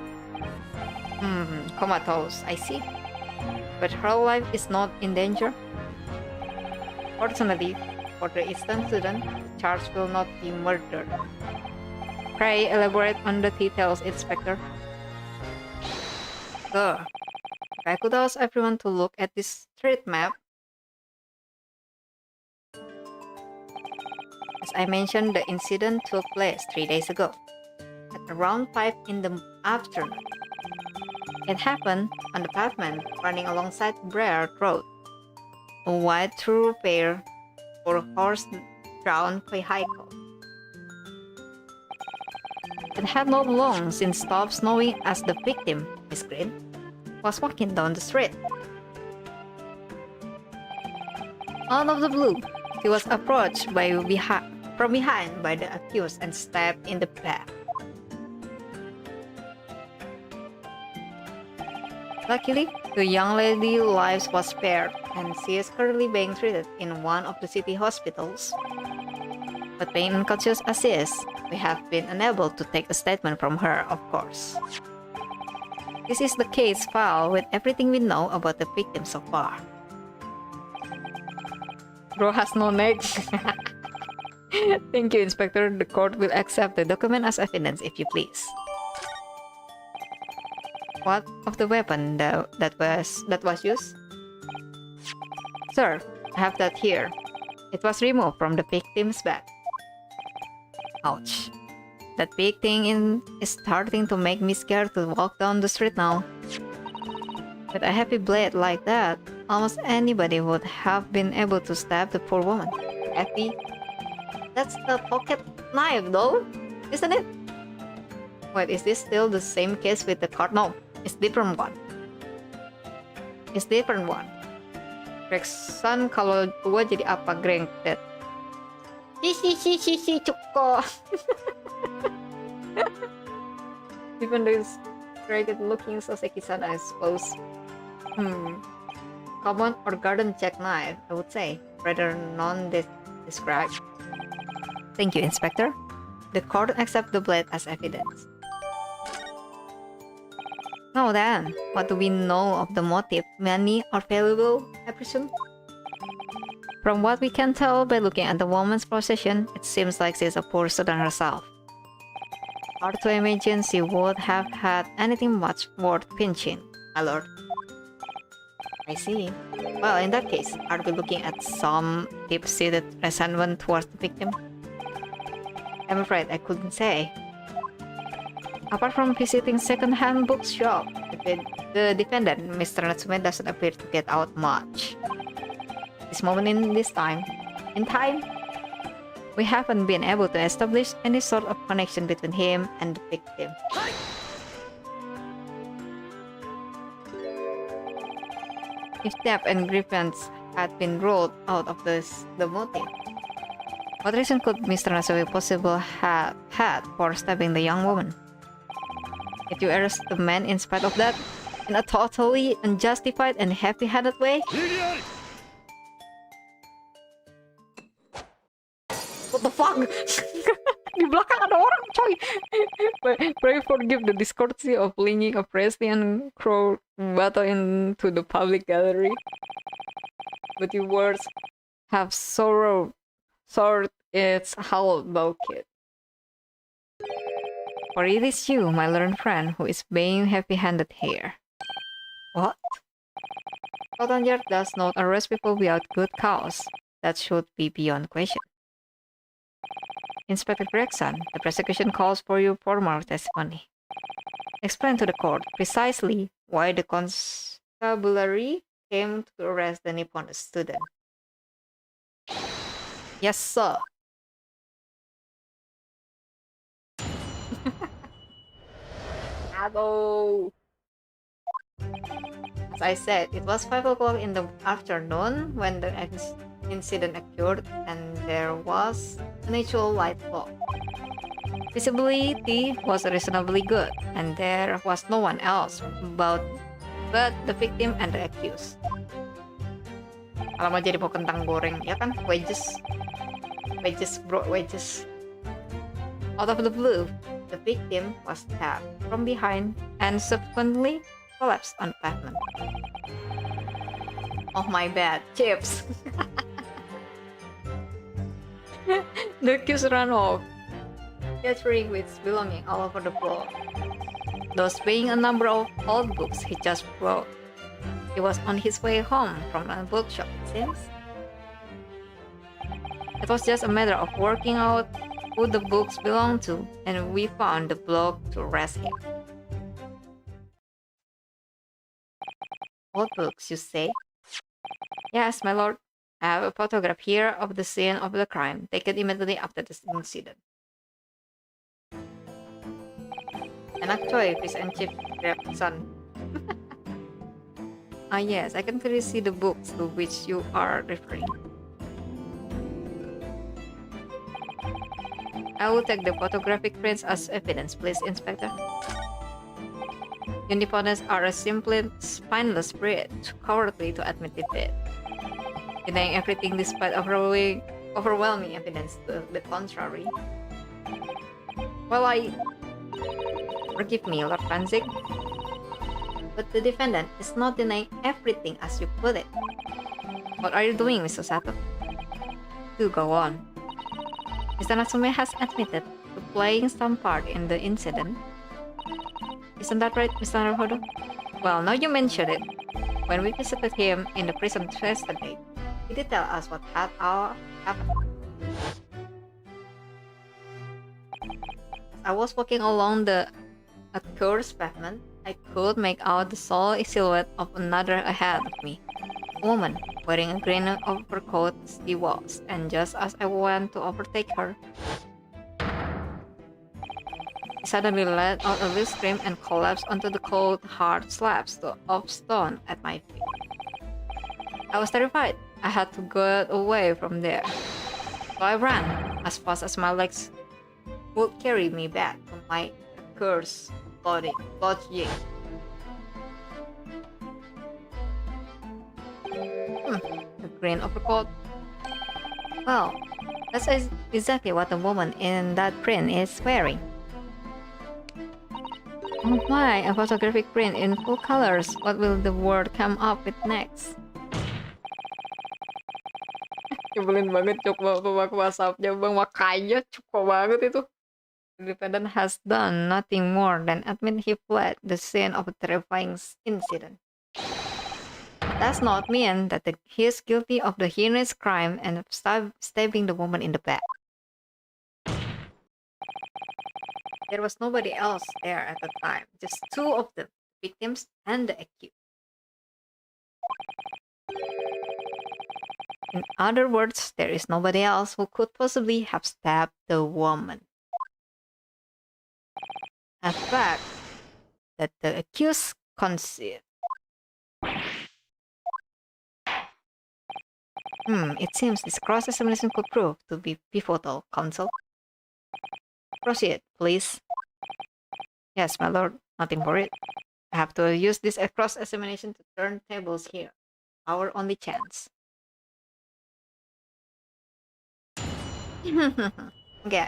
Speaker 1: Comatose, I see. But her life is not in danger. Fortunately, for the instant student, the charge will not be murder. Pray elaborate on the details, Inspector. Sir, if I could ask everyone to look at this street map. As I mentioned, the incident took place 3 days ago, at around 5 in the afternoon. It happened on the pavement running alongside Briar Road, a wide thoroughfare for horse-drawn vehicle. It had not long since stopped snowing as the victim, Miss Green, was walking down the street. Out of the blue, she was approached from behind by the accused and stabbed in the back. Luckily, the young lady's life was spared, and she is currently being treated in one of the city hospitals. But being unconscious as she is, we have been unable to take a statement from her, of course. This is the case file with everything we know about the victim so far. Bro has no neck. Thank you, Inspector. The court will accept the document as evidence if you please. What of the weapon that was used? Sir, have that here. It was removed from the victim's bed. Ouch. That big thing is starting to make me scared to walk down the street now. With a heavy blade like that, almost anybody would have been able to stab the poor woman. Heavy? That's the pocket knife though, isn't it? Wait, is this still the same case with the card? No, it's different one. It's different one. Gregson, kalau gua jadi apa, Greg? Si cuko. Even though it's great looking Soseki-san, I suppose. Common or garden jackknife, I would say, rather non-described. Thank you, Inspector. The court accepts the blade as evidence. Now then, what do we know of the motive? Money or valuable, I presume? From what we can tell by looking at the woman's possession, it seems like she's a poor student herself. Hard to imagine she would have had anything much worth pinching, my lord. I see. Well, in that case, are we looking at some deep-seated resentment towards the victim? I'm afraid I couldn't say. Apart from visiting second-hand bookshop, the defendant, Mr. Natsume, doesn't appear to get out much. This moment in time, we haven't been able to establish any sort of connection between him and the victim. If debt and grievance had been ruled out of the motive, what reason could Mr. Natsume possibly have had for stabbing the young woman? Did you arrest the man in spite of that, in a totally unjustified and heavy-handed way? What the fuck? Di belakang ada orang, coy. Pray forgive the discourtesy of flinging a Presley crow bottle into the public gallery. But your words have sorrow, soured its hollow kid. For it is you, my learned friend, who is being heavy-handed here. What? Scotland Yard does not arrest people without good cause. That should be beyond question. Inspector Gregson, the prosecution calls for your formal testimony. Explain to the court precisely why the constabulary came to arrest the Nippon student. Yes, sir. Hello. As I said, it was 5 o'clock in the afternoon when the incident occurred, and there was a natural light bulb. Visibility was reasonably good, and there was no one else but the victim and the accused. Kalau mau jadi mau kentang goreng, ya kan? Wedges, bro, wedges. Out of the blue, the victim was stabbed from behind and subsequently collapsed on the pavement. Oh my bad, chips. The accused ran off, scattering with his belongings all over the floor. Those being a number of old books he just brought. He was on his way home from a bookshop, it seems. It was just a matter of working out who the books belonged to, and we found the bloke to arrest him. What books, you say? Yes, my lord. I have a photograph here of the scene of the crime, taken immediately after the incident. Enak coy, fish and chip son. Ah yes, I can clearly see the books to which you are referring. I will take the photographic prints as evidence, please, Inspector. Uniforms are a simply spineless breed, too cowardly to admit defeat. Denying everything despite overwhelming evidence to the contrary. Well, forgive me, Lord Franzig, but the defendant is not denying everything as you put it. What are you doing, Mr. Sato? Do go on. Mr. Natsume has admitted to playing some part in the incident. Isn't that right, Mr. Naruhodo? Well, now you mention it. When we visited him in the prison yesterday, Did it tell us what had happened? As I was walking along the accursed pavement, I could make out the solid silhouette of another ahead of me. A woman, wearing a green overcoat, she was, and just as I went to overtake her, I suddenly let out a little scream and collapsed onto the cold, hard slabs of stone at my feet. I was terrified. I had to get away from there. So I ran as fast as my legs would carry me back to my accursed lodging. A green overcoat. Well, that's exactly what the woman in that print is wearing. Oh my, a photographic print in full colors. What will the world come up with next? Nyebelin banget cok bawa WhatsApp-nya bang, makanya cukup banget itu. The defendant has done nothing more than admit he fled the scene of a terrifying incident. Does not mean that he is guilty of the heinous crime and of stabbing the woman in the back. There was nobody else there at the time, just two of them, the victims and the accused. In other words, there is nobody else who could possibly have stabbed the woman. A fact that the accused conceded. It seems this cross-examination could prove to be pivotal, counsel. Proceed, please. Yes, my lord, nothing for it. I have to use this cross-examination to turn tables here. Our only chance. Okay.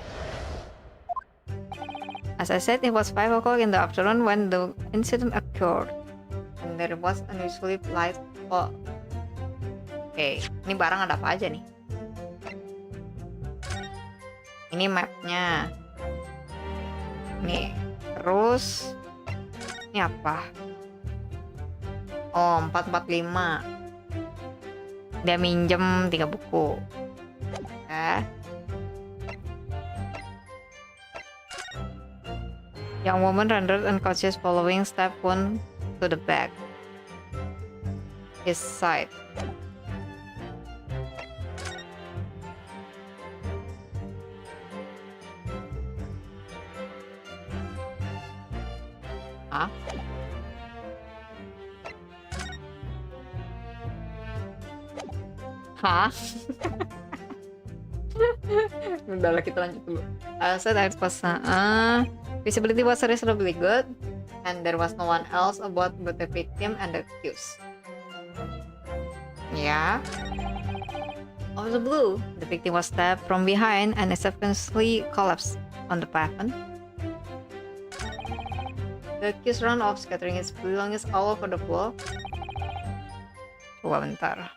Speaker 1: As I said, it was 5 o'clock in the afternoon when the incident occurred. And there was unusually light fog. Oke, ini barang ada apa aja nih? Ini mapnya. Nih, terus ini apa? Oh, 445. Dia minjem 3 buku. Ya. Young woman rendered unconscious following step one to the back. His side. Hah? Hah? Udahlah, kita lanjut dulu. Said I was visibility was reasonably good, and there was no one else about but the victim and the accused. Yeah. Out of the blue, the victim was stabbed from behind and subsequently collapsed on the pavement. The accused ran off, scattering his belongings all over the floor. Coba bentar.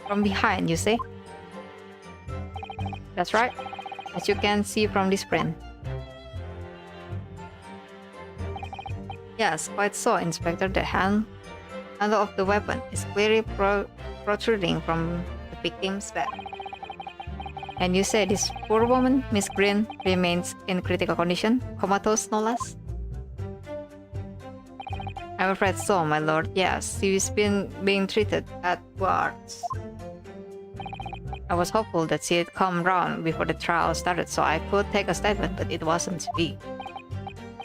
Speaker 1: From behind, you say? That's right, as you can see from this print. Yes, quite so, Inspector. The handle of the weapon is clearly protruding from the victim's back. And you say this poor woman, Miss Green, remains in critical condition, comatose no less? I'm afraid so, my lord. Yes, she's been being treated at wards. I was hopeful that she'd come round before the trial started so I could take a statement, but it wasn't to be.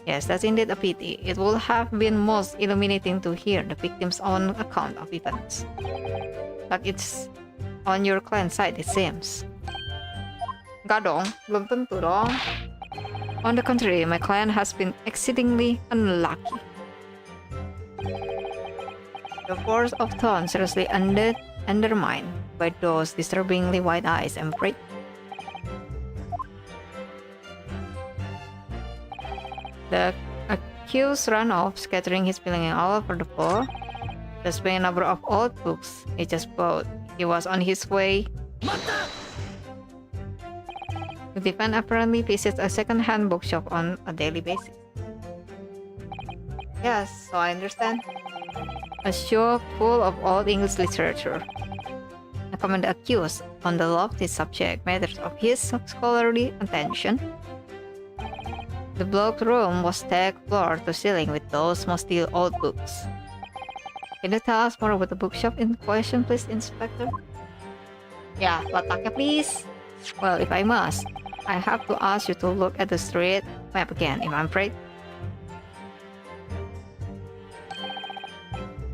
Speaker 1: Yes, that's indeed a pity. It would have been most illuminating to hear the victim's own account of events. But it's on your client's side, it seems. Enggak dong, belum tentu dong. On the contrary, my client has been exceedingly unlucky. The force of tone seriously undermined by those disturbingly wide eyes, I'm afraid. The accused ran off, scattering his belongings all over the floor. Displaying a number of old books he just bought. He was on his way. The defendant apparently visits a second-hand bookshop on a daily basis. Yes, so I understand. a shelf full of old English literature. I comment the accused on the lofty subject matters of his scholarly attention. The blocked room was stacked floor to ceiling with those mostly old books. Can you tell us more about the bookshop in question, please, Inspector? Yeah, letaknya please. Well, if I must, I have to ask you to look at the street map again, if I'm afraid.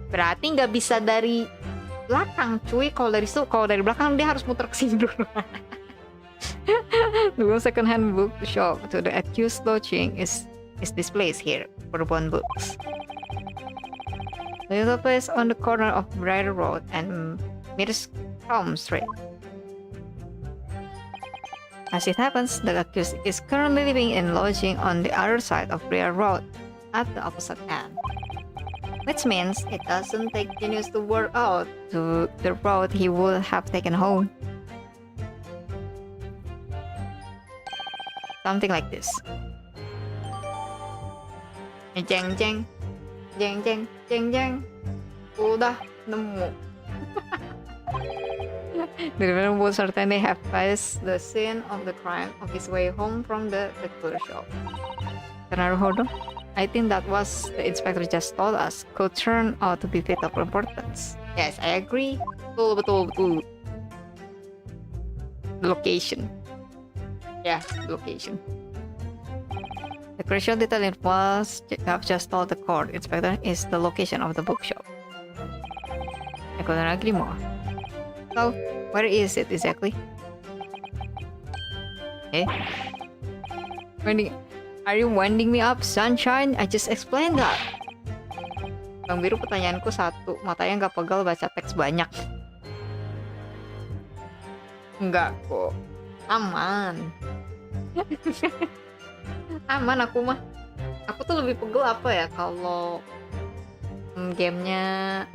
Speaker 1: Berarti nggak bisa dari belakang, cuy. Kalau dari belakang dia harus muter ke sini dulu. The second-hand bookshop to the accused lodging is this place here, Bourbon Books. The little place on the corner of Briar Road and Mearscombe Street. As it happens, the accused is currently living in lodging on the other side of Briar Road, at the opposite end. Which means it doesn't take genius to work out to the road he would have taken home. Something like this. Jeng jeng, jeng jeng, jeng jeng. Udah nemu. The defendant would certainly have passed the scene of the crime of his way home from the trakteer shop. Naruhodo, I think that was the inspector just told us could turn out to be vital importance. Yes, I agree. Betul. The location. Yeah, the location. The crucial detail it was I've just told the court inspector is the location of the bookshop. I couldn't agree more. So, where is it exactly? Are you winding me up, sunshine? I just explained that. Bang Biru, pertanyaanku satu, matanya nggak pegal baca teks banyak. Enggak kok, aman. Aman aku mah. Aku tuh lebih pegel apa ya kalau gamenya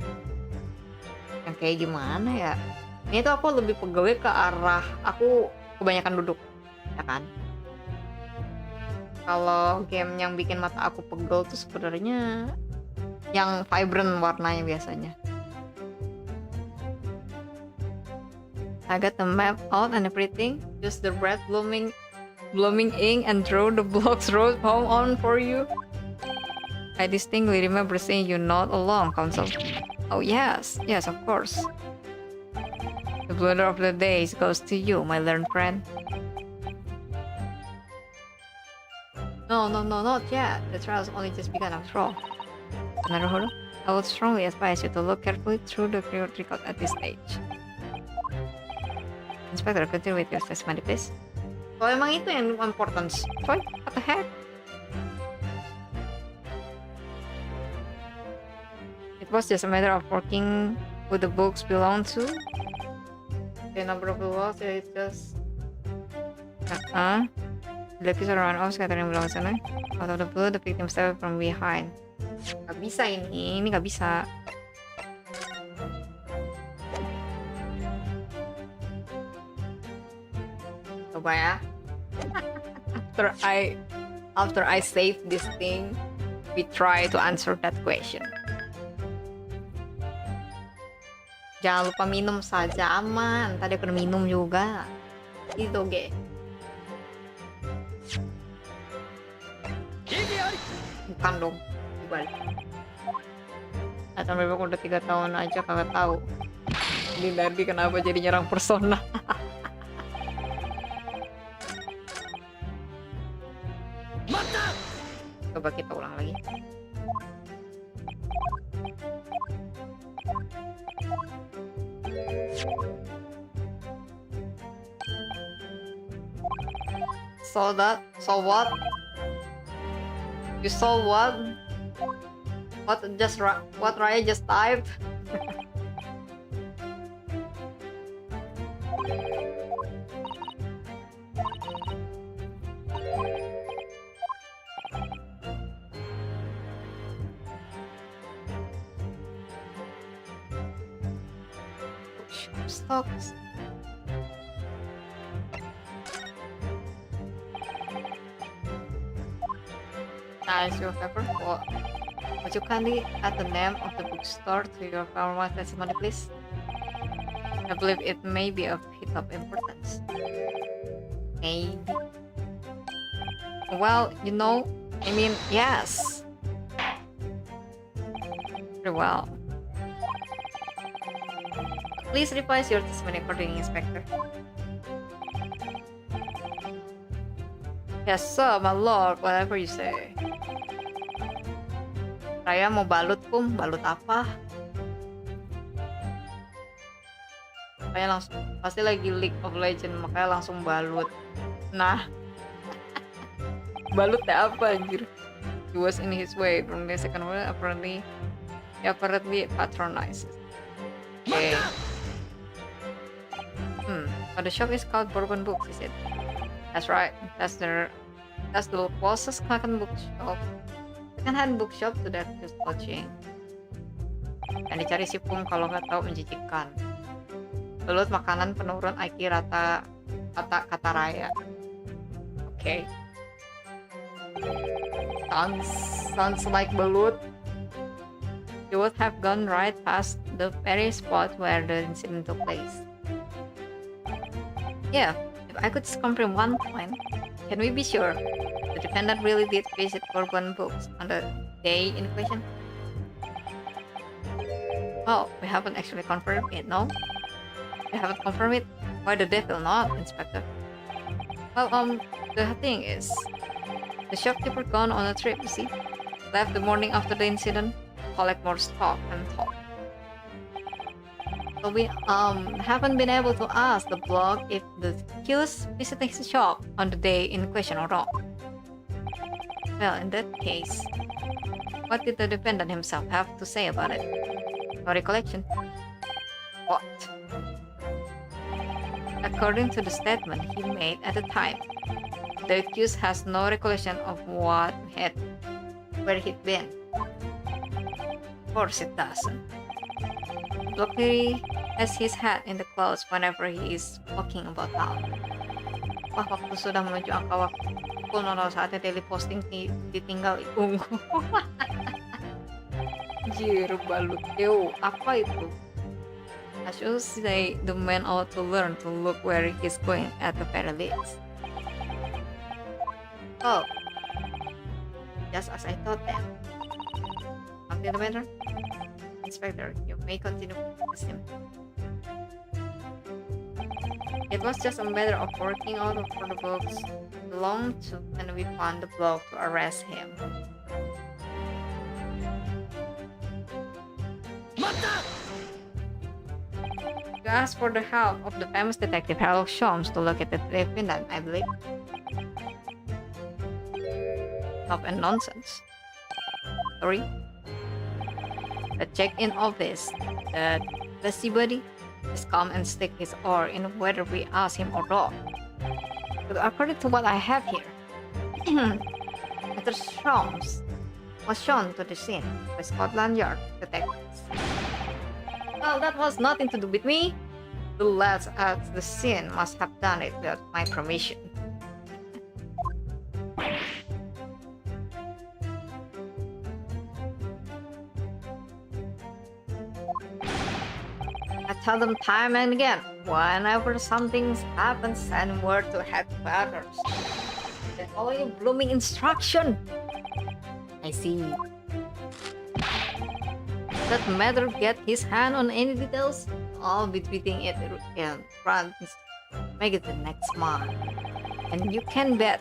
Speaker 1: yang kayak gimana ya. Ini tuh aku lebih pegelnya ke arah aku kebanyakan duduk, ya kan? Kalau game yang bikin mata aku pegel tuh sebenarnya yang vibrant warnanya biasanya. I got the map out and everything. Just the red blooming ink and draw the blocks road home on for you. I distinctly remember seeing you nod along, Counsel. Oh yes, of course. The blunder of the days goes to you, my learned friend. No, not yet. The trial's only just begun after all. Naruhodo, I would strongly advise you to look carefully through the period record at this stage. Inspector, continue with your testimony, please. Oh, emang itu yang importance. Coy, what the heck? It was just a matter of working who the books belong to. The number of the walls, it's just... The accused run off, scattering belongs to me. Out of the blue, the victim stepped from behind. Gak bisa ini gak bisa. Coba ya. After I save this thing, we try to answer that question. Jangan lupa minum saja, aman. Tadi aku udah minum juga. Itu ge. Bukan dong. Dibalik. Atau memang udah 3 tahun aja kagak tahu. Ini tadi kenapa jadi nyerang persona. Coba kita ulang lagi. So what? You saw what? What Raya just typed? Stocks. Nice, your pepper. What? Would you kindly add the name of the bookstore to your formal testimony, please? I believe it may be of bit of importance. Maybe. Well, you know, I mean, yes. Very well. Please revise your testimony accordingly, Inspector. Yes, sir, my lord, whatever you say. Raya mau balut, Pum. Balut apa? Makanya langsung, pasti lagi League of Legends, makanya langsung balut. Nah, balut apa anjir? He was in his way from the second one, apparently patronizes. Okay. But the shop is called Bourbon Books, is it? That's right. That's the closest second-hand bookshop to that physical chain. Yang dicari si Pum kalau nggak tahu menjijikan. Belut makanan penurun IQ rata kata raya. Okay. Sounds like belut. You would have gone right past the very spot where the incident took place. Yeah, if I could just confirm one point, can we be sure the defendant really did visit Bourbon Books on the day in question? Oh, we haven't actually confirmed it, no? We haven't confirmed it? Why the devil not, Inspector? Well, the thing is, the shopkeeper gone on a trip, you see? Left the morning after the incident, collect more stock and talk. So we haven't been able to ask the blog if the accused visited his shop on the day in question or not. Well, in that case, what did the defendant himself have to say about it? No recollection. What? According to the statement he made at the time, the accused has no recollection of where he'd been. Of course it doesn't. Luckily, has his hat in the clouds whenever he is walking about town. Wah, waktu sudah menuju angka waktu pukul 00 saatnya daily posting ditinggal ungu. Jir, balut. Ew, apa itu? I should say the man ought to learn to look where he's going at the very least. Oh, just as I thought then. Something the matter? Inspector, you may continue with him. It was just a matter of working out for the books belonged to, and we found the blog to arrest him. You asked for the help of the famous detective Harold Sholmes to locate the defendant, I believe. Stop and nonsense. Sorry? The check-in office, the busybody, is come and stick his oar in whether we ask him or not. But according to what I have here, Mr. Sholmes was shown to the scene by Scotland Yard detectives. Well, that was nothing to do with me. The lads at the scene must have done it without my permission. I tell them time and again, whenever something happens, send word to headquarters. They follow your blooming instruction. I see. Does that matter get his hand on any details? I'll be tweeting it in front. Make it the next month. And you can bet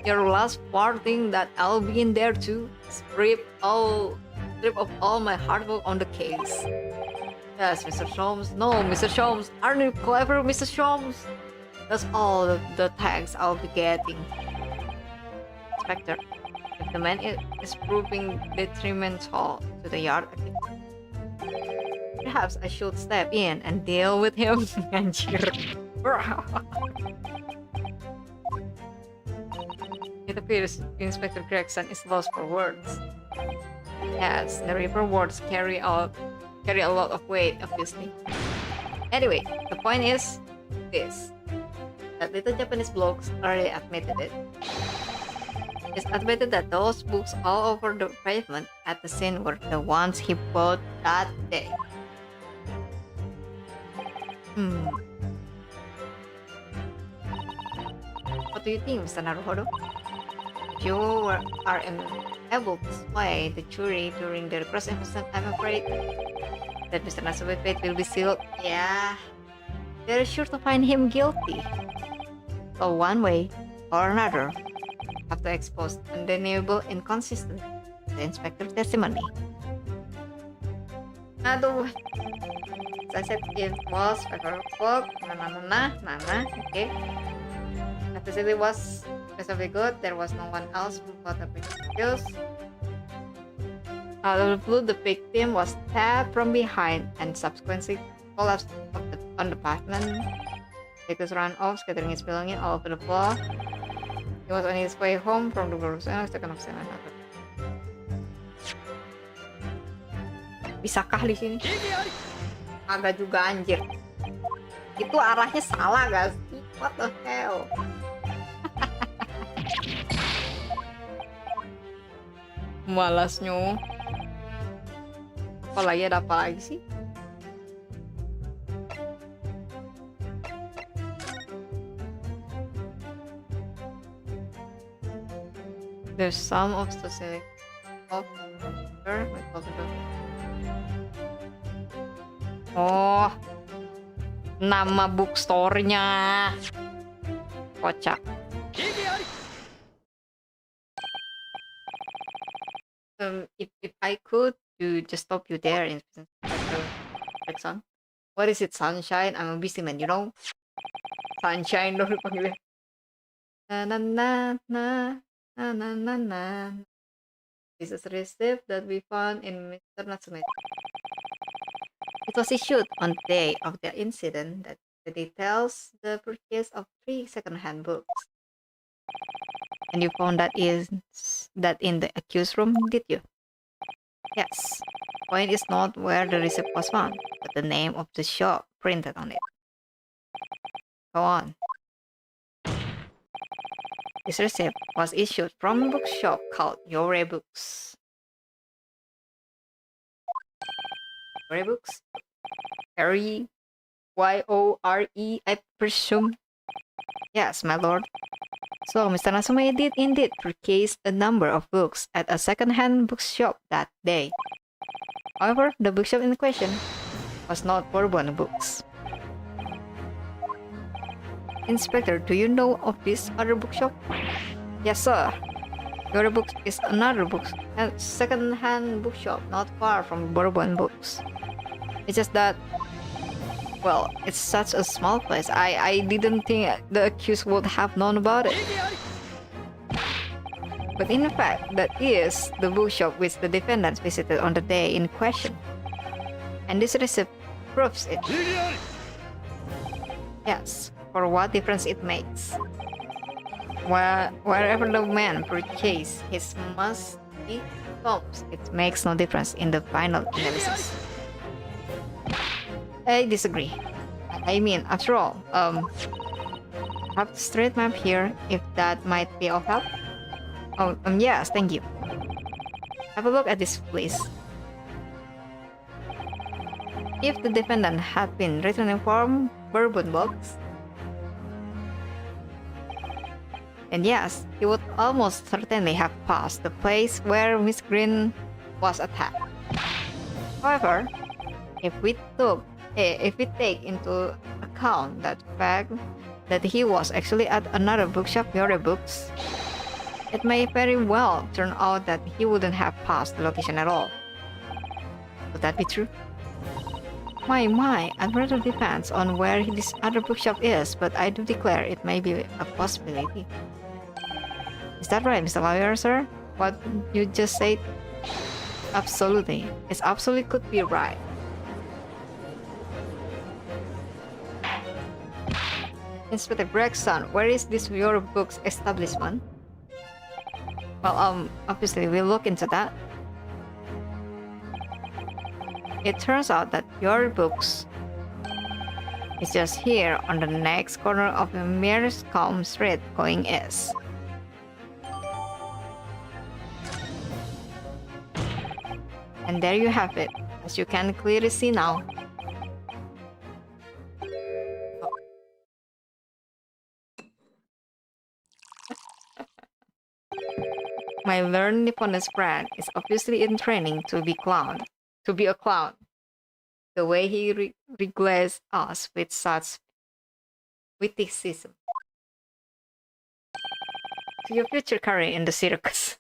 Speaker 1: your last parting that I'll be in there too. Strip of all my hard work on the case. Yes, Mr. Sholmes. No, Mr. Sholmes. Aren't you clever, Mr. Sholmes? That's all the tags I'll be getting. Inspector, if the man is proving detrimental to the yard, perhaps I should step in and deal with him. Anjir. It appears Inspector Gregson is lost for words. Yes, the river words carry a lot of weight, obviously. Anyway, the point is this. That little Japanese blokes already admitted it. It's admitted that those books all over the pavement at the scene were the ones he bought that day. What do you think, Mr. Naruhodo? If you are able to sway the jury during the cross-examination, I'm afraid that Mr. Nasume's fate will be sealed. Yeah, they're sure to find him guilty. So one way or another, have to expose undeniable inconsistency in the inspector's testimony. Aduh, I said it was favorite book. Okay. If the city was reasonably good, there was no one else who got the accused. Out of the blue, the victim was stabbed from behind and subsequently collapsed on the pavement. Victim ran off, scattering his belongings all over the floor. He was on his way home from the Gosoooooong, second of seven. Bisakah di sini? Agak juga anjir. Itu arahnya salah guys. What the hell? Malasnya. Apalagi ada apa lagi sih? There's some of the oh, nama bookstore-nya kocak. If I could just stop you there in Jackson. What is it, Sunshine? I'm a busy man, you know. Sunshine dong dipanggilnya. Na na na na na na na. This is a receipt that we found in Mr. Natsume's. It was issued on the day of the incident that details the purchase of 3 second-hand books. And you found that in the accused room, did you? Yes. The point is not where the receipt was found, but the name of the shop printed on it. Go on. This receipt was issued from a bookshop called Yore Books. Yore Books? Harry? Y-O-R-E, I presume? Yes, my lord. So, Mr. Natsume did indeed purchase a number of books at a second-hand bookshop that day. However, the bookshop in question was not Bourbon Books. Inspector, do you know of this other bookshop? Yes, sir. Your Books is another second-hand bookshop not far from Bourbon Books. It's just that, well, it's such a small place. I didn't think the accused would have known about it. But in fact, that is the bookshop which the defendants visited on the day in question. And this receipt proves it. Yes, for what difference it makes. Wherever the man purchased his musty tomes, it makes no difference in the final analysis. I disagree. I mean, after all, I have the street map here, if that might be of help. Oh, yes, thank you. Have a look at this, please. If the defendant had been returning from Bourbon Books, then yes, he would almost certainly have passed the place where Miss Green was attacked. However, if we take into account that fact that he was actually at another bookshop, Yore Books, it may very well turn out that he wouldn't have passed the location at all. Would that be true? My, it rather depends on where this other bookshop is, but I do declare it may be a possibility. Is that right, Mr. Lawyer, sir? What you just said? Absolutely. It absolutely could be right. Inspector Gregson, where is this Your Books establishment? Well, obviously we'll look into that. It turns out that Your Books is just here on the next corner of the Mearscombe Street going east. And there you have it, as you can clearly see now. My learned Nipponese friend is obviously in training to be a clown. The way he regaled us with such witticism. To your future career in the circus.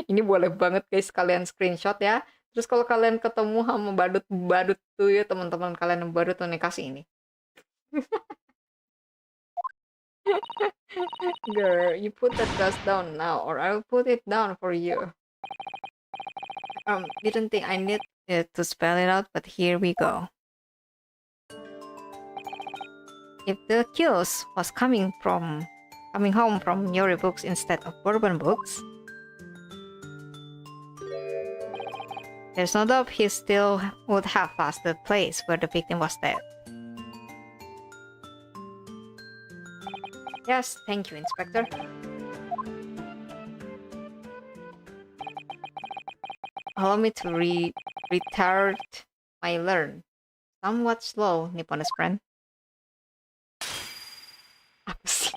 Speaker 1: Ini boleh banget guys kalian screenshot ya. Terus kalau kalian ketemu sama badut-badut tuh ya, teman-teman kalian yang badut tuh nih, kasih ini. Girl, you put that glass down now or I'll put it down for you. Didn't think I need to spell it out, but here we go. If the accused was coming home from Yuri books instead of bourbon books, there's no doubt he still would have passed the place where the victim was dead. Yes, thank you, Inspector. Allow me to retard my learn. Somewhat slow, Nipponese friend. Apa sih?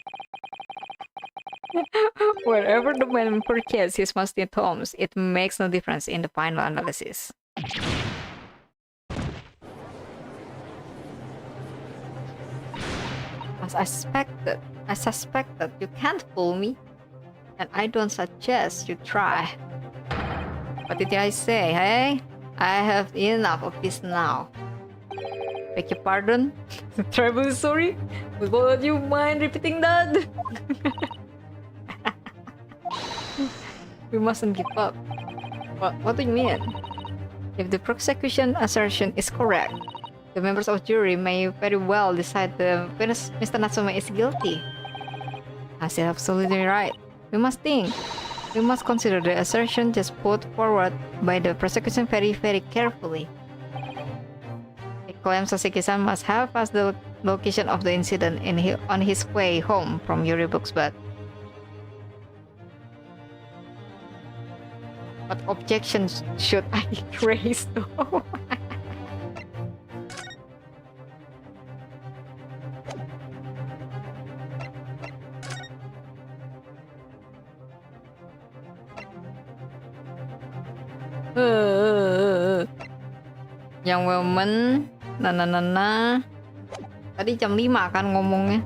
Speaker 1: Wherever the man purchased his musty tomes, it makes no difference in the final analysis. As I suspected, you can't fool me, and I don't suggest you try. What did I say, hey? I have enough of this now. Beg your pardon? Terribly sorry? Would you mind repeating that? We mustn't give up. What do you mean? If the prosecution assertion is correct, the members of jury may very well decide that Mr. Natsume is guilty. That's absolutely right. We must think. We must consider the assertion just put forward by the prosecution very, very carefully. It claims Saseki-san must have passed the location of the incident on his way home from Yuri books, but what objections should I raise though? Yang woman tadi jam 5 kan ngomongnya.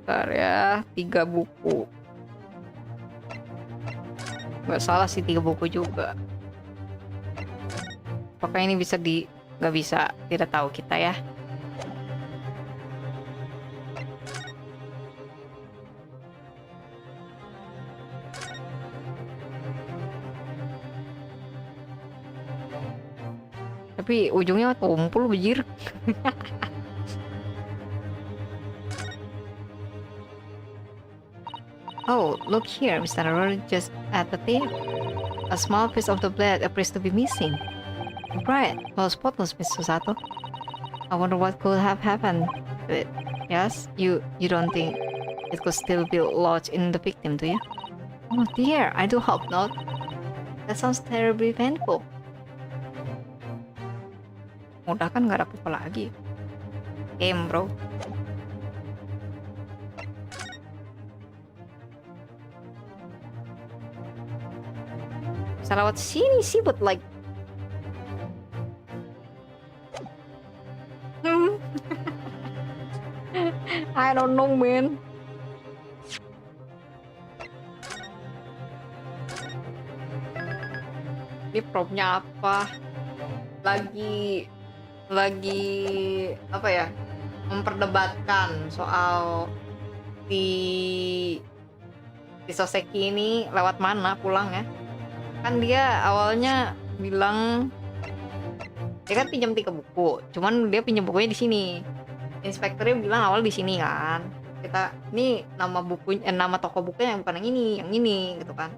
Speaker 1: Bentar ya, 3 buku. Nggak salah sih, 3 buku juga. Apakah ini bisa nggak bisa, tidak tahu kita ya. Tapi ujungnya tumpul bejir. Oh, look here, Mr. Narrow, just at the tip. A small piece of the blade appears to be missing. Right, well spotless, Miss Susato. I wonder what could have happened to it. Yes, you don't think it could still be lodged in the victim, do you? Oh dear, I do hope not. That sounds terribly painful. Udah kan nggak ada apa-apa lagi. Game, bro. Bisa lewat sini sih, but like I don't know, man. Ini propnya apa? Lagi apa ya, memperdebatkan soal si Soseki ini lewat mana pulang ya. Kan dia awalnya bilang dia kan pinjam 3 buku, cuman dia pinjam bukunya di sini. Inspektornya bilang awal di sini kan. Kita ini nama bukunya, nama toko bukunya yang bukan yang ini gitu kan.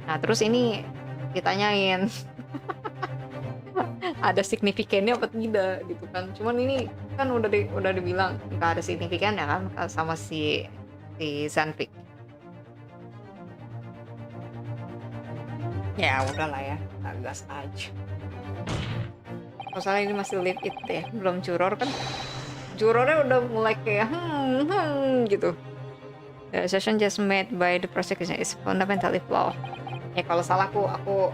Speaker 1: Nah terus ini ditanyain ada signifikannya apa tidak gitu kan. Cuman ini kan udah dibilang nggak ada signifikannya kan sama si Zanvik. Ya udahlah ya, kita gas aja. Masalah ini masih leave it deh, belum juror kan? Jurornya udah mulai kayak gitu. The assertion just made by the prosecution is fundamentally flawed. Ya kalau salah aku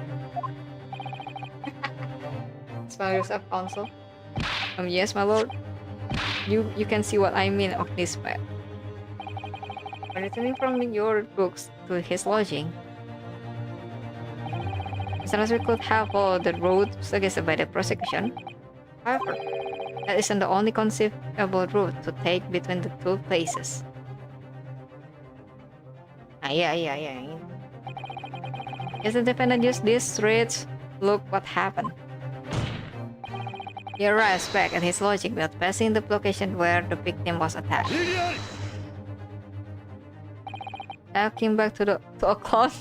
Speaker 1: spell yourself counsel. Yes, my lord. You can see what I mean of this fact. Returning from your books to his lodging, Selalu could have followed the route suggested by the prosecution. However, that isn't the only conceivable route to take between the two places. Yeah. As the defendant used these streets, look what happened. He arrives back at his lodging without passing the location where the victim was attacked. Taking back to a cloud.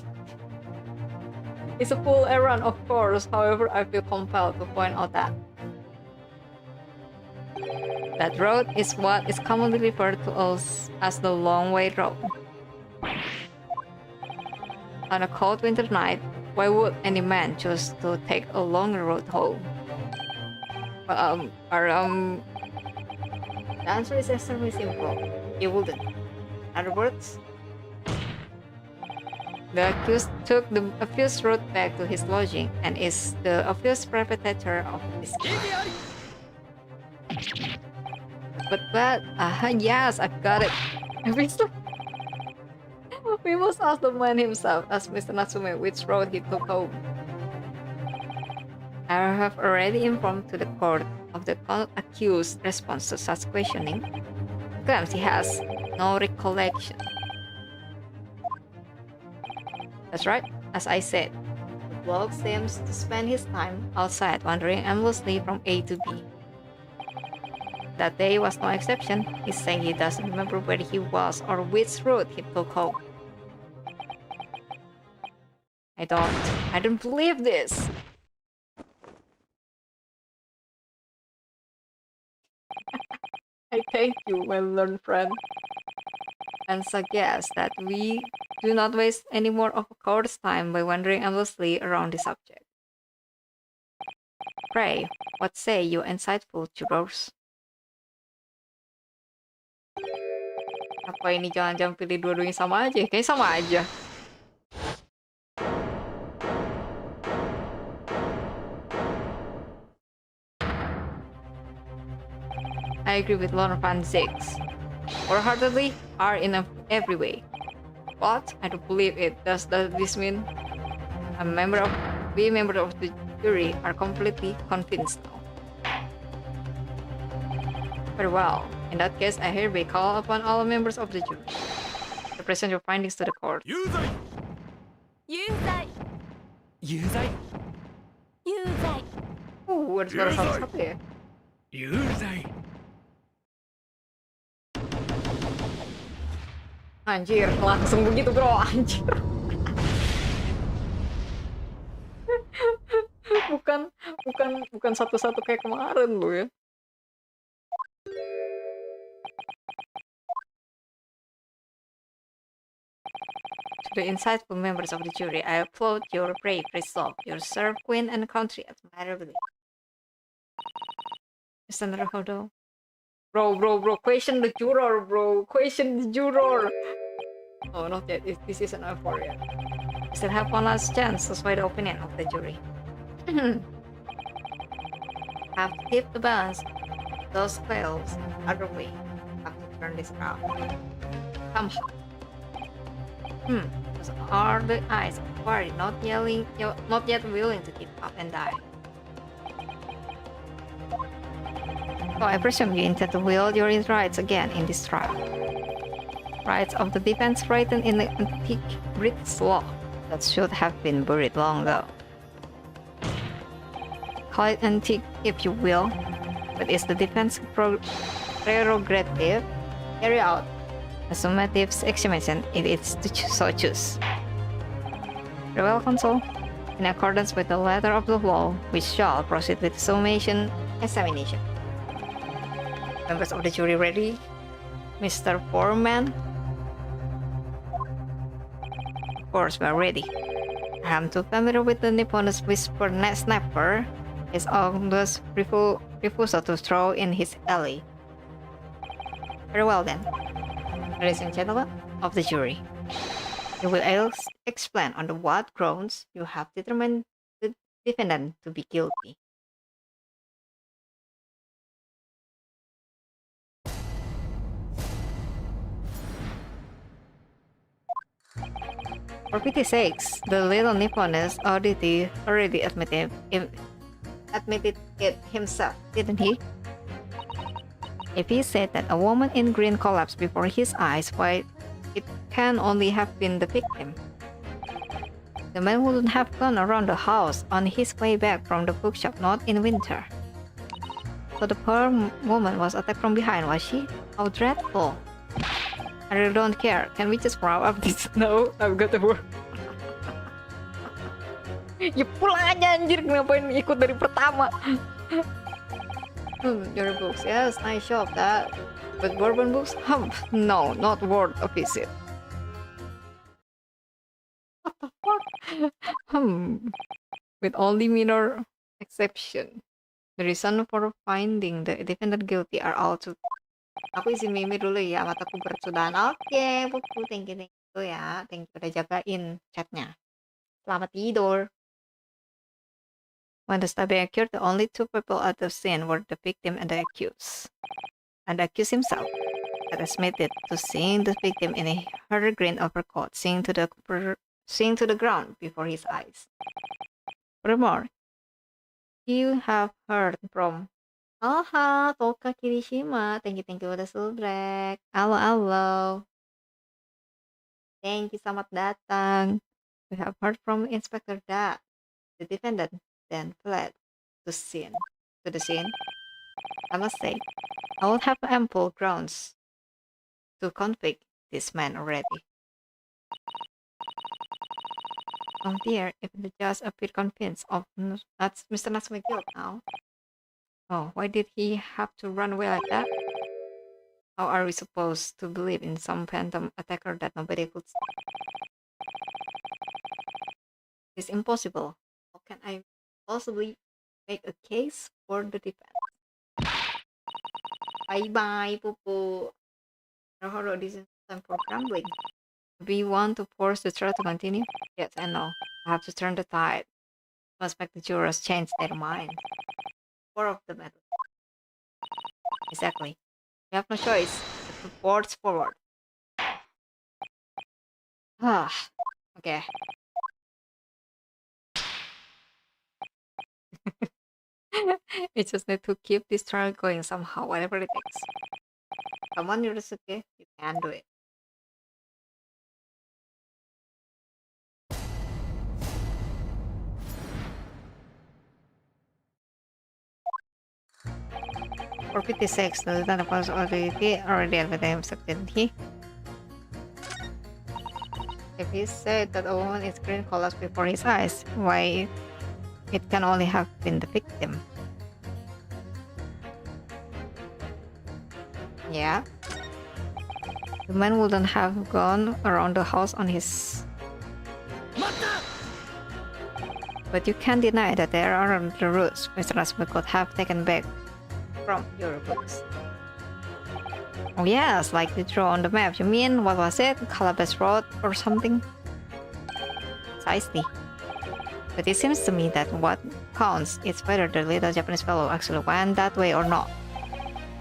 Speaker 1: It's a full errand, of course. However, I feel compelled to point out that road is what is commonly referred to as the long way road. On a cold winter night, why would any man choose to take a long road home? Well, the answer is extremely simple. He wouldn't. In other words, the accused took the accused route back to his lodging and is the accused perpetrator of this crime. But yes, I've got it. We must ask the man himself, ask Mr. Natsume, which road he took home. I have already informed to the court of the accused response to such questioning. He claims he has no recollection. That's right, as I said. The bloke seems to spend his time outside wandering aimlessly from A to B. That day was no exception. He's saying he doesn't remember where he was or which route he took home. I don't believe this. I thank you, my learned friend, and suggest that we do not waste any more of a court's time by wandering aimlessly around the subject. Pray, what say you insightful jurors? Apa ini jangan-jangan pilih dua-duanya sama aja? Kayaknya sama aja. I agree with Lord Van Zix. Wholeheartedly are in every way. But I don't believe it. Does this mean we members of the jury are completely convinced now? Very well. In that case, I hereby call upon all members of the jury to present your findings to the court.
Speaker 3: Yuzai.
Speaker 1: Ada suara satu-satu ya?
Speaker 3: Yuzai.
Speaker 1: Anjir, langsung begitu bro, anjir. bukan satu-satu kayak kemarin lo ya. To the insightful members of the jury, I applaud your brave resolve. You serve Queen and country admirably. Mr. Naruhodo. Bro, question the juror, bro. Question the juror. Oh, not yet. This isn't over yet. We still have one last chance to sway the opinion of the jury. Have to tip the balance. Those scales other way. Have to turn this around. Somehow. Those are the eyes of the party not yet willing to give up and die. So I presume you intend to wield your rights again in this trial. Rights of the defense written in the antique British law that should have been buried long ago. Call it antique if you will, but it's the defense prerogative. Carry out a summative examination if it's to so choose. Very well, counsel. In accordance with the letter of the law, we shall proceed with summation examination. Members of the jury ready? Mr. Foreman? Of course, we're ready. I'm too familiar with the Nipponese whisper net snapper. His almost refusal to throw in his alley. Very well then, ladies and gentlemen of the jury. You will explain on the what grounds you have determined the defendant to be guilty. For pity's sakes, the little Nipponese already admitted it himself, didn't he? If he said that a woman in green collapsed before his eyes, why, it can only have been the victim. The man wouldn't have gone around the house on his way back from the bookshop, not in winter. So the poor woman was attacked from behind, was she? How dreadful. I really don't care. Can we just wrap up this? No, I've got to work. Ya pulang aja anjir, ngapain ikut dari pertama? Your books, yes, nice shop that. But bourbon books? No, not worth a visit. What the fuck? With only minor exception. The reason for finding the defendant guilty are all too. Aku isi mimi dulu ya, mataku bersudan. Oke, buku, thank you ya. Thank you udah jagain chatnya. Selamat tidur. When the stabbing occurred, the only two people at the scene were the victim and the accused. And the accused himself had admitted to seeing the victim in a her green overcoat sink to the ground before his eyes. Furthermore, you have heard from Toka Kirishima. Thank you udah subrek. Halo. Thank you, selamat datang. We have heard from Inspector that the defendant then fled to the scene. I must say, I would have ample grounds to convict this man already. Oh dear, if the judge appeared convinced of Mr. Natsume's guilt now. Oh, why did he have to run away like that? How are we supposed to believe in some phantom attacker that nobody could stop? It's impossible. How can I possibly make a case for the defense? Bye-bye, Pupu. Rohoro, this is time for gambling. Do we want to force the trial to continue? Yes, I know. I have to turn the tide. Must make the jurors change their mind. Four of them at least. Exactly. We have no choice. The board's forward. Okay. We just need to keep this trial going somehow, whatever it takes. Come on, Yurusuke, you can do it. For 56, the lieutenant was already advertised, didn't he? If he said that a woman is green collapsed before his eyes, why, it can only have been the victim. Yeah. The man wouldn't have gone around the house on his... But you can't deny that there are the routes Mr. Natsume could have taken back from your books. Oh yes, like the draw on the map. You mean, what was it? Calabash Road or something? Precisely. But it seems to me that what counts is whether the little Japanese fellow actually went that way or not.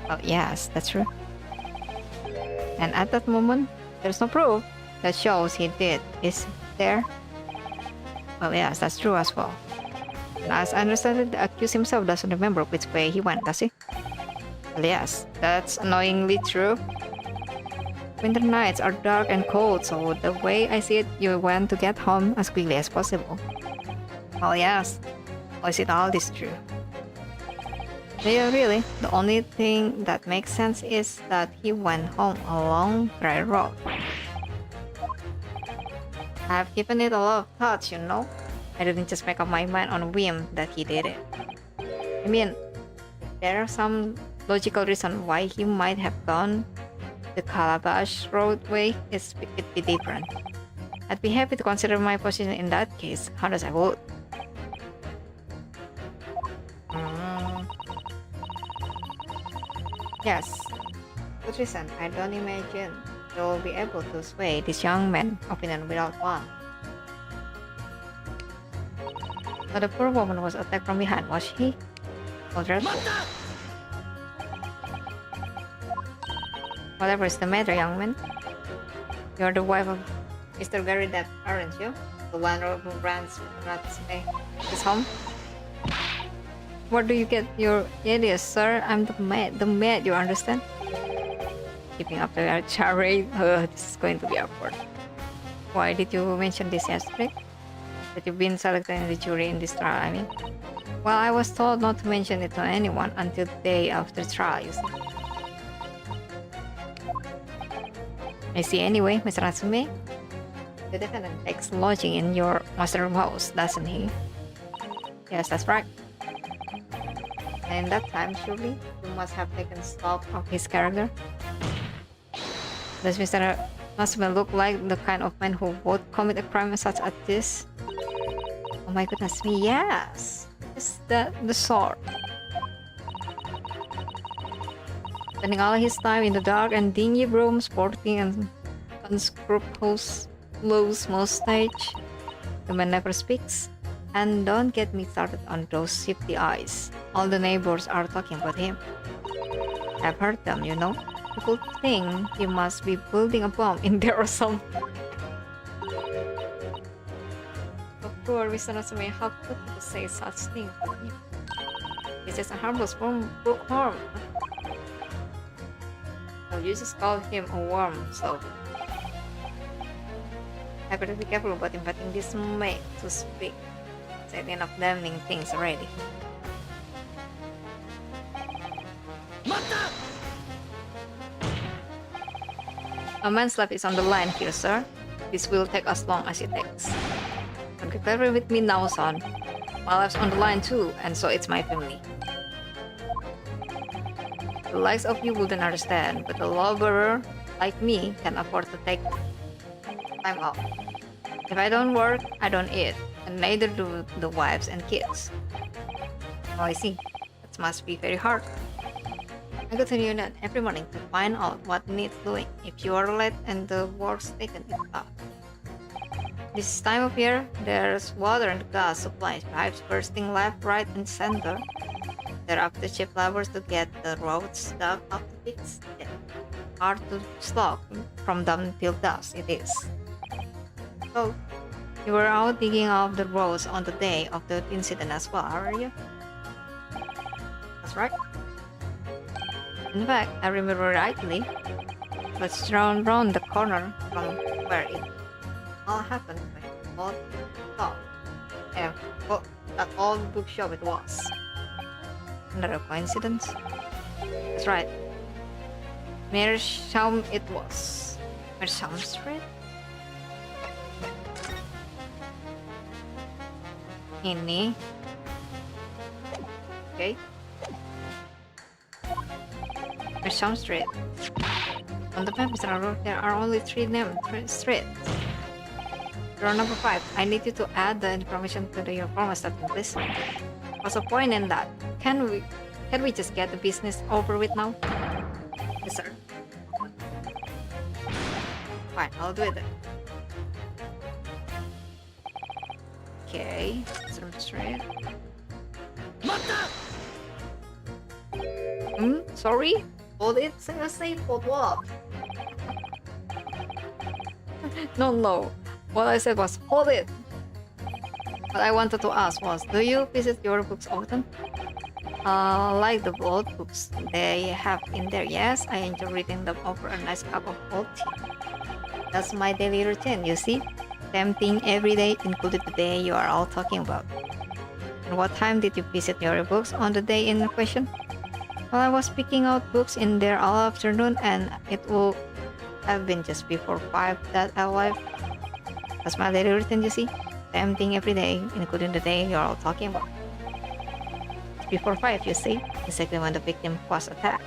Speaker 1: Oh yes, that's true. And at that moment, there's no proof that shows he did. Is there? Well yes, that's true as well. And as I understand it, the accused himself doesn't remember which way he went, does he? Well yes, that's annoyingly true. Winter nights are dark and cold, so the way I see it, you want to get home as quickly as possible. Oh yes, or is it all this true? Yeah, really, the only thing that makes sense is that he went home along dry road. I've given it a lot of thought, you know. I didn't just make up my mind on a whim that he did it. I mean, there are some logical reason why he might have gone the Calabash Road way, it'd be different. I'd be happy to consider my position in that case. How does I vote? Yes. Good reason. I don't imagine they will be able to sway this young man's opinion without one. But the poor woman was attacked from behind, was she? Oh, dreadful. Whatever is the matter, young man? You're the wife of Mr. Gary Depp, aren't you? The one who runs his home? Where do you get your ideas, sir? I'm the maid, you understand? Keeping up the charade, this is going to be awkward. Why did you mention this yesterday? That you've been selected in the jury in this trial, I mean? Well, I was told not to mention it to anyone until the day after the trial, you see. I see anyway, Mr. Natsume. The defendant takes lodging in your master's house, doesn't he? Yes, that's right. And that time, surely, you must have taken stock of his character. Does Mr. Natsume look like the kind of man who would commit a crime such as this? Oh my goodness me, yes! Is that the sort? Spending all his time in the dark and dingy room, sporting an unscrupulous mustache. The man never speaks. And don't get me started on those shifty eyes. All the neighbors are talking about him. I've heard them, you know. People think he must be building a bomb in there or something. Of course, Mr. Natsume, how could you say such things to him? He's just a harmless bookworm. So you just call him a worm, so I better be careful about inviting this maid to speak. Said enough damning things already. A man's life is on the line here, sir. This will take as long as it takes. Don't get clever with me now, son. My life's on the line too, and so it's my family. The likes of you wouldn't understand, but a laborer like me can afford to take time off. If I don't work, I don't eat, and neither do the wives and kids. Oh, I see. That must be very hard. I go to the union every morning to find out what needs doing. If you are late and the work's taken, it's tough. This time of year, there's water and gas supplies, pipes bursting left, right, and center. They're after cheap labors to get the roads dug up to fix it. Hard to slog from dawn till dusk, it is. So, you were out digging up the roads on the day of the incident as well, are you? That's right. In fact, I remember rightly, but round the corner from where it all happened, my old shop. Yeah, well, that old bookshop it was. Another coincidence? That's right. Meerschaum it was. Meerschaum Street? Ini. Okay. Meerschaum Street. On the map, Mr. Road, there are only 3 named streets. Row number 5. I need you to add the information to your form statement, please. What's the point in that? Can we just get the business over with now? Yes, sir. Fine, I'll do it then. Okay, some straight. Sorry? Hold it? Say for what? No. What I said was, hold it! What I wanted to ask was, do you visit your books often? Like the old books they have in there, yes. I enjoy reading them over a nice cup of cold tea. That's my daily routine, you see. Same thing every day, including the day you are all talking about. And what time did you visit your books on the day in question? Well, I was picking out books in there all afternoon, and it will have been just before 5 that I left. That's my daily routine, you see. Same thing every day, including the day you're all talking about. Before 5, you see, exactly when the victim was attacked.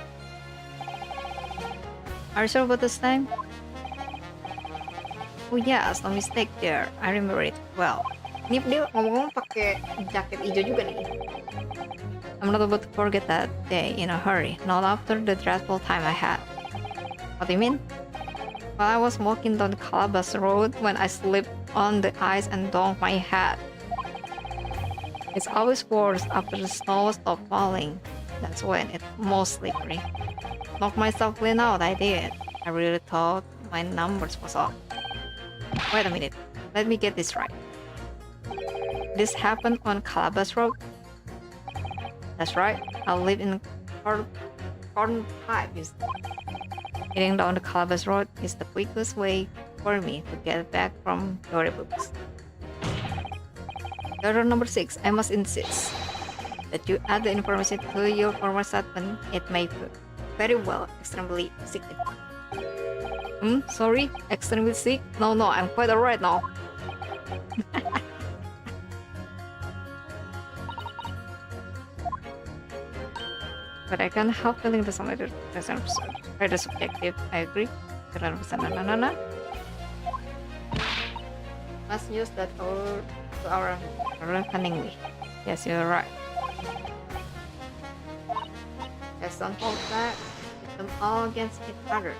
Speaker 1: Are you sure about this time? Oh yes, no mistake there. I remember it well. Ini dia ngomong-ngomong pakai jaket hijau juga nih. I'm not about to forget that day in a hurry, not after the dreadful time I had. What do you mean? Well, I was walking down the Calabash Road when I slipped on the ice and donked my head. It's always worse after the snow stopped falling. That's when it's most slippery. Knocked myself clean out, I did. I really thought my numbers was off. Wait a minute, let me get this right. This happened on Calabash Road? That's right, I live in Corn Pipe. Getting down the Calabash Road is the quickest way for me to get back from your books. Error number 6, I must insist that you add the information to your former statement. It may very well extremely significant. Sorry, extremely sick? No, I'm quite alright now. But I can't help feeling the some other rather subjective. I agree. Must use that to our cunningly. Yes, you're right. Just don't hold back. Put them all against each other.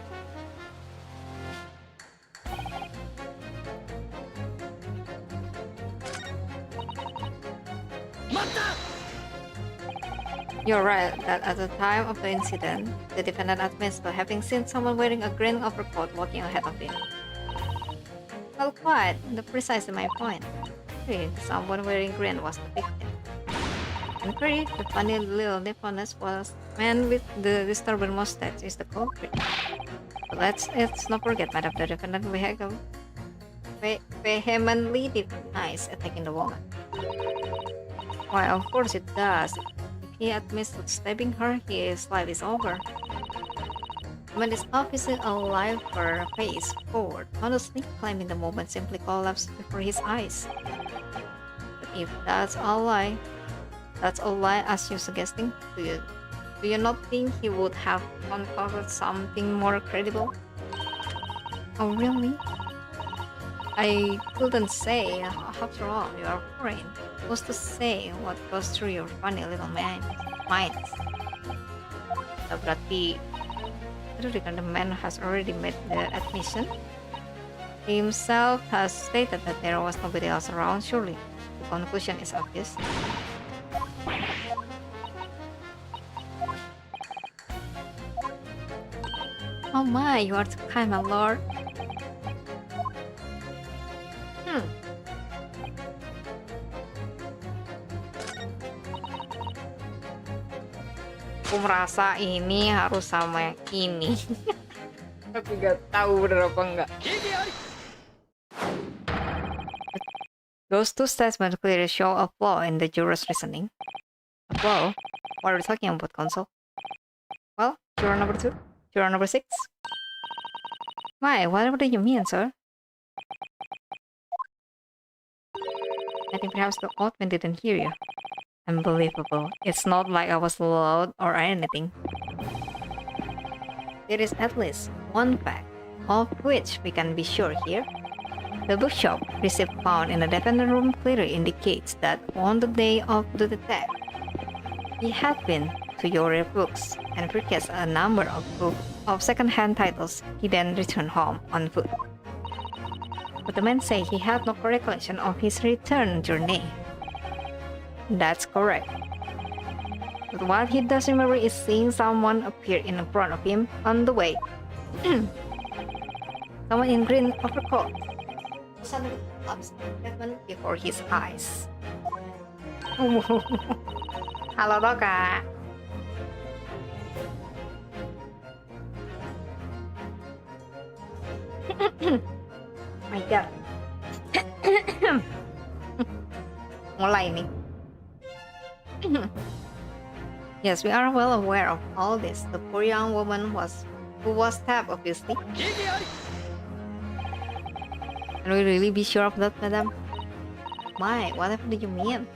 Speaker 1: You're right that at the time of the incident, the defendant admits to having seen someone wearing a green overcoat walking ahead of him. Well, quite, precisely my point. Someone wearing green was the victim. Inquiry, the funny little Nipponess was man with the disturbing mustache is the culprit. But let's not forget, Madam, the defendant vehemently denies attacking the woman. Why, of course it does. If he admits to stabbing her, his life is over. The man is obviously alive, her face forward, honestly claiming the moment simply collapsed before his eyes. But if that's all lie as you're suggesting, do you not think he would have uncovered something more credible? Oh really? I couldn't say. After all, you are foreign. Who's to say what goes through your funny little minds? Berarti the man has already made the admission. He himself has stated that there was nobody else around, surely. The conclusion is obvious. Oh my, you are too kind, my lord. Aku merasa ini harus sama yang ini. Tapi gak tahu bener apa enggak. Those two statements clearly show a flaw in the juror's reasoning. A flaw? What are we talking about, Console? Well, juror number 2? Juror number 6? Why? What do you mean, sir? I think perhaps the odd man didn't hear you. Unbelievable. It's not like I was loud or anything. There is at least one fact, of which we can be sure here. The bookshop receipt found in the defendant room clearly indicates that on the day of the theft, he had been to your books and purchased a number of second-hand titles he then returned home on foot. But the man said he had no recollection of his return journey. That's correct. But what he does remember is seeing someone appear in front of him on the way. Someone in green overcoat. Suddenly collapsed before his eyes. Halo Doka. My God. Mulai nih. Yes, we are well aware of all this. The poor young woman who was stabbed, obviously. Can we really be sure of that, madam? Why? Whatever do you mean?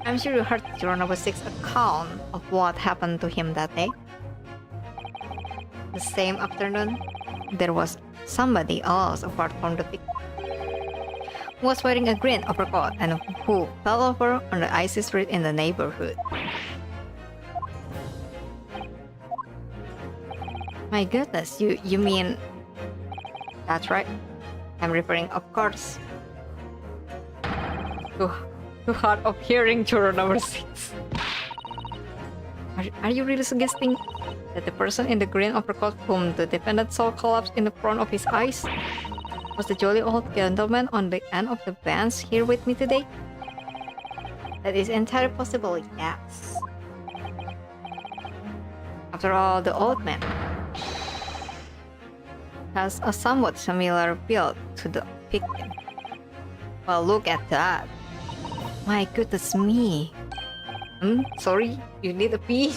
Speaker 1: I'm sure you heard juror number 6 account of what happened to him that day. The same afternoon, there was somebody else apart from the pig, who was wearing a green overcoat and who fell over on the icy street in the neighborhood. My goodness, you mean... That's right. I'm referring, of course, to hard of hearing juror number 6. Are you really suggesting that the person in the green overcoat whom the defendant saw collapse in the front of his eyes was the jolly old gentleman on the end of the bench here with me today? That is entirely possible, yes. After all, the old man has a somewhat similar build to the victim. Well, look at that. My goodness me. Sorry, you need a pee?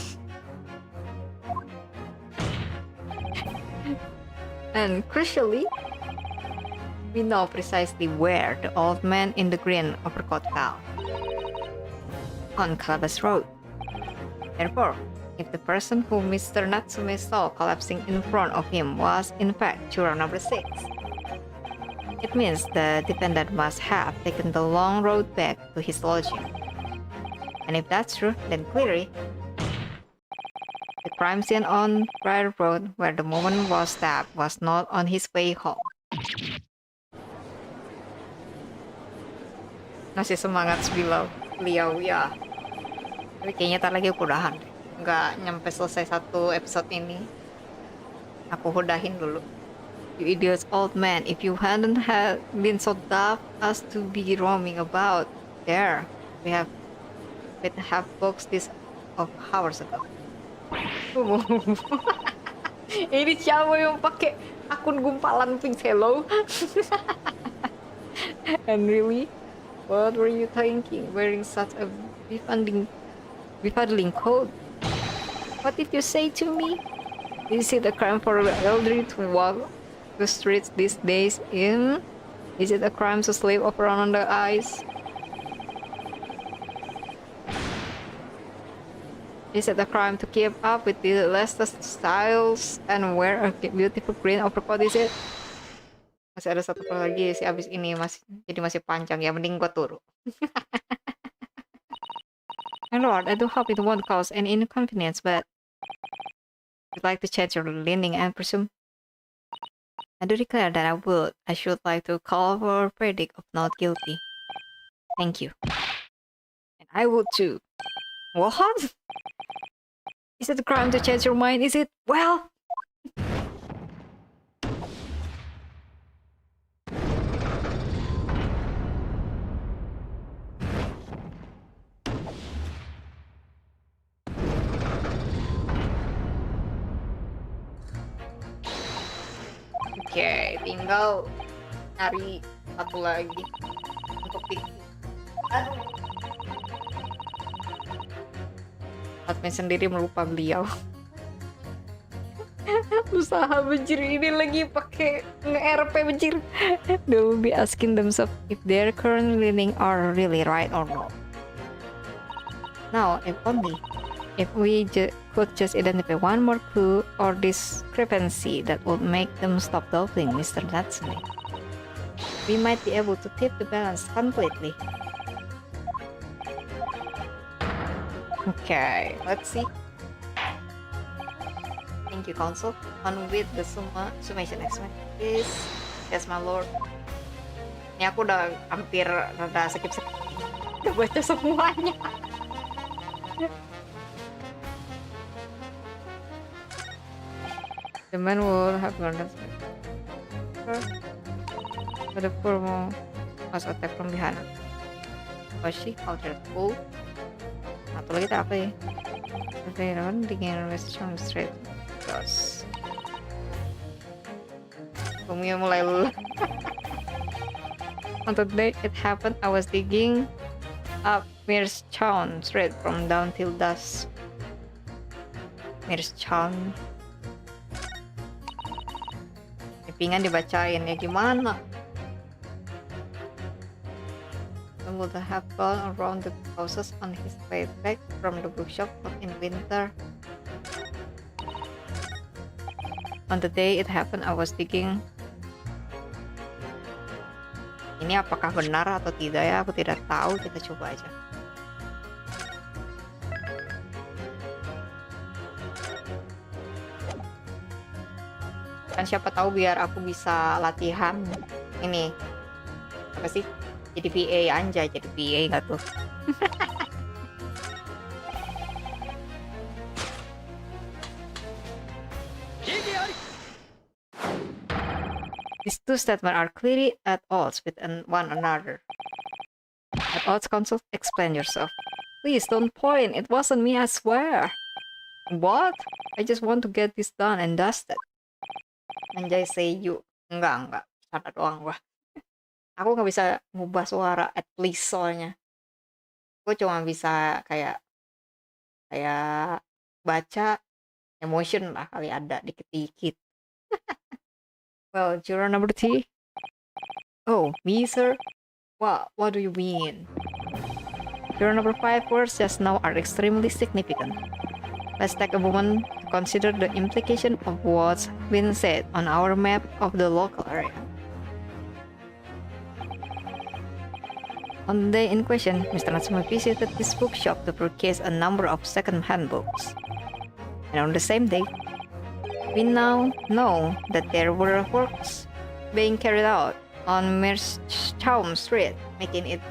Speaker 1: And crucially, we know precisely where the old man in the green overcoat fell. On Columbus Road. Therefore, if the person who Mr. Natsume saw collapsing in front of him was in fact juror number 6, it means the defendant must have taken the long road back to his lodging. And if that's true, then clearly, the crime scene on Briar Road where the woman was stabbed was not on his way home. Masih semangat beliau ya. Tapi kayaknya tar lagi aku udahan. Nggak nyampe selesai satu episode ini. Aku udahin dulu. You idiots old man, if you hadn't been so daft as to be roaming about there, we'd have boxed this of hours ago. Ini siapa yang pakai akun gumpalan pink hello? And really, what were you thinking wearing such a befuddling coat? What did you say to me? Is it a crime for the elderly to walk the streets these days in? Is it a crime to sleep around on the ice? Is it a crime to keep up with the latest styles and wear a beautiful green overcoat? Is it? Masih ada satu part lagi sih abis ini masih panjang ya, mending gua turu. My lord, I do hope it won't cause any inconvenience, but you'd like to change your leaning and presume? I do declare that I should like to call for a verdict of not guilty. Thank you. And I would too. What? Is it a crime to change your mind? Is it? Well... Oke, tinggal cari satu lagi untuk bikin. Aduh. Admin sendiri melupa beliau. Usaha bejir ini lagi pakai nge-RP bejir. They will be asking themselves if their current leaning are really right or not. Now, if we could just identify one more clue or discrepancy that would make them stop doubting Mr. Natsume, we might be able to tip the balance completely. Okay, let's see. Thank you, Counsel. On with the summation explain, please. Yes, my lord. Ini aku udah hampir rada skip. Udah baca semuanya. The man would have learned that but the poor woman was attacked from behind. Was she altered full? Satu lagi tak apa ya? They run digging on the street. Terus Fumi mulai lulu. On the day it happened, I was digging up Mirstown Street from dawn till dusk. Mirstown. Pingin dibacain ya gimana? I would have gone around the houses on his way back from the bookshop in winter. On the day it happened, I was digging Ini apakah benar atau tidak ya? Aku tidak tahu. Kita coba aja. Kan siapa tahu biar aku bisa latihan ini apa sih? Jadi PA anjay, jadi PA nggak tuh? These two statements are clearly at odds with one another. At odds, counsel, explain yourself. Please don't point. It wasn't me, I swear. What? I just want to get this done and dusted. Anjay, say you. Enggak. Sana doang gua. Aku nggak bisa ngubah suara at least soalnya. Aku cuma bisa kayak baca emotion lah kali ada dikit-dikit. Well, juror number 3. Oh, me, sir? What do you mean? Juror number 5 words just now are extremely significant. Let's take a moment to consider the implication of what's been said on our map of the local area. On the day in question, Mr. Natsume visited this bookshop to purchase a number of second-hand books. And on the same day, we now know that there were works being carried out on Merschaum Street, making it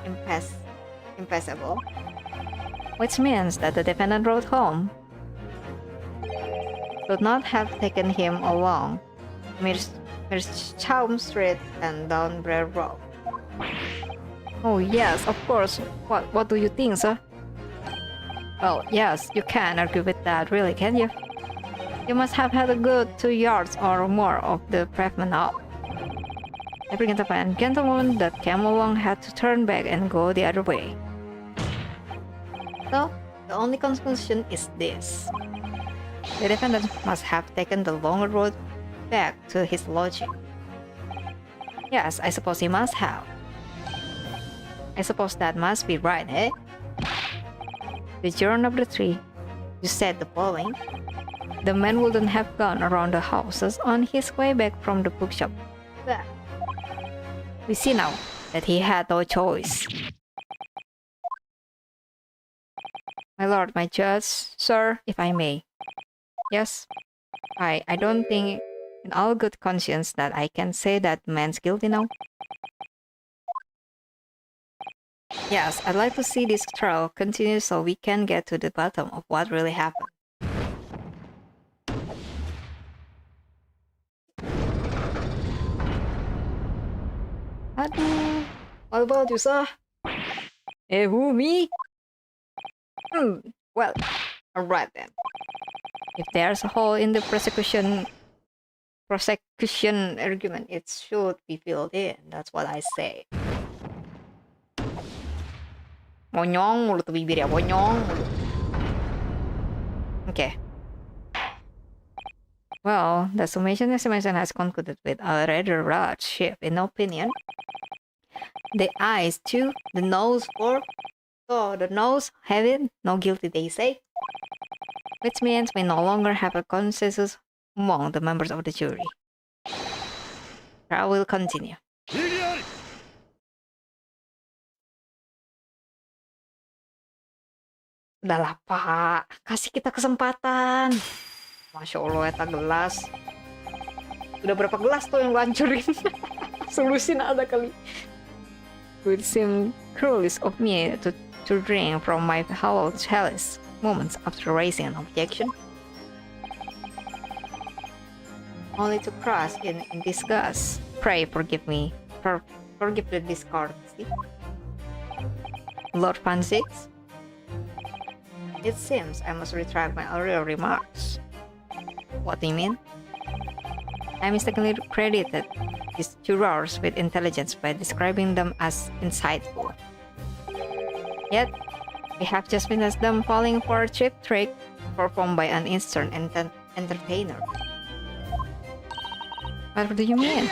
Speaker 1: impassable. Which means that the defendant rode home could not have taken him along Merschaum Street and down Brer Road. Oh yes, of course. What do you think, sir? Well, yes, you can't argue with that, really, can you? You must have had a good 2 yards or more of the pavement up. Every gentleman and gentlewoman that came along had to turn back and go the other way. So, the only conclusion is this. The defendant must have taken the longer road back to his lodging. Yes, I suppose he must have. I suppose that must be right, eh? The juror number 3, you said the following. The man wouldn't have gone around the houses on his way back from the bookshop. But we see now that he had no choice. My lord, my judge, sir, if I may. Yes, I don't think in all good conscience that I can say that man's guilty now. Yes, I'd like to see this trial continue so we can get to the bottom of what really happened. Aduh, what about you, sir? Who, me? Well, alright then. If there's a hole in the prosecution argument, it should be filled in. That's what I say. Monyong mulu tuh bibir ya, monyong mulu. Okay. Well, the summation estimation has concluded with a rather large shift in opinion. The eyes 2, the nose 4. So the nose have it, no guilty they say. Which means we no longer have a consensus among the members of the jury. Trial will continue. Udahlah pak, kasih kita kesempatan. Masya Allah, eta gelas. Udah berapa gelas tuh yang lancurin? Solusin ada kali. It would seem cruelest of me to drink from my hollow chalice moments after raising an objection. Only to crush in disgust. Pray forgive me. Forgive the discourtesy. Lord Pansix? It seems I must retract my earlier remarks. What do you mean? I mistakenly credited these jurors with intelligence by describing them as insightful. Yet, we have just witnessed them falling for a cheap trick performed by an Eastern entertainer. What do you mean?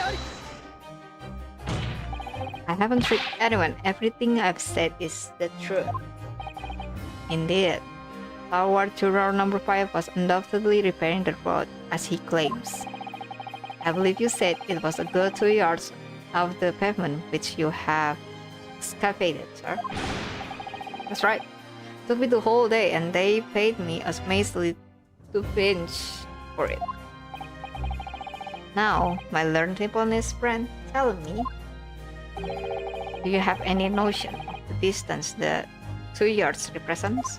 Speaker 1: I haven't tricked anyone. Everything I've said is the truth. Indeed, our juror number 5 was undoubtedly repairing the road, as he claims. I believe you said it was a good 2 yards of the pavement which you have excavated, sir. That's right. Took me the whole day, and they paid me as measly 2 pinch for it. Now, my learned Nipponese friend, tell me, do you have any notion of the distance the 2 yards represents?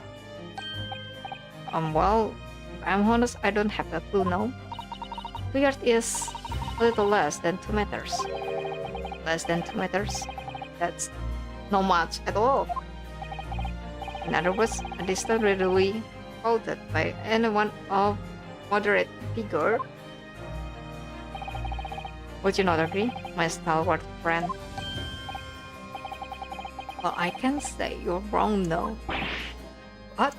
Speaker 1: Well, if I'm honest, I don't have a clue now. 2 yards is a little less than 2 meters. Less than 2 meters? That's not much at all. In other words, a distance readily quoted by anyone of moderate figure. Would you not agree, my stalwart friend? Well, I can say you're wrong, no. What?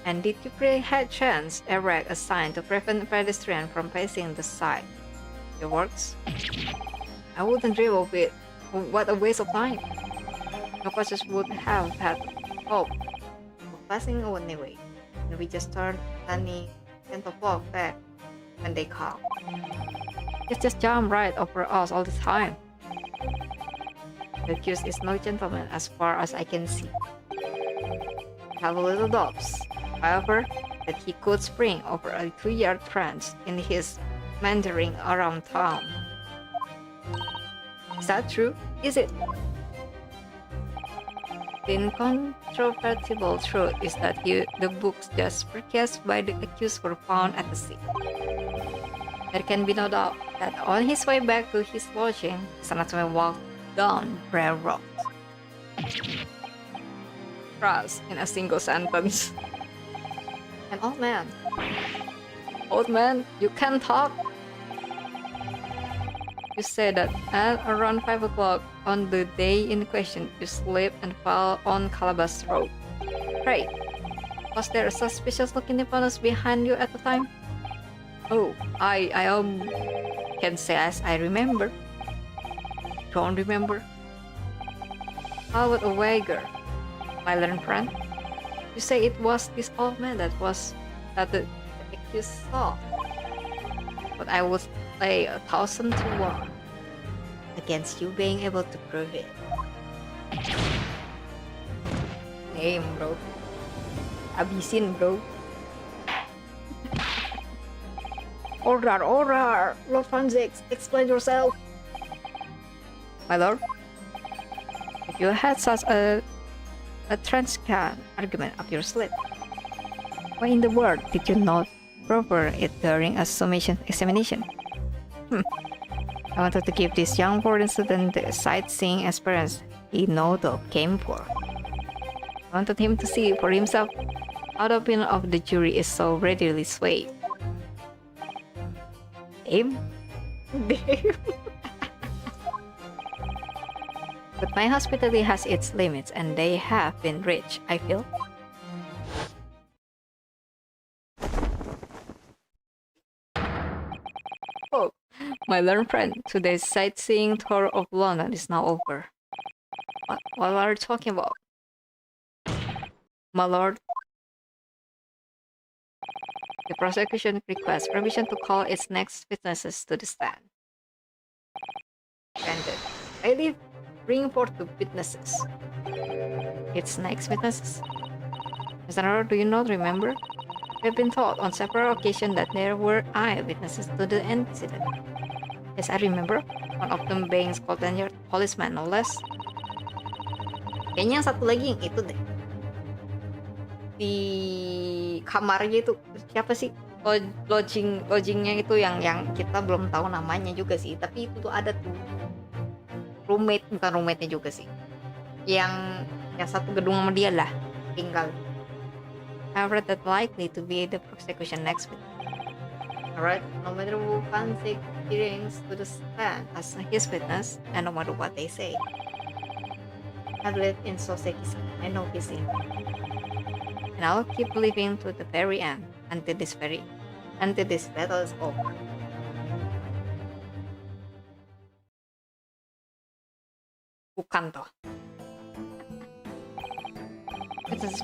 Speaker 1: And did you perchance erect a sign to prevent pedestrians from passing the side? Your words? I wouldn't dream of it. What a waste of time. No passengers would have had hope of passing anyway, and we just turned Danny and the walk back when they come. It's just jump right over us all the time. The accused is no gentleman as far as I can see. I have a little doubts, however, that he could spring over a 2-yard trench in his meandering around town. Is that true? Is it? The incontrovertible truth is that the books just purchased by the accused were found at the scene. There can be no doubt that on his way back to his lodging, Sanatsume walked down Brer Road. Trust in a single sentence. An old man. Old man, you can't talk. You say that at around 5 o'clock on the day in question, you slipped and fell on Calabash Road. Right. Was there a suspicious looking Nipponese behind you at the time? Oh, I can say as I remember. Don't remember. How about a wager, my learned friend? You say it was this old man that the accused saw. But I would lay 1,000 to 1 against you being able to prove it. Damn, bro. Habisin, bro. Order! Lord Franzix, explain yourself. My lord, if you had such a transparent argument up your sleeve, why in the world did you not proffer it during a summation examination? I wanted to give this young foreign student the sightseeing experience he no doubt came for. I wanted him to see for himself how the opinion of the jury is so readily swayed. Damn. But my hospitality has its limits, and they have been reached, I feel. Oh, my learned friend, today's sightseeing tour of London is now over. What are you talking about? My lord, the prosecution requests permission to call its next witnesses to the stand. Granted. Bailiff, bring forth the witnesses. Its next witnesses? Mr. Naro, do you not remember? We have been told on several occasions that there were eyewitnesses to the incident. Yes, I remember. One of them being Scotland Yard policeman, no less. Kayaknya yang satu lagi yang itu deh. Di kamarnya itu siapa sih? Lodgingnya itu yang kita belum tahu namanya juga sih. Tapi itu tuh ada tuh roommate, bukan roommate-nya juga sih. Yang satu gedung sama dia lah tinggal. However, that likely to be the prosecution next week. Alright, no matter who fancy hearings to the stand as his witness, and no matter what they say, I believe in Soseki-san. I know his in. And I'll keep believing to the very end until this battle is over. Bukan toh.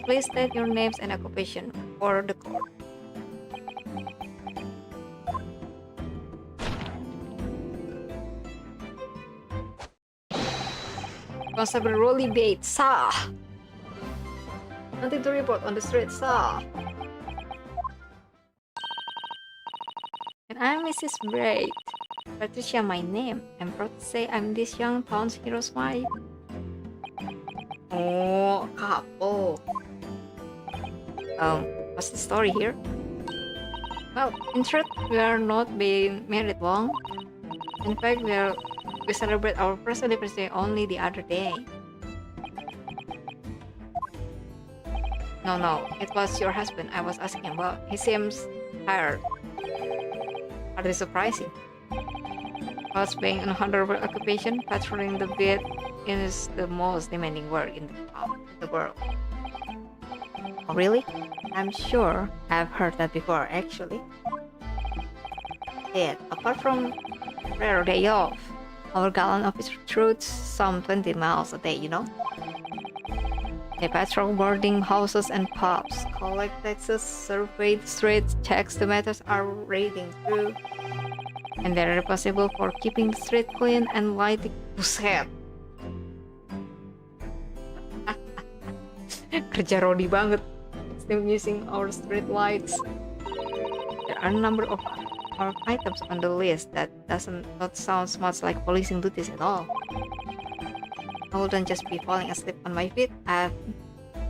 Speaker 1: Please state your names and occupation for the court. Constable Rolly Bates, sir. Nothing to report on the street, sir. And I'm Mrs. Braid. Patricia, my name. I'm proud to say I'm this young town's hero's wife. Oh, couple. What's the story here? Well, in truth, we are not being married long. In fact, we celebrate our first anniversary only the other day. No, it was your husband I was asking about. He seems tired. Hardly surprising. Whilst being an honorable occupation, patrolling the beat is the most demanding work in the world. Oh, really? I'm sure I've heard that before, actually. Yeah, apart from rare day off, our gallant officer routes some 20 miles a day, you know? They patrol boarding houses and pubs, collect taxes, survey the streets, checks the matters are raiding through, and they're responsible for keeping the street clean and lighting. Buset! Kerja Rodi banget. Still using our street lights. There are a number of items on the list that not sound much like policing duties at all. I wouldn't just be falling asleep on my feet. I've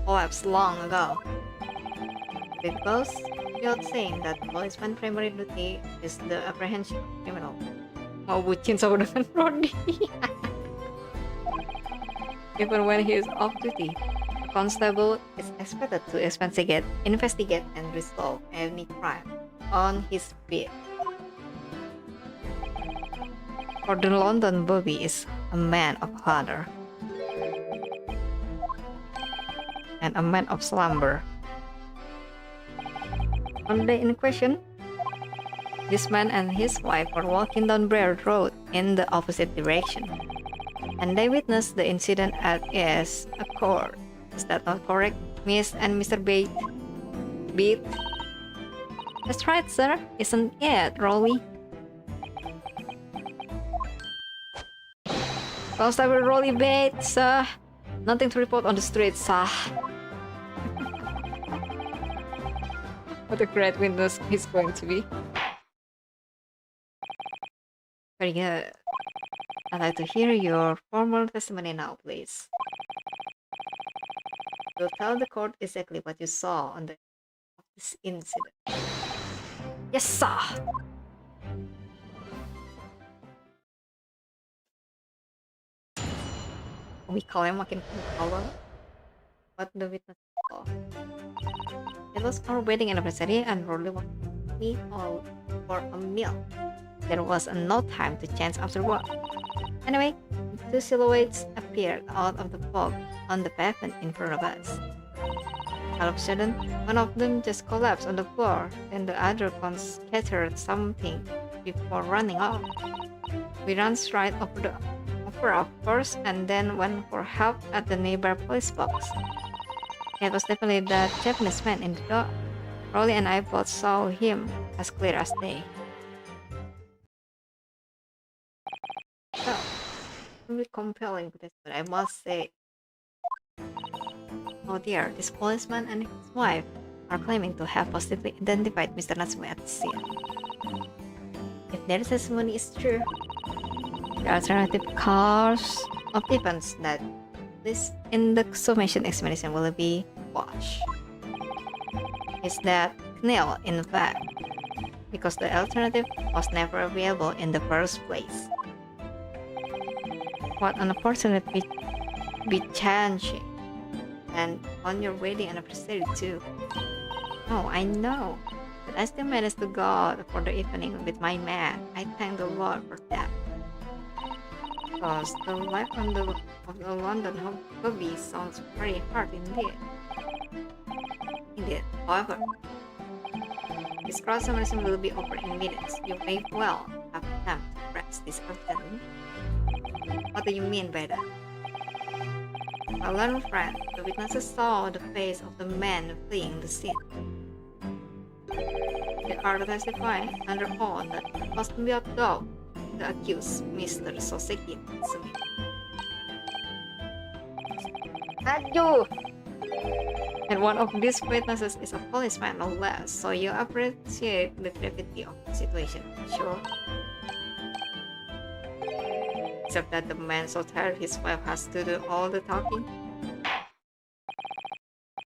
Speaker 1: collapsed long ago. It goes without saying that policeman's primary duty is the apprehension of criminal. Mau bucin sama dengan Rodi. Even when he is off duty, a constable is expected to investigate and resolve any crime on his beat. For the London Bobby is a man of honor and a man of slumber. On the day in question, this man and his wife were walking down Briar Road in the opposite direction, and they witnessed the incident as is occurred. Is that not correct, Miss and Mr. Bate? Beat? That's right, sir. Isn't it, Rolly? Constable Rolly Bates, sir. Nothing to report on the street, sir. What a great witness he's going to be. Very good. I'd like to hear your formal testimony now, please. You'll tell the court exactly what you saw on this incident. Yes, sir. We call him makin kalo. What the witness saw. It was our wedding anniversary and Rolly wanted me all for a meal. There was no time to change after work. Anyway, two silhouettes appeared out of the fog on the pavement in front of us. All of a sudden, one of them just collapsed on the floor, and the other one scattered something before running off. We ran straight over of course, and then went for help at the neighbor police box. It was definitely that Japanese man in the door. Rolly and I both saw him as clear as day. So, really compelling this, but I must say, oh dear, this policeman and his wife are claiming to have positively identified Mr. Natsume at the scene. If their testimony is true, the alternative cause of events that this in the summation explanation will be wash. Is that Knell, in fact, because the alternative was never available in the first place. What an unfortunate be changing, and on your wedding anniversary too. Oh, I know, but I still managed to go out for the evening with my man. I thank the Lord for that. Because the life of the London hobby sounds very hard indeed. However, this cross-examination will be over in minutes. You may well have time to rest this afternoon. What do you mean by that? My learned friend, the witnesses saw the face of the man fleeing the scene. They are testifying under oath that it was without doubt the accused, Mr. Soseki Natsumi. Aduh. And one of these witnesses is a policeman, no less. So you appreciate the gravity of the situation, sure. Except that the man so tired his wife has to do all the talking.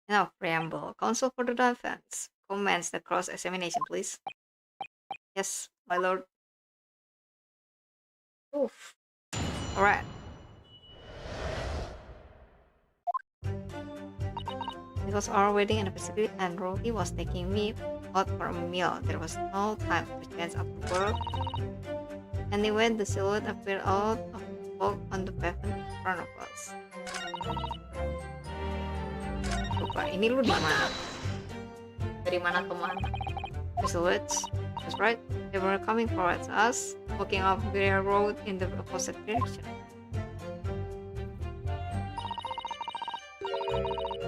Speaker 1: Now, preamble. Counsel for the defense. Commence the cross-examination, please. Yes, my lord. Oof. Alright. It was our wedding anniversary and Rocky was taking me out for a meal. There was no time to change up to work. Anyway, the silhouette appeared out of the fog on the pavement in front of us. Coba, ini lu di mana? Dari mana ke mana? The silhouettes. That's right. They were coming towards us, walking up the road in the opposite direction.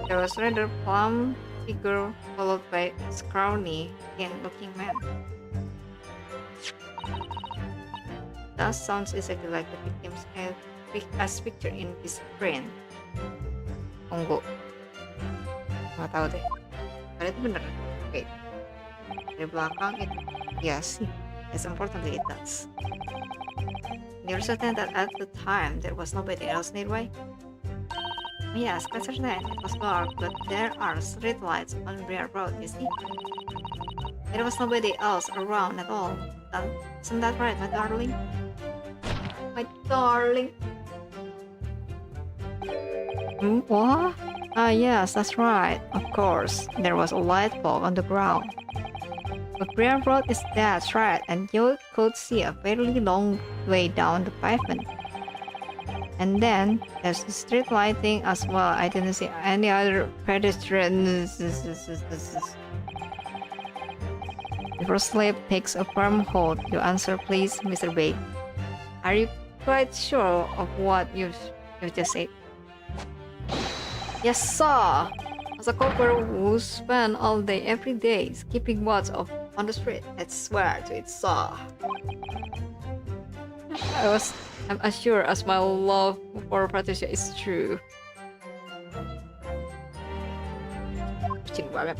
Speaker 1: There was a rather plump figure followed by a scrawny, thin-looking man. That sounds exactly like the victim's as pictured in his brain. Tunggu. Nggak tahu deh. Ada itu bener. Oke. Dari belakang itu. Yes. As importantly it does. You're certain that at the time there was nobody else nearby? Yes, quite certain. It was dark, but there are street lights on Briar Road, you see? There was nobody else around at all. Isn't that right, my darling? My darling. What? Ah, yes, that's right. Of course, there was a light bulb on the ground. But Briar Road is dead straight, and you could see a fairly long way down the pavement. And then there's the street lighting as well. I didn't see any other pedestrians. Before sleep takes a firm hold, you answer, please, Mr. Bay. Are you quite sure of what you just said? Yes, sir. As a copper who spent all day every day keeping watch on the street, I swear to it, sir. I'm as sure as my love for Patricia is true. Bucin banget.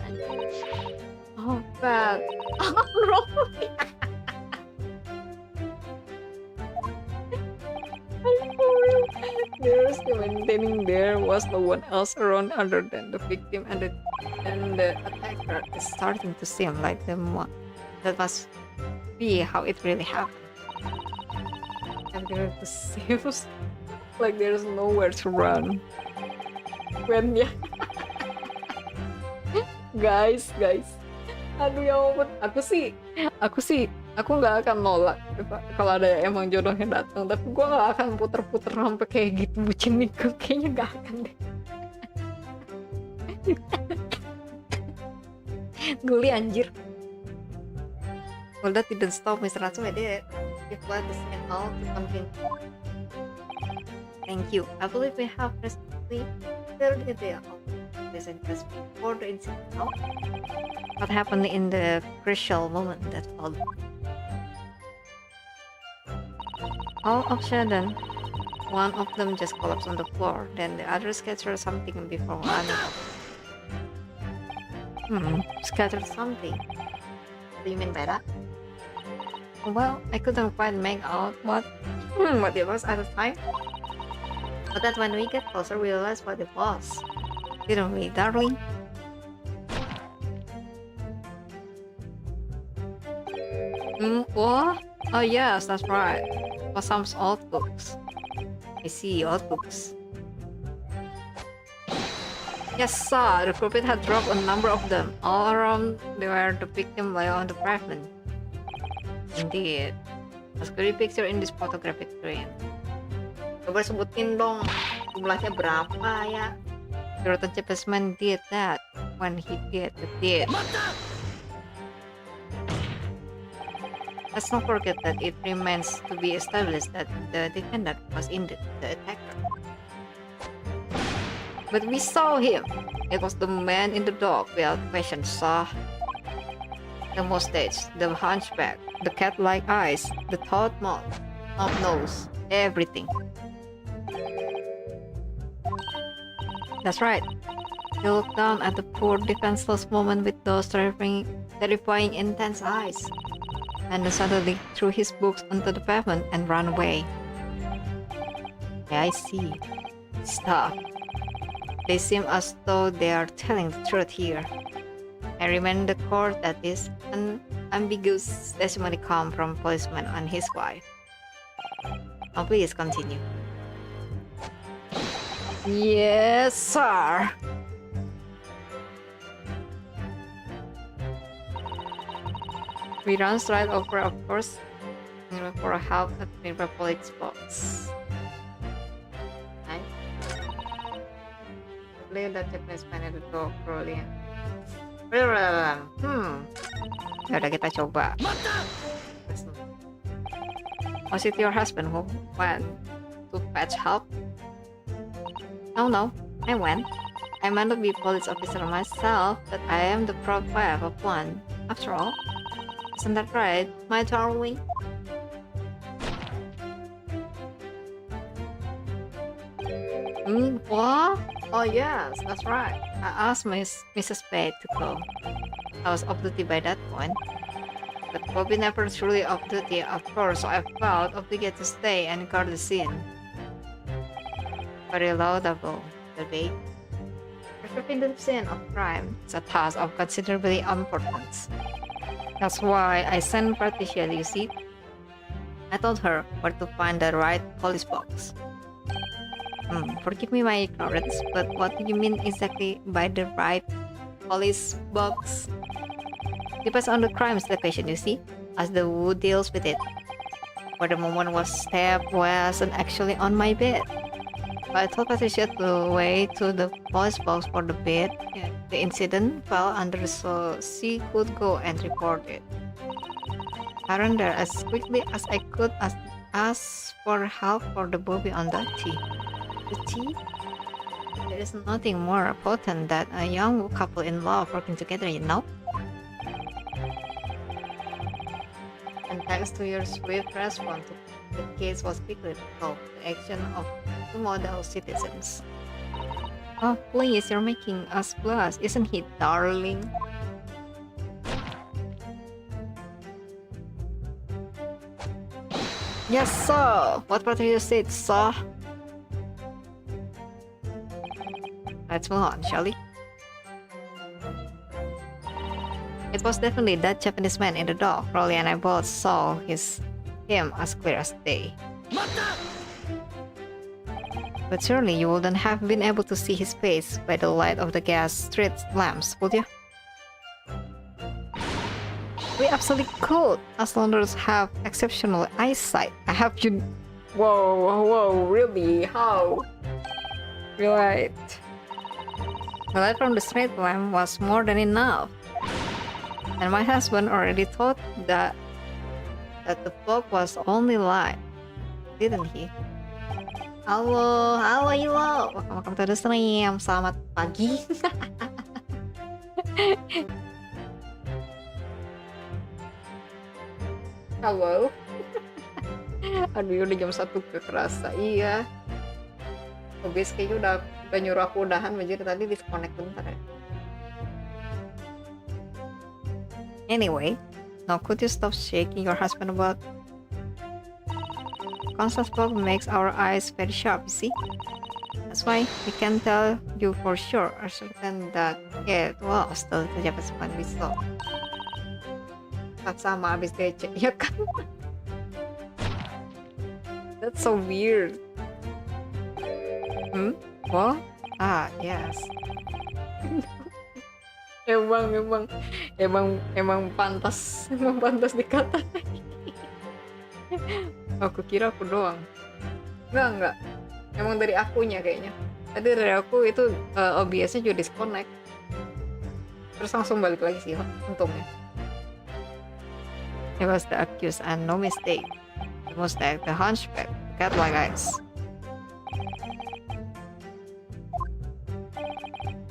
Speaker 1: Oh, bad. There's the maintaining there was no one else around other than the victim and the attacker is starting to seem like the one. That must be how it really happened. And there it seems like there's nowhere to run. When ya, guys, aduh ya ampun, aku nggak akan nolak kalau ada emang jodohnya datang, tapi gue nggak akan puter-puter sampai kayak gitu bucin nikah, kayaknya nggak akan deh. Geli anjir. Well, that didn't stop Mr. Natsu, I did. You fled the scene all to something. Thank you. I believe we have recently cleared the day of this interest before the incident. What happened in the crucial moment that followed? All of a sudden, one of them just collapsed on the floor, then the other scattered something before running off. Scattered something? What do you mean by that? Well, I couldn't quite make out what it was at the time. But that when we get closer, we realized what it was. Didn't we, darling? What? Oh yes, that's right. For some old books. I see, old books. Yes, sir. The culprit had dropped a number of them. All around where the victim lay on the pavement. Indeed. As clearly pictured in this photographic frame. Coba sebutin dong jumlahnya berapa ya? The rotten specimen did that when he did the deed. Let's not forget that it remains to be established that the defendant was indeed the attacker. But we saw him. It was the man in the dock without question, sir. The mustache, the hunchback, the cat-like eyes, the taut mouth, nose, everything. That's right. He looked down at the poor defenseless woman with those terrifying intense eyes, and then suddenly threw his books onto the pavement and ran away. Yeah, I see. Stop. They seem as though they are telling the truth here. I remind the court that this ambiguous testimony come from policeman and his wife. Now please continue. Yes, sir. We ran straight over, of course, for a help at nearby police box. Nice. Play that Japanese man at the door, brilliant. Ya udah kita coba. Was it your husband who went to fetch help? Oh no, I went. I might not be a police officer myself, but I am the proud wife of one. After all, isn't that right, my darling? What? Oh yes, that's right. I asked Mrs. Spade to go. I was off duty by that point. But Bobby never truly off duty, of course, so I felt obligated to stay and guard the scene. Very laudable, debate. Preserving the scene of crime is a task of considerably importance. That's why I sent Patricia, you see. I told her where to find the right police box. Forgive me my ignorance, but what do you mean exactly by the right police box? Depends on the crime's location, you see, as the who deals with it. Where the moment was stabbed wasn't actually on my bed. But I told Patricia to wait to the police box for the bed. The incident fell under so she could go and report it. I ran there as quickly as I could ask for help for the Bobby on that tea. The tea? There is nothing more potent than a young couple in love working together, you know? And thanks to your swift response, the case was quickly resolved. The action of two model citizens. Oh, please, you're making us blush, isn't he, darling? Yes, sir. What you said, sir? Let's move on, shall we? It was definitely that Japanese man in the dock. Rolly and I both saw him as clear as day. But surely you wouldn't have been able to see his face by the light of the gas street lamps, would you? We absolutely could, as long as have exceptional eyesight. I have you. Whoa, really? How? Right. The light from the street lamp was more than enough. And my husband already thought that the fog was only light, didn't he? Halo, welcome to the stream. Selamat pagi. Halo. Aduh, udah jam 1 kerasa. Iya. Obis kayaknya udah nyuruh aku udahan, jadi tadi disconnect bentar ya. Anyway, now could you stop shaking your husband about? Constant fog makes our eyes very sharp, you see? That's why we can tell you for sure or certain that it was the Japanese man we saw. Sama abis DC, ya kan? That's so weird. What? Ah, yes. emang pantas dikata. Aku kira aku doang. Enggak. Emang dari akunya kayaknya. Tadi dari aku itu OBS-nya juga disconnect. Terus langsung balik lagi sih, untungnya. It was the accused and no mistake. It was the hunchback, cat-like eyes.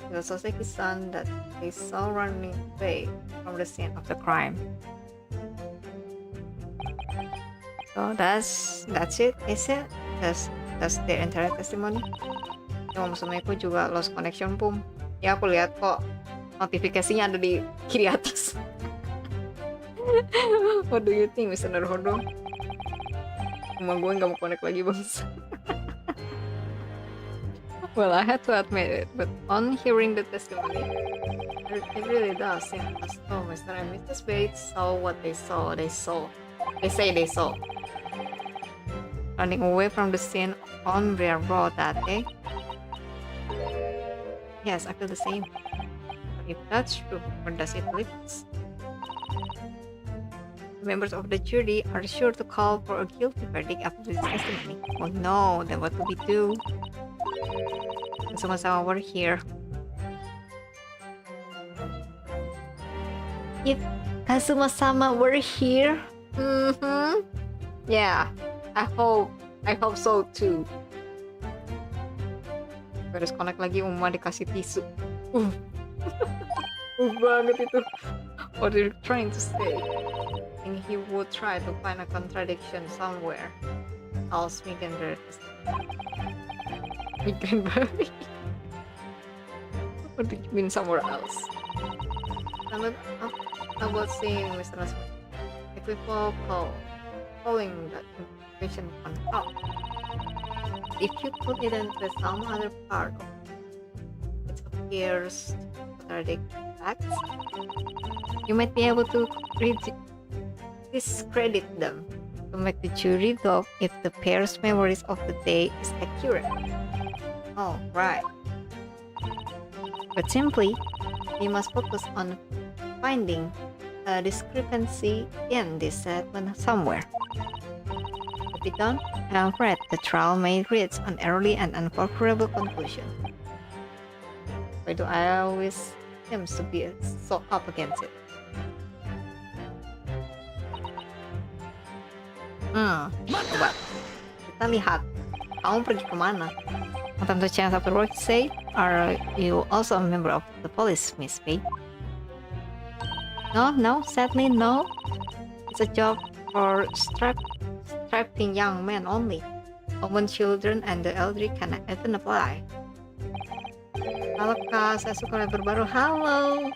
Speaker 1: The Soseki's son that they saw running away from the scene of the crime. So that's it, is it? That's their entire testimony. Om Sumeku juga lost connection, Pum. Ya, aku lihat kok notifikasinya ada di kiri atas. What do you think, Mr. Naruhodo? Rumah gue nggak mau connect lagi, bos. Well, I had to admit it, but on hearing the testimony, it really does seem as though Mr. and Mrs. Bates saw what they saw. They say they saw. Running away from the scene on their road that day. Yes, I feel the same. But if that's true, where does it lead us? The members of the jury are sure to call for a guilty verdict after this testimony. Oh no, then what do we do? Sama-sama we're here. If Kazuma-sama were here, yeah, I hope so too. Harus connect lagi, Uma dikasih tisu. Banget itu. What are you trying to say? I think he would try to find a contradiction somewhere else. Migrant baby. What do you mean somewhere else? How about saying Mr. Rasmus equivocal following that information on top? If you put it into some other part of it appears to contradict facts, you might be able to discredit them to make the jury doubt if the pair's memories of the day is accurate. Oh, right. But simply, we must focus on finding a discrepancy in this statement somewhere. If we don't, I'm afraid the trial may reach an early and unfavorable conclusion. Why do I always seem to be so up against it? Coba kita lihat kamu pergi kemana. Time to chance after work, say, are you also a member of the police, Miss Pei? No, sadly no. It's a job for strapping young men only. Women, children, and the elderly cannot even apply. Halo Kak, saya suka lebar baru. Halo,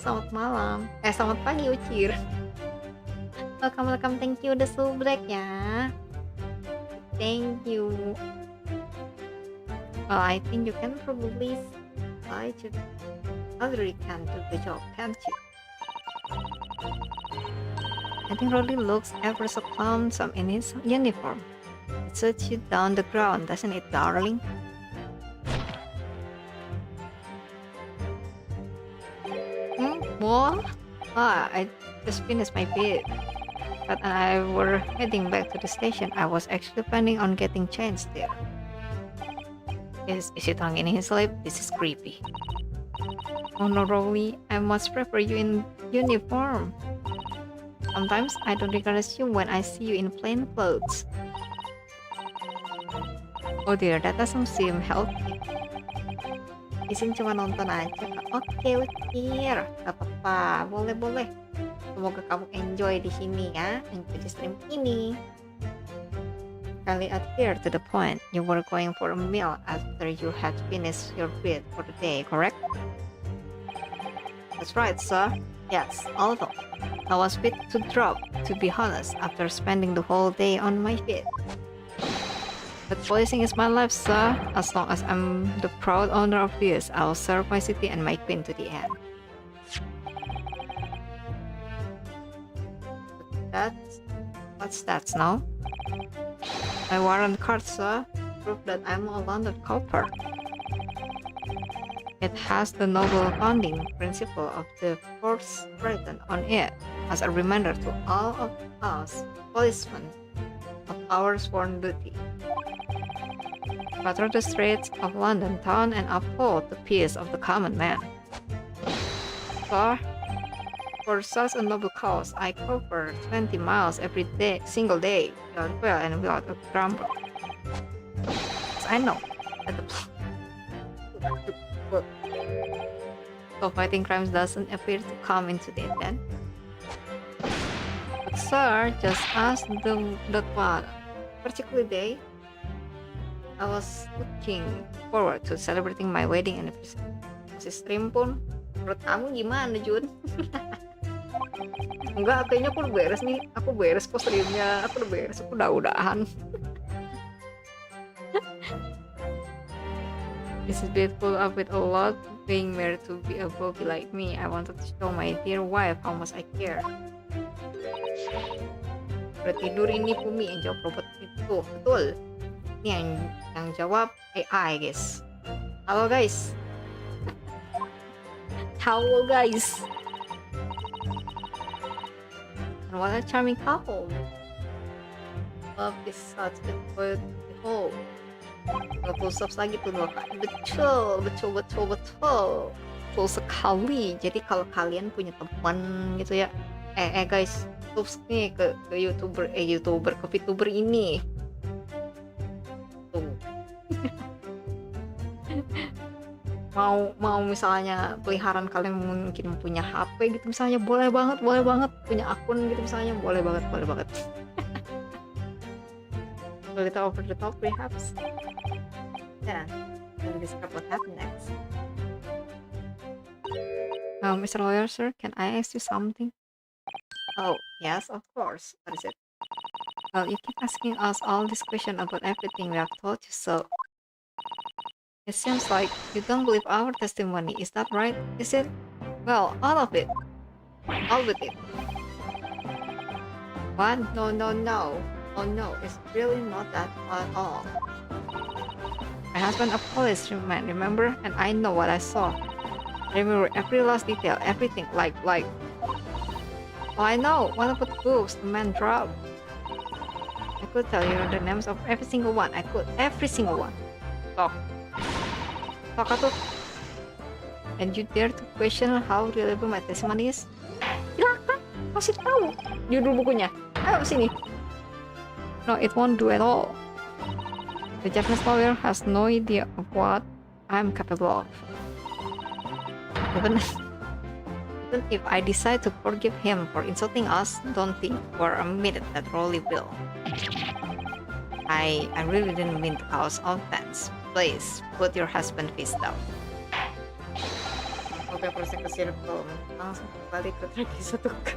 Speaker 1: selamat malam. Selamat pagi Ucir. Welcome, thank you udah subrek ya. Thank you. Well, I think you can probably apply to elderly can do the job, can't you? I think Rolly looks ever so lonesome in his uniform. It suits you down the ground, doesn't it, darling? What? I just finished my bed. But I were heading back to the station. I was actually planning on getting changed there. Is he talking in his sleep? This is creepy. Oh no, Rolly, I must prefer you in uniform. Sometimes I don't recognize you when I see you in plain clothes. Oh dear, that doesn't seem healthy. Izin cuma nonton aja, Kak. Oke, Ucir. Gak apa-apa, boleh. Semoga kamu enjoy di sini ya, enjoy di stream ini. Kali adhere to the point, you were going for a meal after you had finished your bed for the day, correct? That's right, sir. Yes, although I was fit to drop, to be honest, after spending the whole day on my feet. But policing is my life, sir. As long as I'm the proud owner of this, I'll serve my city and my queen to the end. What's that now? My warrant card, sir. Proof that I'm a London copper. It has the noble founding principle of the force written on it as a reminder to all of us policemen of our sworn duty. Patrol the streets of London town and uphold the peace of the common man. Sir, for such a noble cause, I cover 20 miles every day, single day, without fail and without a grumble. I know that so fighting crimes doesn't appear to come into it then. But sir, just ask that one particular day. I was looking forward to celebrating my wedding anniversary. Si stream pun, menurut kamu gimana Jun? Enggak, kayaknya aku udah beres nih. Aku beres kok streamnya. Aku udah beres, aku udah-udahan. This is beautiful up with a lot. Being married to be a bogey like me, I wanted to show my dear wife how much I care. Udah tidur ini Fumi yang jawab robot itu, betul. Ini yang jawab AI guys. Halo guys. Halo guys. And what a charming couple. Love is such a good couple. 20 subs lagi tuh 2 kali. Betul betul sekali. Jadi kalau kalian punya teman gitu ya, guys, subs nih ke youtuber ke VTuber ini tuh. mau misalnya peliharaan kalian mungkin punya HP gitu misalnya, boleh banget punya akun gitu misalnya, boleh banget. A little over the top perhaps. Then we'll discuss what happened next. Mr. Lawyer, sir, can I ask you something? Oh, yes, of course. What is it? Well, you keep asking us all this question about everything we have told you, so it seems like you don't believe our testimony. Is that right? Is it? Well, all of it. All with it. What? No. Oh no, it's really not that at all. My husband a policeman, remember? And I know what I saw. I remember every last detail, everything, like... Oh, I know, one of the books the man dropped. I could tell you the names of every single one. Every single one. Talk atuh. And you dare to question how reliable my testimony is? Silakan, kasih tahu judul bukunya. Ayo sini. No, it won't do at all. The Japanese lawyer has no idea of what I'm capable of. Even if I decide to forgive him for insulting us, don't think for a minute that Rolly will. I really didn't mean to cause offense. Please, put your husband face down. Oke, proses ke circle. Langsung balik ke traki 1K.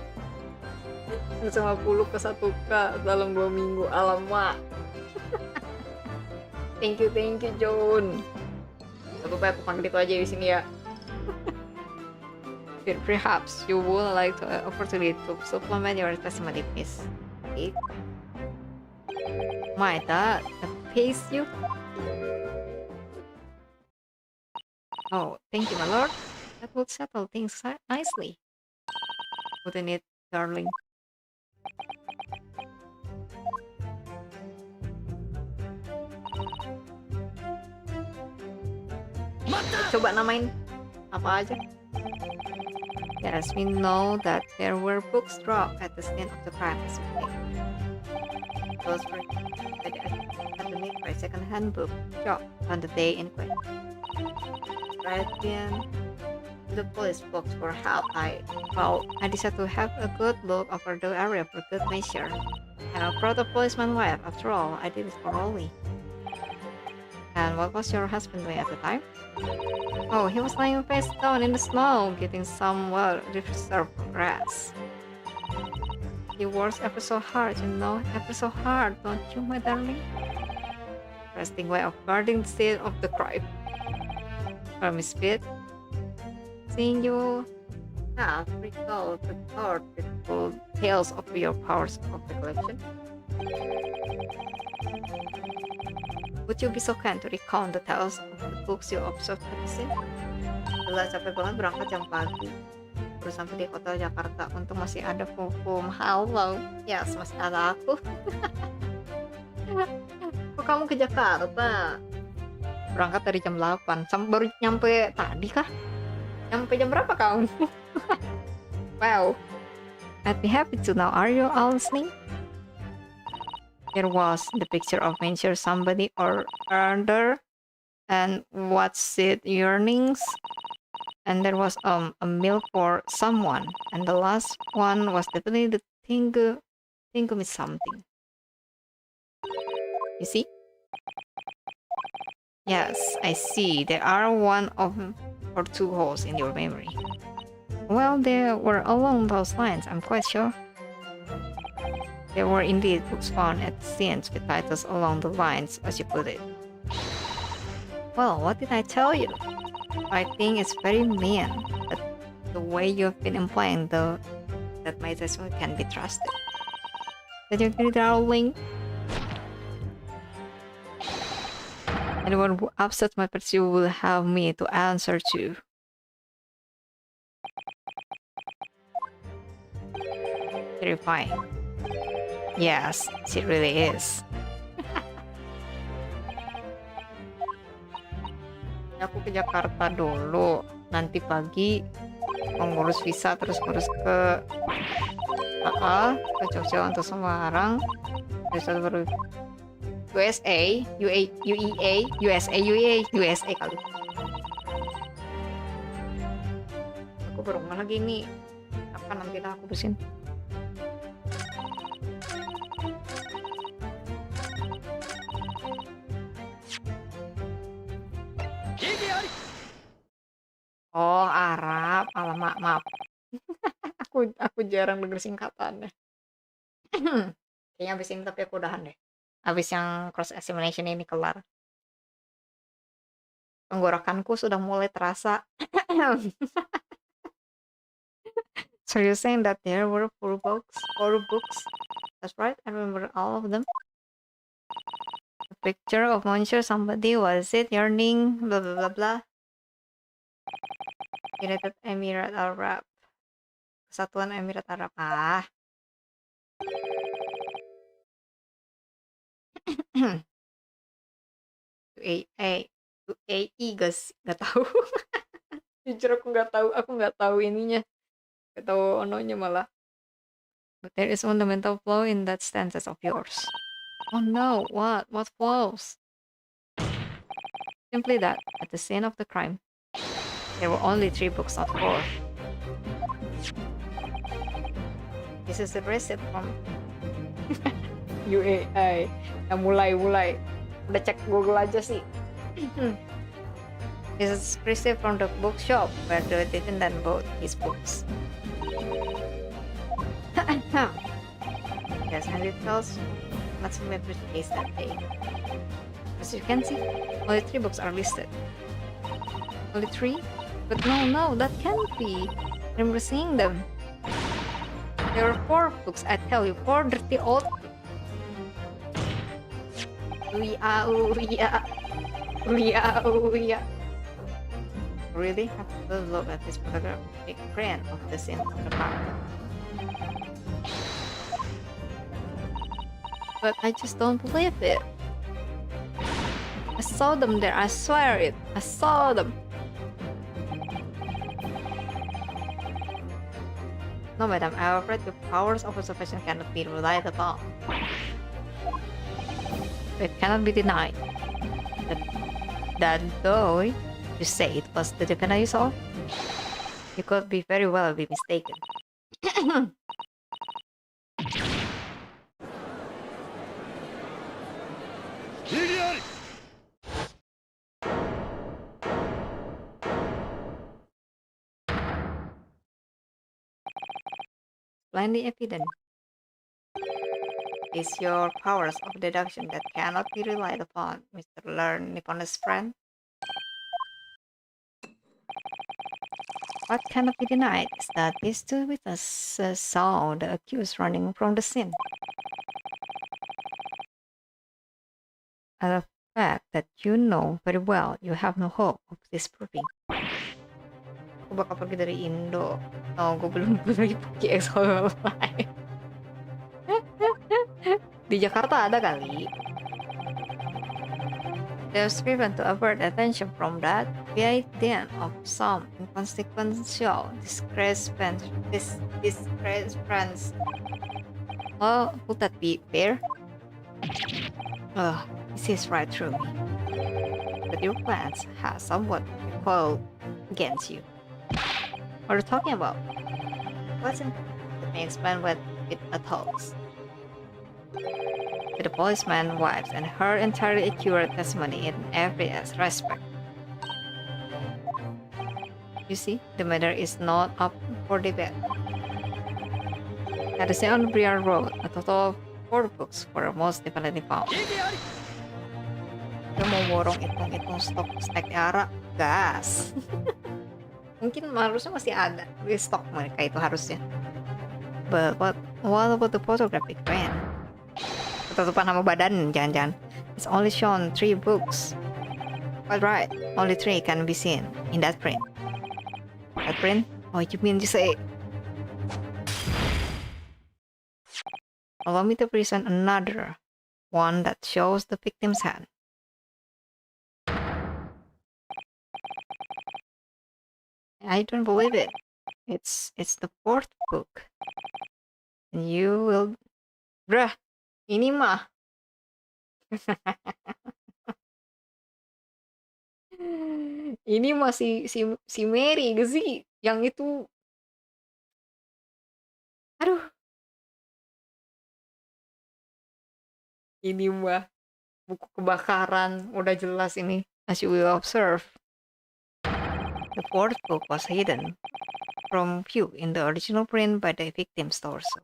Speaker 1: 150 ke 1K dalam 2 minggu. Alamak. Thank you John. Gak apa-apa, aku panggil itu aja di sini ya. Perhaps you would like to opportunity to supplement your testimony, please. Okay. My God, that pays you. Oh, thank you, my lord. That would settle things nicely. Wouldn't it, darling? Coba namain apa aja. Yes, we know that there were books dropped at the scene of the crime. Those were academic by second-hand book shop on the day in question. Right then, the police books for help. I decided to have a good look over the area for good measure. And I brought a policeman wife. After all, I did it for Rolly. And what was your husband doing at the time? Oh, he was lying face down in the snow, getting some well-deserved rest. He works ever so hard, you know, ever so hard, don't you, my darling? Resting way of guarding the scene of the crime. Miss Pitt, seeing you have recalled the beautiful tales of your powers of recollection. Would you be so kind to recount the tales of the books you observed at the scene? Jelas capek banget berangkat jam pagi. Baru sampai di hotel Jakarta. Untung masih ada Fum. Halo. Yes, masih ada aku. Kok kamu ke Jakarta? Berangkat dari jam 8. Baru nyampe tadi kah? Nyampe jam berapa kamu? Wow. I'd be happy to know. Are you all listening? There was the picture of mention somebody or other, and what's it earnings, and there was a meal for someone, and the last one was definitely the thing with something. You see? Yes, I see. There are one of or two holes in your memory. Well, they were along those lines, I'm quite sure. There were indeed books found at scenes with titles along the lines, as you put it. Well, what did I tell you? I think it's very mean, but the way you've been implying, though, that my judgment can be trusted. Did you agree, darling? Anyone who upsets my pursuit will have me to answer to. Terrifying. Yes, she really is. Aku ke Jakarta dulu. Nanti pagi mau ngurus visa terus ngurus ke Jogja untuk Semarang. Terus baru USA, UEA, USA kali. Aku baru lagi nih. Apa nanti aku bersihin? Oh, Arab. Alamak, maaf. aku jarang denger singkatannya. Kayaknya abis ini tapi aku udahan deh. Abis yang cross examination ini kelar. Tenggorokanku sudah mulai terasa. So you're saying that there were four books? That's right, I remember all of them. A picture of monster somebody, was it yearning, blah blah blah blah. United Emirat Arab. Kesatuan Emirat Arab. UAE guys, nggak tahu. Jujur aku nggak tahu ininya, nggak tahu ononya malah. But there is fundamental flaw in that stances of yours. Oh no, what flaws? Simply that at the scene of the crime there were only 3 books, not 4. This is the receipt from UAI. Yang mulai udah cek Google aja sih. This is receipt from the bookshop where the defendant bought his books. Yes, and it tells what's the case that day. As you can see, only 3 books are listed. Only 3? But no, that can't be. I remember seeing them. There were 4 books, I tell you, 4 dirty old. Really have to look at this photographic print of the scene of the park. But I just don't believe it. I saw them there, I swear it. I saw them. No, madam, I'm afraid your powers of observation cannot be relied upon. It cannot be denied. That though you say it was the defendant you saw, you could be very well be mistaken. Blindly evident is your powers of deduction that cannot be relied upon, Mr. Learn Nipponese friend. What cannot be denied is that these 2 witnesses saw the accused running from the scene. A fact that you know very well you have no hope of disproving. Aku bakal pergi dari Indo. Oh, gue belum pergi EXO lain. Di Jakarta ada kali. They have striven to avert attention from that by then of some inconsequential discrepancy. Oh, would that be fair? This is right through me. But your plans have somewhat recoiled against you. What are you talking about? What's in? Let me explain what it talks. to the policeman's wives and her entirely accurate testimony in every respect. You see, the matter is not up for debate. At the St. Briar Road, a total of 4 books were most definitely found. Dia mau borong hitung-hitung stok trakteer gas. Mungkin harusnya masih ada di stok mereka itu harusnya. But what about the photographic print? Ketutupan sama badan, jangan-jangan. It's only shown 3 books. Quite right, only 3 can be seen in that print. That print? Oh, you mean to say? Allow me to present another one that shows the victim's hand. I don't believe it. It's the 4th book. And you will... Bruh, ini mah. Ini masih si Mary gak sih? Yang itu... Aduh. Ini mah. Buku kebakaran. Udah jelas ini. As you will observe. The 4th book was hidden from view in the original print by the victim's torso.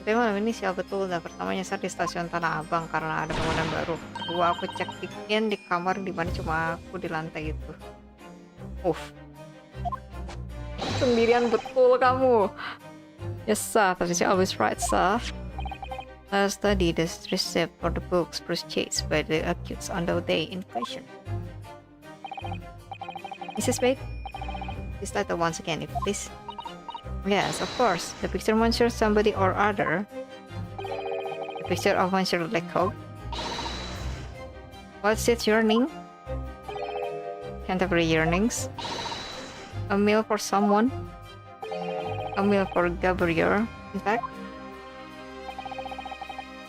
Speaker 1: Tapi malam ini sial betul. Dan pertama nyasar di stasiun Tanah Abang karena ada bangunan baru. Kedua aku cek weekend di kamar dimana cuma aku di lantai itu. Sendirian betul kamu. Yes, sir. But you're always right, sir. Let's study the receipt for the books purchased by the accused on the day in question. Mrs. Bates, this title once again, if please. Yes, of course. The picture mentions somebody or other. The picture of Monsieur Lecoq. What's it yearning? Canterbury yearnings. A meal for someone. A meal for Gabole, in fact.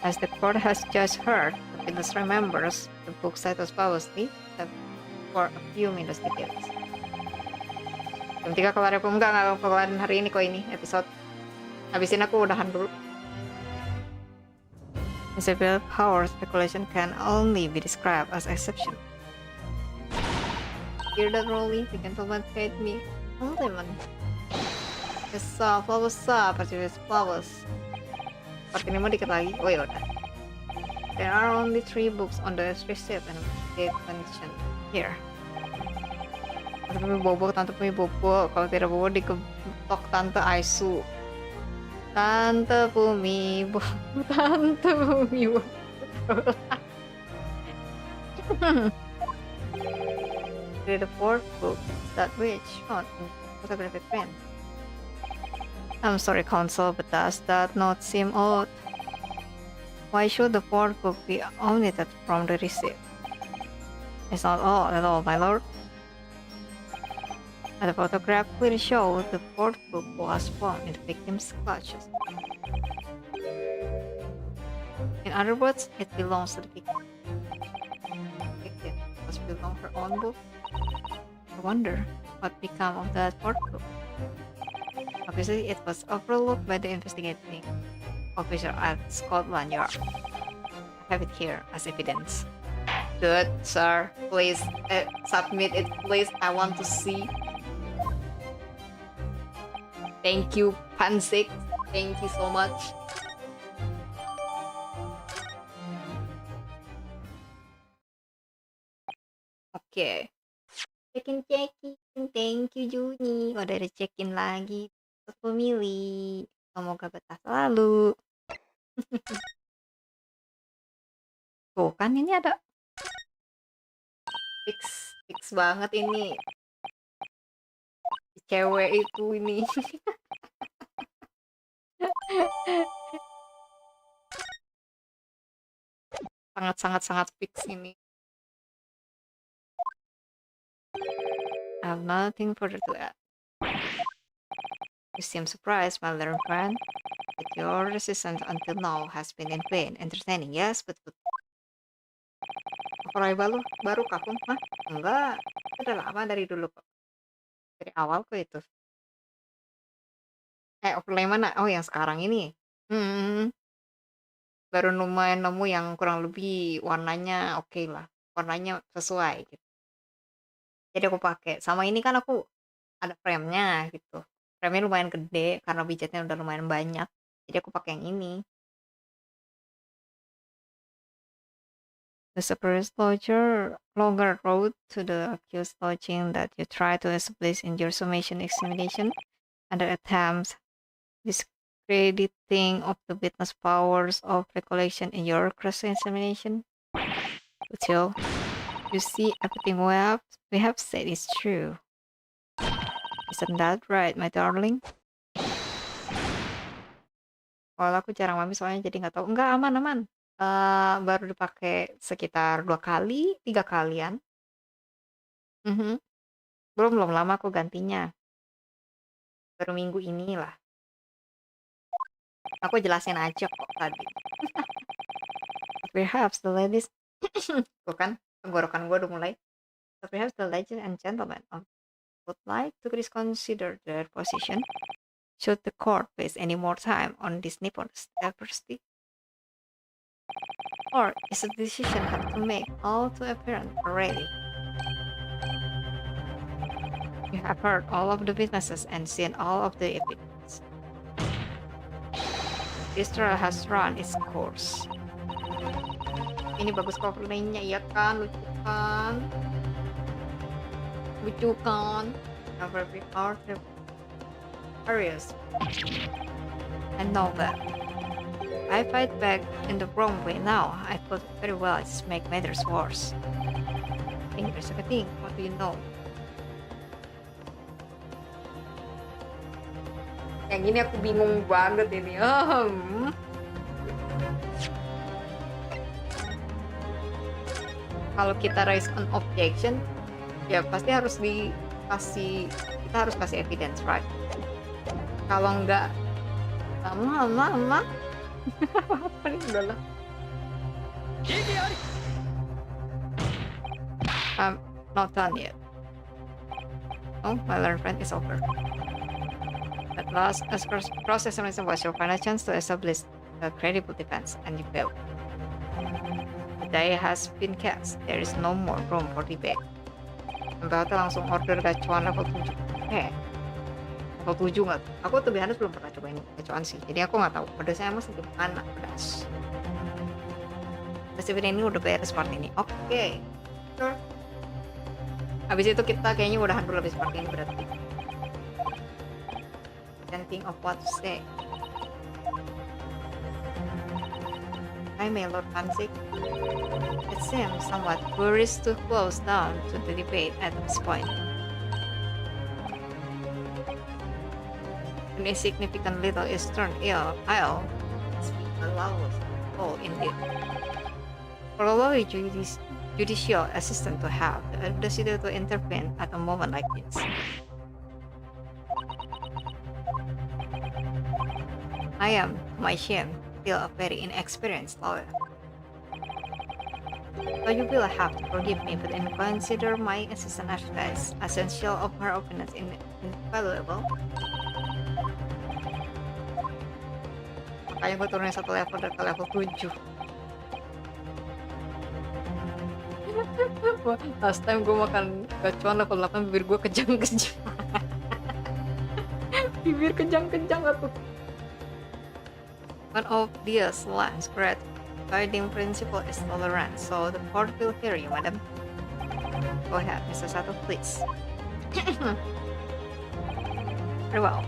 Speaker 1: As the court has just heard, the witness remembers the book's title publicly for a few minutes details. Jam 3 kelar ya, enggak kelarin hari ini kok ini episode. Habisin aku udahan dulu. Mr. Bill Howard's speculation can only be described as exception. Hear that, Rolly? The gentleman paid me compliment. Yes, flowers, purchase flowers. Part ini mau dikit lagi. Oh yaudah. There are only 3 books on the receipt and they mentioned here. Tante Fumi bobo, Tante Fumi bobo. Kalau tidak bobo diketok Tante Aisu. Tante Fumi bobo, Tante Fumi bobo. The 4th book, that which shown in photographic print. I'm sorry, Counsel, but does that not seem odd? Why should the 4th book be omitted from the receipt? It's not odd at all, my lord. The photograph clearly shows the 4th book was found in the victim's clutches. In other words, it belongs to the victim. Must belong her own book. I wonder what became of that 4th book. Obviously, it was overlooked by the investigating officer at Scotland Yard. I have it here as evidence. Good, sir. Please submit it, please. I want to see. Thank you, Pansik. Thank you so much. Oke. Check-in. Thank you, Juni. Udah ada check-in lagi. Fumily. Semoga betah selalu. Tuh kan ini ada fix banget ini. Cewek itu ini. Sangat fix ini. I have nothing further to add. You seem surprised, my learned friend, that your resistance until now has been in vain. Entertaining, yes, but Overlay baru kapung mah? Enggak, udah lama dari dulu kok. Dari awal kok itu. Overlay mana? Oh, yang sekarang ini. Hmm, baru lumayan nemu yang kurang lebih warnanya oke lah. Warnanya sesuai gitu. Jadi aku pakai. Sama ini kan aku ada frame-nya gitu. Frame-nya lumayan gede karena widgetnya udah lumayan banyak. Jadi aku pakai yang ini. The surprise longer road to the accused lodging that you try to establish in your summation examination under attempts discrediting of the witness powers of recollection in your cross-examination. Until you see everything we have said is true. Isn't that right, my darling? Kalau aku jarang mami soalnya jadi nggak tahu. Enggak, aman. Baru dipakai sekitar 2 kali, 3 kalian. Belum lama aku gantinya. Baru minggu inilah. Aku jelasin aja kok tadi. Perhaps the ladies tuh kan tenggorokan gue udah mulai. Perhaps the ladies and gentlemen would like to reconsider their position. Should the court waste any more time on this Nippon diversity? Or is a decision had to make all too apparent already? You have heard all of the witnesses and seen all of the evidence. This trial has run its course. Ini bagus coverlaynya, iya kan? Lucu kan? Never be out of areas. I know that. I fight back in the wrong way now. I could very well just make matters worse. Here's the thing. What do you know? Yang ini aku bingung banget ini. Kalau kita raise an objection, ya pasti harus kita harus kasih evidence, right? Kalau enggak, lama. Apa nih udah lah. I'm not done yet. Oh, my learned friend is over. At last, as cross-examination was your final chance to establish a credible defense, and you failed. The die has been cast. There is no more room for debate. Mbak langsung order gacuan level 7. Level 7 nggak? Aku tuh biasanya belum pernah cobain gacuan sih. Jadi aku nggak tahu pedasnya emang segimana pedas. Festival ini udah beres part ini. Oke. Sure. Habis itu kita kayaknya udahan dulu habis part ini berarti. Can't think of what to say. Hi, my Lord Tansik. It seems somewhat worries to close down to the debate at this point. An insignificant little eastern isle must be allowed all indeed. For allow a judicial assistant to have the audacity to intervene at a moment like this. I am, to my shame, still a very inexperienced lawyer. So you will have to forgive me, but consider my assistant advice essential of her opinions invaluable. Makanya gue turunin satu level ke level 7. Last time gue makan gacuan level 8, bibir gue kejang-kejang. Bibir kejang-kejang tuh. One of these lines great guiding principle is tolerance, so the court will hear you, madam. Go ahead, Mr. Sato, please. Very well.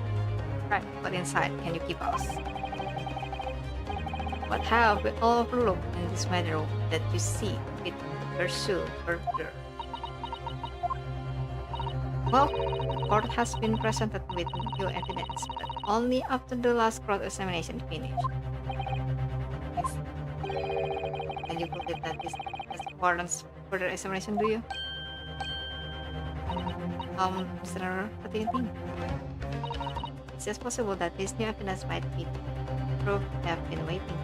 Speaker 1: Right, what inside can you keep us? What have we all overlooked in this matter that you see fit to pursue further? Well, the court has been presented with new evidence, but only after the last cross-examination finished. Yes. And you believe that this warrants further examination, do you? Mr. What do you think? It's just possible that this new evidence might be proof they have been waiting.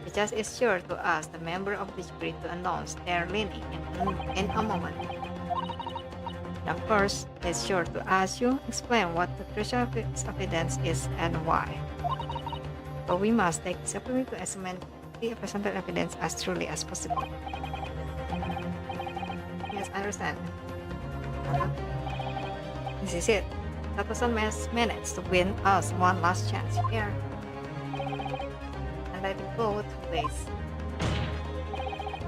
Speaker 1: The judge is sure to ask the member of the jury to announce their leaning in a moment. And of course, it's sure to ask you explain what the crucial evidence is and why. So we must take this opportunity to examine the presented evidence as truly as possible. Yes, I understand. This is it. That person managed to win us one last chance here. And let it go to place.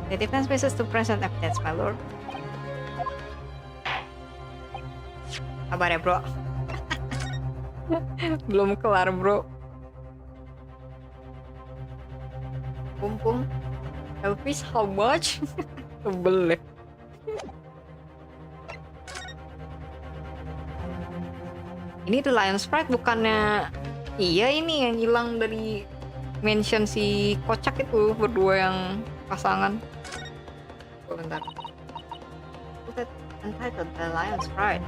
Speaker 1: The defense wishes to present evidence, my lord. Kabar ya, bro? Belum kelar, bro. Kumpung. Elvis, how much? Sebel deh. Ini The Lion Sprite bukannya iya ini yang hilang dari mention si kocak itu berdua yang pasangan. Bentar. Entitled The Lion Sprite.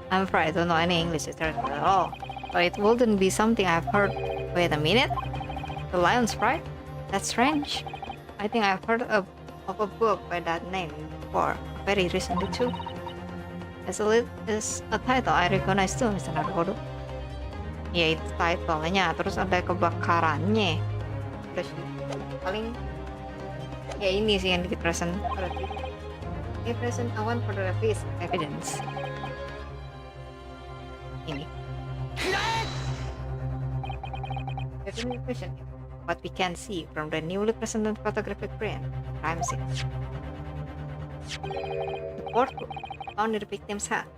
Speaker 1: I'm afraid I don't know any English literature at all, but it wouldn't be something I've heard. Wait a minute? The Lion Sprite? That's strange. I think I've heard of a book by that name before, very recently too. As a title I recognize too, Mr. Naruhodo. Ya itu titlenya, terus ada kebakarannya. Terus paling ya ini sih yang di present. Di present I want for the evidence. Ini. Definitely question what we can see from the newly presented photographic print crime scene. The portrait found in the victim's hat.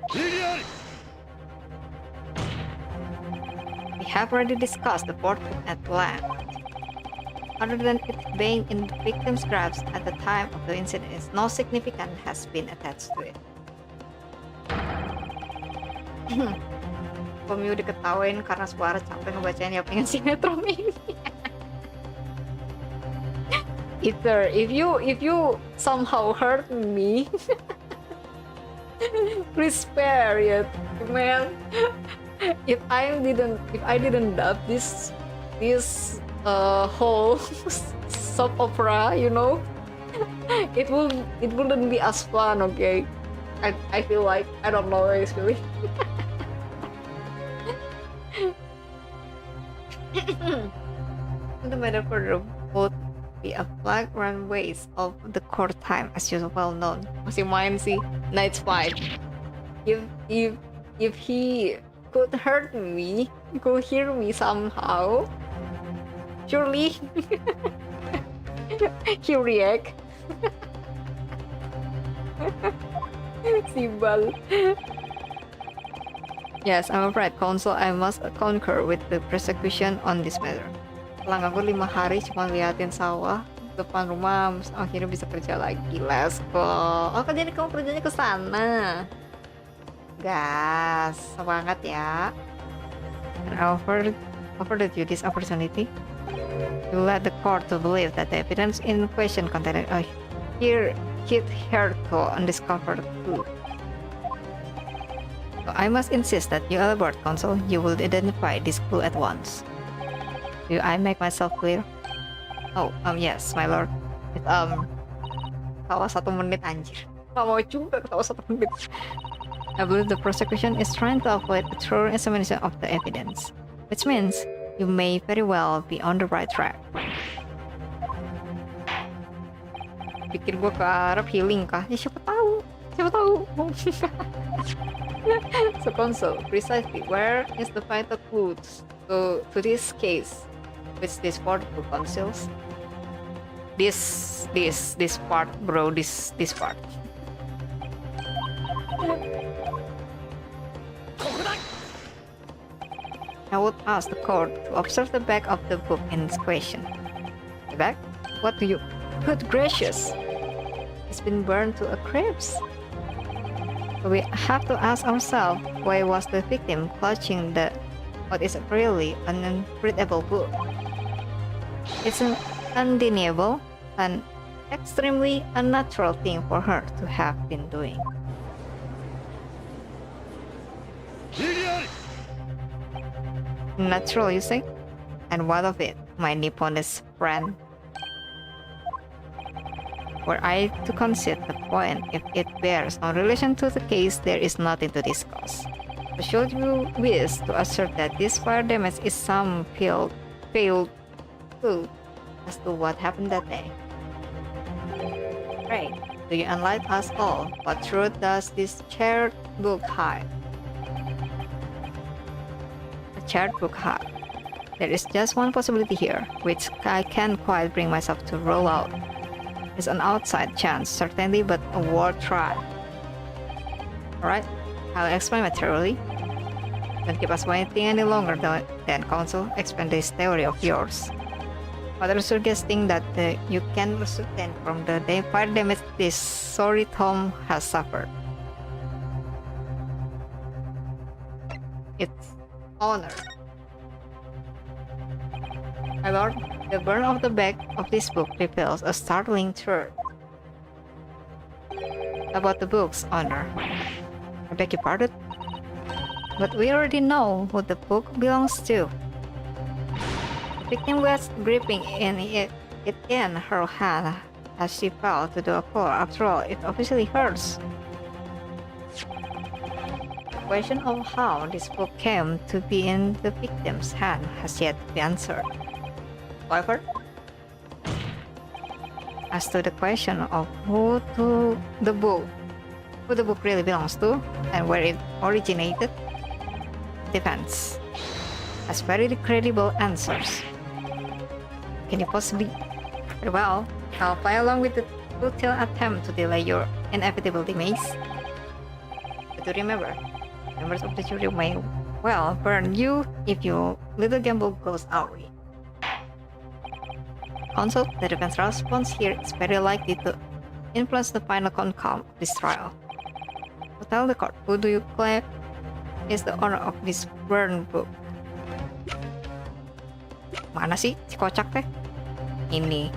Speaker 1: We have already discussed the portrait at length. Other than it being in the victim's grasp at the time of the incident, no significance has been attached to it. Pemiu diketawain karena suara capek ngebacain ya pengen sinetron ini. Either if you somehow hurt me, please spare it, man. If I didn't dub this whole soap opera, you know, it wouldn't be as fun. Okay, I feel like I don't know actually. The metaphor of both be a flagrant waste of the court time, as you well known. Masih main sih, nah it's fine. If he could hurt me, could hear me somehow, surely he react. Sibal. Yes, I'm afraid, counsel, I must concur with the prosecution on this matter. Setelah nganggur 5 hari cuma liatin sawah depan rumah, akhirnya bisa kerja lagi. Let's go. Oh, jadi kamu kerjanya ke sana. Gas, semangat ya. And I offered you this opportunity. You led the court to believe that the evidence in question contained a hit haircut undiscovered clue. So I must insist that you elaborate, counsel. You will identify this clue at once. Do I make myself clear? Oh, yes, my lord. Ketawa 1 menit anjir. Gak mau juga ketawa 1 menit. I believe the prosecution is trying to avoid a thorough examination of the evidence, which means you may very well be on the right track. Pikir gue ke Arab healing kah? Ya siapa tahu. So counsel, precisely where is the vital clue to this case? Which this part of counsels? This part, bro. This part. I would ask the court to observe the back of the book in this question. The back? What do you? Good gracious! It's been burned to a crisp. So we have to ask ourselves, why was the victim clutching what is really an unreadable book? It's an undeniable and extremely unnatural thing for her to have been doing. Natural, you say? And what of it? my Nipponese friend. Were I to concede the point, if it bears no relation to the case, there is nothing to discuss. But should you wish to assert that this fire damage is some failed clue as to what happened that day? Pray, do you enlighten us all? What truth does this charred book hide? A charred book hide. There is just one possibility here, which I can't quite bring myself to rule out. It's an outside chance, certainly, but a worth try. Alright, I'll explain materially. Don't keep us waiting any longer then, Council. Explain this theory of yours. What are you suggesting that you can ascertain from the fire damage this sorry Tom has suffered? Its honor. My lord, the burn of the back of this book reveals a startling truth about the book's owner. I beg your pardon? But we already know who the book belongs to. The victim was gripping it in her hand as she fell to the floor. After all, it obviously hurts. The question of how this book came to be in the victim's hand has yet to be answered. However, as to the question of who the book really belongs to and where it originated, defense has very credible answers. Can you possibly? Very well, I'll play along with the futile attempt to delay your inevitable demise. But do remember, members of the jury may well burn you if your little gamble goes awry. Counsel, the defense response here is very likely to influence the final outcome of this trial. So tell the court, who do you claim is the owner of this burned book? Mana sih si kocak teh? Ini.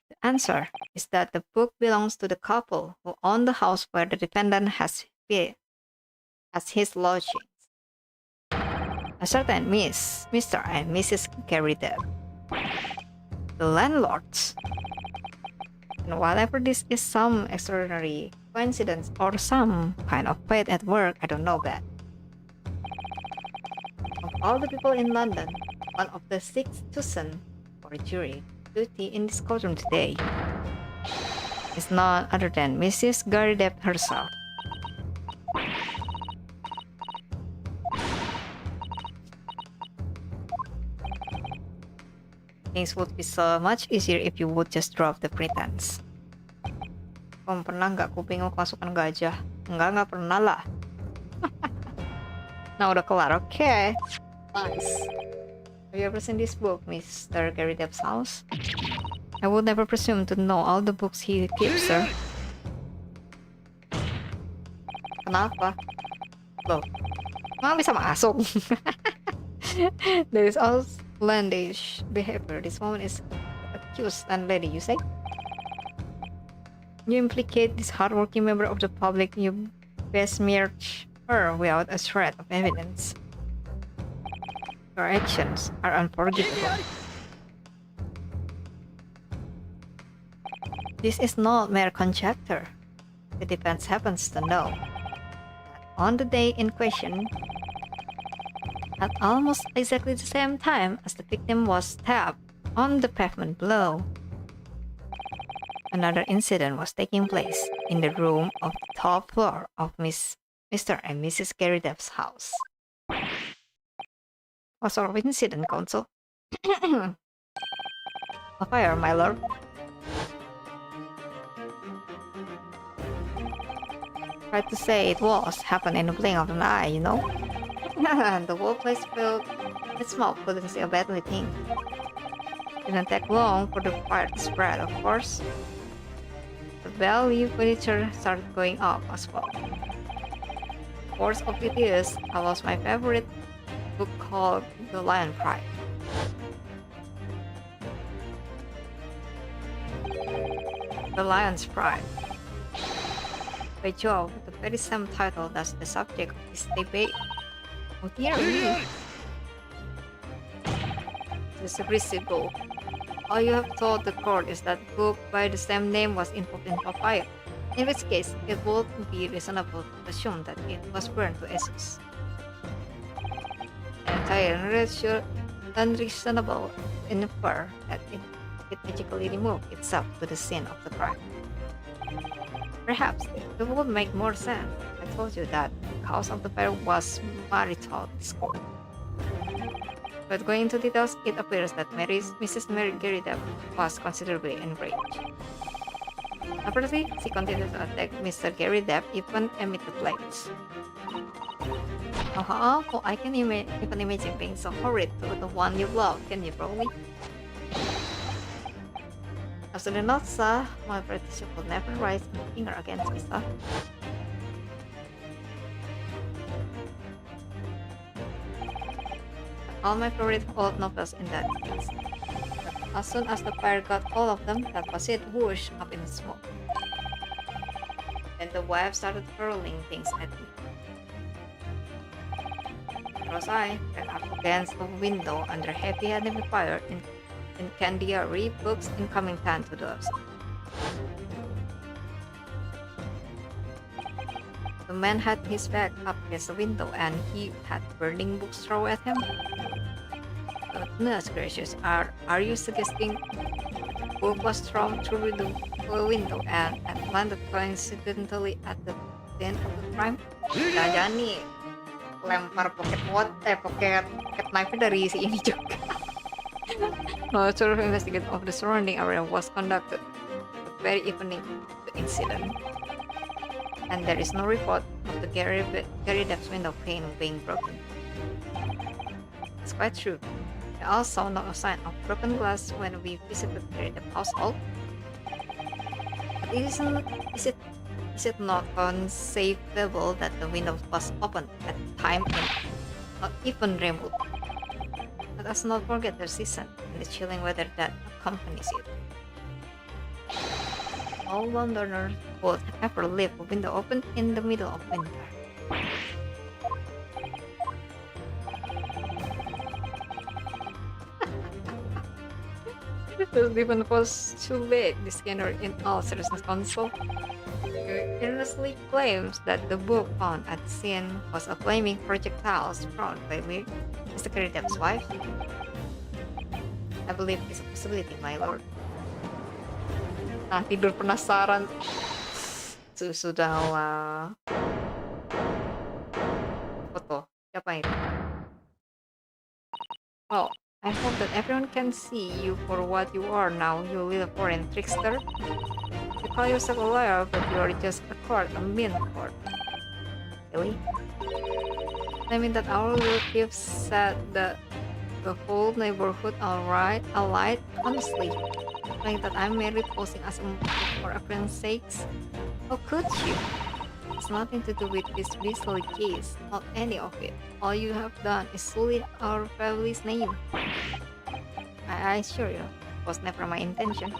Speaker 1: The answer is that the book belongs to the couple who own the house where the defendant has his lodgings. A certain Mr. and Mrs. Garrett, the landlords. And whatever this is, some extraordinary coincidence or some kind of fate at work, I don't know that. Of all the people in London, one of the 6 chosen for a jury duty in this courtroom today is none other than Mrs. Garrett herself. Things would be so much easier if you would just drop the pretense. Kamu pernah nggak kuping lo kemasukan gajah? Nggak pernah lah. Nah udah kelar, okay. Nice. Have you ever seen this book, Mr. Gary Depp's house? I would never presume to know all the books he keeps, sir. Kenapa? Loh, emang bisa masuk? There is outlandish behavior. This woman is accused landlady, you say? You implicate this hardworking member of the public. You besmirch her without a shred of evidence. Your actions are unforgivable. This is not mere conjecture. The defense happens to know that on the day in question, at almost exactly the same time as the victim was stabbed on the pavement below, another incident was taking place in the room of the top floor of Mr. and Mrs. Gary Depp's house. What sort of incident, Counsel? A fire, my lord. Tried to say it happened in the blink of an eye, you know? The whole place filled with smoke, couldn't see a badly thing. Didn't take long for the fire to spread, of course. The value furniture started going up as well. Worst of it is, I lost my favorite book called The Lion Pride. The Lion's Pride. By Jove, the very same title as the subject of this debate. Oh dear me. This is risible. All you have told the court is that book by the same name was involved in fire. In which case, it would be reasonable to assume that it was burned to ashes. Entirely unreasonable to infer that it magically removed itself to the scene of the crime. Perhaps it would make more sense. I told you that the cause of the fire was marital discord. But going into details, it appears that Mrs. Mary Garrideb was considerably enraged. Apparently, she continued to attack Mr. Garrideb even amid the flames. Oh, I can even imagine being so horrid to the one you love, can you, Broly? Absolutely not, sir. My petition will never raise a finger against me, sir. All my favorite old novels in that case. But as soon as the fire got all of them, that was it, whoosh, up in smoke. Then the wife started hurling things at me. Cross-eye, ran up against a window under heavy enemy fire in Candiary, books incoming 10 to dust. The man had his back up against the window and he had burning books thrown at him. Goodness gracious, are you suggesting the book was thrown through the window and landed coincidentally at the scene of the crime? Jangan-jangan nih lempar pocket knife dari si ini juga. A thorough investigation of the surrounding area was conducted the very evening of the incident. And there is no report of the Garrideb's window pane being broken. It's quite true. We also saw no sign of broken glass when we visited Garrideb's household. But is it not conceivable that the window was open at the time and not even removed? Let us not forget the season and the chilling weather that accompanies it. No Londoner would ever leave a window open in the middle of winter. The even was too late, the scanner in all seriousness console earnestly claims that the book found at the scene was a flaming projectile thrown by Mr. Garrideb's wife. I believe it's a possibility, my lord. Nah, tidur penasaran. Sudahlah. Foto. Siapa itu? Oh, I hope that everyone can see you for what you are now, you little foreign trickster. You call yourself a lawyer, but you are just a court, a mean court. Really? I mean that our relative said that the whole neighborhood allied, honestly. Like that I'm merely posing as a model for appearance sakes? How could you? It's nothing to do with this beastly case, not any of it. All you have done is sully our family's name. I assure you, it was never my intention.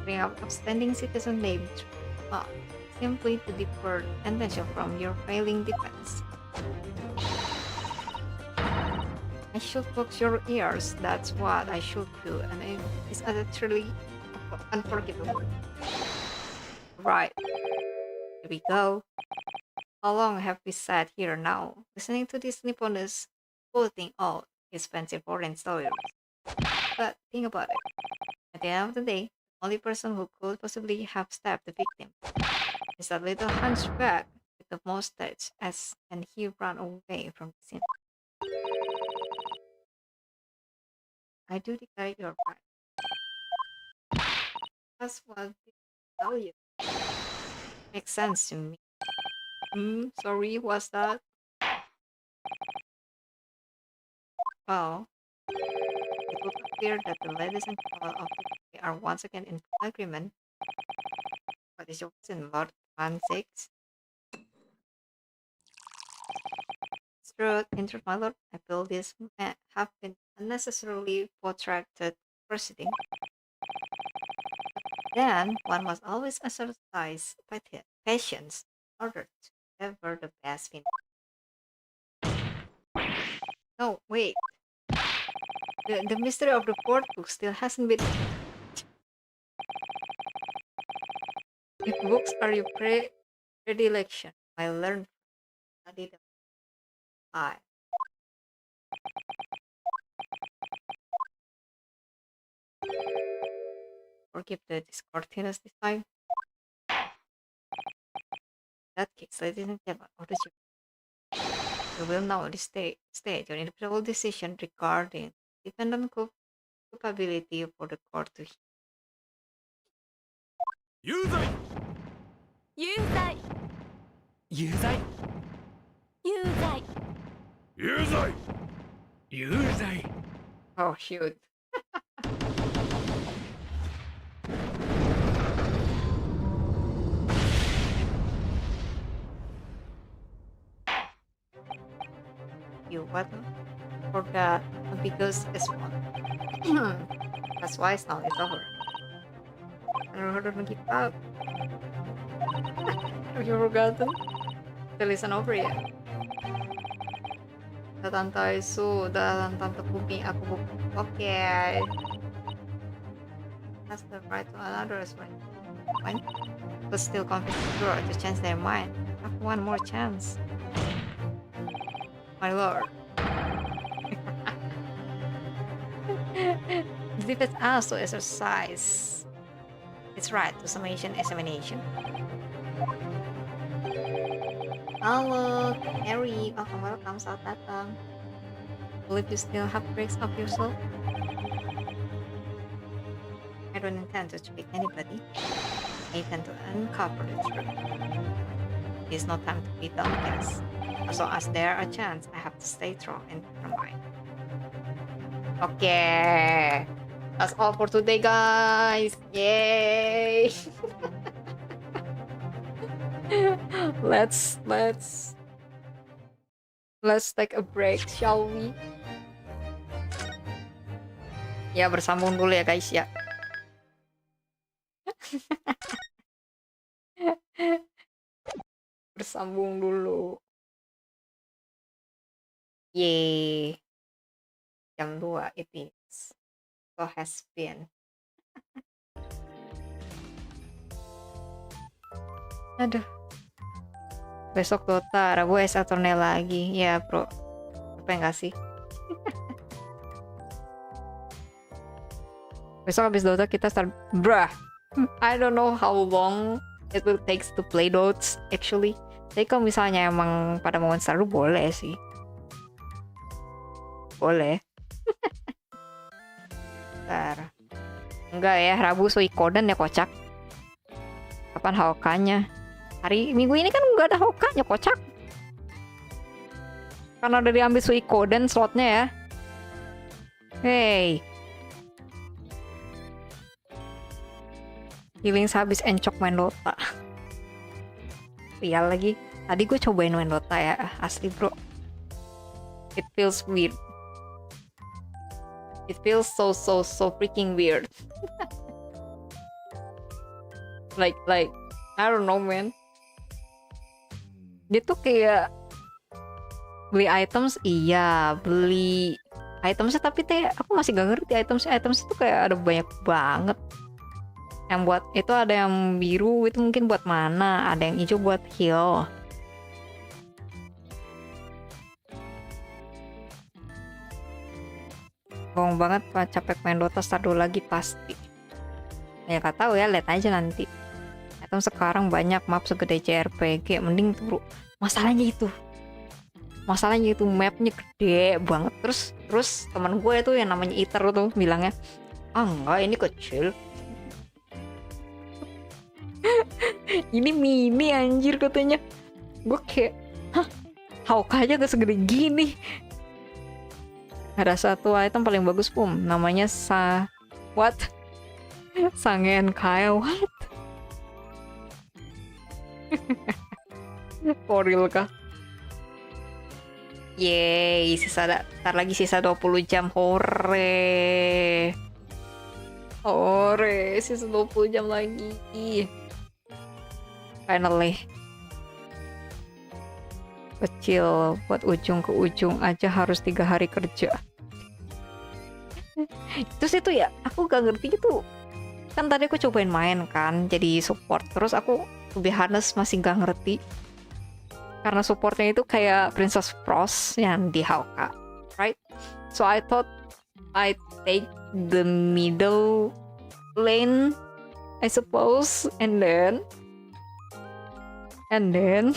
Speaker 1: Bring up outstanding citizen named simply to divert attention from your failing defense. I should box your ears, that's what I should do, and it's utterly unforgivable. Right, here we go. How long have we sat here now, listening to this Nipponese quoting all his fancy foreign stories? But think about it. At the end of the day, the only person who could possibly have stabbed the victim is that little hunchback with the mustache, and he ran away from the scene. I do declare your right. That's what I tell you. Makes sense to me. Sorry, what's that? Well, it would appear that the ladies and gentlemen of the country are once again in full agreement. What is your question, Lord Van Six? Interrupt my lord, I feel this may have been unnecessarily protracted proceeding. Then one must always exercise patience in order to deliver the best finish. No, wait. The mystery of the fourth book still hasn't been. If books are your predilection, I learned study them. I forgive the discourteousness this time. In that case, ladies and gentlemen, you will now state your inevitable decision regarding dependent culpability for the court to hear.
Speaker 3: 有罪
Speaker 4: 有罪
Speaker 3: 有罪
Speaker 4: 有罪
Speaker 3: 有罪有罪
Speaker 1: Oh shoot. You what? For the ambiguous response. That's why now it's over. I don't give up. Have you forgotten? Still isn't over yet. Tante Isu dan Tante Fumi aku okay. That's the right to another as well. Fine. But still convince the girl to change their mind. I have one more chance. My lord. Leave it us to exercise. It's right to summation examination. Halo, Harry. Welcome, selamat datang. Believe you still have breaks of yourself? I don't intend to trick anybody. I intend to uncover the truth. It's no time to be dumb guess. As long as there are a chance, I have to stay strong and determined. Okay, that's all for today, guys. Yay! let's take a break, shall we? Ya, bersambung dulu ya guys ya. Bersambung dulu. Yeay. Jam 2 it is. So has been. Aduh. Besok Dota, Rabu Saturday lagi. Ya bro. Apa yang kasih? Besok habis Dota kita start. Bruh. I don't know how long it will take to play Dots actually. Tapi kalau misalnya emang pada mau start boleh sih. Boleh. Bentar. Enggak ya, Rabu Suikoden ya kocak. Kapan Hokanya? Hari Minggu ini kan nggak ada Hokanya kocak. Karena udah diambil Suikoden slotnya ya. Hey. Healing habis encok main Dota. Rial lagi. Tadi gue cobain main Dota ya. Asli bro. It feels weird. It feels so freaking weird. like I don't know man. Dia tuh kayak beli items, iya beli itemsnya, tapi aku masih gak ngerti items itu kayak ada banyak banget. Yang buat itu ada yang biru itu mungkin buat mana, ada yang hijau buat heal. Bohong banget, Pak. Capek main Dota, start dulu lagi pasti. Ya gak tahu ya, lihat aja nanti. Item sekarang banyak, map segede JRPG, mending tuh. Masalahnya itu mapnya gede banget. Terus teman gue itu yang namanya Iter tuh bilangnya, enggak ini kecil. Ini mini anjir katanya. Gue kayak, hah? Hawk aja gak segede gini. Ada satu item paling bagus namanya what? Sangen Kyle, what? For real kah? Yeay, ntar lagi sisa 20 jam, hore, sisa 20 jam lagi. Finally. kecil buat ujung ke ujung aja harus 3 hari kerja. Terus itu ya aku gak ngerti gitu. Kan tadi aku cobain main kan jadi support, terus aku lebih honest masih gak ngerti karena supportnya itu kayak Princess Frost yang di Hauka, right? So I thought I take the middle lane, I suppose, and then ada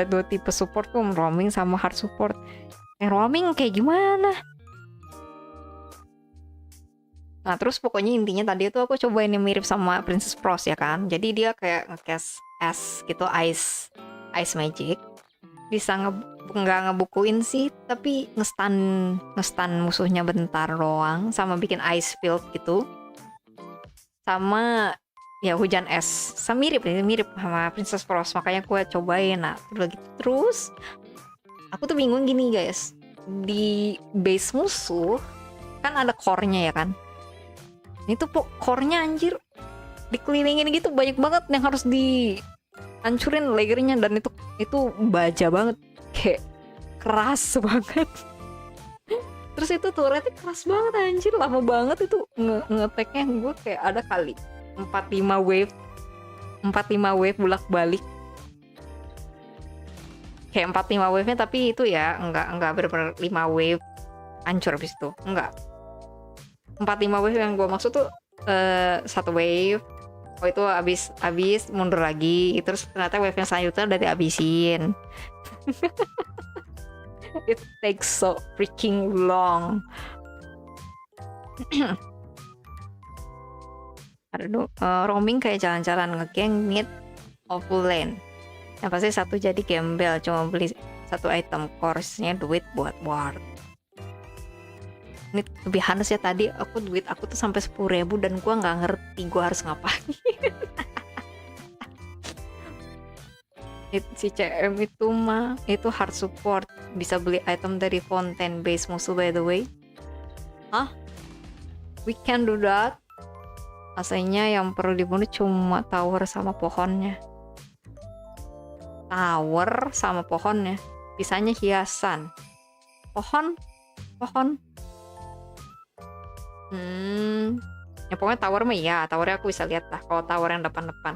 Speaker 1: 2 tipe support tuh, roaming sama hard support. Roaming kayak gimana? Nah terus pokoknya intinya tadi tuh aku cobain yang mirip sama Princess Frost ya kan. Jadi dia kayak nge-cast es gitu, ice magic. Bisa nggak ngebukuin sih, tapi ngestan musuhnya bentar doang, sama bikin ice field gitu. Sama ya hujan es. Sama mirip sama Princess Frost, makanya gue cobain. Nah udah gitu terus aku tuh bingung gini guys. Di base musuh kan ada core-nya ya kan. Ini tuh core-nya anjir dikelilingin gitu, banyak banget yang harus dihancurin lagernya, dan itu baja banget, kayak keras banget. Terus itu turretnya keras banget anjir, lama banget itu ngeteknya. Gue kayak ada kali 45 wave bolak-balik. Kayak 45 wave-nya, tapi itu ya enggak bener-bener 5 wave hancur habis itu. Enggak. 45 wave yang gue maksud tuh 1 wave. Oh itu abis mundur lagi. Terus ternyata wave-nya selanjutnya udah dihabisin. It takes so freaking long. Aduh, roaming kayak jalan-jalan ngegeng mid of lane. Yang pasti satu jadi gembel, cuma beli 1 item, course-nya duit buat ward. Ini lebih honest ya, tadi duit aku tuh sampai 10.000 dan gue nggak ngerti gue harus ngapain. Si CM itu mah itu hard support, bisa beli item dari fountain base musuh by the way. Hah? We can do that? Aslinya yang perlu dibunuh cuma tower sama pohonnya. Tower sama pohonnya, sisanya hiasan. Pohon. Ya pokoknya tower mah ya, towernya aku bisa lihat lah. Kalau tower yang depan-depan,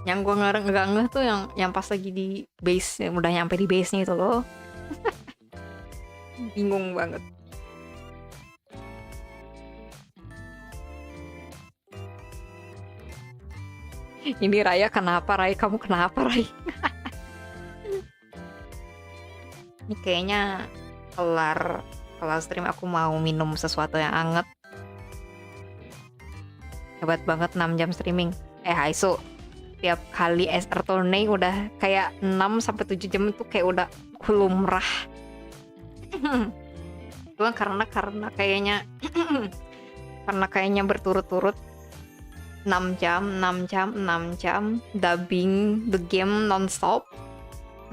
Speaker 1: yang gue nggak ngeh tuh yang pas lagi di base, yang udah nyampe di base nya itu loh. Bingung banget. Ini Raya kenapa, Ray? Kamu kenapa, Ray? Ini kayaknya kelar stream aku mau minum sesuatu yang anget. Hebat banget 6 jam streaming. Haiso, tiap kali SR Tourney udah kayak 6-7 jam itu kayak udah lumrah. Cuma karena kayaknya karena kayaknya berturut-turut 6 jam dubbing the game non-stop,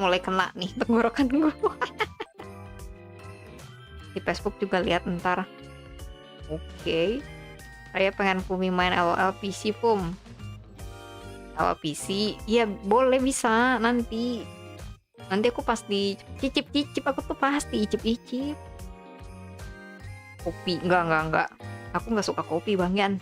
Speaker 1: mulai kena nih tenggorokan gue. Di Facebook juga lihat ntar. Oke. Saya pengen Fumi main LOL PC Fum. LOL PC, iya boleh, bisa nanti aku pasti cicip aku tuh pasti icip. Kopi enggak. Aku nggak suka kopi Bang Yan.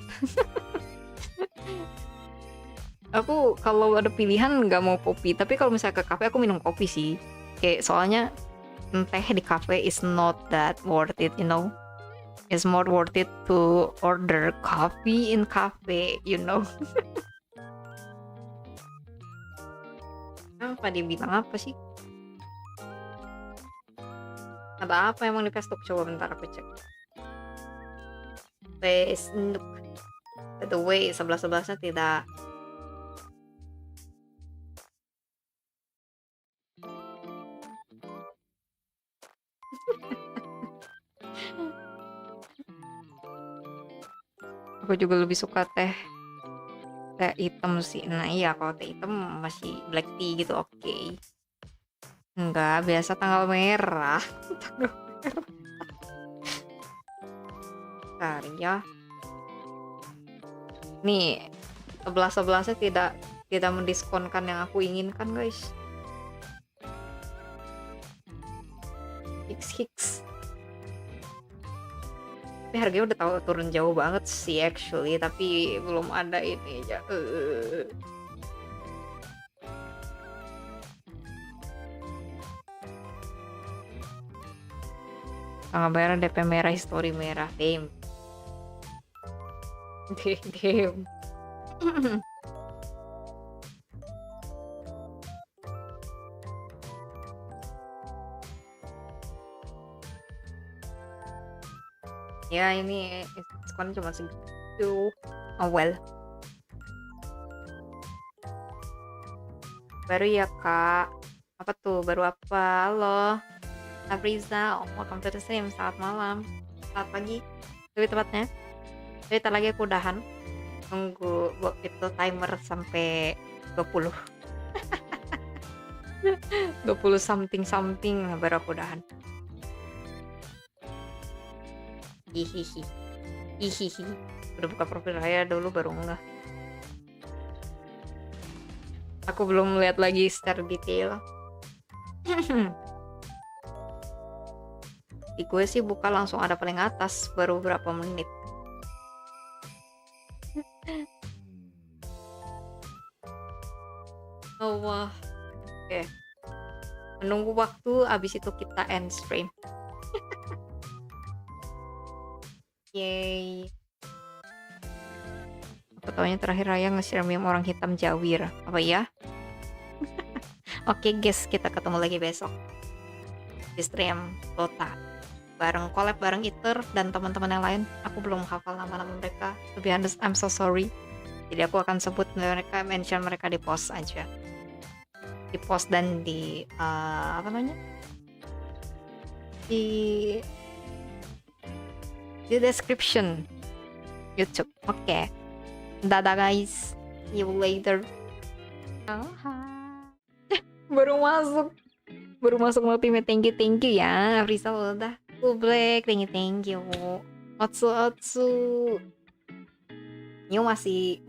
Speaker 1: Aku kalau ada pilihan nggak mau kopi, tapi kalau misalnya ke kafe aku minum kopi sih. Kayak soalnya teh di cafe is not that worth it, you know. It's more worth it to order coffee in cafe, you know. Apa dia bilang apa sih? Ada apa emang di Facebook? Coba bentar aku cek. Facebook. By the way, 11-11-nya tidak. Aku juga lebih suka teh hitam sih. Nah iya, kalau teh hitam masih black tea gitu, oke. Enggak, biasa tanggal merah. Tanggal merah. Bentar ya. Nih, 11-11-nya tidak mendiskonkan yang aku inginkan, guys. Hicks. Tapi harganya udah tahu turun jauh banget sih actually, tapi belum ada ini ya. Tanggal merah, DP merah, history merah, damn. Ya ini diskon cuma segitu. Oh well. Baru ya kak. Apa tuh? Baru apa? Halo Afriza, welcome to the stream. Selamat malam, selamat pagi lebih tepatnya. Jadi ntar lagi aku udahan. Tunggu itu timer sampai 20 20 something nah, baru aku udahan. Hihihi. Udah buka profil saya dulu baru enggak. Aku belum lihat lagi secara detail. Di gue sih buka langsung ada paling atas baru berapa menit. Oh wah. Oke. Menunggu waktu, abis itu kita end stream. Yay. Aku taunya terakhir Raya nge-share meme orang hitam jawir. Apa ya? Oke guys, kita ketemu lagi besok di stream Dota. Bareng collab bareng Iter dan teman-teman yang lain. Aku belum hafal nama-nama mereka. To be honest, I'm so sorry. Jadi aku akan sebut mereka, mention mereka di post aja. Di post dan di apa namanya? Di description YouTube. Oke. Dadah guys. See you later. Baru masuk ultimate. Thank you ya Risa udah Black, thank you. Otsu. Nyu masih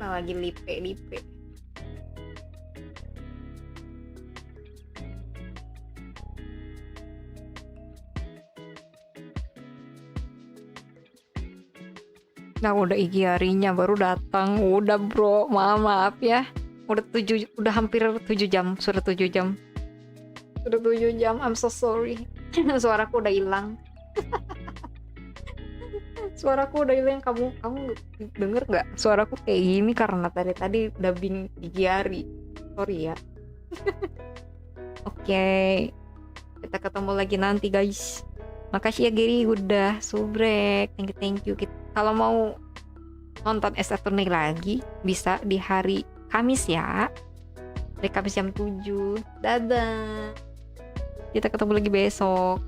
Speaker 1: lagi lipe. Nah udah IG harinya baru datang. Udah bro, maaf ya. Udah hampir 7 jam. Sudah 7 jam. I'm so sorry. Suaraku udah hilang. Kamu denger nggak? Suaraku kayak gini karena tadi dubbing IG hari. Sorry ya. Oke. Kita ketemu lagi nanti guys. Makasih ya Giri udah subrek. Thank you. Kalau mau nonton Saturday lagi bisa di hari Kamis ya. Hari Kamis jam 7. Dadah. Kita ketemu lagi besok.